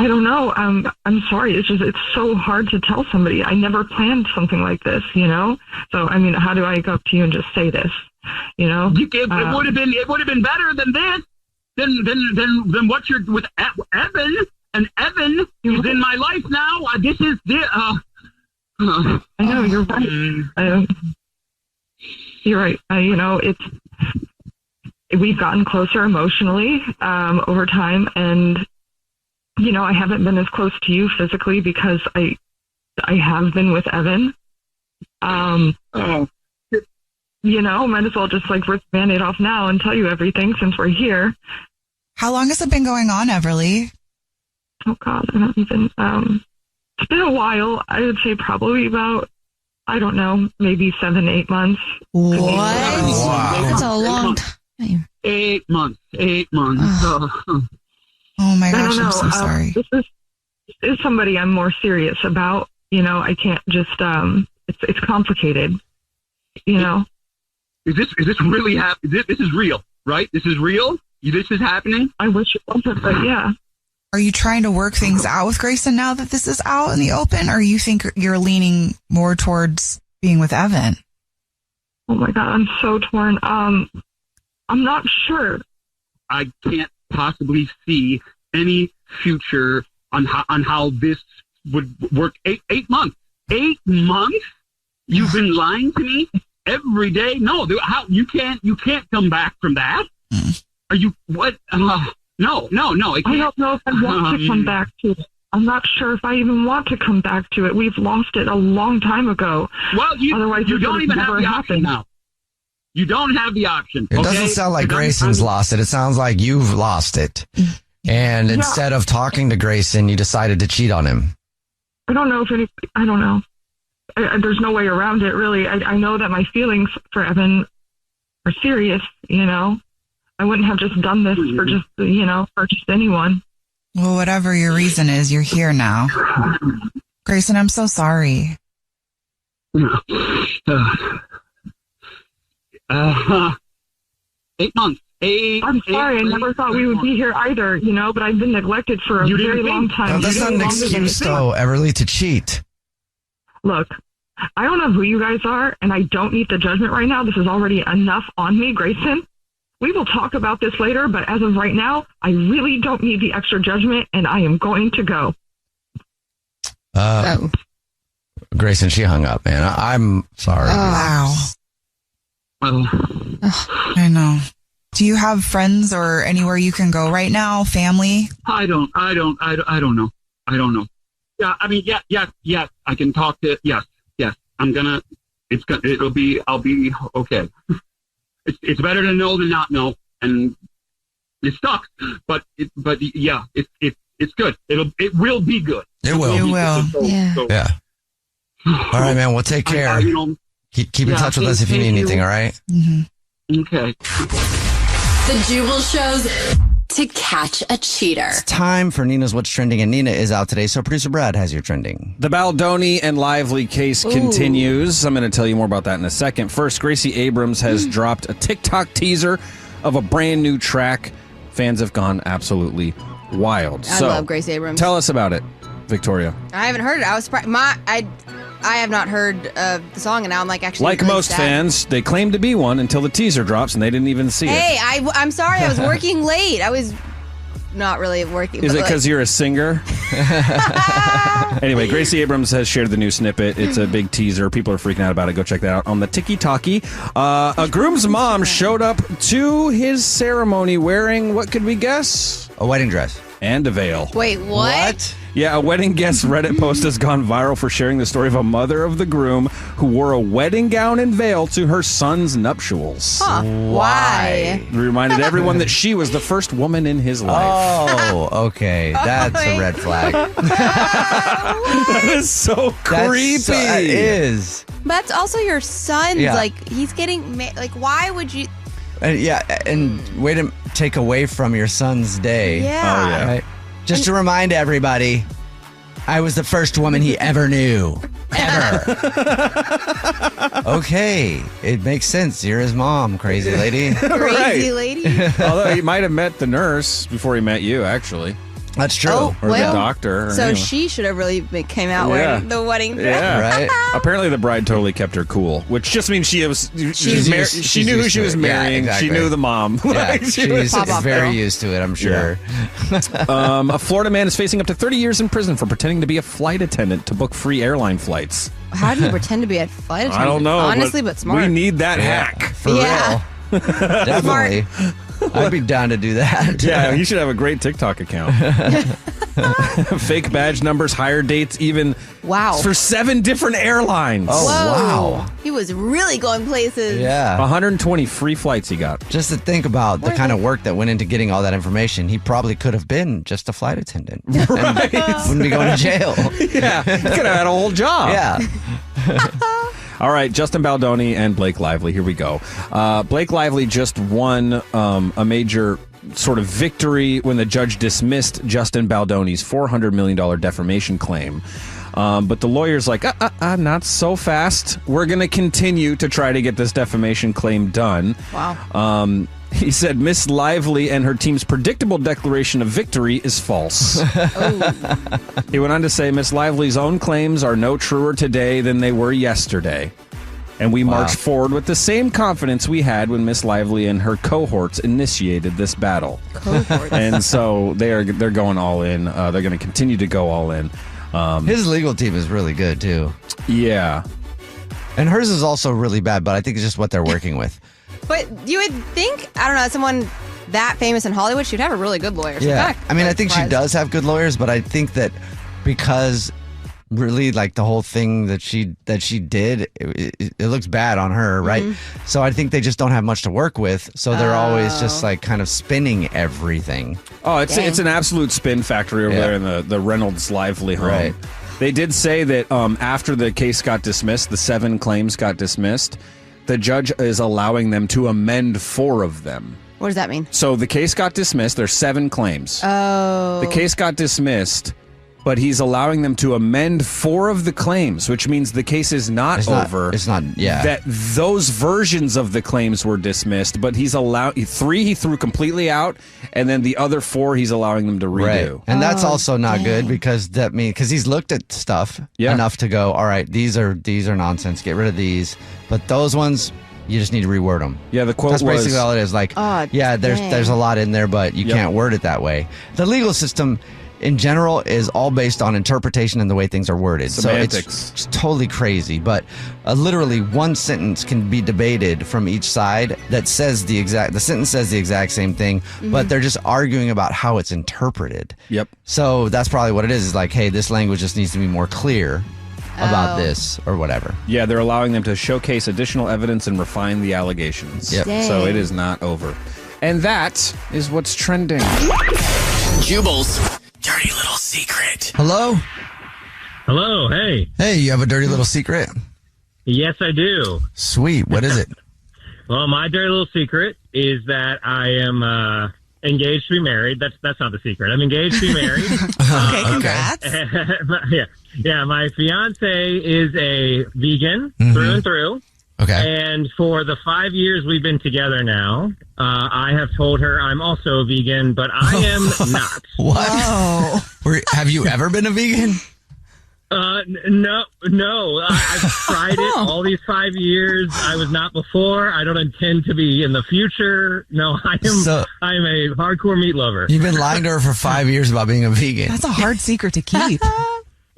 don't know. I'm sorry. It's so hard to tell somebody. I never planned something like this, So I mean, how do I go up to you and just say this? It would have been better than this. Than what you're with Evan, and Evan is in my life now. This is the. I know you're right. You're right. We've gotten closer emotionally over time, and I haven't been as close to you physically because I have been with Evan. Might as well just rip the Band-Aid off now and tell you everything since we're here. How long has it been going on, Everly? Oh God, I don't even. It's been a while. I would say probably about, I don't know, maybe 7-8 months. What? Wow. That's a long time. 8 months. Oh my gosh, I'm so sorry. This is somebody I'm more serious about. I can't just. It's complicated. Is this really happening? This is real, right? This is real. This is happening. I wish it wasn't, but yeah. Are you trying to work things out with Grayson now that this is out in the open, or you think you're leaning more towards being with Evan? Oh my God, I'm so torn. I'm not sure. I can't possibly see any future on how this would work. 8 months. 8 months? You've been lying to me every day. No, how you can't come back from that. Are you what? No. I don't know if I want to come back to it. I'm not sure if I even want to come back to it. We've lost it a long time ago. Well, otherwise you don't even have the option now. You don't have the option. It doesn't sound like Grayson's lost it. It sounds like you've lost it. And instead of talking to Grayson, you decided to cheat on him. I don't know. There's no way around it, really. I know that my feelings for Evan are serious, I wouldn't have just done this for just anyone. Well, whatever your reason is, you're here now. Grayson, I'm so sorry. 8 months. I'm sorry. I never thought we would be here either, but I've been neglected for a very long time. No, that's not an excuse, though, Everly, to cheat. Look, I don't know who you guys are, and I don't need the judgment right now. This is already enough on me, Grayson. We will talk about this later, but as of right now, I really don't need the extra judgment, and I am going to go. Grayson, she hung up, man. I'm sorry. Wow. I know. Do you have friends or anywhere you can go right now? Family? I don't know. Yeah, I mean, yes. I can talk to, yes. I'll be okay. It's better to know than not know, and it sucks, but yeah, it's good. It will be good. It will. It will. Yeah. All right, man. Well, take care. Keep in touch with us if you need anything. All right. Okay. The Jubal Show's To Catch a Cheater. It's time for Nina's What's Trending, and Nina is out today, so producer Brad has your trending. The Baldoni and Lively case continues. I'm going to tell you more about that in a second. First, Gracie Abrams has dropped a TikTok teaser of a brand new track. Fans have gone absolutely wild. I love Gracie Abrams. Tell us about it, Victoria. I haven't heard it. I was surprised. I have not heard the song, and now I'm like actually Like really most sad. fans, they claim to be one until the teaser drops, and they didn't even see Hey, it. I'm sorry. I was working late. I was not really working. Is but it because you're a singer? Anyway, Gracie Abrams has shared the new snippet. It's a big teaser. People are freaking out about it. Go check that out on the Tiki-Talkie. A groom's mom showed up to his ceremony wearing, what could we guess? A wedding dress. And a veil. Wait, what? Yeah, a wedding guest Reddit post has gone viral for sharing the story of a mother of the groom who wore a wedding gown and veil to her son's nuptials. Huh. Why? It reminded everyone that she was the first woman in his life. Oh, okay. That's a red flag. That is so creepy. That is. But that's also your son's. Yeah. Like, he's getting like, why would you? And way to take away from your son's day. Yeah. Oh, yeah. Right? Just to remind everybody, I was the first woman he ever knew. Ever. Okay. It makes sense. You're his mom, crazy lady. Crazy lady. Although he might have met the nurse before he met you, actually. That's true. Oh, Or well, the doctor. Or So anyone. she should have really came out Yeah. wearing the wedding dress. Yeah, Right? Apparently, the bride totally kept her cool, which just means she knew who she was marrying. Yeah, exactly. She knew the mom. Yeah, Like, she was- she's very used to it, I'm sure. A Florida man is facing up to 30 years in prison for pretending to be a flight attendant to book free airline flights. How do you pretend to be a flight attendant? I don't know. Honestly, but smart. We need that hack. For Yeah. real. Definitely. I'd be down to do that. Yeah, you should have a great TikTok account. Fake badge numbers, hire dates, even for 7 different airlines. Oh, wow. He was really going places. Yeah. 120 free flights he got. Just to think about the kind of work that went into getting all that information, he probably could have been just a flight attendant. Right. And wouldn't be going to jail. Yeah, he could have had a whole job. Yeah. All right, Justin Baldoni and Blake Lively. Here we go. Blake Lively just won a major sort of victory when the judge dismissed Justin Baldoni's $400 million defamation claim. But the lawyer's like, not so fast. We're going to continue to try to get this defamation claim done. Wow. He said Miss Lively and her team's predictable declaration of victory is false. He went on to say Miss Lively's own claims are no truer today than they were yesterday. And we march forward with the same confidence we had when Miss Lively and her cohorts initiated this battle. And so they're going all in. They're going to continue to go all in. His legal team is really good, too. Yeah. And hers is also really bad, but I think it's just what they're working with. But you would think, I don't know, someone that famous in Hollywood should have a really good lawyer. So Yeah. back, I mean, I like, think she surprised. does have good lawyers, but I think that because really like the whole thing that she did, it looks bad on her, right? Mm-hmm. So I think they just don't have much to work with, so they're always just like kind of spinning everything. Oh, it's an absolute spin factory over there in the Reynolds Lively home. Right. They did say that after the case got dismissed, the 7 claims got dismissed, the judge is allowing them to amend 4 of them. What does that mean? So the case got dismissed. There's 7 claims. Oh. The case got dismissed, but he's allowing them to amend 4 of the claims, which means the case is not over. It's not, yeah. That those versions of the claims were dismissed, but he's allowed 3 he threw completely out, and then the other 4 he's allowing them to redo. Right. And that's also not good because because he's looked at stuff enough to go, all right, these are nonsense. Get rid of these. But those ones, you just need to reword them. Yeah, the quote That's was... basically all it is. Like, there's a lot in there, but you can't word it that way. The legal system in general is all based on interpretation and the way things are worded. Semantics. So it's totally crazy. But literally one sentence can be debated from each side that says the sentence says the exact same thing, but they're just arguing about how it's interpreted. Yep. So that's probably what it is like, hey, this language just needs to be more clear about this or whatever. Yeah, they're allowing them to showcase additional evidence and refine the allegations. Yep. So it is not over. And that is what's trending. Jubal's dirty little secret. Hello? Hello, hey. Hey, you have a dirty little secret? Yes, I do. Sweet. What is it? Well, my dirty little secret is that I am engaged to be married. That's not the secret. I'm engaged to be married. Okay, congrats. Yeah, my fiance is a vegan through and through. Okay. And for the 5 years we've been together now, I have told her I'm also a vegan, but I am not. What? Have you ever been a vegan? No. I've tried it all these 5 years. I was not before. I don't intend to be in the future. No, I'm a hardcore meat lover. You've been lying to her for 5 years about being a vegan. That's a hard secret to keep.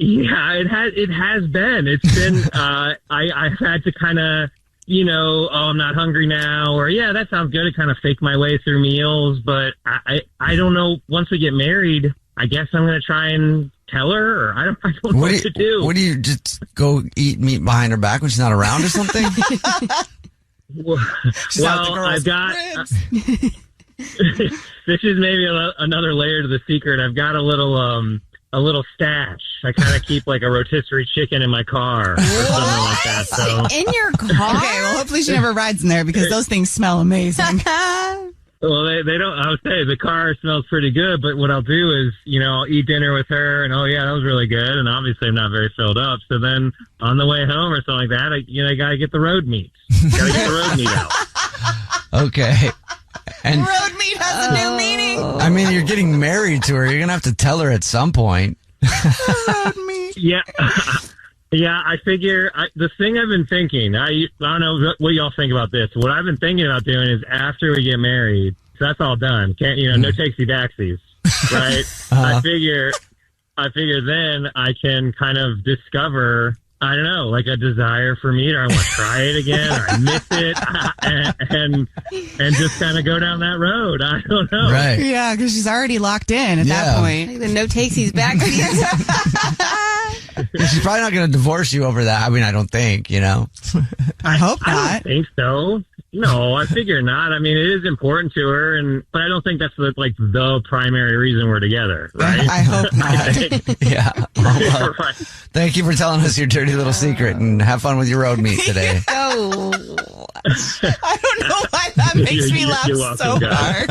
Yeah, it has been. It's been, I've had to kind of, I'm not hungry now, or yeah, that sounds good. To kind of fake my way through meals, but I don't know. Once we get married, I guess I'm going to try and tell her, or I don't know what to do. What do you just go eat meat behind her back when she's not around or something? Well, I've got, this is maybe another layer to the secret. I've got a little stash. I kind of keep like a rotisserie chicken in my car or something like that. So. In your car? Okay, well, hopefully she never rides in there because those things smell amazing. Well, they don't. I would say the car smells pretty good, but what I'll do is, I'll eat dinner with her, and oh yeah, that was really good. And obviously, I'm not very filled up. So then, on the way home or something like that, I gotta get the road meat. Gotta get the road meat out. Okay. And road meat has a new meaning. I mean, you're getting married to her. You're gonna have to tell her at some point. Road meat. Yeah. Yeah, I figure the thing I've been thinking, I don't know what y'all think about this. What I've been thinking about doing is after we get married, so that's all done. Can't, no takesy backsies, right? I figure then I can kind of discover, I don't know, like a desire for meat, or I want to try it again, or I miss it, and just kind of go down that road. I don't know. Right. Yeah, because she's already locked in at that point. Like the no takesies backsies. She's probably not going to divorce you over that. I mean, I don't think, I hope not. I don't think so. No, I figure not. I mean, it is important to her, but I don't think that's the primary reason we're together, right? I hope not. Yeah. Well, thank you for telling us your dirty little secret, and have fun with your road meat today. Oh, I don't know why that makes me laugh so hard.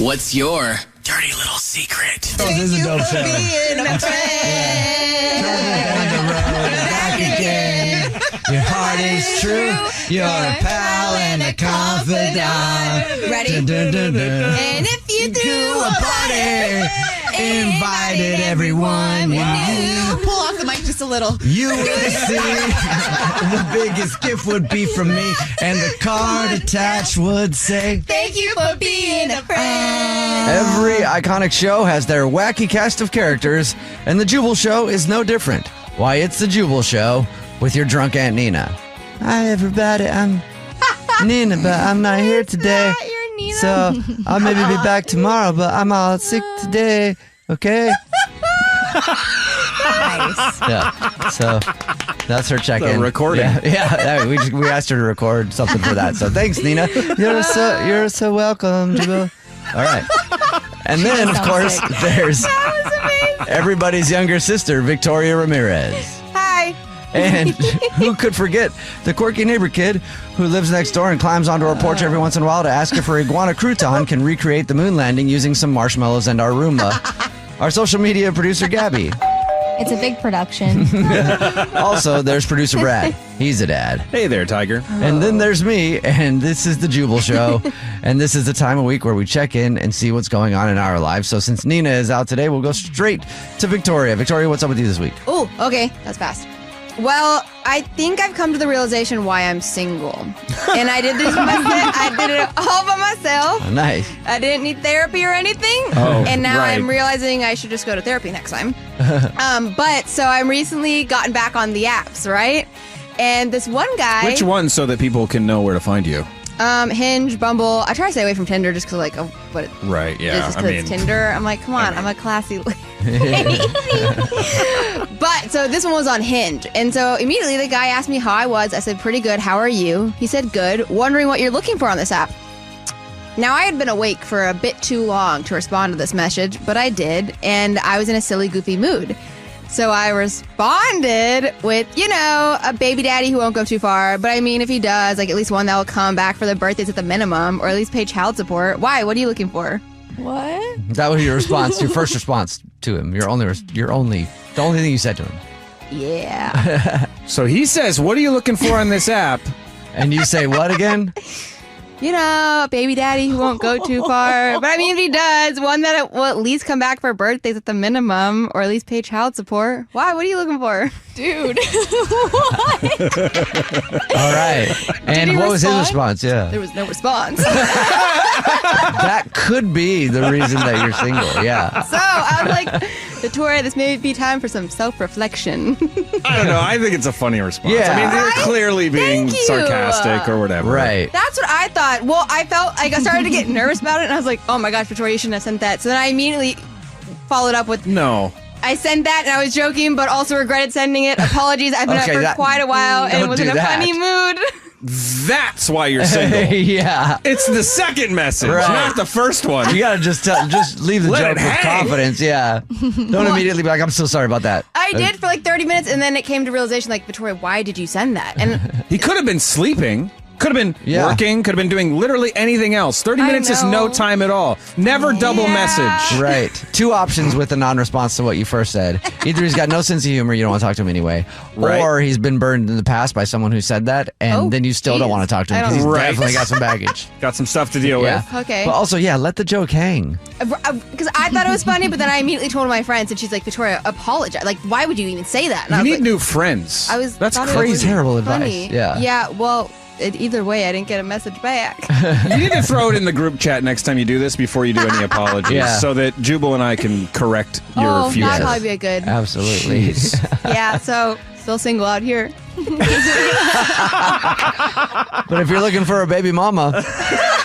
What's your dirty little secret? This is a dope show. Being a friend. Back again. Your heart is true. You're a pal and a confidant. Ready? And if you do a party, invited everyone. Pull off the mic just a little. You would see the biggest gift would be from me, and the card attached would say, thank you for being a friend. Every iconic show has their wacky cast of characters, and the Jubal Show is no different. Why, it's the Jubal Show with your drunk Aunt Nina. Hi, everybody. I'm Nina, but I'm not here today. You're Nina. So I'll maybe be back tomorrow, but I'm all sick today. Okay? Nice. Yeah. So that's her check-in. The recording. Yeah. We asked her to record something for that. So thanks, Nina. You're so welcome, Jubal. All right. And then, of course, there's everybody's younger sister, Victoria Ramirez. Hi. And who could forget the quirky neighbor kid who lives next door and climbs onto our porch every once in a while to ask if her iguana crouton can recreate the moon landing using some marshmallows and our Roomba. Our social media producer, Gabby. It's a big production. Also, there's producer Brad. He's a dad. Hey there, Tiger. And then there's me, and this is the Jubal Show. And this is the time of week where we check in and see what's going on in our lives. So since Nina is out today, we'll go straight to Victoria. Victoria, what's up with you this week? Oh, okay. That's fast. Well, I think I've come to the realization why I'm single. And I did this myself. I did it all by myself. Oh, nice. I didn't need therapy or anything. Oh, and now right. I'm realizing I should just go to therapy next time. But so I'm recently gotten back on the apps, right? And this one guy. Which one, so that people can know where to find you? Hinge, Bumble. I try to stay away from Tinder just because, like, of what it Right, yeah. is. Because it's Tinder. I'm like, come on, I'm a classy lady. But so this one was on Hinge. And so immediately the guy asked me how I was. I said, pretty good. How are you? He said, good. Wondering what you're looking for on this app. Now, I had been awake for a bit too long to respond to this message, but I did. And I was in a silly, goofy mood. So I responded with, a baby daddy who won't go too far. But I mean, if he does, like at least one that will come back for the birthdays at the minimum, or at least pay child support. Why? What are you looking for? What? That was your response, your first response to him. The only thing you said to him. Yeah. So he says, what are you looking for on this app? And you say what again? A baby daddy who won't go too far. But I mean, if he does, one that will at least come back for birthdays at the minimum, or at least pay child support. Why? What are you looking for? Dude. All right. And what was his response? Yeah. There was no response. That could be the reason that you're single. Yeah. So I'm like, Victoria, this may be time for some self-reflection. I don't know. I think it's a funny response. Yeah. I mean, they're clearly being Thank you. sarcastic or whatever. Right. That's what I thought. Well, I felt like I started to get nervous about it, and I was like, oh my gosh, Victoria, you shouldn't have sent that. So then I immediately followed up with, No. I sent that, and I was joking, but also regretted sending it. Apologies. I've been up for quite a while and was in a funny mood. That's why you're single. Yeah. It's the second message, not the first one. You got to just leave the joke with confidence. Yeah. Don't immediately be like, I'm so sorry about that. I did for like 30 minutes, and then it came to realization, like, Victoria, why did you send that? And he could have been sleeping. Could have been working, could have been doing literally anything else. 30 minutes is no time at all. Never double message. Right. Two options with a non-response to what you first said. Either he's got no sense of humor, you don't want to talk to him anyway, or he's been burned in the past by someone who said that, and then you still don't want to talk to him because he's definitely got some baggage. Got some stuff to deal with. Okay. But also, let the joke hang. Because I thought it was funny, but then I immediately told my friends, and she's like, Victoria, apologize. Like, why would you even say that? And You I was need like, new friends. That's crazy. Terrible advice. Funny. Yeah. Yeah, well, either way, I didn't get a message back. You need to throw it in the group chat next time you do this before you do any apologies so that Jubal and I can correct your future. That'd probably be a good. Absolutely. Yeah, so still single out here. But if you're looking for a baby mama, hit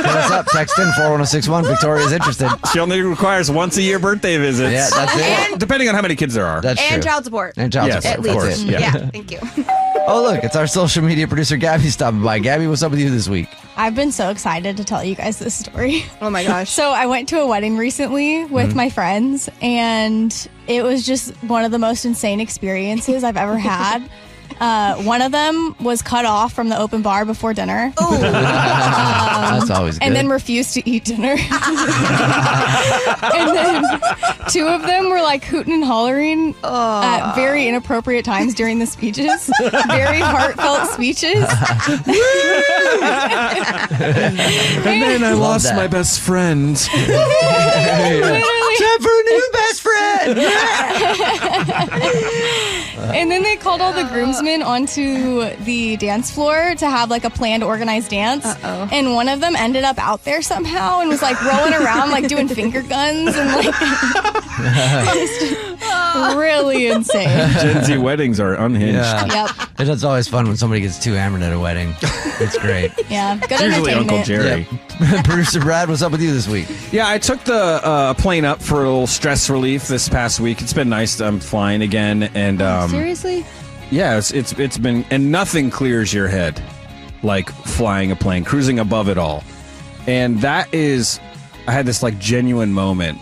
us up. Text in 41061. Victoria's interested. She only requires once a year birthday visits. Yeah, that's it. And, depending on how many kids there are. That's and true. child support. And child support, at of least. course. Yeah, thank you. Oh, look, it's our social media producer, Gabby, stopping by. Gabby, what's up with you this week? I've been so excited to tell you guys this story. Oh my gosh. So I went to a wedding recently with my friends, and it was just one of the most insane experiences I've ever had. One of them was cut off from the open bar before dinner. Oh, that's always good. And then refused to eat dinner. And then two of them were like hooting and hollering at very inappropriate times during the speeches. Very heartfelt speeches. And then I lost my best friend. Time for a new best friend. And then they called all the groomsmen onto the dance floor to have like a planned organized dance. And one of them ended up out there somehow and was like rolling around like doing finger guns and like just really insane. Gen Z weddings are unhinged. Yeah. Yep. It's always fun when somebody gets too hammered at a wedding. It's great. Yeah. Good It's usually Uncle entertainment. Jerry. Yeah. Producer Brad, what's up with you this week? Yeah, I took the plane up for a little stress relief this past week. It's been nice. I'm flying again, and seriously? yeah, it's been, and nothing clears your head like flying a plane, cruising above it all, and that is, I had this like genuine moment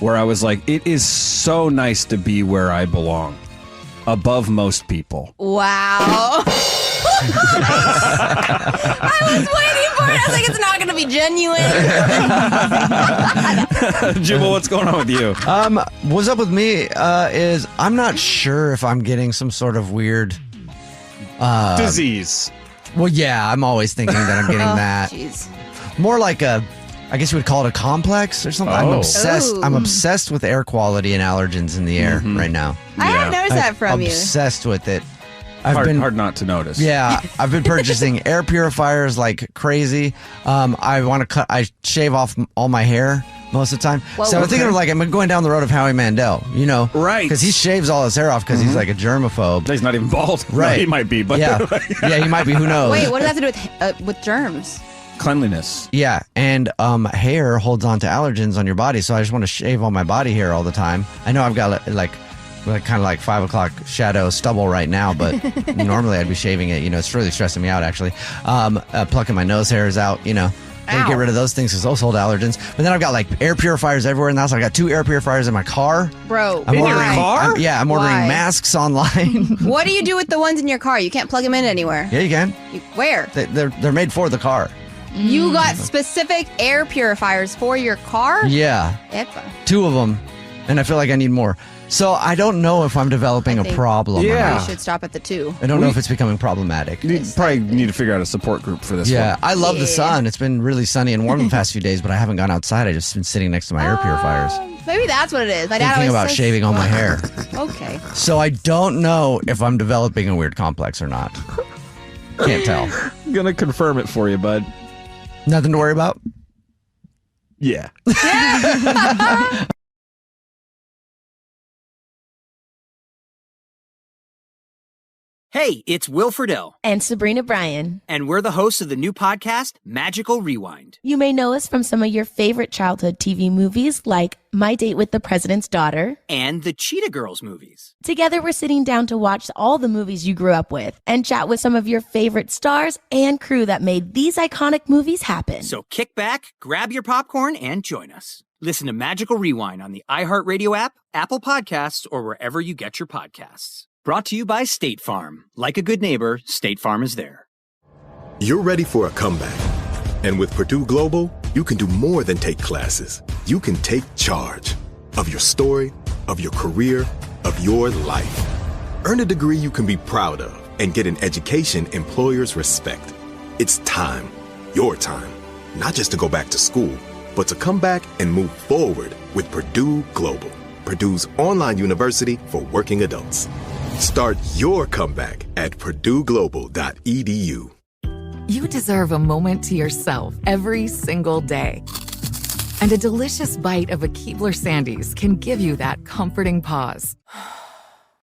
where I was like, it is so nice to be where I belong, above most people. Wow. I was waiting for it. I was like, it's not going to be genuine. Jubal, what's going on with you? What's up with me is I'm not sure if I'm getting some sort of weird disease. Well, yeah, I'm always thinking that I'm getting that. Jeez. More like I guess you would call it a complex or something. I'm obsessed. I'm obsessed with air quality and allergens in the air right now. I hadn't noticed that from you. Obsessed with it. Hard not to notice. Yeah, I've been purchasing air purifiers like crazy. I shave off all my hair most of the time. Whoa, so I'm thinking of like, I'm going down the road of Howie Mandel, you know? Right. Because he shaves all his hair off because he's like a germaphobe. He's not even bald. Right. No, he might be, but yeah, he might be. Who knows? Wait, what does that have to do with germs? Cleanliness. Yeah, and hair holds on to allergens on your body, so I just want to shave all my body hair all the time. I know I've got like kind of like 5 o'clock shadow stubble right now, but normally I'd be shaving it. You know, it's really stressing me out actually. Plucking my nose hairs out, you know. Gotta get rid of those things because those hold allergens. But then I've got like air purifiers everywhere in the house. I got 2 air purifiers in my car. Bro, I'm in ordering, your car? I'm ordering Why? masks online. What do you do with the ones in your car? You can't plug them in anywhere. Yeah, you can. Where? They're made for the car. You got specific air purifiers for your car? Yeah. Epa. 2 of them. And I feel like I need more. So I don't know if I'm developing a problem. You should stop at the 2. I don't know if it's becoming problematic. You probably need to figure out a support group for this one. Yeah, I love the sun. It's been really sunny and warm the past few days, but I haven't gone outside. I've just been sitting next to my air purifiers. Maybe that's what it is. My dad Thinking always about says- shaving all my hair. Okay. So I don't know if I'm developing a weird complex or not. Can't tell. Gonna confirm it for you, bud. Nothing to worry about? Yeah. Hey, it's Will Friedle. And Sabrina Bryan. And we're the hosts of the new podcast, Magical Rewind. You may know us from some of your favorite childhood TV movies like My Date with the President's Daughter And the Cheetah Girls movies. Together, we're sitting down to watch all the movies you grew up with and chat with some of your favorite stars and crew that made these iconic movies happen. So kick back, grab your popcorn, and join us. Listen to Magical Rewind on the iHeartRadio app, Apple Podcasts, or wherever you get your podcasts. Brought to you by State Farm. Like a good neighbor, State Farm is there. You're ready for a comeback. And with Purdue Global, you can do more than take classes. You can take charge of your story, of your career, of your life. Earn a degree you can be proud of and get an education employers respect. It's time, your time, not just to go back to school, but to come back and move forward with Purdue Global, Purdue's online university for working adults. Start your comeback at purdueglobal.edu. You deserve a moment to yourself every single day. And a delicious bite of a Keebler Sandies can give you that comforting pause.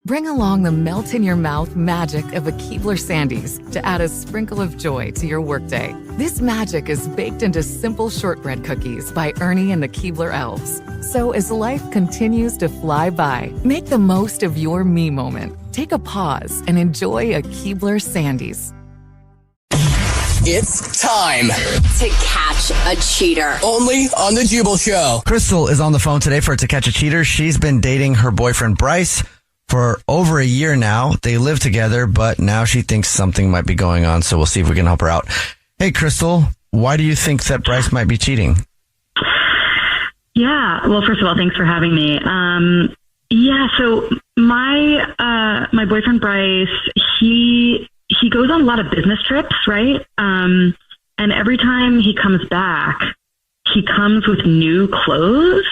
Bring along the melt-in-your-mouth magic of a Keebler Sandies to add a sprinkle of joy to your workday. This magic is baked into simple shortbread cookies by Ernie and the Keebler Elves. So as life continues to fly by, make the most of your me moment. Take a pause and enjoy a Keebler Sandies. It's time to catch a cheater. only on the Jubal Show. Crystal is on the phone today for To Catch a Cheater. She's been dating her boyfriend Bryce for over a year now. They live together, but now she thinks something might be going on, so we'll see if we can help her out. Hey, Crystal, why do you think that Bryce might be cheating? Yeah. Well, first of all, thanks for having me. So my boyfriend Bryce, he goes on a lot of business trips, right? And every time he comes back, he comes with new clothes,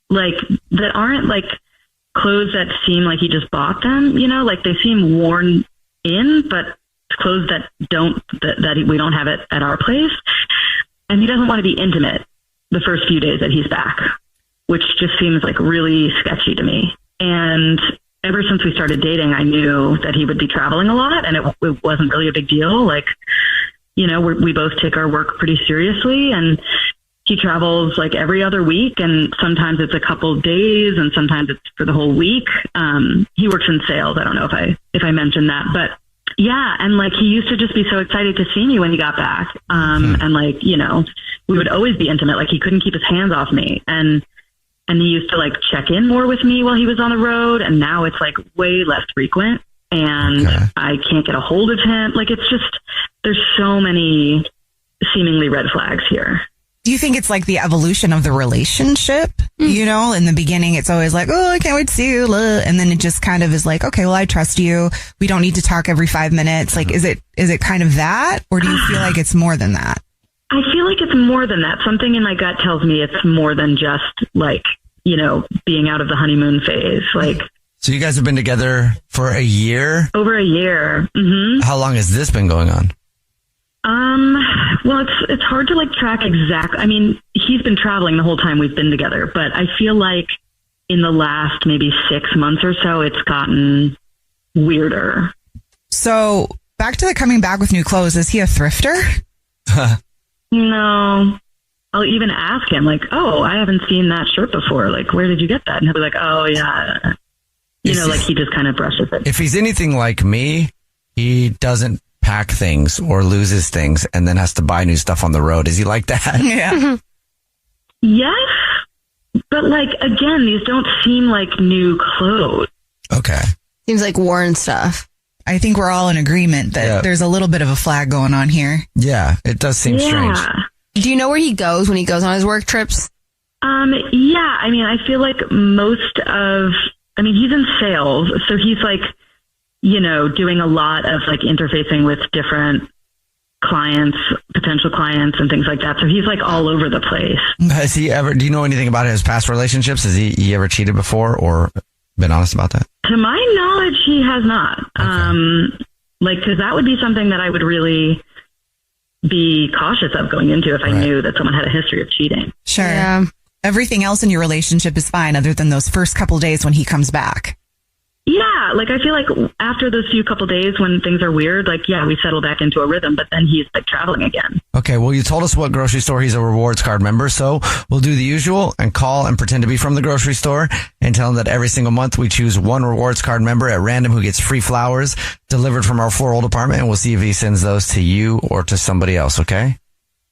like that aren't like clothes that seem like he just bought them, like they seem worn in, but clothes that we don't have it at our place. And he doesn't want to be intimate the first few days that he's back, which just seems like really sketchy to me. And ever since we started dating, I knew that he would be traveling a lot, and it wasn't really a big deal. Like, we both take our work pretty seriously, and he travels like every other week, and sometimes it's a couple of days, and sometimes it's for the whole week. He works in sales. I don't know if I mentioned that, but yeah. And like, he used to just be so excited to see me when he got back. And like, we would always be intimate. Like, he couldn't keep his hands off me. And he used to like check in more with me while he was on the road. And now it's like way less frequent, and I can't get a hold of him. Like, it's just, there's so many seemingly red flags here. Do you think it's like the evolution of the relationship? In the beginning, it's always like, oh, I can't wait to see you. And then it just kind of is like, okay, well, I trust you. We don't need to talk every 5 minutes. Like, is it kind of that? Or do you feel like it's more than that? I feel like it's more than that. Something in my gut tells me it's more than just like, being out of the honeymoon phase. Like, So you guys have been together for a year? Over a year. Mm-hmm. How long has this been going on? Well, it's hard to like track exactly. I mean, he's been traveling the whole time we've been together, but I feel like in the last maybe 6 months or so, it's gotten weirder. So back to the coming back with new clothes. Is he a thrifter? No. I'll even ask him like, oh, I haven't seen that shirt before. Like, where did you get that? And he'll be like, oh yeah. Like he just kind of brushes it. If he's anything like me, he doesn't pack things or loses things and then has to buy new stuff on the road. Is he like that? Yeah. Yes, but like again, these don't seem like new clothes. Okay. Seems like worn stuff. I think we're all in agreement that there's a little bit of a flag going on here. Yeah, it does seem strange. Do you know where he goes when he goes on his work trips? Yeah, I mean, I feel like he's in sales, so he's like, doing a lot of like interfacing with different clients, potential clients and things like that. So he's like all over the place. Has he ever, do you know anything about his past relationships? Has he ever cheated before or been honest about that? To my knowledge, he has not. Okay. Cause that would be something that I would really be cautious of going into if I knew that someone had a history of cheating. Sure. Yeah. Everything else in your relationship is fine other than those first couple days when he comes back. Yeah. I feel like after those few couple days when things are weird, we settle back into a rhythm, but then he's like traveling again. Okay. Well, you told us what grocery store he's a rewards card member. So we'll do the usual and call and pretend to be from the grocery store and tell him that every single month we choose one rewards card member at random who gets free flowers delivered from our floral department. And we'll see if he sends those to you or to somebody else. Okay.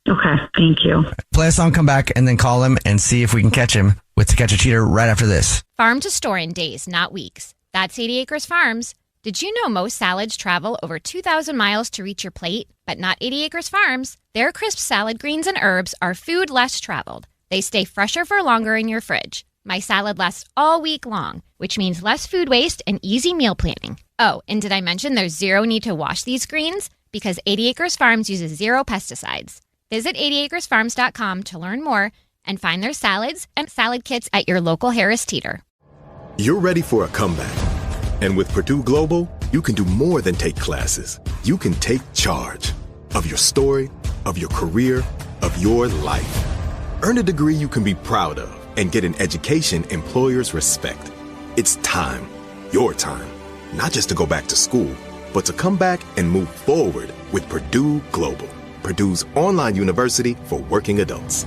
Okay. Thank you. Play a song, come back, and then call him and see if we can catch him with To Catch a Cheater right after this. Farm to store in days, not weeks. That's 80 Acres Farms. Did you know most salads travel over 2,000 miles to reach your plate? But not 80 Acres Farms. Their crisp salad greens and herbs are food less traveled. They stay fresher for longer in your fridge. My salad lasts all week long, which means less food waste and easy meal planning. Oh, and did I mention there's zero need to wash these greens? Because 80 Acres Farms uses zero pesticides. Visit 80acresfarms.com to learn more and find their salads and salad kits at your local Harris Teeter. You're ready for a comeback. And with Purdue Global, you can do more than take classes. You can take charge of your story, of your career, of your life. Earn a degree you can be proud of and get an education employers respect. It's time, your time, not just to go back to school, but to come back and move forward with Purdue Global, Purdue's online university for working adults.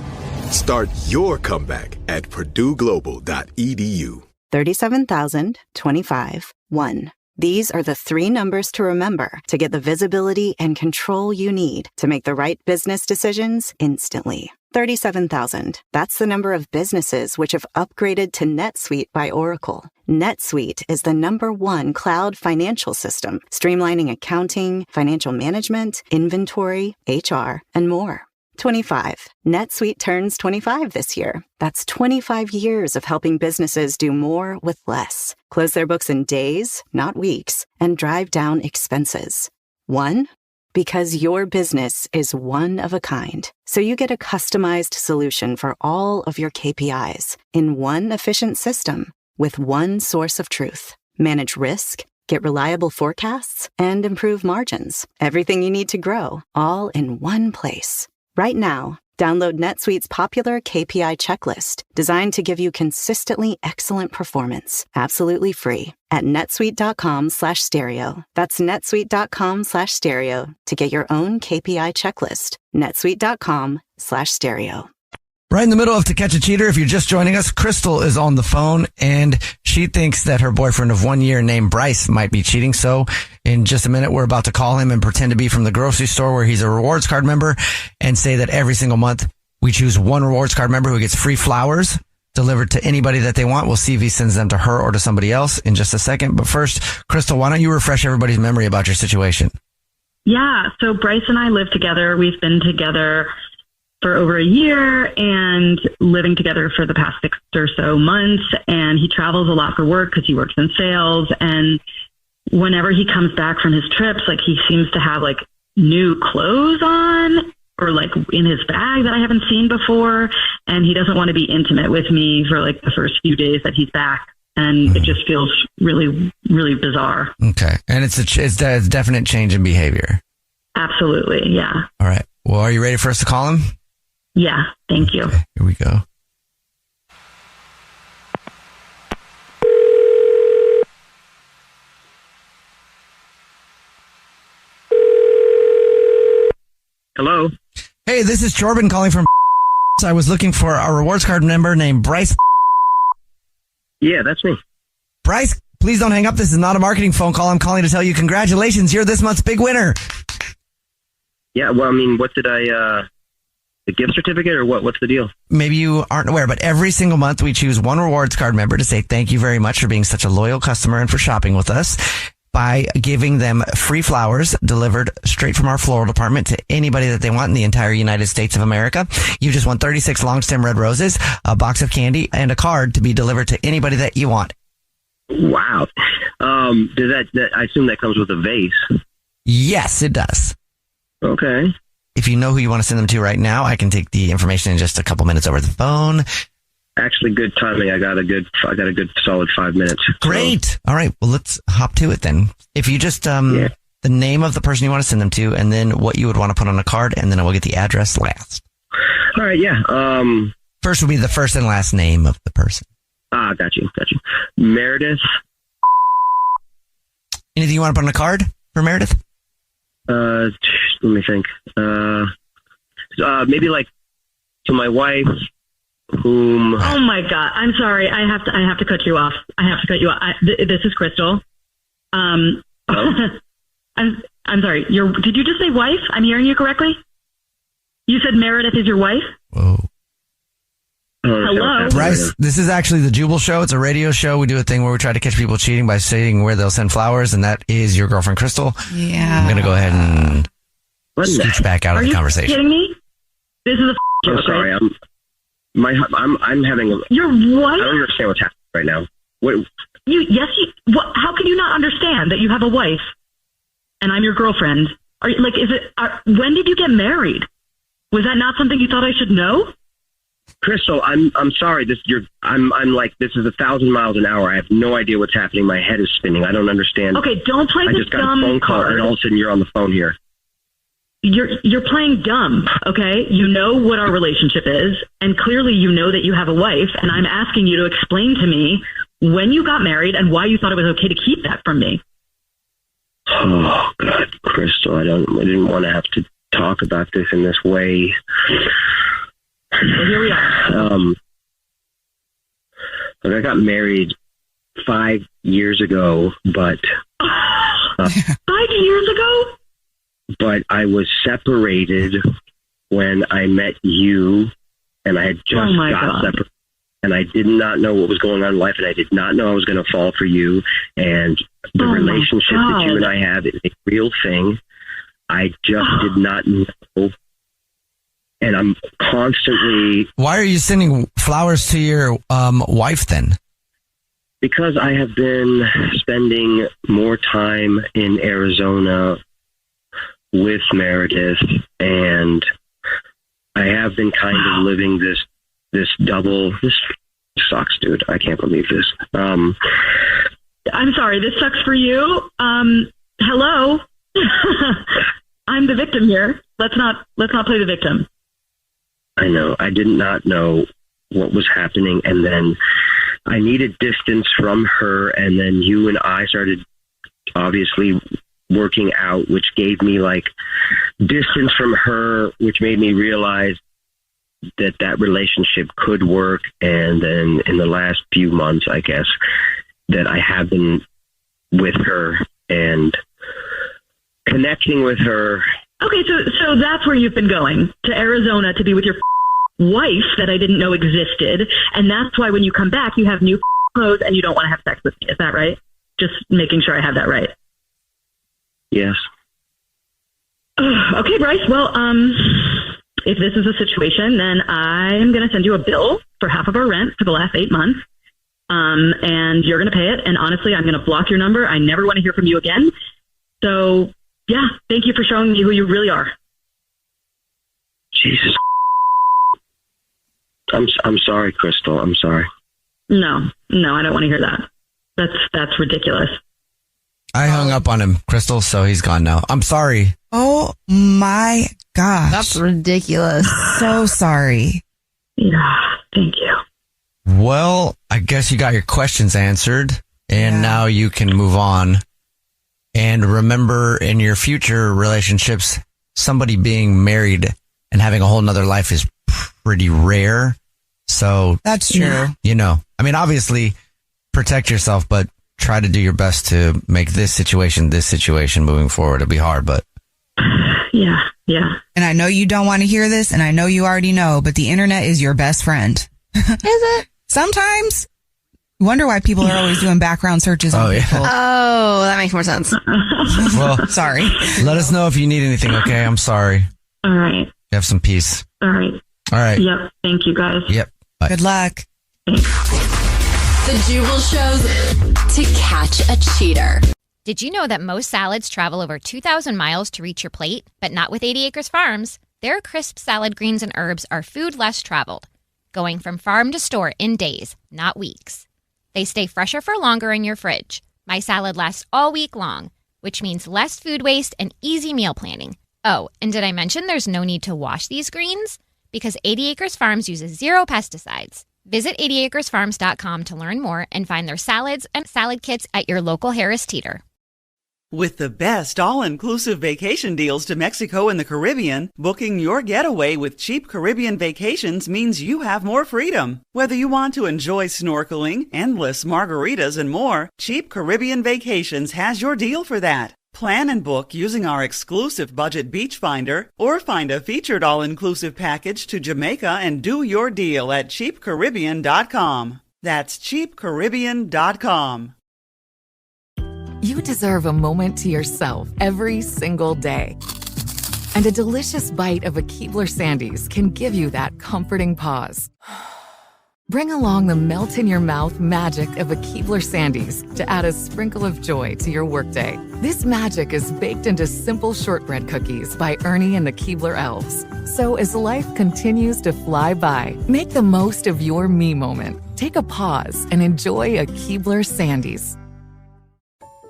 Start your comeback at purdueglobal.edu. 37,025, 1. These are the three numbers to remember to get the visibility and control you need to make the right business decisions instantly. 37,000. That's the number of businesses which have upgraded to NetSuite by Oracle. NetSuite is the #1 cloud financial system, streamlining accounting, financial management, inventory, HR, and more. 25. NetSuite turns 25 this year. That's 25 years of helping businesses do more with less. Close their books in days, not weeks, and drive down expenses. 1. Because your business is one of a kind. So you get a customized solution for all of your KPIs in one efficient system with one source of truth. Manage risk, get reliable forecasts, and improve margins. Everything you need to grow, all in one place. Right now, download NetSuite's popular KPI checklist, designed to give you consistently excellent performance, absolutely free, at netsuite.com/stereo. That's netsuite.com/stereo to get your own KPI checklist. netsuite.com/stereo. Right in the middle of To Catch a Cheater, if you're just joining us, Crystal is on the phone and she thinks that her boyfriend of 1 year named Bryce might be cheating. So in just a minute, we're about to call him and pretend to be from the grocery store where he's a rewards card member and say that every single month we choose one rewards card member who gets free flowers delivered to anybody that they want. We'll see if he sends them to her or to somebody else in just a second. But first, Crystal, why don't you refresh everybody's memory about your situation? Yeah. So Bryce and I live together. We've been together for over a year and living together for the past 6 or so months. And he travels a lot for work because he works in sales. And whenever he comes back from his trips, he seems to have new clothes on or in his bag that I haven't seen before. And he doesn't want to be intimate with me for the first few days that he's back. And it just feels really, really bizarre. Okay. And it's a definite change in behavior. Absolutely. Yeah. All right. Well, are you ready for us to call him? Yeah, thank you. Okay, here we go. Hello. Hey, this is Jordan calling from. I was looking for a rewards card member named Bryce. Yeah, that's me. Bryce, please don't hang up. This is not a marketing phone call. I'm calling to tell you congratulations. You're this month's big winner. Yeah, well, I mean, what did I, the gift certificate or what? What's the deal? Maybe you aren't aware, but every single month we choose one rewards card member to say thank you very much for being such a loyal customer and for shopping with us by giving them free flowers delivered straight from our floral department to anybody that they want in the entire United States of America. You just want 36 long stem red roses, a box of candy, and a card to be delivered to anybody that you want. Wow. Does that I assume that comes with a vase? Yes, it does. Okay. If you know who you want to send them to right now, I can take the information in just a couple minutes over the phone. Actually, good timing. I got a good solid 5 minutes. Great. So. All right. Well, let's hop to it then. If you just, the name of the person you want to send them to, and then what you would want to put on a card, and then I will get the address last. All right. Yeah. First will be the first and last name of the person. Got you. Meredith. Anything you want to put on a card for Meredith? Let me think. Maybe like to my wife, whom. Oh my God! I'm sorry. I have to cut you off. This is Crystal. I'm sorry. Did you just say wife? I'm hearing you correctly. You said Meredith is your wife. Whoa. Hello, Bryce. This is actually the Jubal Show. It's a radio show. We do a thing where we try to catch people cheating by saying where they'll send flowers, and that is your girlfriend Crystal. Yeah. I'm gonna go ahead and scooch back out of the conversation. Are you kidding me? This is a joke. I'm sorry. Right? I'm having a. Your wife? I don't understand what's happening right now. What? How can you not understand that you have a wife, and I'm your girlfriend? When did you get married? Was that not something you thought I should know? Crystal, I'm sorry. I'm like, this is 1,000 miles an hour. I have no idea what's happening. My head is spinning. I don't understand. Okay, don't play this dumb I just got a phone call, card. and all of a sudden you're on the phone here. You're playing dumb, okay? You know what our relationship is, and clearly you know that you have a wife, and I'm asking you to explain to me when you got married and why you thought it was okay to keep that from me. Oh, God, Crystal, I didn't want to have to talk about this in this way. So here we are. I got married 5 years ago, but 5 years ago? But I was separated when I met you, and I had just got separated, and I did not know what was going on in life, and I did not know I was going to fall for you, and the relationship that you and I have is a real thing. I just did not know. And I'm constantly... Why are you sending flowers to your wife then? Because I have been spending more time in Arizona with Meredith, and I have been kind of living this double... This sucks, dude. I can't believe this. I'm sorry. This sucks for you. Hello? I'm the victim here. Let's not play the victim. I know. I did not know what was happening, and then I needed distance from her, and then you and I started obviously working out, which gave me like distance from her, which made me realize that relationship could work. And then in the last few months, I guess, that I have been with her and connecting with her. Okay, so that's where you've been going, to Arizona to be with your wife that I didn't know existed, and that's why when you come back, you have new clothes and you don't want to have sex with me. Is that right? Just making sure I have that right. Yes. Okay, Bryce. Well, if this is a situation, then I'm going to send you a bill for half of our rent for the last 8 months, and you're going to pay it. And honestly, I'm going to block your number. I never want to hear from you again. So, yeah, thank you for showing me who you really are. Jesus. I'm sorry, Crystal. I'm sorry. No, I don't want to hear that. That's ridiculous. I hung up on him, Crystal, so he's gone now. I'm sorry. Oh my gosh. That's ridiculous. So sorry. Yeah, thank you. Well, I guess you got your questions answered, and now you can move on. And remember, in your future relationships, somebody being married and having a whole nother life is pretty rare. So that's true. You know, I mean, obviously protect yourself, but try to do your best to make this situation moving forward. It'll be hard, but Yeah. And I know you don't want to hear this, and I know you already know, but the internet is your best friend. Is it? Sometimes. Wonder why people are always doing background searches on people. Oh, that makes more sense. Well, sorry. Let us know if you need anything, okay? I'm sorry. All right. Have some peace. All right. All right. Yep. Thank you, guys. Yep. Bye. Good luck. The Jubal Show's To Catch a Cheater. Did you know that most salads travel over 2,000 miles to reach your plate? But not with 80 Acres Farms. Their crisp salad greens and herbs are food less traveled, going from farm to store in days, not weeks. They stay fresher for longer in your fridge. My salad lasts all week long, which means less food waste and easy meal planning. Oh, and did I mention there's no need to wash these greens? Because 80 Acres Farms uses 0 pesticides. Visit 80acresfarms.com to learn more and find their salads and salad kits at your local Harris Teeter. With the best all-inclusive vacation deals to Mexico and the Caribbean, booking your getaway with Cheap Caribbean Vacations means you have more freedom. Whether you want to enjoy snorkeling, endless margaritas, and more, Cheap Caribbean Vacations has your deal for that. Plan and book using our exclusive budget beach finder, or find a featured all-inclusive package to Jamaica and do your deal at cheapcaribbean.com. That's cheapcaribbean.com. You deserve a moment to yourself every single day. And a delicious bite of a Keebler Sandies can give you that comforting pause. Bring along the melt-in-your-mouth magic of a Keebler Sandies to add a sprinkle of joy to your workday. This magic is baked into simple shortbread cookies by Ernie and the Keebler Elves. So as life continues to fly by, make the most of your me moment. Take a pause and enjoy a Keebler Sandies.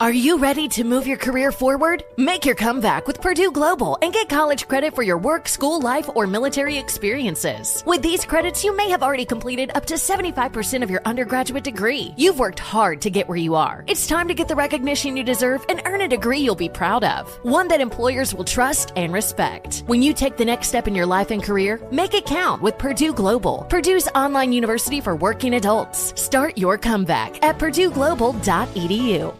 Are you ready to move your career forward? Make your comeback with Purdue Global and get college credit for your work, school, life, or military experiences. With these credits, you may have already completed up to 75% of your undergraduate degree. You've worked hard to get where you are. It's time to get the recognition you deserve and earn a degree you'll be proud of. One that employers will trust and respect. When you take the next step in your life and career, make it count with Purdue Global, Purdue's online university for working adults. Start your comeback at purdueglobal.edu.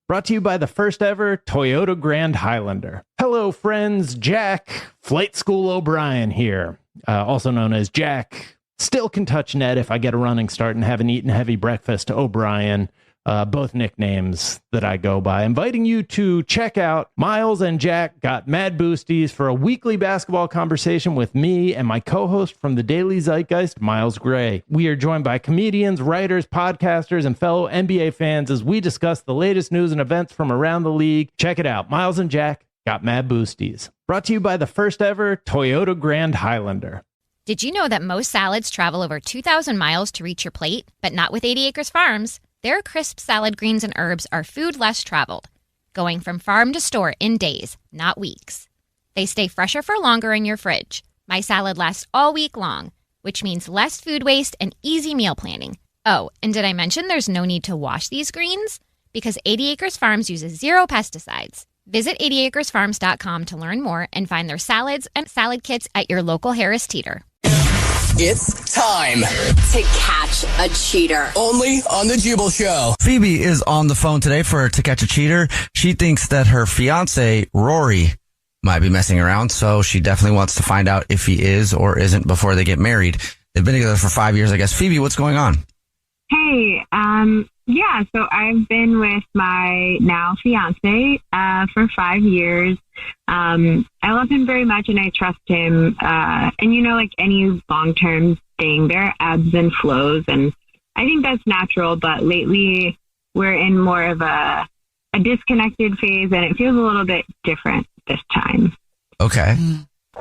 Brought to you by the first ever Toyota Grand Highlander. Hello, friends. Jack, Flight School O'Brien here, also known as Jack. Still can touch net if I get a running start and haven't eaten heavy breakfast. O'Brien, both nicknames that I go by. Inviting you to check out Miles and Jack Got Mad Boosties for a weekly basketball conversation with me and my co-host from the Daily Zeitgeist, Miles Gray. We are joined by comedians, writers, podcasters, and fellow NBA fans as we discuss the latest news and events from around the league. Check it out. Miles and Jack Got Mad Boosties. Brought to you by the first ever Toyota Grand Highlander. Did you know that most salads travel over 2,000 miles to reach your plate? But not with 80 Acres Farms. Their crisp salad greens and herbs are food less traveled, going from farm to store in days, not weeks. They stay fresher for longer in your fridge. My salad lasts all week long, which means less food waste and easy meal planning. Oh, and did I mention there's no need to wash these greens? Because 80 Acres Farms uses 0 pesticides. Visit 80acresfarms.com to learn more and find their salads and salad kits at your local Harris Teeter. It's time To Catch a Cheater. only on the Jubal Show. Phoebe is on the phone today for To Catch a Cheater. She thinks that her fiance, Rory, might be messing around, so she definitely wants to find out if he is or isn't before they get married. They've been together for 5 years, I guess. Phoebe, what's going on? Hey, yeah, so I've been with my now fiance for 5 years. I love him very much and I trust him. And you know, like any long-term thing, there are ebbs and flows, and I think that's natural, but lately we're in more of a disconnected phase, and it feels a little bit different this time. Okay.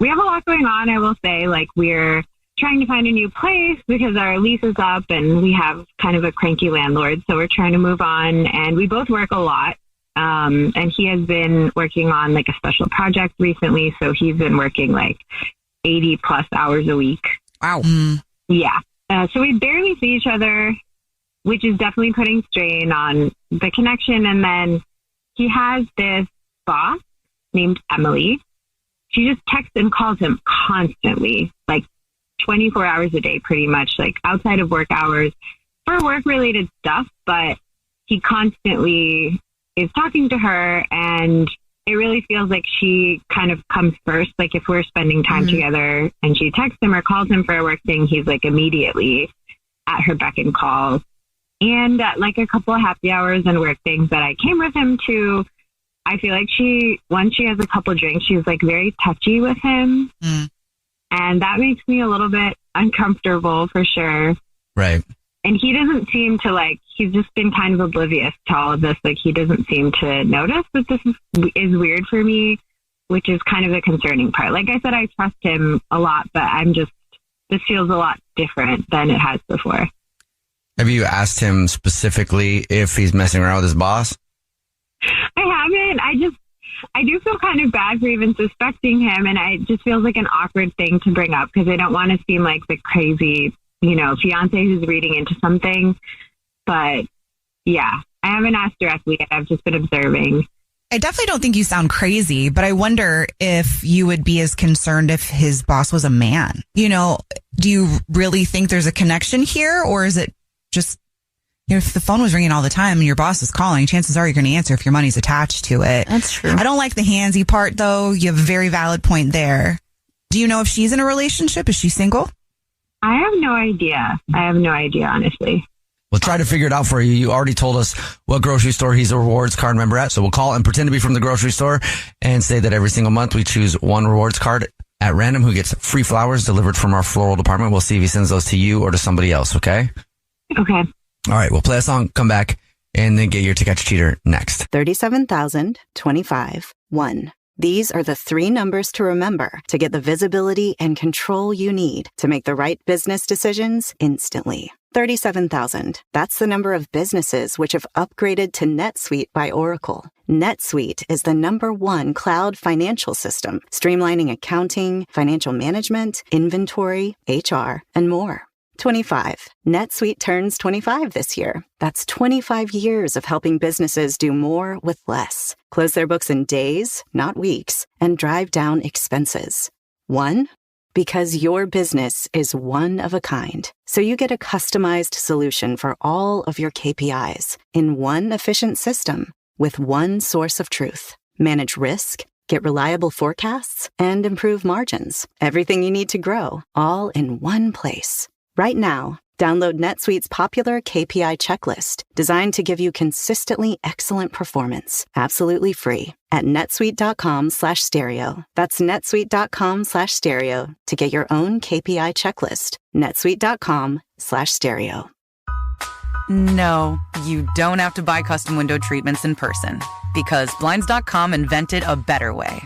We have a lot going on, I will say. Like, we're trying to find a new place because our lease is up and we have kind of a cranky landlord, so we're trying to move on, and we both work a lot. And he has been working on like a special project recently, so he's been working like 80 plus hours a week. Wow. Yeah. So we barely see each other, which is definitely putting strain on the connection. And then he has this boss named Emily. She just texts and calls him constantly, like 24 hours a day, pretty much, like outside of work hours for work related stuff. But he constantly is talking to her, and it really feels like she kind of comes first. Like if we're spending time together and she texts him or calls him for a work thing, he's like immediately at her beck and call. And like a couple of happy hours and work things that I came with him to, I feel like once she has a couple drinks, she's like very touchy with him. And that makes me a little bit uncomfortable for sure. Right. And he doesn't seem to he's just been kind of oblivious to all of this. Like he doesn't seem to notice that this is weird for me, which is kind of the concerning part. Like I said, I trust him a lot, but this feels a lot different than it has before. Have you asked him specifically if he's messing around with his boss? I haven't. I do feel kind of bad for even suspecting him, and it just feels like an awkward thing to bring up because I don't want to seem like the crazy, fiance who's reading into something. But yeah, I haven't asked directly yet. I've just been observing. I definitely don't think you sound crazy, but I wonder if you would be as concerned if his boss was a man. Do you really think there's a connection here, or is it just, if the phone was ringing all the time and your boss is calling, chances are you're going to answer if your money's attached to it. That's true. I don't like the handsy part, though. You have a very valid point there. Do you know if she's in a relationship? Is she single? I have no idea. Honestly. We'll try to figure it out for you. You already told us what grocery store he's a rewards card member at. So we'll call and pretend to be from the grocery store and say that every single month we choose one rewards card at random who gets free flowers delivered from our floral department. We'll see if he sends those to you or to somebody else. Okay? Okay. All right. We'll play a song, come back, and then get your To Catch a Cheater next. 37,000, 25, 1. These are the 3 numbers to remember to get the visibility and control you need to make the right business decisions instantly. 37,000. That's the number of businesses which have upgraded to NetSuite by Oracle. NetSuite is the #1 cloud financial system, streamlining accounting, financial management, inventory, HR, and more. 25. NetSuite turns 25 this year. That's 25 years of helping businesses do more with less. Close their books in days, not weeks, and drive down expenses. 1. Because your business is one of a kind. So you get a customized solution for all of your KPIs in one efficient system with one source of truth. Manage risk, get reliable forecasts, and improve margins. Everything you need to grow, all in one place. Right now, download NetSuite's popular KPI checklist, designed to give you consistently excellent performance, absolutely free, at netsuite.com/stereo. That's netsuite.com/stereo to get your own KPI checklist. netsuite.com/stereo. No, you don't have to buy custom window treatments in person, because Blinds.com invented a better way.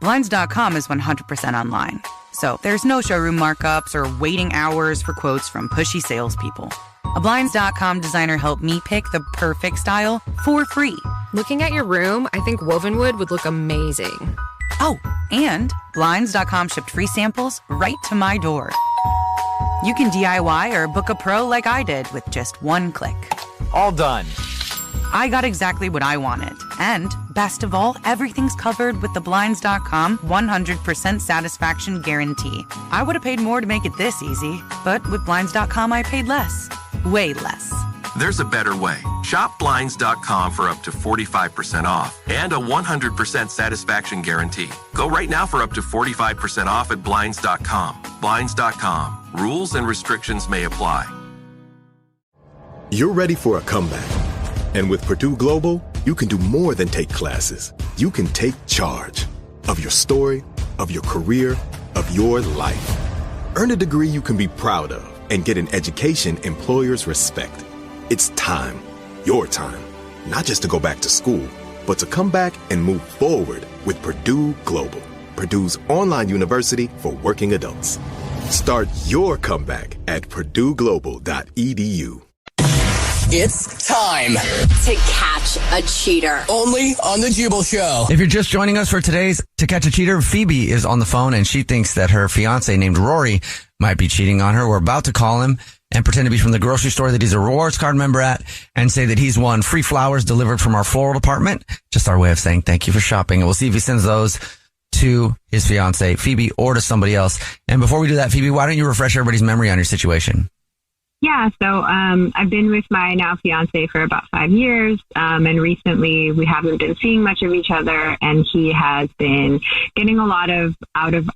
Blinds.com is 100% online. So there's no showroom markups or waiting hours for quotes from pushy salespeople. A Blinds.com designer helped me pick the perfect style for free. Looking at your room, I think Wovenwood would look amazing. Oh, and Blinds.com shipped free samples right to my door. You can DIY or book a pro like I did with just one click. All done. I got exactly what I wanted. And best of all, everything's covered with the Blinds.com 100% satisfaction guarantee. I would have paid more to make it this easy, but with Blinds.com, I paid less. Way less. There's a better way. Shop Blinds.com for up to 45% off and a 100% satisfaction guarantee. Go right now for up to 45% off at Blinds.com. Blinds.com. Rules and restrictions may apply. You're ready for a comeback. And with Purdue Global, you can do more than take classes. You can take charge of your story, of your career, of your life. Earn a degree you can be proud of and get an education employers respect. It's time, your time, not just to go back to school, but to come back and move forward with Purdue Global, Purdue's online university for working adults. Start your comeback at purdueglobal.edu. It's time to catch a cheater. Only on the Jubal Show. If you're just joining us for today's To Catch a Cheater, Phoebe is on the phone and she thinks that her fiance named Rory might be cheating on her. We're about to call him and pretend to be from the grocery store that he's a rewards card member at and say that he's won free flowers delivered from our floral department. Just our way of saying thank you for shopping. And we'll see if he sends those to his fiance, Phoebe, or to somebody else. And before we do that, Phoebe, why don't you refresh everybody's memory on your situation? Yeah, so I've been with my now fiance for about 5 years, and recently we haven't been seeing much of each other, and he has been getting a lot of out of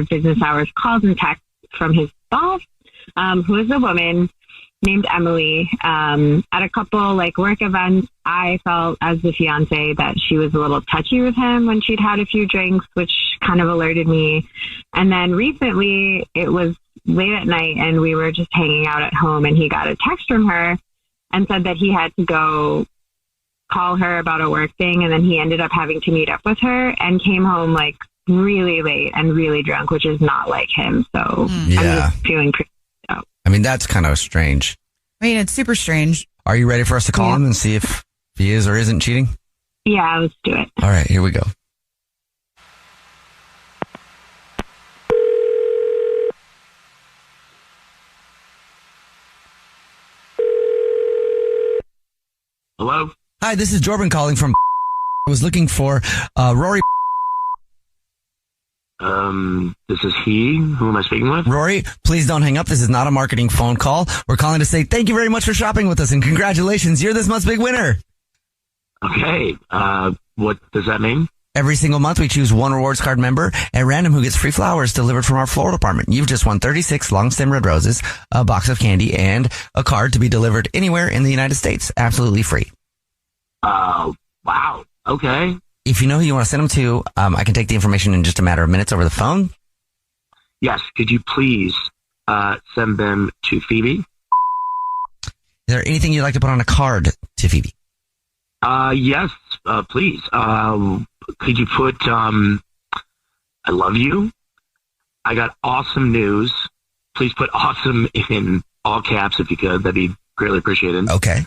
business hours calls and texts from his boss, who is a woman named Emily. At a couple work events, I felt as the fiance that she was a little touchy with him when she'd had a few drinks, which kind of alerted me. And then recently it was late at night and we were just hanging out at home, and he got a text from her and said that he had to go call her about a work thing. And then he ended up having to meet up with her and came home really late and really drunk, which is not like him. So I'm just feeling pretty out. I mean, that's kind of strange. I mean, it's super strange. Are you ready for us to call him and see if he is or isn't cheating? Yeah, let's do it. All right, here we go. Hello? Hi, this is Jordan calling from I was looking for Rory. This is he. Who am I speaking with? Rory, please don't hang up. This is not a marketing phone call. We're calling to say thank you very much for shopping with us and congratulations. You're this month's big winner. Okay. What does that mean? Every single month, we choose one rewards card member at random who gets free flowers delivered from our floral department. You've just won 36 long stem red roses, a box of candy, and a card to be delivered anywhere in the United States. Absolutely free. Wow. Okay. If you know who you want to send them to, I can take the information in just a matter of minutes over the phone. Yes. Could you please send them to Phoebe? Is there anything you'd like to put on a card to Phoebe? Yes, please. Could you put, I love you. I got awesome news. Please put awesome in all caps if you could. That'd be greatly appreciated. Okay.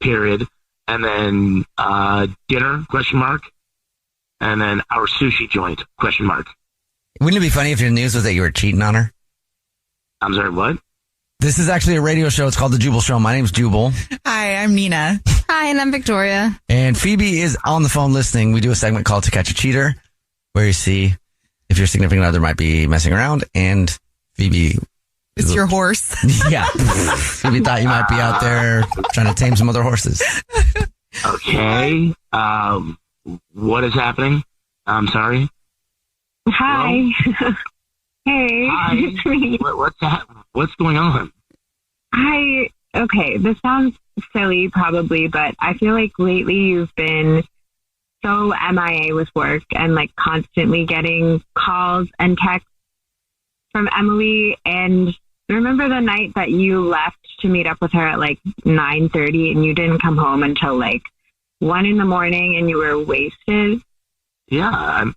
Period. And then, dinner, ? And then our sushi joint, ? Wouldn't it be funny if your news was that you were cheating on her? I'm sorry, what? This is actually a radio show. It's called The Jubal Show. My name's Jubal. Hi, I'm Nina. Hi, and I'm Victoria. And Phoebe is on the phone listening. We do a segment called To Catch a Cheater, where you see if your significant other might be messing around. And Phoebe... It's your horse. Yeah. Phoebe thought you might be out there trying to tame some other horses. Okay. What is happening? I'm sorry. Hi. Hey. Hi. It's me. What's that? What's going on? Okay, this sounds silly probably, but I feel like lately you've been so MIA with work and constantly getting calls and texts from Emily. And remember the night that you left to meet up with her at 9:30 and you didn't come home until 1 a.m. and you were wasted? Yeah.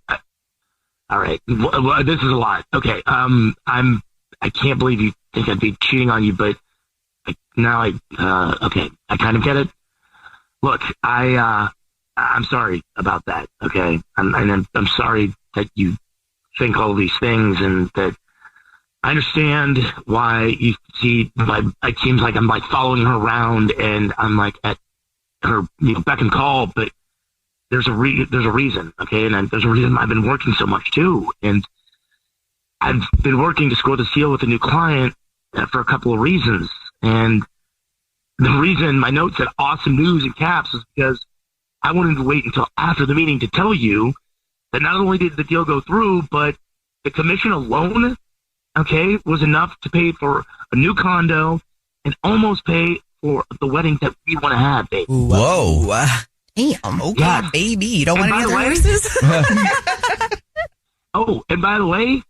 All right. Well, this is a lot. Okay. I can't believe you think I'd be cheating on you, but okay. I kind of get it. Look, I'm sorry about that. Okay. I'm sorry that you think all these things, and that I understand why you see it seems like I'm following her around and I'm at her, beck and call, but there's a reason. Okay. And there's a reason I've been working so much too. And I've been working to score the seal with a new client for a couple of reasons. And the reason my note said awesome news in caps is because I wanted to wait until after the meeting to tell you that not only did the deal go through, but the commission alone, okay, was enough to pay for a new condo and almost pay for the wedding that we want to have, baby. Whoa. Damn. Okay, Yeah. baby. You don't And want any by other the way- horses? Oh, and by the way,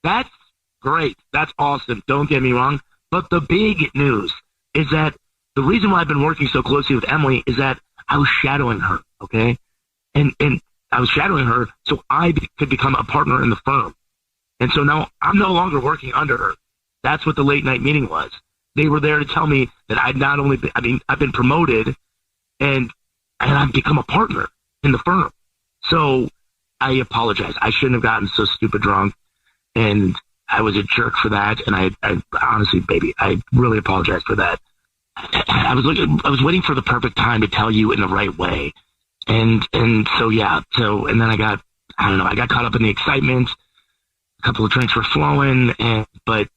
that's great. That's awesome. Don't get me wrong. But the big news is that the reason why I've been working so closely with Emily is that I was shadowing her, okay? And I was shadowing her so I could become a partner in the firm. And so now I'm no longer working under her. That's what the late night meeting was. They were there to tell me that I've been promoted and I've become a partner in the firm. So I apologize. I shouldn't have gotten so stupid drunk, and I was a jerk for that. And I honestly, baby, I really apologize for that. I was waiting for the perfect time to tell you in the right way. And so, yeah. So, and then I got caught up in the excitement. A couple of drinks were flowing, but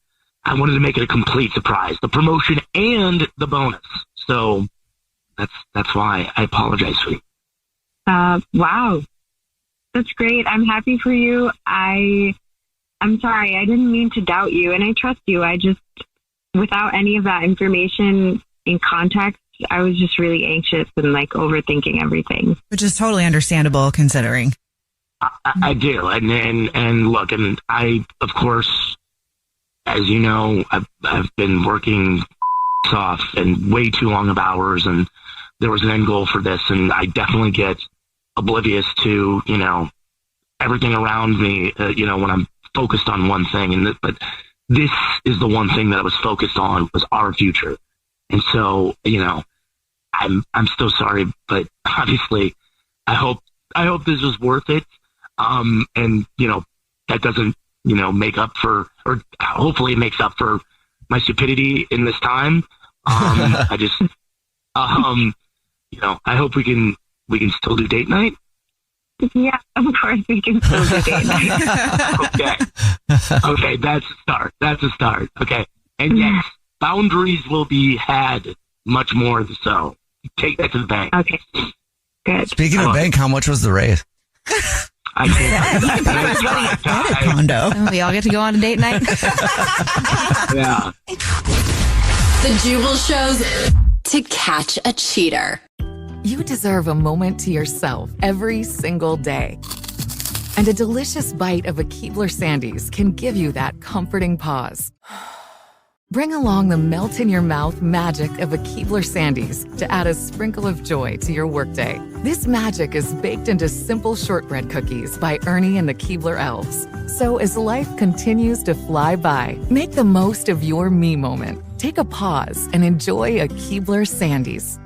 I wanted to make it a complete surprise, the promotion and the bonus. So that's why I apologize, sweetie. Wow. That's great. I'm happy for you. I'm sorry. I didn't mean to doubt you, and I trust you. I just, without any of that information in context, I was just really anxious and like overthinking everything. Which is totally understandable considering. I do. And look, and I, of course, as you know, I've been working off and way too long of hours, and there was an end goal for this, and I definitely get oblivious to, everything around me, when I'm focused on one thing. But this is the one thing that I was focused on, was our future. And so, I'm so sorry, but obviously I hope this was worth it. And that doesn't, make up for, or hopefully it makes up for my stupidity in this time. I just, I hope we can still do date night. Yeah, of course we can still do date night. Okay, that's a start. Okay. And yes, boundaries will be had much more so. Take that to the bank. Okay. Good. Speaking of bank, how much was the raise? Condo. We all get to go on a date night. Yeah. The Jubal Show's To Catch a Cheater. You deserve a moment to yourself every single day. And a delicious bite of a Keebler Sandies can give you that comforting pause. Bring along the melt-in-your-mouth magic of a Keebler Sandies to add a sprinkle of joy to your workday. This magic is baked into simple shortbread cookies by Ernie and the Keebler Elves. So as life continues to fly by, make the most of your me moment. Take a pause and enjoy a Keebler Sandies.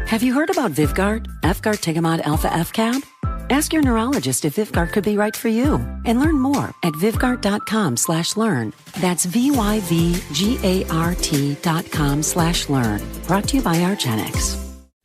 Have you heard about Vyvgart, F-Gard Tigamod Alpha F-Cab? Ask your neurologist if Vyvgart could be right for you and learn more at Vyvgart.com/learn. That's VYVGART.com/learn. Brought to you by Argenx.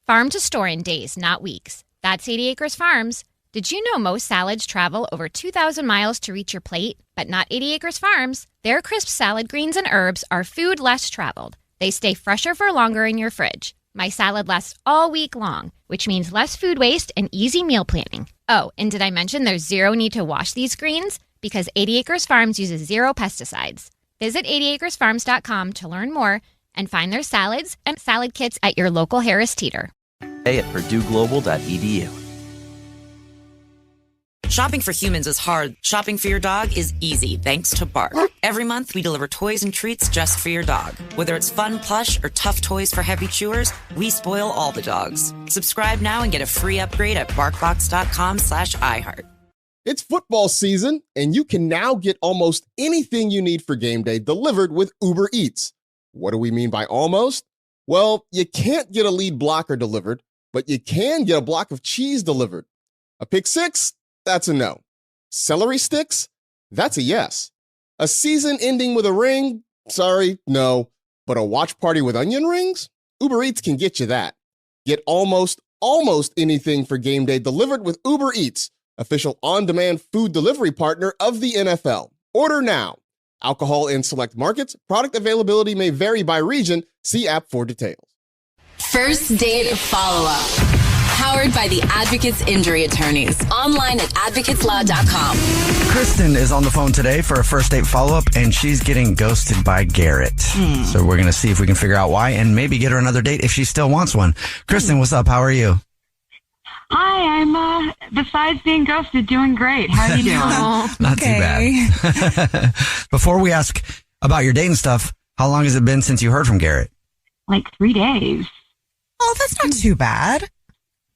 Farm to store in days, not weeks. That's 80 Acres Farms. Did you know most salads travel over 2,000 miles to reach your plate? But not 80 Acres Farms. Their crisp salad greens and herbs are food less traveled. They stay fresher for longer in your fridge. My salad lasts all week long, which means less food waste and easy meal planning. Oh, and did I mention there's zero need to wash these greens? Because 80 Acres Farms uses zero pesticides. Visit 80acresfarms.com to learn more and find their salads and salad kits at your local Harris Teeter. At PurdueGlobal.edu. Shopping for humans is hard. Shopping for your dog is easy, thanks to Bark. Every month, we deliver toys and treats just for your dog. Whether it's fun plush or tough toys for heavy chewers, we spoil all the dogs. Subscribe now and get a free upgrade at barkbox.com/iHeart. It's football season, and you can now get almost anything you need for game day delivered with Uber Eats. What do we mean by almost? Well, you can't get a lead blocker delivered, but you can get a block of cheese delivered. A pick six? That's a no. Celery sticks? That's a yes. A season ending with a ring? Sorry, no. But a watch party with onion rings? Uber Eats can get you that. Get almost anything for game day delivered with Uber Eats, official on-demand food delivery partner of the NFL. Order now. Alcohol in select markets. Product availability may vary by region. See app for details. First date follow-up. Powered by the Advocates Injury Attorneys. Online at advocateslaw.com. Kristen is on the phone today for a first date follow-up, and she's getting ghosted by Garrett. So we're going to see if we can figure out why and maybe get her another date if she still wants one. Kristen, what's up? How are you? Hi, I'm, besides being ghosted, doing great. How are you doing? Not too bad. Before we ask about your dating stuff, how long has it been since you heard from Garrett? Like 3 days. Oh, that's not too bad.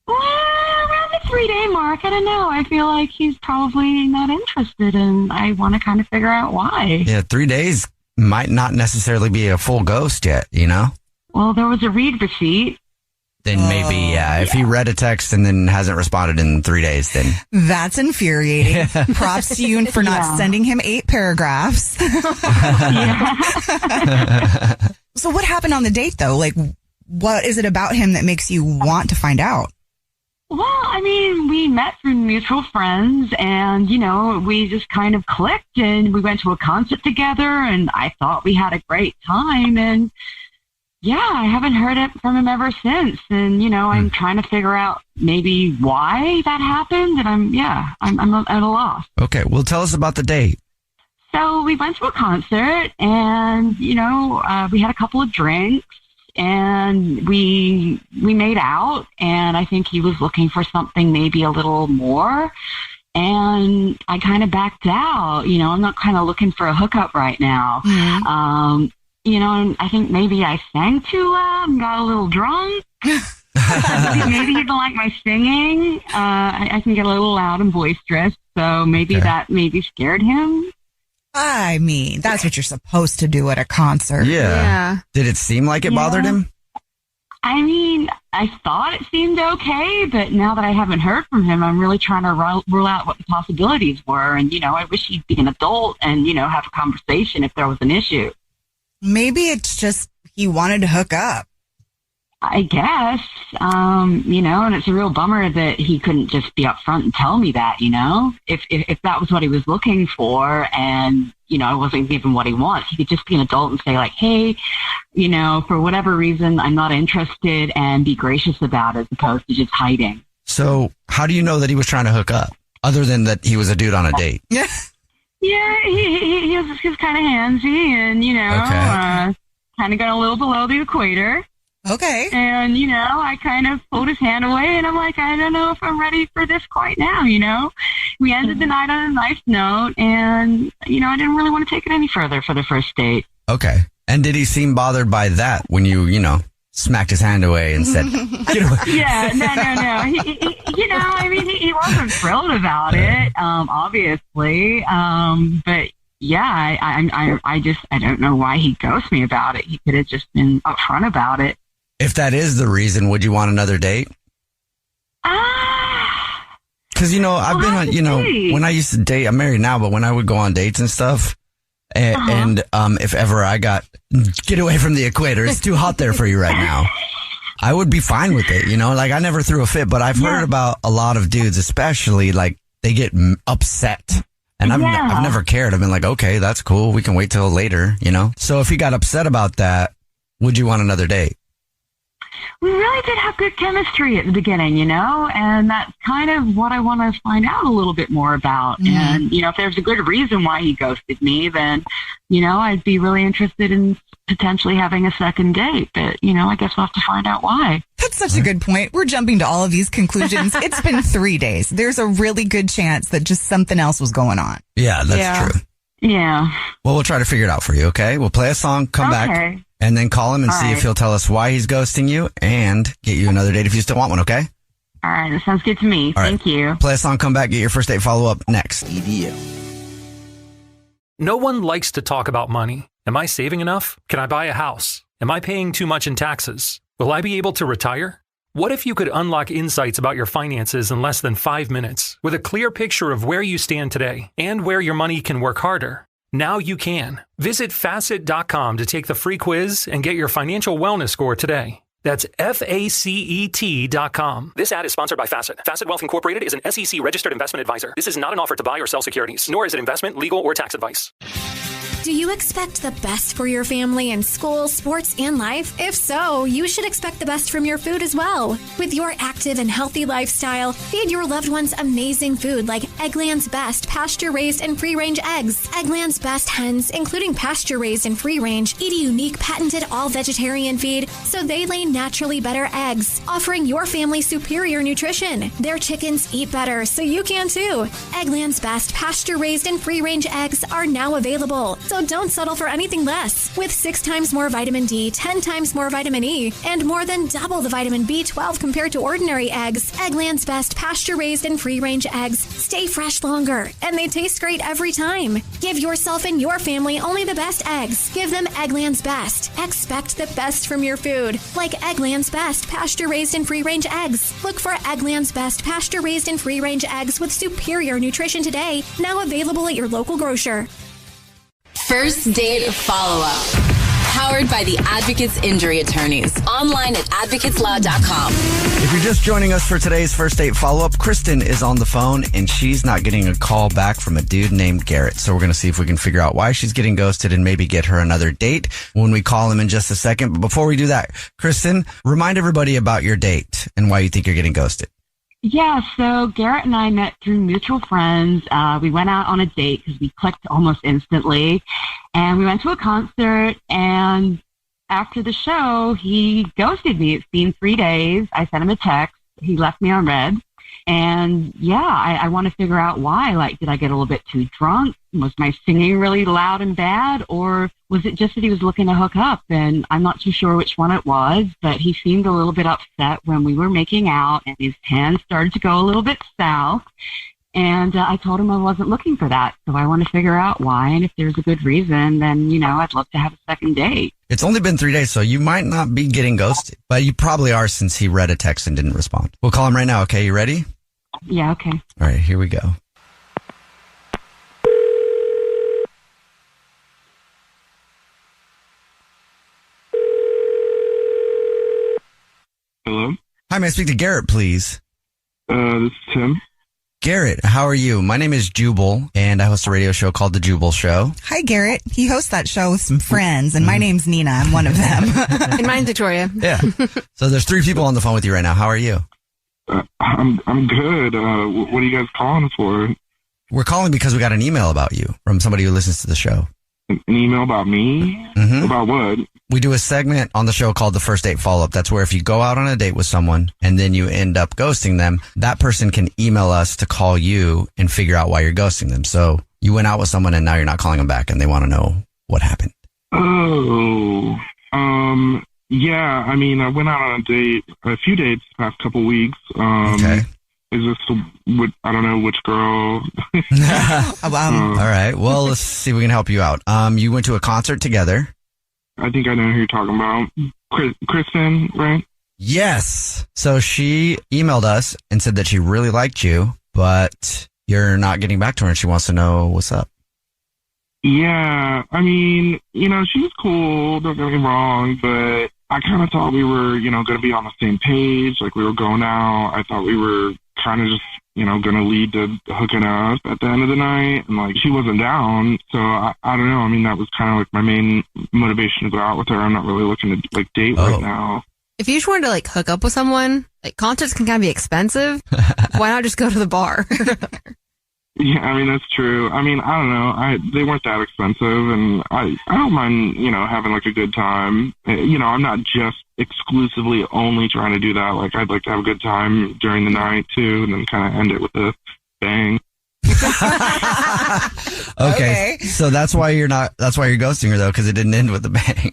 Well, around the 3-day mark, I don't know. I feel like he's probably not interested, and I want to kind of figure out why. Yeah, 3 days might not necessarily be a full ghost yet, you know? Well, there was a read receipt. Then maybe, if he read a text and then hasn't responded in 3 days, then... That's infuriating. Props to you for not sending him 8 paragraphs. So what happened on the date, though? Like, what is it about him that makes you want to find out? Well, I mean, we met through mutual friends and, we just kind of clicked and we went to a concert together and I thought we had a great time. And yeah, I haven't heard it from him ever since. And, I'm trying to figure out maybe why that happened. And I'm at a loss. Okay. Well, tell us about the date. So we went to a concert and, we had a couple of drinks. And we made out, and I think he was looking for something maybe a little more. And I kind of backed out. I'm not kind of looking for a hookup right now. Mm-hmm. And I think maybe I sang too loud and got a little drunk. Maybe he didn't like my singing. I can get a little loud and boisterous, so maybe that scared him. I mean, that's what you're supposed to do at a concert. Yeah. Did it seem like it bothered him? I mean, I thought it seemed okay, but now that I haven't heard from him, I'm really trying to rule out what the possibilities were. And, I wish he'd be an adult and, have a conversation if there was an issue. Maybe it's just he wanted to hook up. I guess, and it's a real bummer that he couldn't just be upfront and tell me that, if that was what he was looking for and, I wasn't giving what he wants, he could just be an adult and say like, hey, for whatever reason, I'm not interested and be gracious about it as opposed to just hiding. So how do you know that he was trying to hook up other than that he was a dude on a date? Yeah, he was kind of handsy and, kind of got a little below the equator. Okay. And, I kind of pulled his hand away and I'm like, I don't know if I'm ready for this quite now, We ended the night on a nice note and, I didn't really want to take it any further for the first date. Okay. And did he seem bothered by that when you, smacked his hand away and said, get away? Yeah, no. He wasn't thrilled about it, obviously. But yeah, I don't know why he ghosted me about it. He could have just been upfront about it. If that is the reason, would you want another date? Because, I've been on, when I used to date, I'm married now, but when I would go on dates and stuff, and if ever I get away from the equator, it's too hot there for you right now, I would be fine with it, I never threw a fit, but I've heard about a lot of dudes, especially, like, they get upset. And I've never cared. I've been like, okay, that's cool. We can wait till later, So if he got upset about that, would you want another date? We really did have good chemistry at the beginning, and that's kind of what I want to find out a little bit more about. Mm-hmm. And, if there's a good reason why he ghosted me, then, I'd be really interested in potentially having a second date. But, I guess we'll have to find out why. That's such a good point. We're jumping to all of these conclusions. It's been 3 days. There's a really good chance that just something else was going on. Yeah, that's true. Yeah. Well, we'll try to figure it out for you, okay? We'll play a song, come back, and then call him and see if he'll tell us why he's ghosting you and get you another date if you still want one, okay? All right, that sounds good to me. Thank you. Play a song, come back, get your first date follow-up next. EDU. No one likes to talk about money. Am I saving enough? Can I buy a house? Am I paying too much in taxes? Will I be able to retire? What if you could unlock insights about your finances in less than 5 minutes with a clear picture of where you stand today and where your money can work harder? Now you can. Visit Facet.com to take the free quiz and get your financial wellness score today. That's FACET.com. This ad is sponsored by Facet. Facet Wealth Incorporated is an SEC registered investment advisor. This is not an offer to buy or sell securities, nor is it investment, legal, or tax advice. Do you expect the best for your family in school, sports, and life? If so, you should expect the best from your food as well. With your active and healthy lifestyle, feed your loved ones amazing food like Eggland's Best pasture-raised and free-range eggs. Eggland's Best hens, including pasture-raised and free-range, eat a unique patented all-vegetarian feed so they lay naturally better eggs, offering your family superior nutrition. Their chickens eat better, so you can too. Eggland's Best pasture-raised and free-range eggs are now available. So don't settle for anything less. With 6 times more vitamin D, 10 times more vitamin E, and more than double the vitamin B12 compared to ordinary eggs, Eggland's Best pasture-raised and free-range eggs stay fresh longer, and they taste great every time. Give yourself and your family only the best eggs. Give them Eggland's Best. Expect the best from your food, like Eggland's Best pasture-raised and free-range eggs. Look for Eggland's Best pasture-raised and free-range eggs with superior nutrition today, now available at your local grocer. First date follow-up. Powered by the Advocates Injury Attorneys. Online at advocateslaw.com. If you're just joining us for today's first date follow-up, Kristen is on the phone and she's not getting a call back from a dude named Garrett. So we're going to see if we can figure out why she's getting ghosted and maybe get her another date when we call him in just a second. But before we do that, Kristen, remind everybody about your date and why you think you're getting ghosted. Yeah, so Garrett and I met through mutual friends. We went out on a date because we clicked almost instantly. And we went to a concert, and after the show, he ghosted me. It's been 3 days. I sent him a text. He left me on red. And yeah, I want to figure out why. Like, did I get a little bit too drunk? Was my singing really loud and bad? Or was it just that he was looking to hook up? And I'm not too sure which one it was, but he seemed a little bit upset when we were making out and his hands started to go a little bit south. And I told him I wasn't looking for that. So I want to figure out why. And if there's a good reason, then, I'd love to have a second date. It's only been 3 days, so you might not be getting ghosted, but you probably are since he read a text and didn't respond. We'll call him right now. Okay, you ready? Yeah, okay. All right, here we go. Hello? Hi, may I speak to Garrett, please? This is Tim. Garrett, how are you? My name is Jubal, and I host a radio show called The Jubal Show. Hi, Garrett. He hosts that show with some friends, and my name's Nina. I'm one of them. And mine's Victoria. Yeah. So there's 3 people on the phone with you right now. How are you? I'm good. What are you guys calling for? We're calling because we got an email about you from somebody who listens to the show. An email about me? Mm-hmm. About what? We do a segment on the show called the First Date Follow-Up. That's where if you go out on a date with someone and then you end up ghosting them, that person can email us to call you and figure out why you're ghosting them. So you went out with someone and now you're not calling them back and they want to know what happened. Oh, yeah. I mean, I went out on a few dates the past couple weeks. Okay. Is this, I don't know which girl. All right. Well, let's see if we can help you out. You went to a concert together. I think I know who you're talking about. Kristen, right? Yes. So she emailed us and said that she really liked you, but you're not getting back to her and she wants to know what's up. Yeah. I mean, she was cool. Don't get me wrong, but I kind of thought we were, going to be on the same page. Like we were going out. I thought we were kind of just, going to lead to hooking up at the end of the night. And like, she wasn't down. So I don't know. I mean, that was kind of like my main motivation to go out with her. I'm not really looking to like date right now. If you just wanted to like hook up with someone, like concerts can kind of be expensive. Why not just go to the bar? Yeah, I mean, that's true. I mean, I don't know. They weren't that expensive, and I don't mind, having like a good time. I'm not just exclusively only trying to do that. Like, I'd like to have a good time during the night too, and then kind of end it with a bang. Okay. So that's why you're ghosting her though, because it didn't end with a bang.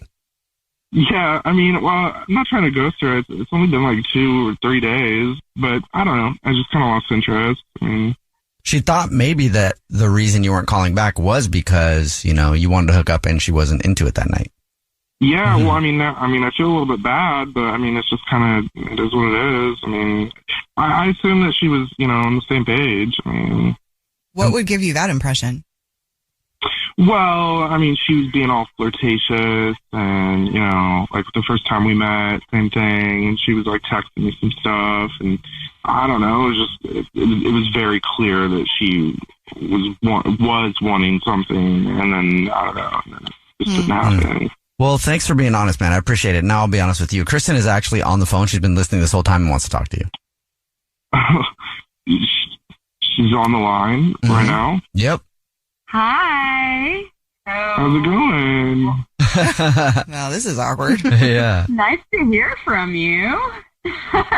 Yeah, I mean, well, I'm not trying to ghost her. It's only been like 2 or 3 days, but I don't know. I just kind of lost interest. I mean, she thought maybe that the reason you weren't calling back was because, you wanted to hook up and she wasn't into it that night. Yeah, well, I mean, I feel a little bit bad, but I mean, it's just kind of, it is what it is. I mean, I assume that she was, on the same page. I mean, what would give you that impression? Well, I mean, she was being all flirtatious and, like the first time we met, same thing. And she was like texting me some stuff and I don't know. It was just, it was very clear that she was wanting something. And then, I don't know, and then it just didn't happen. Well, thanks for being honest, man. I appreciate it. Now I'll be honest with you. Kristen is actually on the phone. She's been listening this whole time and wants to talk to you. She's on the line right now? Yep. Hi. How's it going? Well, this is awkward. Yeah. Nice to hear from you.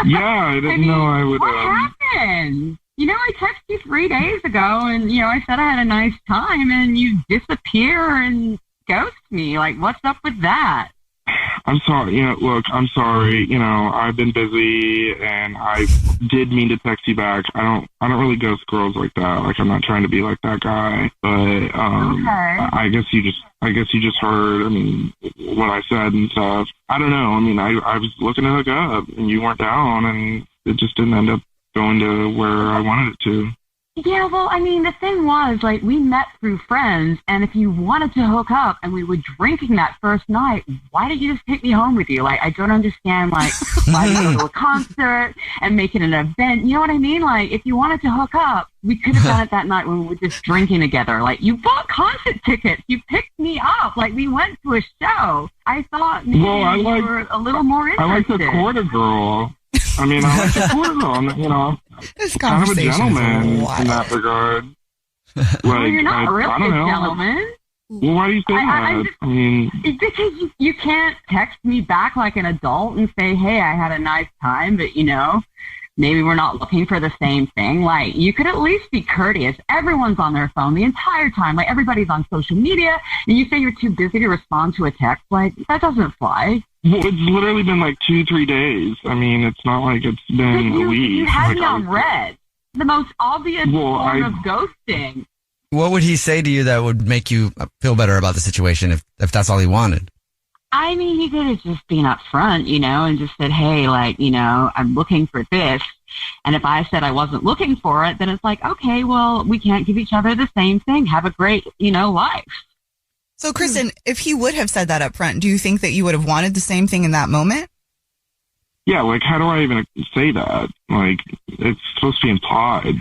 Yeah, I didn't know I would. What happened? I texted you 3 days ago, and I said I had a nice time, and you disappear and ghost me. Like, what's up with that? I'm sorry. Look, I'm sorry. I've been busy, and I did mean to text you back. I don't really ghost girls like that. Like, I'm not trying to be like that guy. But Okay. I guess you just heard. I mean, what I said and stuff. I don't know. I mean, I was looking to hook up, and you weren't down, and it just didn't end up going to where I wanted it to. Yeah, well, I mean, the thing was, like, we met through friends, and if you wanted to hook up and we were drinking that first night, why did you just take me home with you? Like, I don't understand, like, why did you go to a concert and make it an event? You know what I mean? Like, if you wanted to hook up, we could have done it that night when we were just drinking together. Like, you bought concert tickets. You picked me up. Like, we went to a show. I thought maybe you were a little more interested. I like the quarter girl. I mean, I like the quarter girl, you know. This kind of a conversation gentleman is in wild. that regard. Like, Well, you're not I really don't a know. gentleman. Well, why do you say that? I mean, Because you can't text me back like an adult and say, hey, I had a nice time, but, you know, maybe we're not looking for the same thing. Like, you could at least be courteous. Everyone's on their phone the entire time. Like, everybody's on social media, and you say you're too busy to respond to a text. Like, that doesn't fly. well, it's literally been like 2-3 days. I mean, it's not like it's been a week. You had Like, me on red. The most obvious form of ghosting. What would he say to you that would make you feel better about the situation if that's all he wanted? I mean, he could have just been upfront, you know, and just said, hey, like, you know, I'm looking for this. And if I said I wasn't looking for it, then it's like, okay, well, we can't give each other the same thing. Have a great, you know, life. So, Kristen, if he would have said that up front, do you think that you would have wanted the same thing in that moment? Yeah, like, how do I even say that? Like, it's supposed to be implied.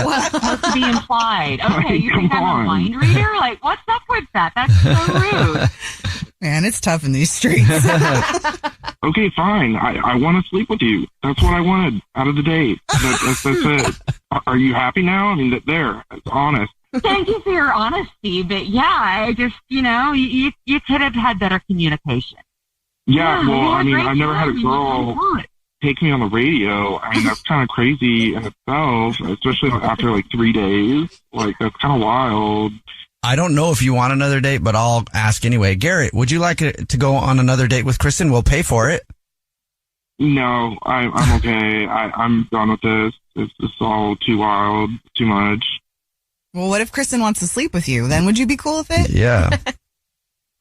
What's supposed to be implied? Okay, you think I'm a mind reader? Like, what's up with that? That's so rude. Man, it's tough in these streets. Okay, fine. I want to sleep with you. That's what I wanted out of the date. That's it. Are you happy now? I mean, it's honest. Thank you for your honesty, but yeah, I just, you know, you could have had better communication. Yeah, well, I mean, great I've never had a time. girl take me on the radio. I mean, that's kind of crazy in itself, especially after like 3 days. Like, that's kind of wild. I don't know if you want another date, but I'll ask anyway. Garrett, would you like to go on another date with Kristen? We'll pay for it. No, I'm okay. I'm done with this. It's all too wild, too much. Well, what if Kristen wants to sleep with you? Then would you be cool with it? Yeah.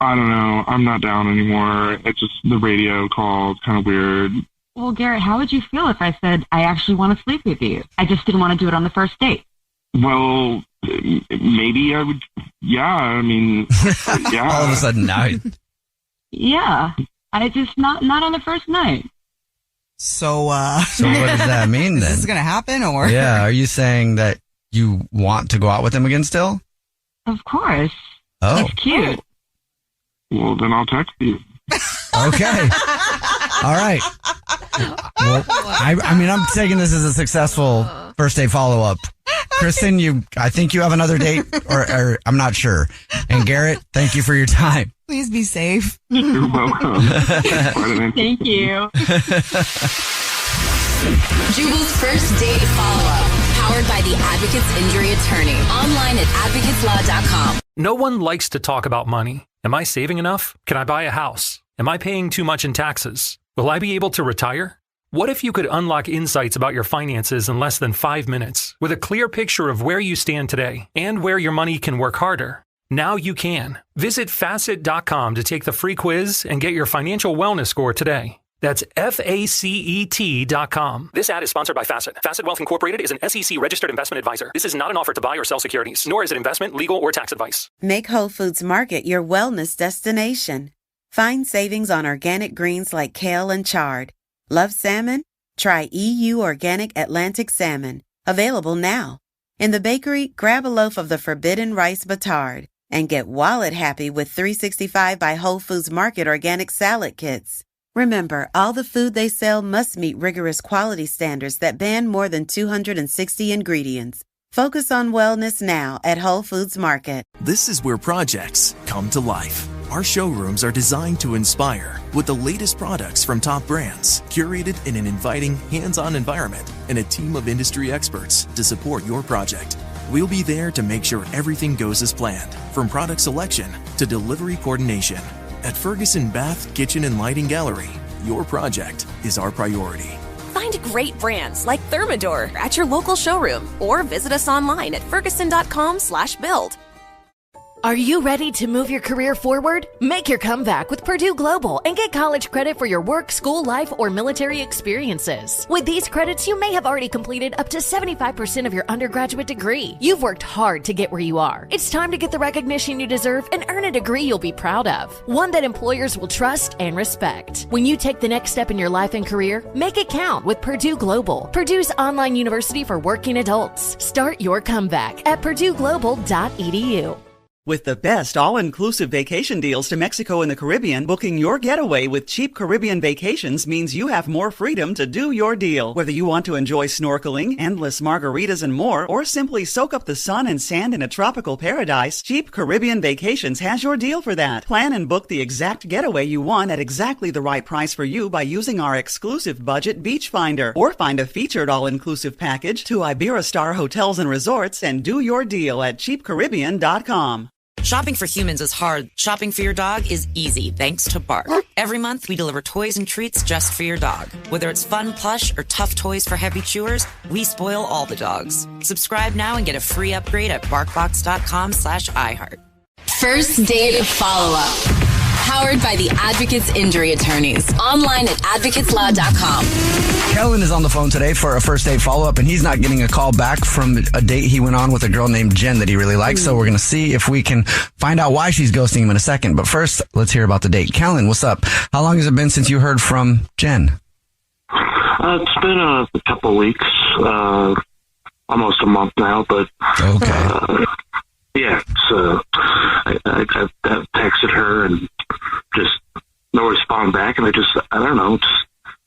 I don't know. I'm not down anymore. It's just the radio call. It's kind of weird. Well, Garrett, how would you feel if I said, I actually want to sleep with you? I just didn't want to do it on the first date. Well, maybe I would. Yeah, I mean, yeah. All of a sudden now. Yeah, I just not on the first night. So So what does that mean then? Is this going to happen or? Yeah. Are you saying that you want to go out with him again still? Of course. Oh. That's cute. Well, then I'll text you. Okay. All right. Well, I mean, I'm taking this as a successful first date follow-up. Kristen, I think you have another date, or I'm not sure. And Garrett, thank you for your time. Please be safe. You're welcome. Thank you. Jubal's first date follow-up. Powered by the Advocates Injury Attorney. Online at advocateslaw.com. No one likes to talk about money. Am I saving enough? Can I buy a house? Am I paying too much in taxes? Will I be able to retire? What if you could unlock insights about your finances in less than 5 minutes with a clear picture of where you stand today and where your money can work harder? Now you can. Visit facet.com to take the free quiz and get your financial wellness score today. That's FACET.com. This ad is sponsored by Facet. Facet Wealth Incorporated is an SEC registered investment advisor. This is not an offer to buy or sell securities, nor is it investment, legal, or tax advice. Make Whole Foods Market your wellness destination. Find savings on organic greens like kale and chard. Love salmon? Try EU Organic Atlantic Salmon. Available now. In the bakery, grab a loaf of the Forbidden Rice Batard and get wallet happy with 365 by Whole Foods Market organic salad kits. Remember, all the food they sell must meet rigorous quality standards that ban more than 260 ingredients. Focus on wellness now at Whole Foods Market. This is where projects come to life. Our showrooms are designed to inspire with the latest products from top brands, curated in an inviting, hands-on environment, and a team of industry experts to support your project. We'll be there to make sure everything goes as planned, from product selection to delivery coordination. At Ferguson Bath, Kitchen, and Lighting Gallery, your project is our priority. Find great brands like Thermador at your local showroom or visit us online at ferguson.com/build. Are you ready to move your career forward? Make your comeback with Purdue Global and get college credit for your work, school life, or military experiences. With these credits, you may have already completed up to 75% of your undergraduate degree. You've worked hard to get where you are. It's time to get the recognition you deserve and earn a degree you'll be proud of. One that employers will trust and respect. When you take the next step in your life and career, make it count with Purdue Global, Purdue's online university for working adults. Start your comeback at purdueglobal.edu. With the best all-inclusive vacation deals to Mexico and the Caribbean, booking your getaway with Cheap Caribbean Vacations means you have more freedom to do your deal. Whether you want to enjoy snorkeling, endless margaritas, and more, or simply soak up the sun and sand in a tropical paradise, Cheap Caribbean Vacations has your deal for that. Plan and book the exact getaway you want at exactly the right price for you by using our exclusive budget Beach Finder, or find a featured all-inclusive package to Iberostar Hotels and Resorts and do your deal at cheapcaribbean.com. Shopping for humans is hard. Shopping for your dog is easy thanks to Bark. Every month, we deliver toys and treats just for your dog. Whether it's fun plush or tough toys for heavy chewers, we spoil all the dogs. Subscribe now and get a free upgrade at barkbox.com/iHeart. First date follow-up. Powered by the Advocates Injury Attorneys. Online at advocateslaw.com. Kellen is on the phone today for a first date follow-up, and he's not getting a call back from a date he went on with a girl named Jen that he really likes. So we're going to see if we can find out why she's ghosting him in a second. But first, let's hear about the date. Kellen, what's up? How long has it been since you heard from Jen? It's been a couple of weeks, almost a month now, but okay. Yeah, so I texted her and just no response back, and I don't know,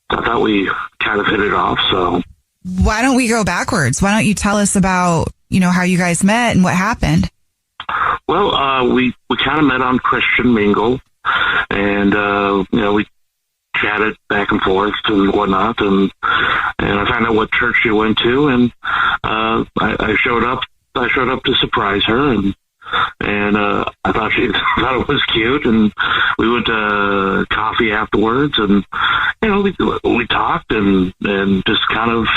I thought we kind of hit it off, so. Why don't we go backwards? Why don't you tell us about, how you guys met and what happened? Well, we kind of met on Christian Mingle, and, we chatted back and forth and whatnot, and I found out what church she went to, and I showed up to surprise her, and I thought it was cute, and we went to coffee afterwards, and we talked and just kind of,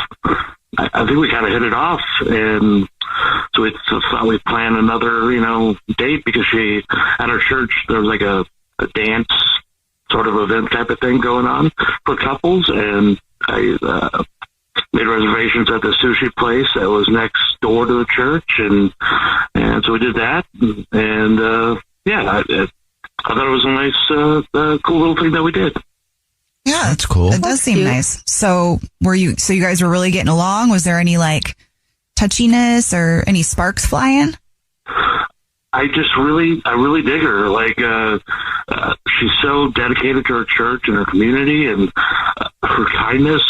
I think we kind of hit it off, and so we thought we'd plan another date, because she at her church there was like a dance sort of event type of thing going on for couples, and I made reservations at the sushi place that was next door to the church, and so we did that, and I thought it was a nice, cool little thing that we did. Yeah, that's cool. It does seem nice. So you guys were really getting along? Was there any touchiness or any sparks flying? I really dig her. She's so dedicated to her church and her community, and her kindness.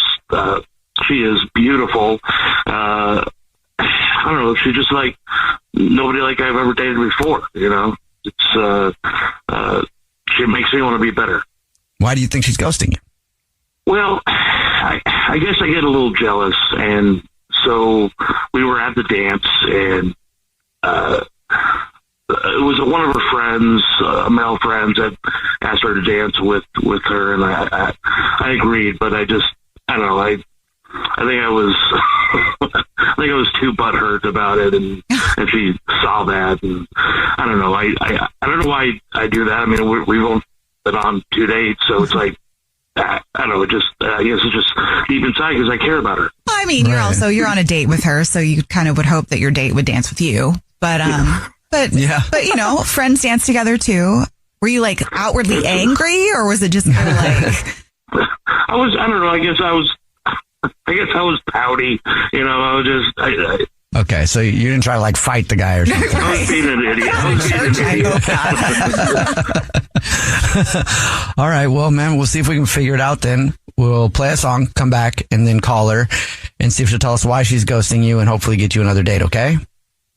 She is beautiful. I don't know. She's just like nobody like I've ever dated before. It's she makes me want to be better. Why do you think she's ghosting you? Well, I guess I get a little jealous, and so we were at the dance, and it was one of her friends, male friends, that asked her to dance with her, and I agreed, but I don't know. I think I was too butthurt about it, and she saw that, and I don't know. I don't know why I do that. I mean, we've only been on 2 dates, so it's like, I don't know. I guess it's just deep inside because I care about her. Well, I mean, you're on a date with her, so you kind of would hope that your date would dance with you, but But friends dance together too. Were you outwardly angry, or was it just kind of I don't know. I guess I was pouty. I was just. Okay, so you didn't try to fight the guy or something. I was being an idiot. All right, well, man, we'll see if we can figure it out then. We'll play a song, come back, and then call her and see if she'll tell us why she's ghosting you and hopefully get you another date, okay?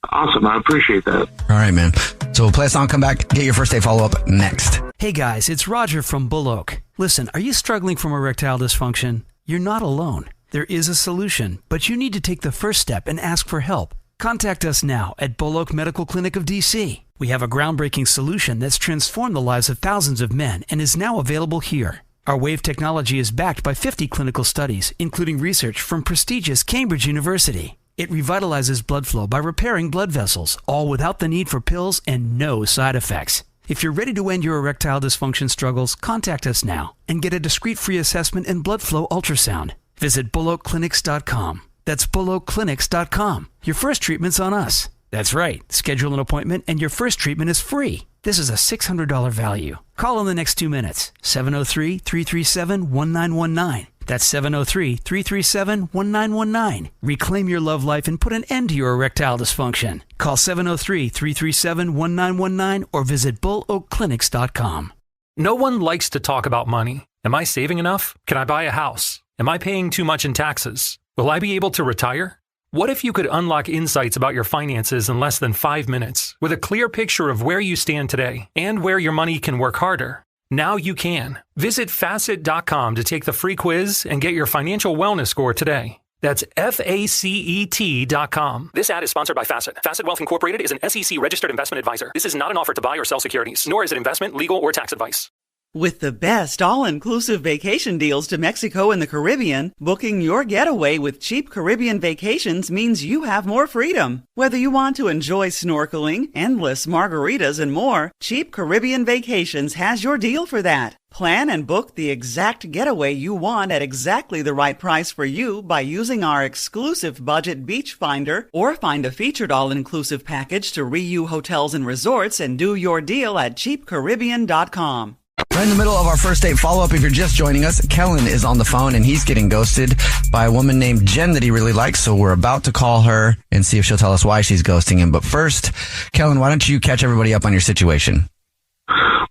Awesome. I appreciate that. All right, man. So we'll play a song, come back, get your first date follow-up next. Hey, guys, it's Roger from Bull Oak. Listen, are you struggling from erectile dysfunction? You're not alone. There is a solution, but you need to take the first step and ask for help. Contact us now at Bull Oak Medical Clinic of DC. We have a groundbreaking solution that's transformed the lives of thousands of men and is now available here. Our Wave technology is backed by 50 clinical studies, including research from prestigious Cambridge University. It revitalizes blood flow by repairing blood vessels, all without the need for pills and no side effects. If you're ready to end your erectile dysfunction struggles, contact us now and get a discreet free assessment and blood flow ultrasound. Visit BullocClinics.com. That's BullocClinics.com. Your first treatment's on us. That's right. Schedule an appointment and your first treatment is free. This is a $600 value. Call in the next 2 minutes. 703-337-1919. That's 703-337-1919. Reclaim your love life and put an end to your erectile dysfunction. Call 703-337-1919 or visit BullocClinics.com. No one likes to talk about money. Am I saving enough? Can I buy a house? Am I paying too much in taxes? Will I be able to retire? What if you could unlock insights about your finances in less than 5 minutes with a clear picture of where you stand today and where your money can work harder? Now you can. Visit Facet.com to take the free quiz and get your financial wellness score today. That's FACET.com. This ad is sponsored by Facet. Facet Wealth Incorporated is an SEC registered investment advisor. This is not an offer to buy or sell securities, nor is it investment, legal, or tax advice. With the best all-inclusive vacation deals to Mexico and the Caribbean, booking your getaway with Cheap Caribbean Vacations means you have more freedom. Whether you want to enjoy snorkeling, endless margaritas, and more, Cheap Caribbean Vacations has your deal for that. Plan and book the exact getaway you want at exactly the right price for you by using our exclusive budget beach finder, or find a featured all-inclusive package to Riu Hotels and Resorts and do your deal at cheapcaribbean.com. Right in the middle of our first date follow-up, if you're just joining us, Kellen is on the phone and he's getting ghosted by a woman named Jen that he really likes. So we're about to call her and see if she'll tell us why she's ghosting him. But first, Kellen, why don't you catch everybody up on your situation?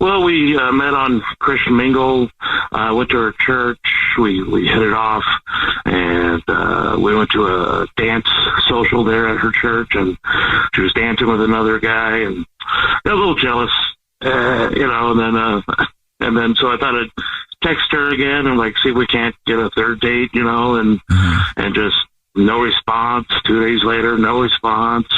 Well, we met on Christian Mingle, went to her church, we hit it off, and we went to a dance social there at her church, and she was dancing with another guy, and I was a little jealous, and then so I thought I'd text her again and see if we can't get a third date, and just no response. 2 days later, no response.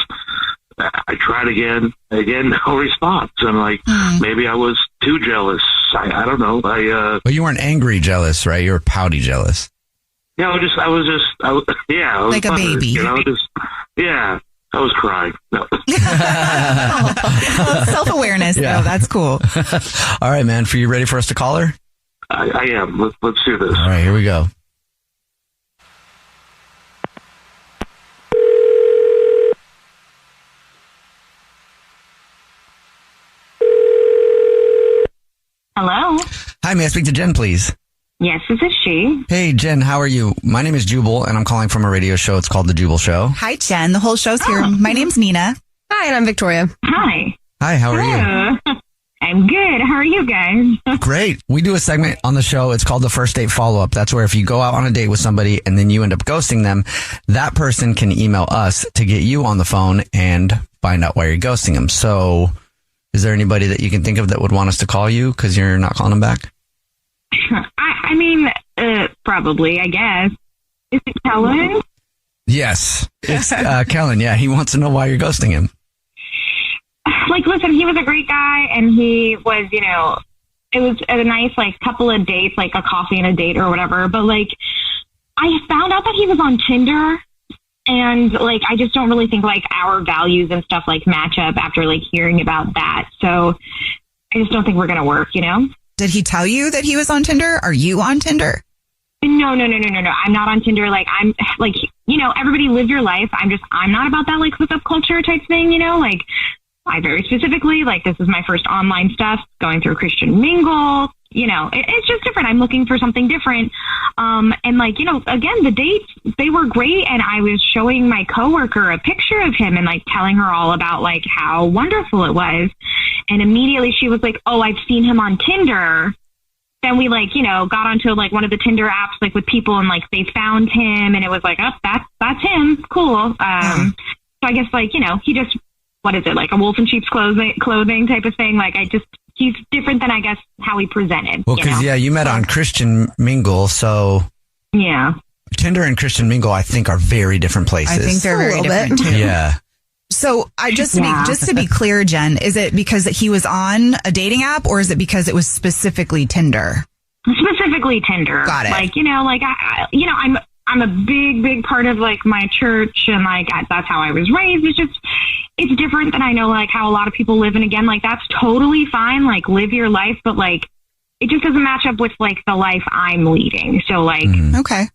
I tried again, no response. And maybe I was too jealous. I don't know. But you weren't angry jealous, right? You were pouty jealous. Yeah, I was like a baby. I was crying. No. Self-awareness, though. That's cool. All right, man. You ready for us to call her? I am. Let's do this. All right, here we go. Hello? Hi, may I speak to Jen, please? Yes, this is she. Hey, Jen, how are you? My name is Jubal, and I'm calling from a radio show. It's called The Jubal Show. Hi, Jen. The whole show's here. My name's Nina. Hi, and I'm Victoria. Hi. Hi, how are you? I'm good. How are you guys? Great. We do a segment on the show. It's called the first date follow-up. That's where if you go out on a date with somebody and then you end up ghosting them, that person can email us to get you on the phone and find out why you're ghosting them. So is there anybody that you can think of that would want us to call you because you're not calling them back? I mean, probably, I guess. Is it Kellen? Yes. It's Kellen. Yeah, he wants to know why you're ghosting him. Listen, he was a great guy, and he was, it was a nice, couple of dates, a coffee and a date or whatever. But, I found out that he was on Tinder, and, I just don't really think, our values and stuff, match up after, hearing about that. So I just don't think we're going to work, Did he tell you that he was on Tinder? Are you on Tinder? No. I'm not on Tinder. I'm everybody live your life. I'm not about that hookup culture type thing, I very specifically, this is my first online stuff, going through Christian Mingle, it's just different. I'm looking for something different. And again, the dates, they were great. And I was showing my coworker a picture of him and telling her all about how wonderful it was. And immediately she was like, oh, I've seen him on Tinder. Then we got onto one of the Tinder apps, with people, and they found him, and it was oh, that's him. Cool. So I guess he just, what is it? A wolf in sheep's clothing type of thing. He's different than I guess how he presented. Well, because you met on Christian Mingle, so yeah. Tinder and Christian Mingle, I think, are very different places. I think they're very different too. Yeah. So just to be clear, Jen, is it because that he was on a dating app, or is it because it was specifically Tinder? Specifically Tinder. Got it. I'm a big part of like my church, and like that's how I was raised. It's different than I know like how a lot of people live, and again, like that's totally fine. Like live your life, but like it just doesn't match up with like the life I'm leading. So like, okay.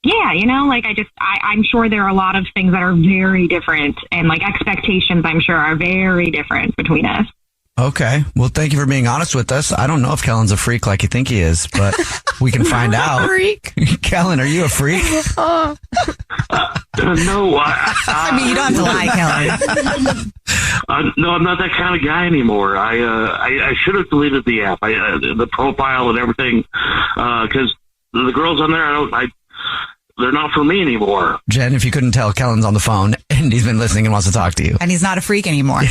Yeah, you know, like I'm sure there are a lot of things that are very different, and like expectations, I'm sure, are very different between us. Okay. Well, thank you for being honest with us. I don't know if Kellen's a freak like you think he is, but we can find out. Freak. Kellen, are you a freak? No, I mean, you don't have to lie, Kellen. No, I'm not that kind of guy anymore. I should have deleted the app, the profile and everything, because the girls on there, they're not for me anymore. Jen, if you couldn't tell, Kellen's on the phone and he's been listening and wants to talk to you. And he's not a freak anymore.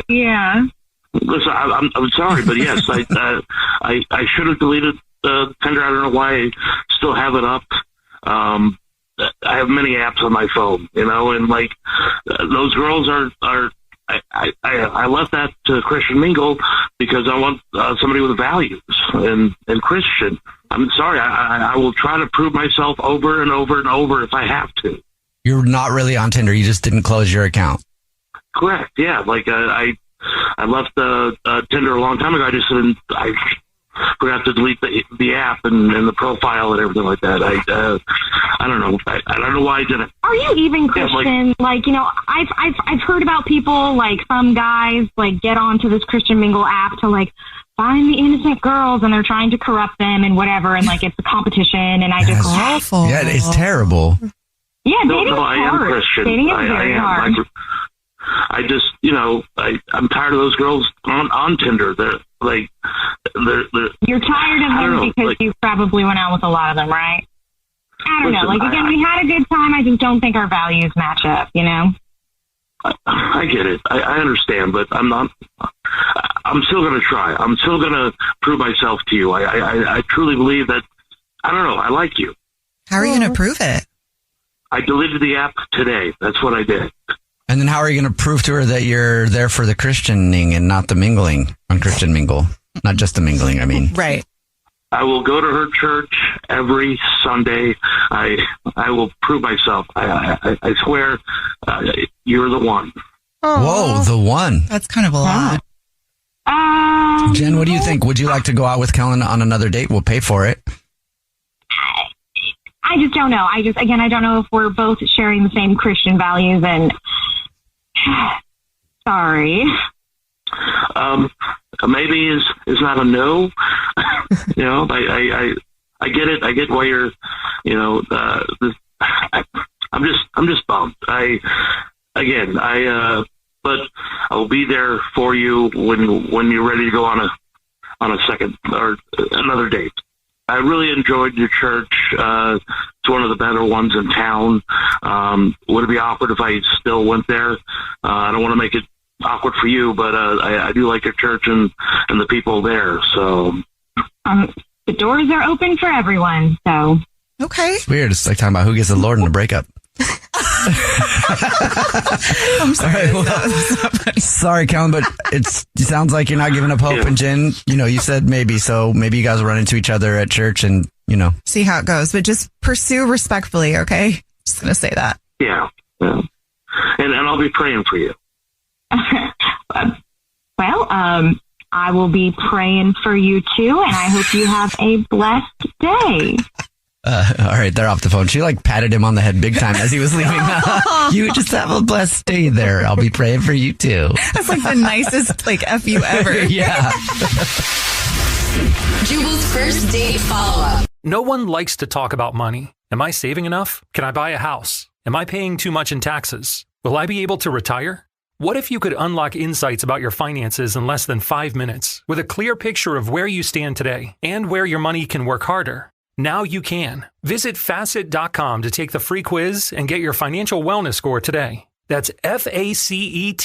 Yeah. Listen, I'm sorry, but yes, I should have deleted Tinder. I don't know why I still have it up. I have many apps on my phone, you know, and like those girls are. I left that to Christian Mingle because I want somebody with values and Christian. I'm sorry. I will try to prove myself over and over and over if I have to. You're not really on Tinder. You just didn't close your account. Correct. Yeah. Like I left Tinder a long time ago. I forgot to delete the app and the profile and everything like that. I don't know. I don't know why I did it. Are you even Christian? Yeah, like, you know, I've heard about people, like some guys like get onto this Christian Mingle app to like find the innocent girls, and they're trying to corrupt them and whatever, and like it's a competition, and I just awful. Yeah, it's terrible. Yeah, dating is I am hard. Christian. Dating is very hard. I just, you know, I'm tired of those girls on Tinder. They're. You're tired of them because you probably went out with a lot of them, right? I don't know. Like, again, we had a good time. I just don't think our values match up, you know? I get it. I understand, but I'm still going to try. I'm still going to prove myself to you. I truly believe that, I don't know, I like you. How are you going to prove it? I deleted the app today. That's what I did. And then how are you going to prove to her that you're there for the Christianing and not the mingling on Christian Mingle? Not just the mingling, I mean. Right. I will go to her church every Sunday. I will prove myself. I swear, you're the one. Whoa, the one. That's kind of a lot. Jen, what do you think? Would you like to go out with Kellen on another date? We'll pay for it. I just don't know. I don't know if we're both sharing the same Christian values, and sorry. Maybe is not a no. You know, I get it. I get why you're, you know, I'm just bummed. But I'll be there for you when you're ready to go on a second or another date. I really enjoyed your church. It's one of the better ones in town. Would it be awkward if I still went there? I don't want to make it awkward for you, but I do like your church and the people there. So the doors are open for everyone. So okay, it's weird. It's like talking about who gets the Lord in a breakup. I'm sorry. Right, sorry, Kellen, but it sounds like you're not giving up hope. Yeah. And Jen, you know, you said maybe, so maybe you guys will run into each other at church and, you know, see how it goes, but just pursue respectfully. Okay. Just going to say that. Yeah. And I'll be praying for you. Well, I will be praying for you too. And I hope you have a blessed day. All right, they're off the phone. She like patted him on the head big time as he was leaving. You just have a blessed day there. I'll be praying for you too. That's like the nicest like F you ever. Yeah. Jubal's first date follow-up. No one likes to talk about money. Am I saving enough? Can I buy a house? Am I paying too much in taxes? Will I be able to retire? What if you could unlock insights about your finances in less than 5 minutes with a clear picture of where you stand today and where your money can work harder? Now you can. Visit Facet.com to take the free quiz and get your financial wellness score today. That's FACET.com.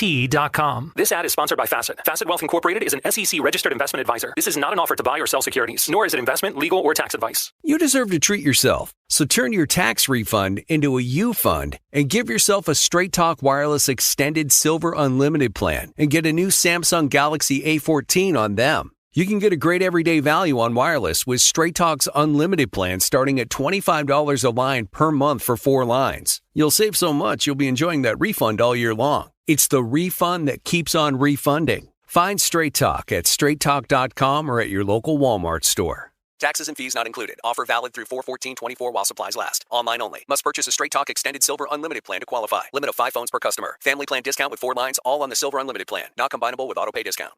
This ad is sponsored by Facet. Facet Wealth Incorporated is an SEC registered investment advisor. This is not an offer to buy or sell securities, nor is it investment, legal, or tax advice. You deserve to treat yourself. So turn your tax refund into a U fund and give yourself a Straight Talk Wireless Extended Silver Unlimited plan and get a new Samsung Galaxy A14 on them. You can get a great everyday value on wireless with Straight Talk's unlimited plan starting at $25 a line per month for 4 lines. You'll save so much you'll be enjoying that refund all year long. It's the refund that keeps on refunding. Find Straight Talk at straighttalk.com or at your local Walmart store. Taxes and fees not included. Offer valid through 4/14/24 while supplies last. Online only. Must purchase a Straight Talk Extended Silver Unlimited plan to qualify. Limit of 5 phones per customer. Family plan discount with 4 lines, all on the Silver Unlimited plan. Not combinable with autopay discount.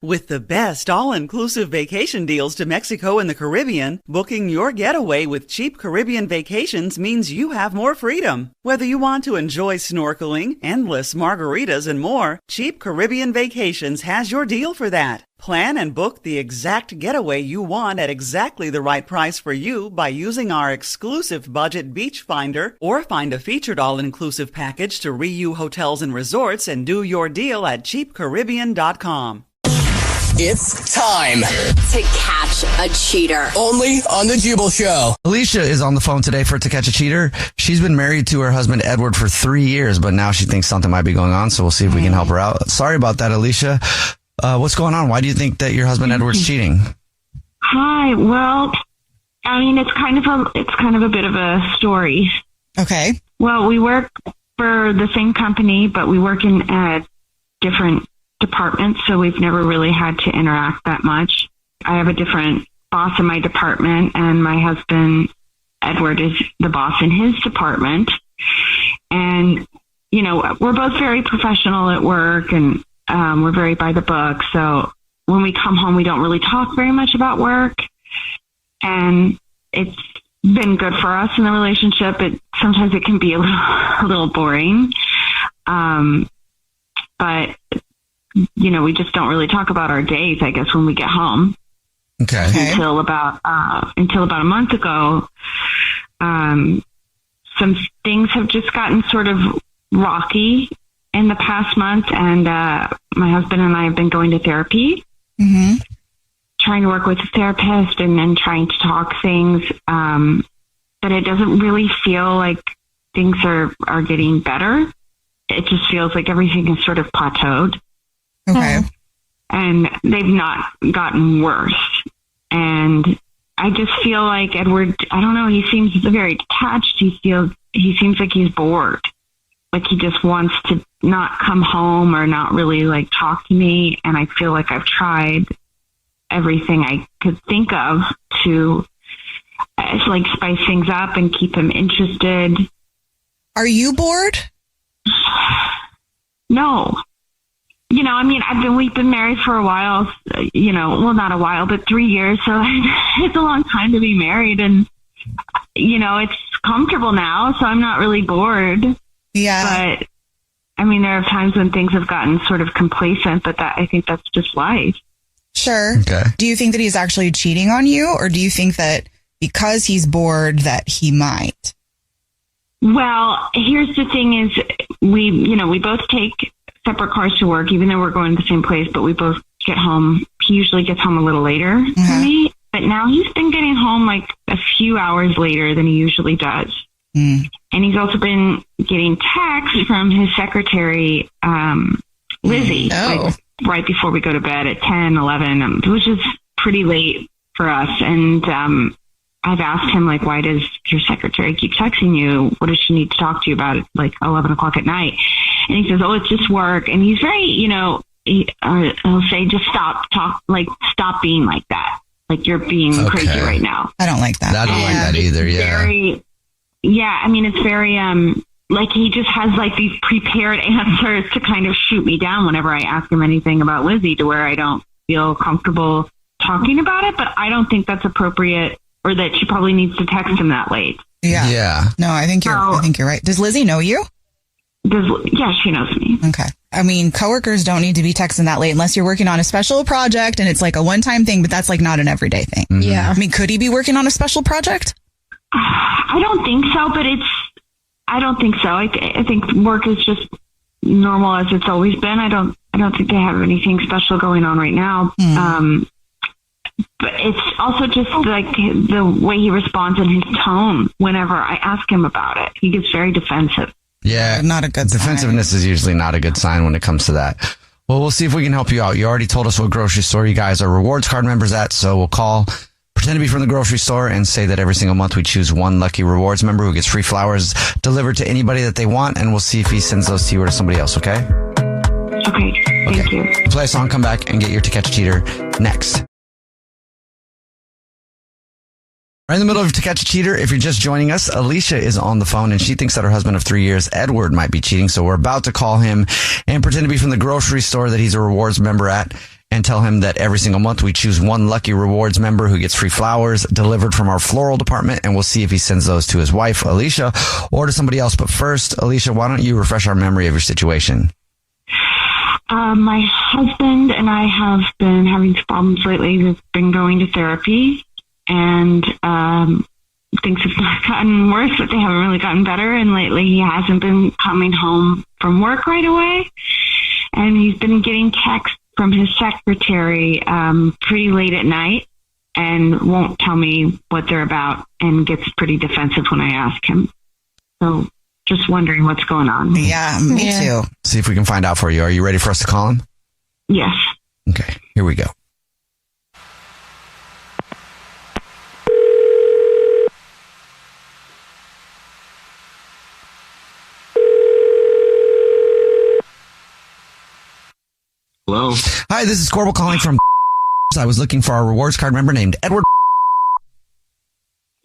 With the best all-inclusive vacation deals to Mexico and the Caribbean, booking your getaway with Cheap Caribbean Vacations means you have more freedom. Whether you want to enjoy snorkeling, endless margaritas, and more, Cheap Caribbean Vacations has your deal for that. Plan and book the exact getaway you want at exactly the right price for you by using our exclusive budget beach finder, or find a featured all-inclusive package to Riu Hotels and Resorts and do your deal at cheapcaribbean.com. It's time to catch a cheater. Only on the Jubal Show. Alicia is on the phone today for To Catch a Cheater. She's been married to her husband, Edward, for 3 years, but now she thinks something might be going on, so we'll see if we can help her out. Sorry about that, Alicia. What's going on? Why do you think that your husband, Edward's cheating? Hi. Well, I mean, it's kind of a bit of a story. Okay. Well, we work for the same company, but we work in different departments, so we've never really had to interact that much. I have a different boss in my department, and my husband, Edward, is the boss in his department. And, you know, we're both very professional at work, and we're very by the book. So when we come home, we don't really talk very much about work. And it's been good for us in the relationship. Sometimes it can be a little boring. But you know, we just don't really talk about our days, I guess, when we get home. Okay. Until about a month ago, some things have just gotten sort of rocky in the past month, and my husband and I have been going to therapy, trying to work with a therapist and then trying to talk things. But it doesn't really feel like things are getting better. It just feels like everything is sort of plateaued. Okay. And they've not gotten worse. And I just feel like Edward, I don't know, he seems very detached. He seems like he's bored. Like he just wants to not come home or not really like talk to me. And I feel like I've tried everything I could think of to like spice things up and keep him interested. Are you bored? No. You know, I mean, we've been married for a while, you know, well, not a while, but 3 years. So it's a long time to be married, and, you know, it's comfortable now. So I'm not really bored. Yeah. But I mean, there are times when things have gotten sort of complacent, but I think that's just life. Sure. Okay. Do you think that he's actually cheating on you, or do you think that because he's bored that he might? Well, here's the thing is we both take separate cars to work, even though we're going to the same place, but we both get home. He usually gets home a little later than me, but now he's been getting home like a few hours later than he usually does. And he's also been getting texts from his secretary, Lizzie, like right before we go to bed at 10, 11, which is pretty late for us. And I've asked him, like, why does your secretary keep texting you? What does she need to talk to you about at like 11 o'clock at night? And he says, oh, it's just work. And he's very, you know, he'll say, just stop being like that. Like, you're being crazy right now. I don't like that. I don't like that either. Yeah. I mean, it's very, like he just has like these prepared answers to kind of shoot me down whenever I ask him anything about Lizzie, to where I don't feel comfortable talking about it. But I don't think that's appropriate, or that she probably needs to text him that late. Yeah. No, I think you're right. Does Lizzie know you? Yeah, she knows me. Okay. I mean, coworkers don't need to be texting that late unless you're working on a special project and it's like a one-time thing, but that's like not an everyday thing. Mm-hmm. Yeah. I mean, could he be working on a special project? I don't think so, but I don't think so. I think work is just normal as it's always been. I don't think they have anything special going on right now. But it's also just like the way he responds and his tone whenever I ask him about it. He gets very defensive. Yeah. Not a good sign. Defensiveness is usually not a good sign when it comes to that. Well, we'll see if we can help you out. You already told us what grocery store you guys are rewards card members at, so we'll call, pretend to be from the grocery store, and say that every single month we choose one lucky rewards member who gets free flowers delivered to anybody that they want, and we'll see if he sends those to you or to somebody else, okay? Okay, thank you. Play a song, come back, and get your To Catch a Cheater next. Right in the middle of To Catch a Cheater, if you're just joining us, Alicia is on the phone and she thinks that her husband of 3 years, Edward, might be cheating. So we're about to call him and pretend to be from the grocery store that he's a rewards member at and tell him that every single month we choose one lucky rewards member who gets free flowers delivered from our floral department. And we'll see if he sends those to his wife, Alicia, or to somebody else. But first, Alicia, why don't you refresh our memory of your situation? My husband and I have been having problems lately. We've been going to therapy, and things have not gotten worse, but they haven't really gotten better. And lately he hasn't been coming home from work right away. And he's been getting texts from his secretary pretty late at night and won't tell me what they're about and gets pretty defensive when I ask him. So just wondering what's going on. Yeah, me too. See if we can find out for you. Are you ready for us to call him? Yes. Okay, here we go. Hello. Hi, this is Corbel calling from I was looking for our rewards card member named Edward.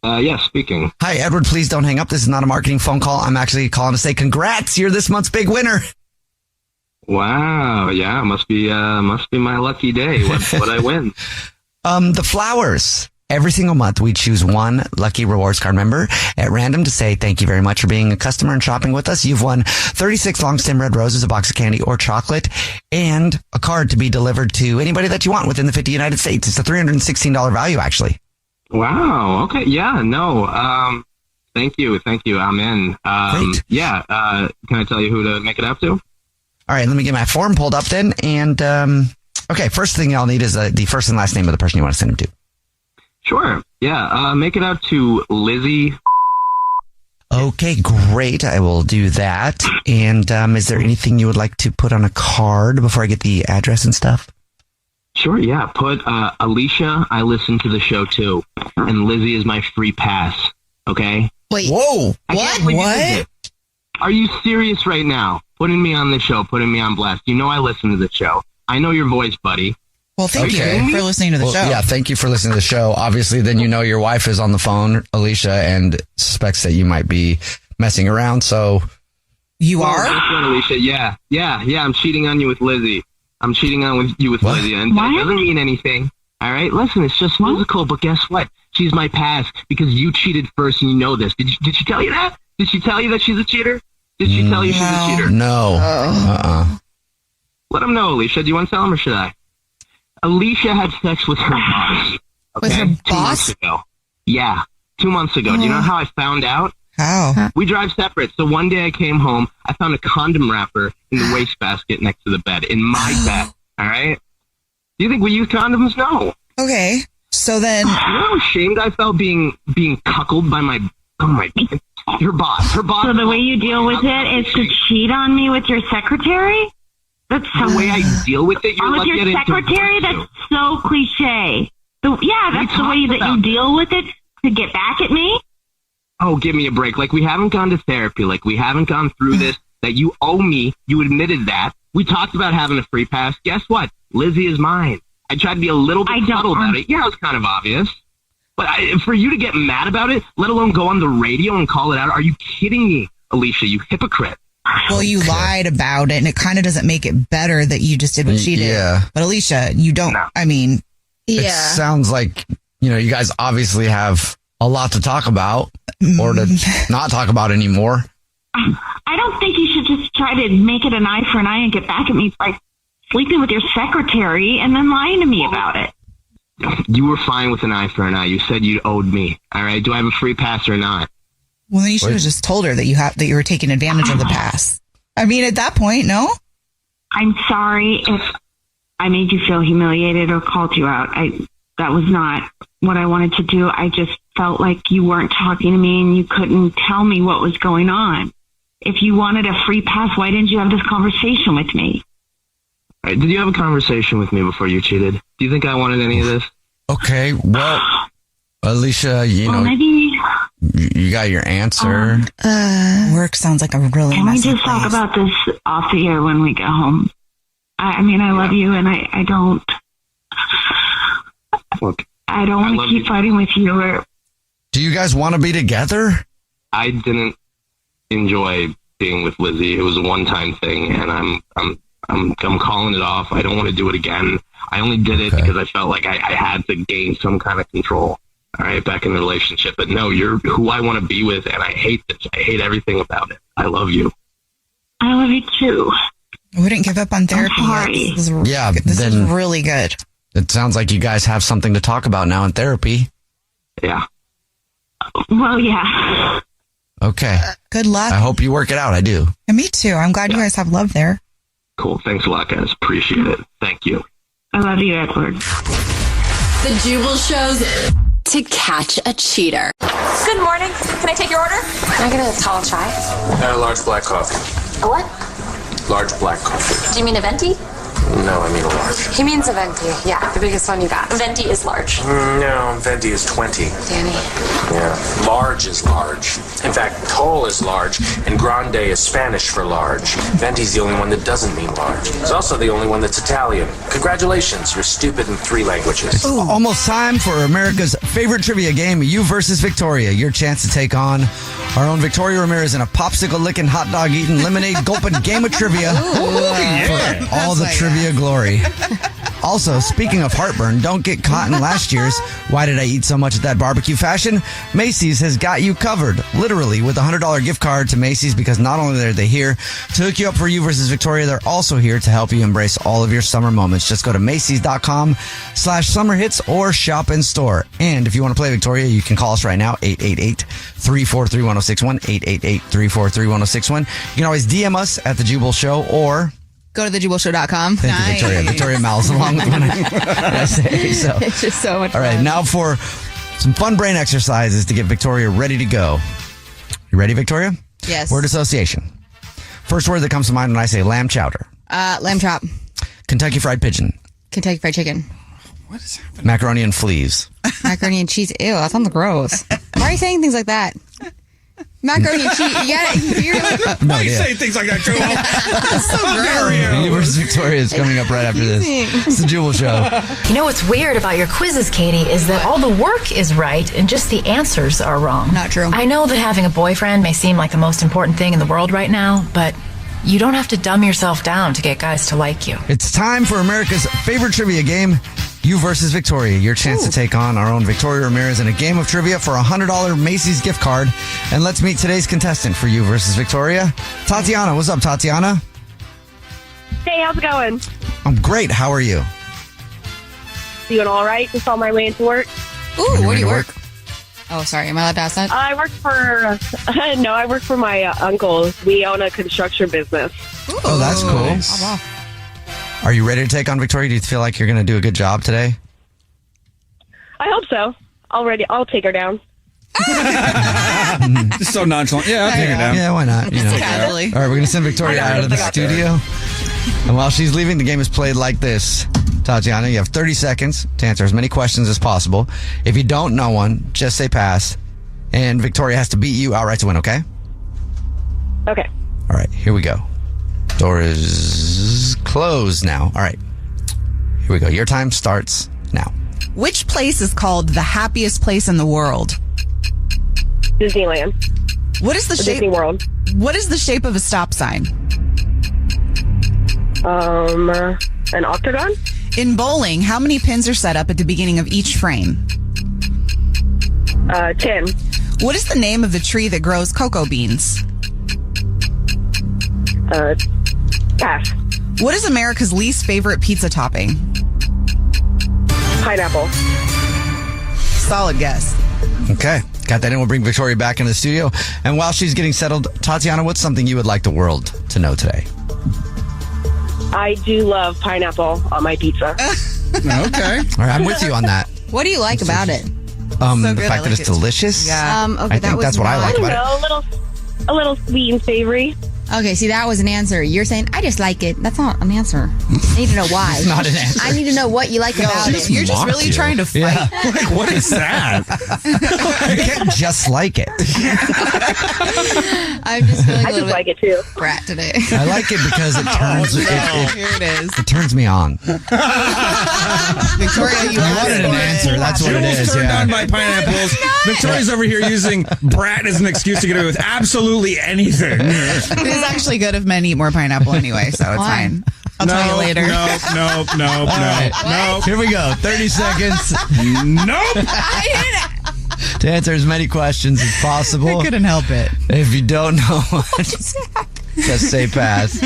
Yes, speaking. Hi, Edward. Please don't hang up. This is not a marketing phone call. I'm actually calling to say congrats. You're this month's big winner. Wow. Yeah, must be my lucky day. What I win? The flowers. Every single month, we choose one lucky rewards card member at random to say thank you very much for being a customer and shopping with us. You've won 36 long stem red roses, a box of candy or chocolate, and a card to be delivered to anybody that you want within the 50 United States. It's a $316 value, actually. Wow. Okay. Yeah. No. Thank you. I'm in. Great. Yeah. Can I tell you who to make it out to? All right. Let me get my form pulled up then. And okay, first thing I'll need is the first and last name of the person you want to send him to. Sure. Yeah. Make it out to Lizzie. Okay, great. I will do that. And is there anything you would like to put on a card before I get the address and stuff? Sure. Yeah. Put Alicia. I listen to the show too, and Lizzie is my free pass. Okay. Wait. Whoa. What? Are you serious right now? Putting me on the show, putting me on blast. You know I listen to the show. I know your voice, buddy. Well, thank you for listening to the show. Yeah, thank you for listening to the show. Obviously, then you know your wife is on the phone, Alicia, and suspects that you might be messing around. So you are? Alicia. Yeah. I'm cheating on you with Lizzie. I'm cheating on you with Lizzie, and it doesn't mean anything. All right, listen, it's just physical. But guess what? She's my pass because you cheated first, and you know this. Did she tell you that? Did she tell you that she's a cheater? Did she tell you she's a cheater? No. Let him know, Alicia. Do you want to tell him or should I? Alicia had sex with her boss. Okay? With her boss? 2 months ago. Yeah, 2 months ago. Do you know how I found out? How? We drive separate. So one day I came home. I found a condom wrapper in the wastebasket next to the bed, in my bed. All right? Do you think we use condoms? No. Okay. So then... You know how ashamed I felt being cuckolded by her boss. Her boss. So the way you deal with it is to cheat on me with your secretary? That's the way I deal with it. You're with your secretary? That's so cliche. That's the way that you deal with it to get back at me? Oh, give me a break. Like, we haven't gone to therapy. Like, we haven't gone through this. That you owe me. You admitted that. We talked about having a free pass. Guess what? Lizzie is mine. I tried to be a little bit subtle about it. Yeah, it was kind of obvious. But for you to get mad about it, let alone go on the radio and call it out, are you kidding me, Alicia? You hypocrite. Well, you lied about it, and it kind of doesn't make it better that you just did what she did. Yeah. But Alicia, you don't, I mean... It sounds like, you guys obviously have a lot to talk about or to not talk about anymore. I don't think you should just try to make it an eye for an eye and get back at me by sleeping with your secretary and then lying to me about it. You were fine with an eye for an eye. You said you owed me. All right. Do I have a free pass or not? Well, then you should have just told her that you were taking advantage of the pass. I mean, at that point, no? I'm sorry if I made you feel humiliated or called you out. That was not what I wanted to do. I just felt like you weren't talking to me and you couldn't tell me what was going on. If you wanted a free pass, why didn't you have this conversation with me? All right, did you have a conversation with me before you cheated? Do you think I wanted any of this? Okay, well, Alicia, maybe you got your answer. Work sounds like a really can we messy just talk place. about this off the air when we get home? I mean, I love you, and I don't. Look, I don't want to keep fighting with you. Or do you guys want to be together? I didn't enjoy being with Lizzie. It was a one-time thing, and I'm calling it off. I don't want to do it again. I only did it because I felt like I had to gain some kind of control. All right, back in the relationship. But no, you're who I want to be with, and I hate this. I hate everything about it. I love you. I love you too. I wouldn't give up on therapy yet. This is really good. It sounds like you guys have something to talk about now in therapy. Yeah. Well, yeah. Okay. Good luck. I hope you work it out. I do. And me too. I'm glad you guys have love there. Cool. Thanks a lot, guys. Appreciate it. Thank you. I love you, Edward. The Jubal Show's to catch a cheater. Good morning. Can I take your order? Can I get a tall chai? A large black coffee. A what? Large black coffee. Do you mean a venti? No, I mean a large. He means a venti. Yeah, the biggest one you got. Venti is large. No, venti is 20. Danny. Yeah. Large is large. In fact, tall is large, and grande is Spanish for large. Venti's the only one that doesn't mean large. It's also the only one that's Italian. Congratulations, you're stupid in 3 languages. It's almost time for America's favorite trivia game, You versus Victoria. Your chance to take on our own Victoria Ramirez in a popsicle-licking, hot dog-eating, lemonade-gulping game of trivia. For all the trivia glory. Also, speaking of heartburn, don't get caught in last year's Why Did I Eat So Much at That Barbecue fashion? Macy's has got you covered, literally, with a $100 gift card to Macy's, because not only are they here to hook you up for You versus Victoria, they're also here to help you embrace all of your summer moments. Just go to Macy's.com/summerhits or shop in store. And if you want to play Victoria, you can call us right now, 888-343-1061, 888-343-1061. You can always DM us at The Jubal Show or go to thejubalshow.com. Thank you, Victoria. Victoria mouths along with when I say so. It's just so much All right, fun. now for some fun brain exercises to get Victoria ready to go. You ready, Victoria? Yes. Word association. First word that comes to mind when I say lamb chowder. Lamb chop. Kentucky Fried Pigeon. Kentucky Fried Chicken. What is happening? Macaroni and fleas. Macaroni and cheese. Ew, that sounds gross. Why are you saying things like that? Macaroni and cheese. No, Why are you saying things like that, Jubal? That's so gross. You versus Victoria is coming up right after this. It's The Jubal Show. You know what's weird about your quizzes, Katie, is that all the work is right and just the answers are wrong. Not true. I know that having a boyfriend may seem like the most important thing in the world right now, but you don't have to dumb yourself down to get guys to like you. It's time for America's favorite trivia game, You versus Victoria. Your chance to take on our own Victoria Ramirez in a game of trivia for a $100 Macy's gift card. And let's meet today's contestant for You versus Victoria, Tatiana. What's up, Tatiana? Hey, how's it going? I'm great. How are you? Doing all right. Just on my way into work. Ooh, where do you work? Oh, sorry. Am I allowed to ask that? I work for I work for my uncle. We own a construction business. Ooh. Oh, that's cool. Oh, wow. Are you ready to take on Victoria? Do you feel like you're going to do a good job today? I hope so. I'll take her down. Just so nonchalant. Yeah, I'll take her down. Yeah, why not? You know. Casually. All right, we're going to send Victoria out of the studio. And while she's leaving, the game is played like this. Tatiana, you have 30 seconds to answer as many questions as possible. If you don't know one, just say pass. And Victoria has to beat you outright to win, okay? Okay. All right, here we go. Door is closed now. All right. Here we go. Your time starts now. Which place is called the happiest place in the world? Disneyland. What is the shape? Disney World. What is the shape of a stop sign? An octagon. In bowling, how many pins are set up at the beginning of each frame? 10. What is the name of the tree that grows cocoa beans? Pass. What is America's least favorite pizza topping? Pineapple. Solid guess. Okay. Got that in. We'll bring Victoria back into the studio. And while she's getting settled, Tatiana, what's something you would like the world to know today? I do love pineapple on my pizza. Okay. All right, I'm with you on that. What do you like about it? The fact that it's delicious. Yeah. Okay, I think that's what I like about it. A little sweet and savory. Okay, see, that was an answer. You're saying, I just like it. That's not an ansser. I need to know why. It's not an answer. I need to know what you like about it. You're just really trying to fight. Yeah. Like, what is that? You can't just like it. I'm just feeling I a little just bit like it too. brat today. I like it because it turns Here it is. it turns me on. Victoria, you wanted an answer. That's what it Jubel's is. turned Yeah. on by pineapples. Victoria's over here using brat as an excuse to get away with absolutely anything. It is actually good if men eat more pineapple anyway, so it's Why? fine. I'll tell you later. Nope. Nope. Here we go. 30 seconds. Nope. To answer as many questions as possible. I couldn't help it. If you don't know just say pass.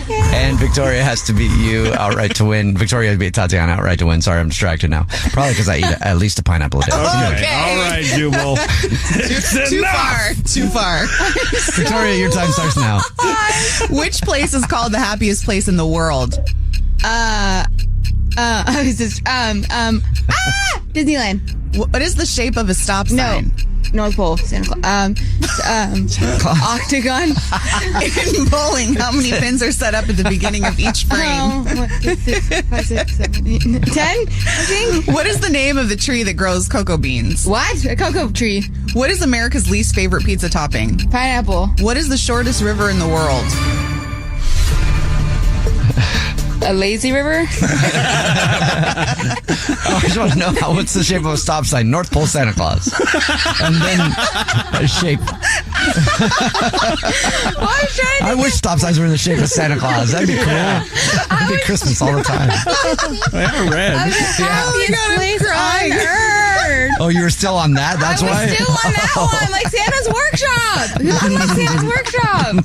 And Victoria has to beat you outright to win. Victoria beat Tatiana outright to win. Sorry, I'm distracted now. Probably because I eat at least a pineapple a day. Okay. All right, Jubal. Too far. Victoria, your time starts now. Which place is called the happiest place in the world? Disneyland. What is the shape of a stop sign? North Pole. Santa Claus. Octagon. In bowling, how many pins are set up at the beginning of each frame? 1, 2, 3, 4, 5, 6, 7, 8, 9, 10, I think. What is the name of the tree that grows cocoa beans? What? A cocoa tree. What is America's least favorite pizza topping? Pineapple. What is the shortest river in the world? A lazy river? I just want to know what's the shape of a stop sign? North Pole Santa Claus. And then a shape. I wish stop signs were in the shape of Santa Claus. That'd be cool. It'd be Christmas all the time. They are red. Happiest place on earth. Oh, you were still on that? That's why? Still on that one, like Santa's workshop. Who likes Santa's workshop?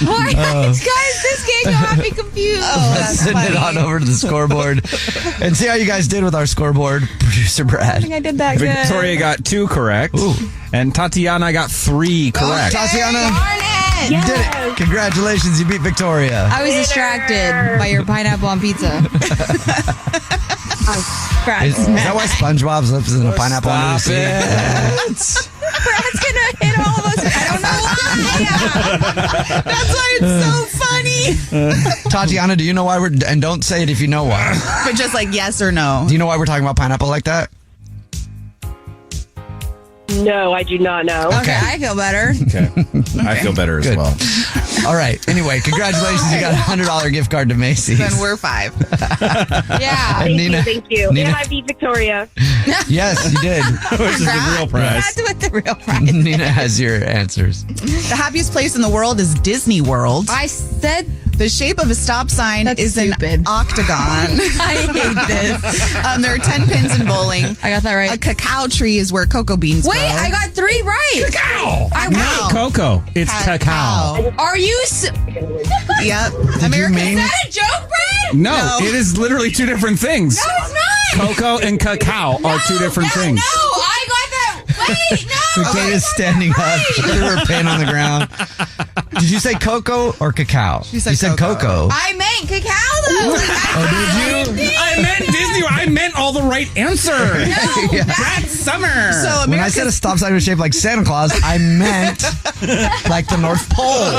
Why, guys? This game got me confused. Let's send it on over to the scoreboard and see how you guys did with our scoreboard. Producer Brad. I think I did that good. Victoria got 2 correct. Ooh. And Tatiana got 3 correct. Tatiana, you did it. Congratulations, you beat Victoria. I was distracted by your pineapple on pizza. Is that why SpongeBob's lips is in a pineapple under the sea? Brad's gonna hit all of us. I don't know why. That's why it's so funny. Tatiana, do you know why we're... And don't say it if you know why. But just like yes or no. Do you know why we're talking about pineapple like that? No, I do not know. Okay, I feel better. Okay. I feel better as well. All right. Anyway, congratulations. You got a $100 gift card to Macy's. Then we're 5. Yeah. Thank you. Nina- And I beat Victoria. Yes, you did. Which is the real prize. That's what the real prize. Nina has your answers. The happiest place in the world is Disney World. I said The shape of a stop sign is stupid. an octagon. I hate this. There are 10 pins in bowling. I got that right. A cacao tree is where cocoa beans grow. Wait, I got 3 right. Cacao. I Not cocoa. It's cacao. Are you? Yep. Did you mean? Is that a joke, Brad? No, it is literally 2 different things. No, it's not. Cocoa and cacao are 2 different things. No, I got that. Wait, no. Victoria's standing up. She threw her pen on the ground. Did you say cocoa or cacao? She said you said cocoa. I meant cacao, though. Oh, did you? I meant Disney. I meant all the right answer. No, Brad Summer. So When I said a stop sign was shaped like Santa Claus, I meant like the North Pole.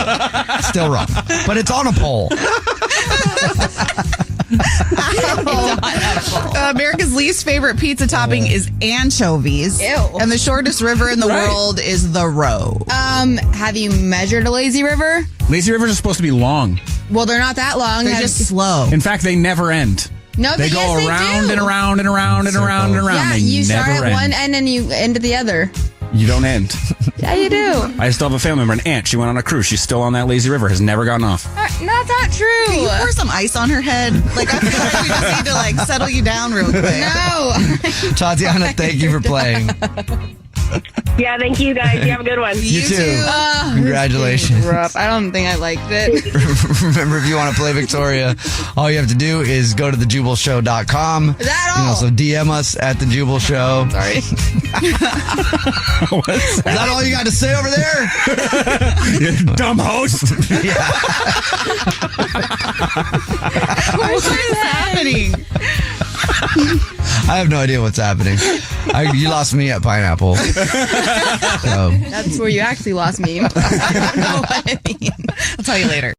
Still wrong. But it's on a pole. America's least favorite pizza topping is anchovies. Ew. And the shortest river in the world is the Roe. Have you measured a lazy river? Lazy rivers are supposed to be long. Well, they're not that long. They're just slow. In fact, they never end. No, They but go yes, they around do. and around and around and around and around. Yeah, They you never start at end. one end and you end at the other. You don't end. Yeah, you do. I still have a family member, an aunt. She went on a cruise. She's still on that lazy river. Has never gotten off. That's not true. Can you pour some ice on her head? Like, I feel like we just need to, like, settle you down real quick. No. Tatiana, thank you for playing. Yeah, thank you guys. You have a good one. You too. Oh, Congratulations. rough. I don't think I liked it. Remember, if you want to play Victoria, all you have to do is go to thejubalshow.com. Is that You can all? also DM us at the Jubal Show. Sorry. Is that all you got to say over there? You dumb host. What is happening? I have no idea what's happening. You lost me at pineapple. So. That's where you actually lost me. I don't know what I mean. I'll tell you later.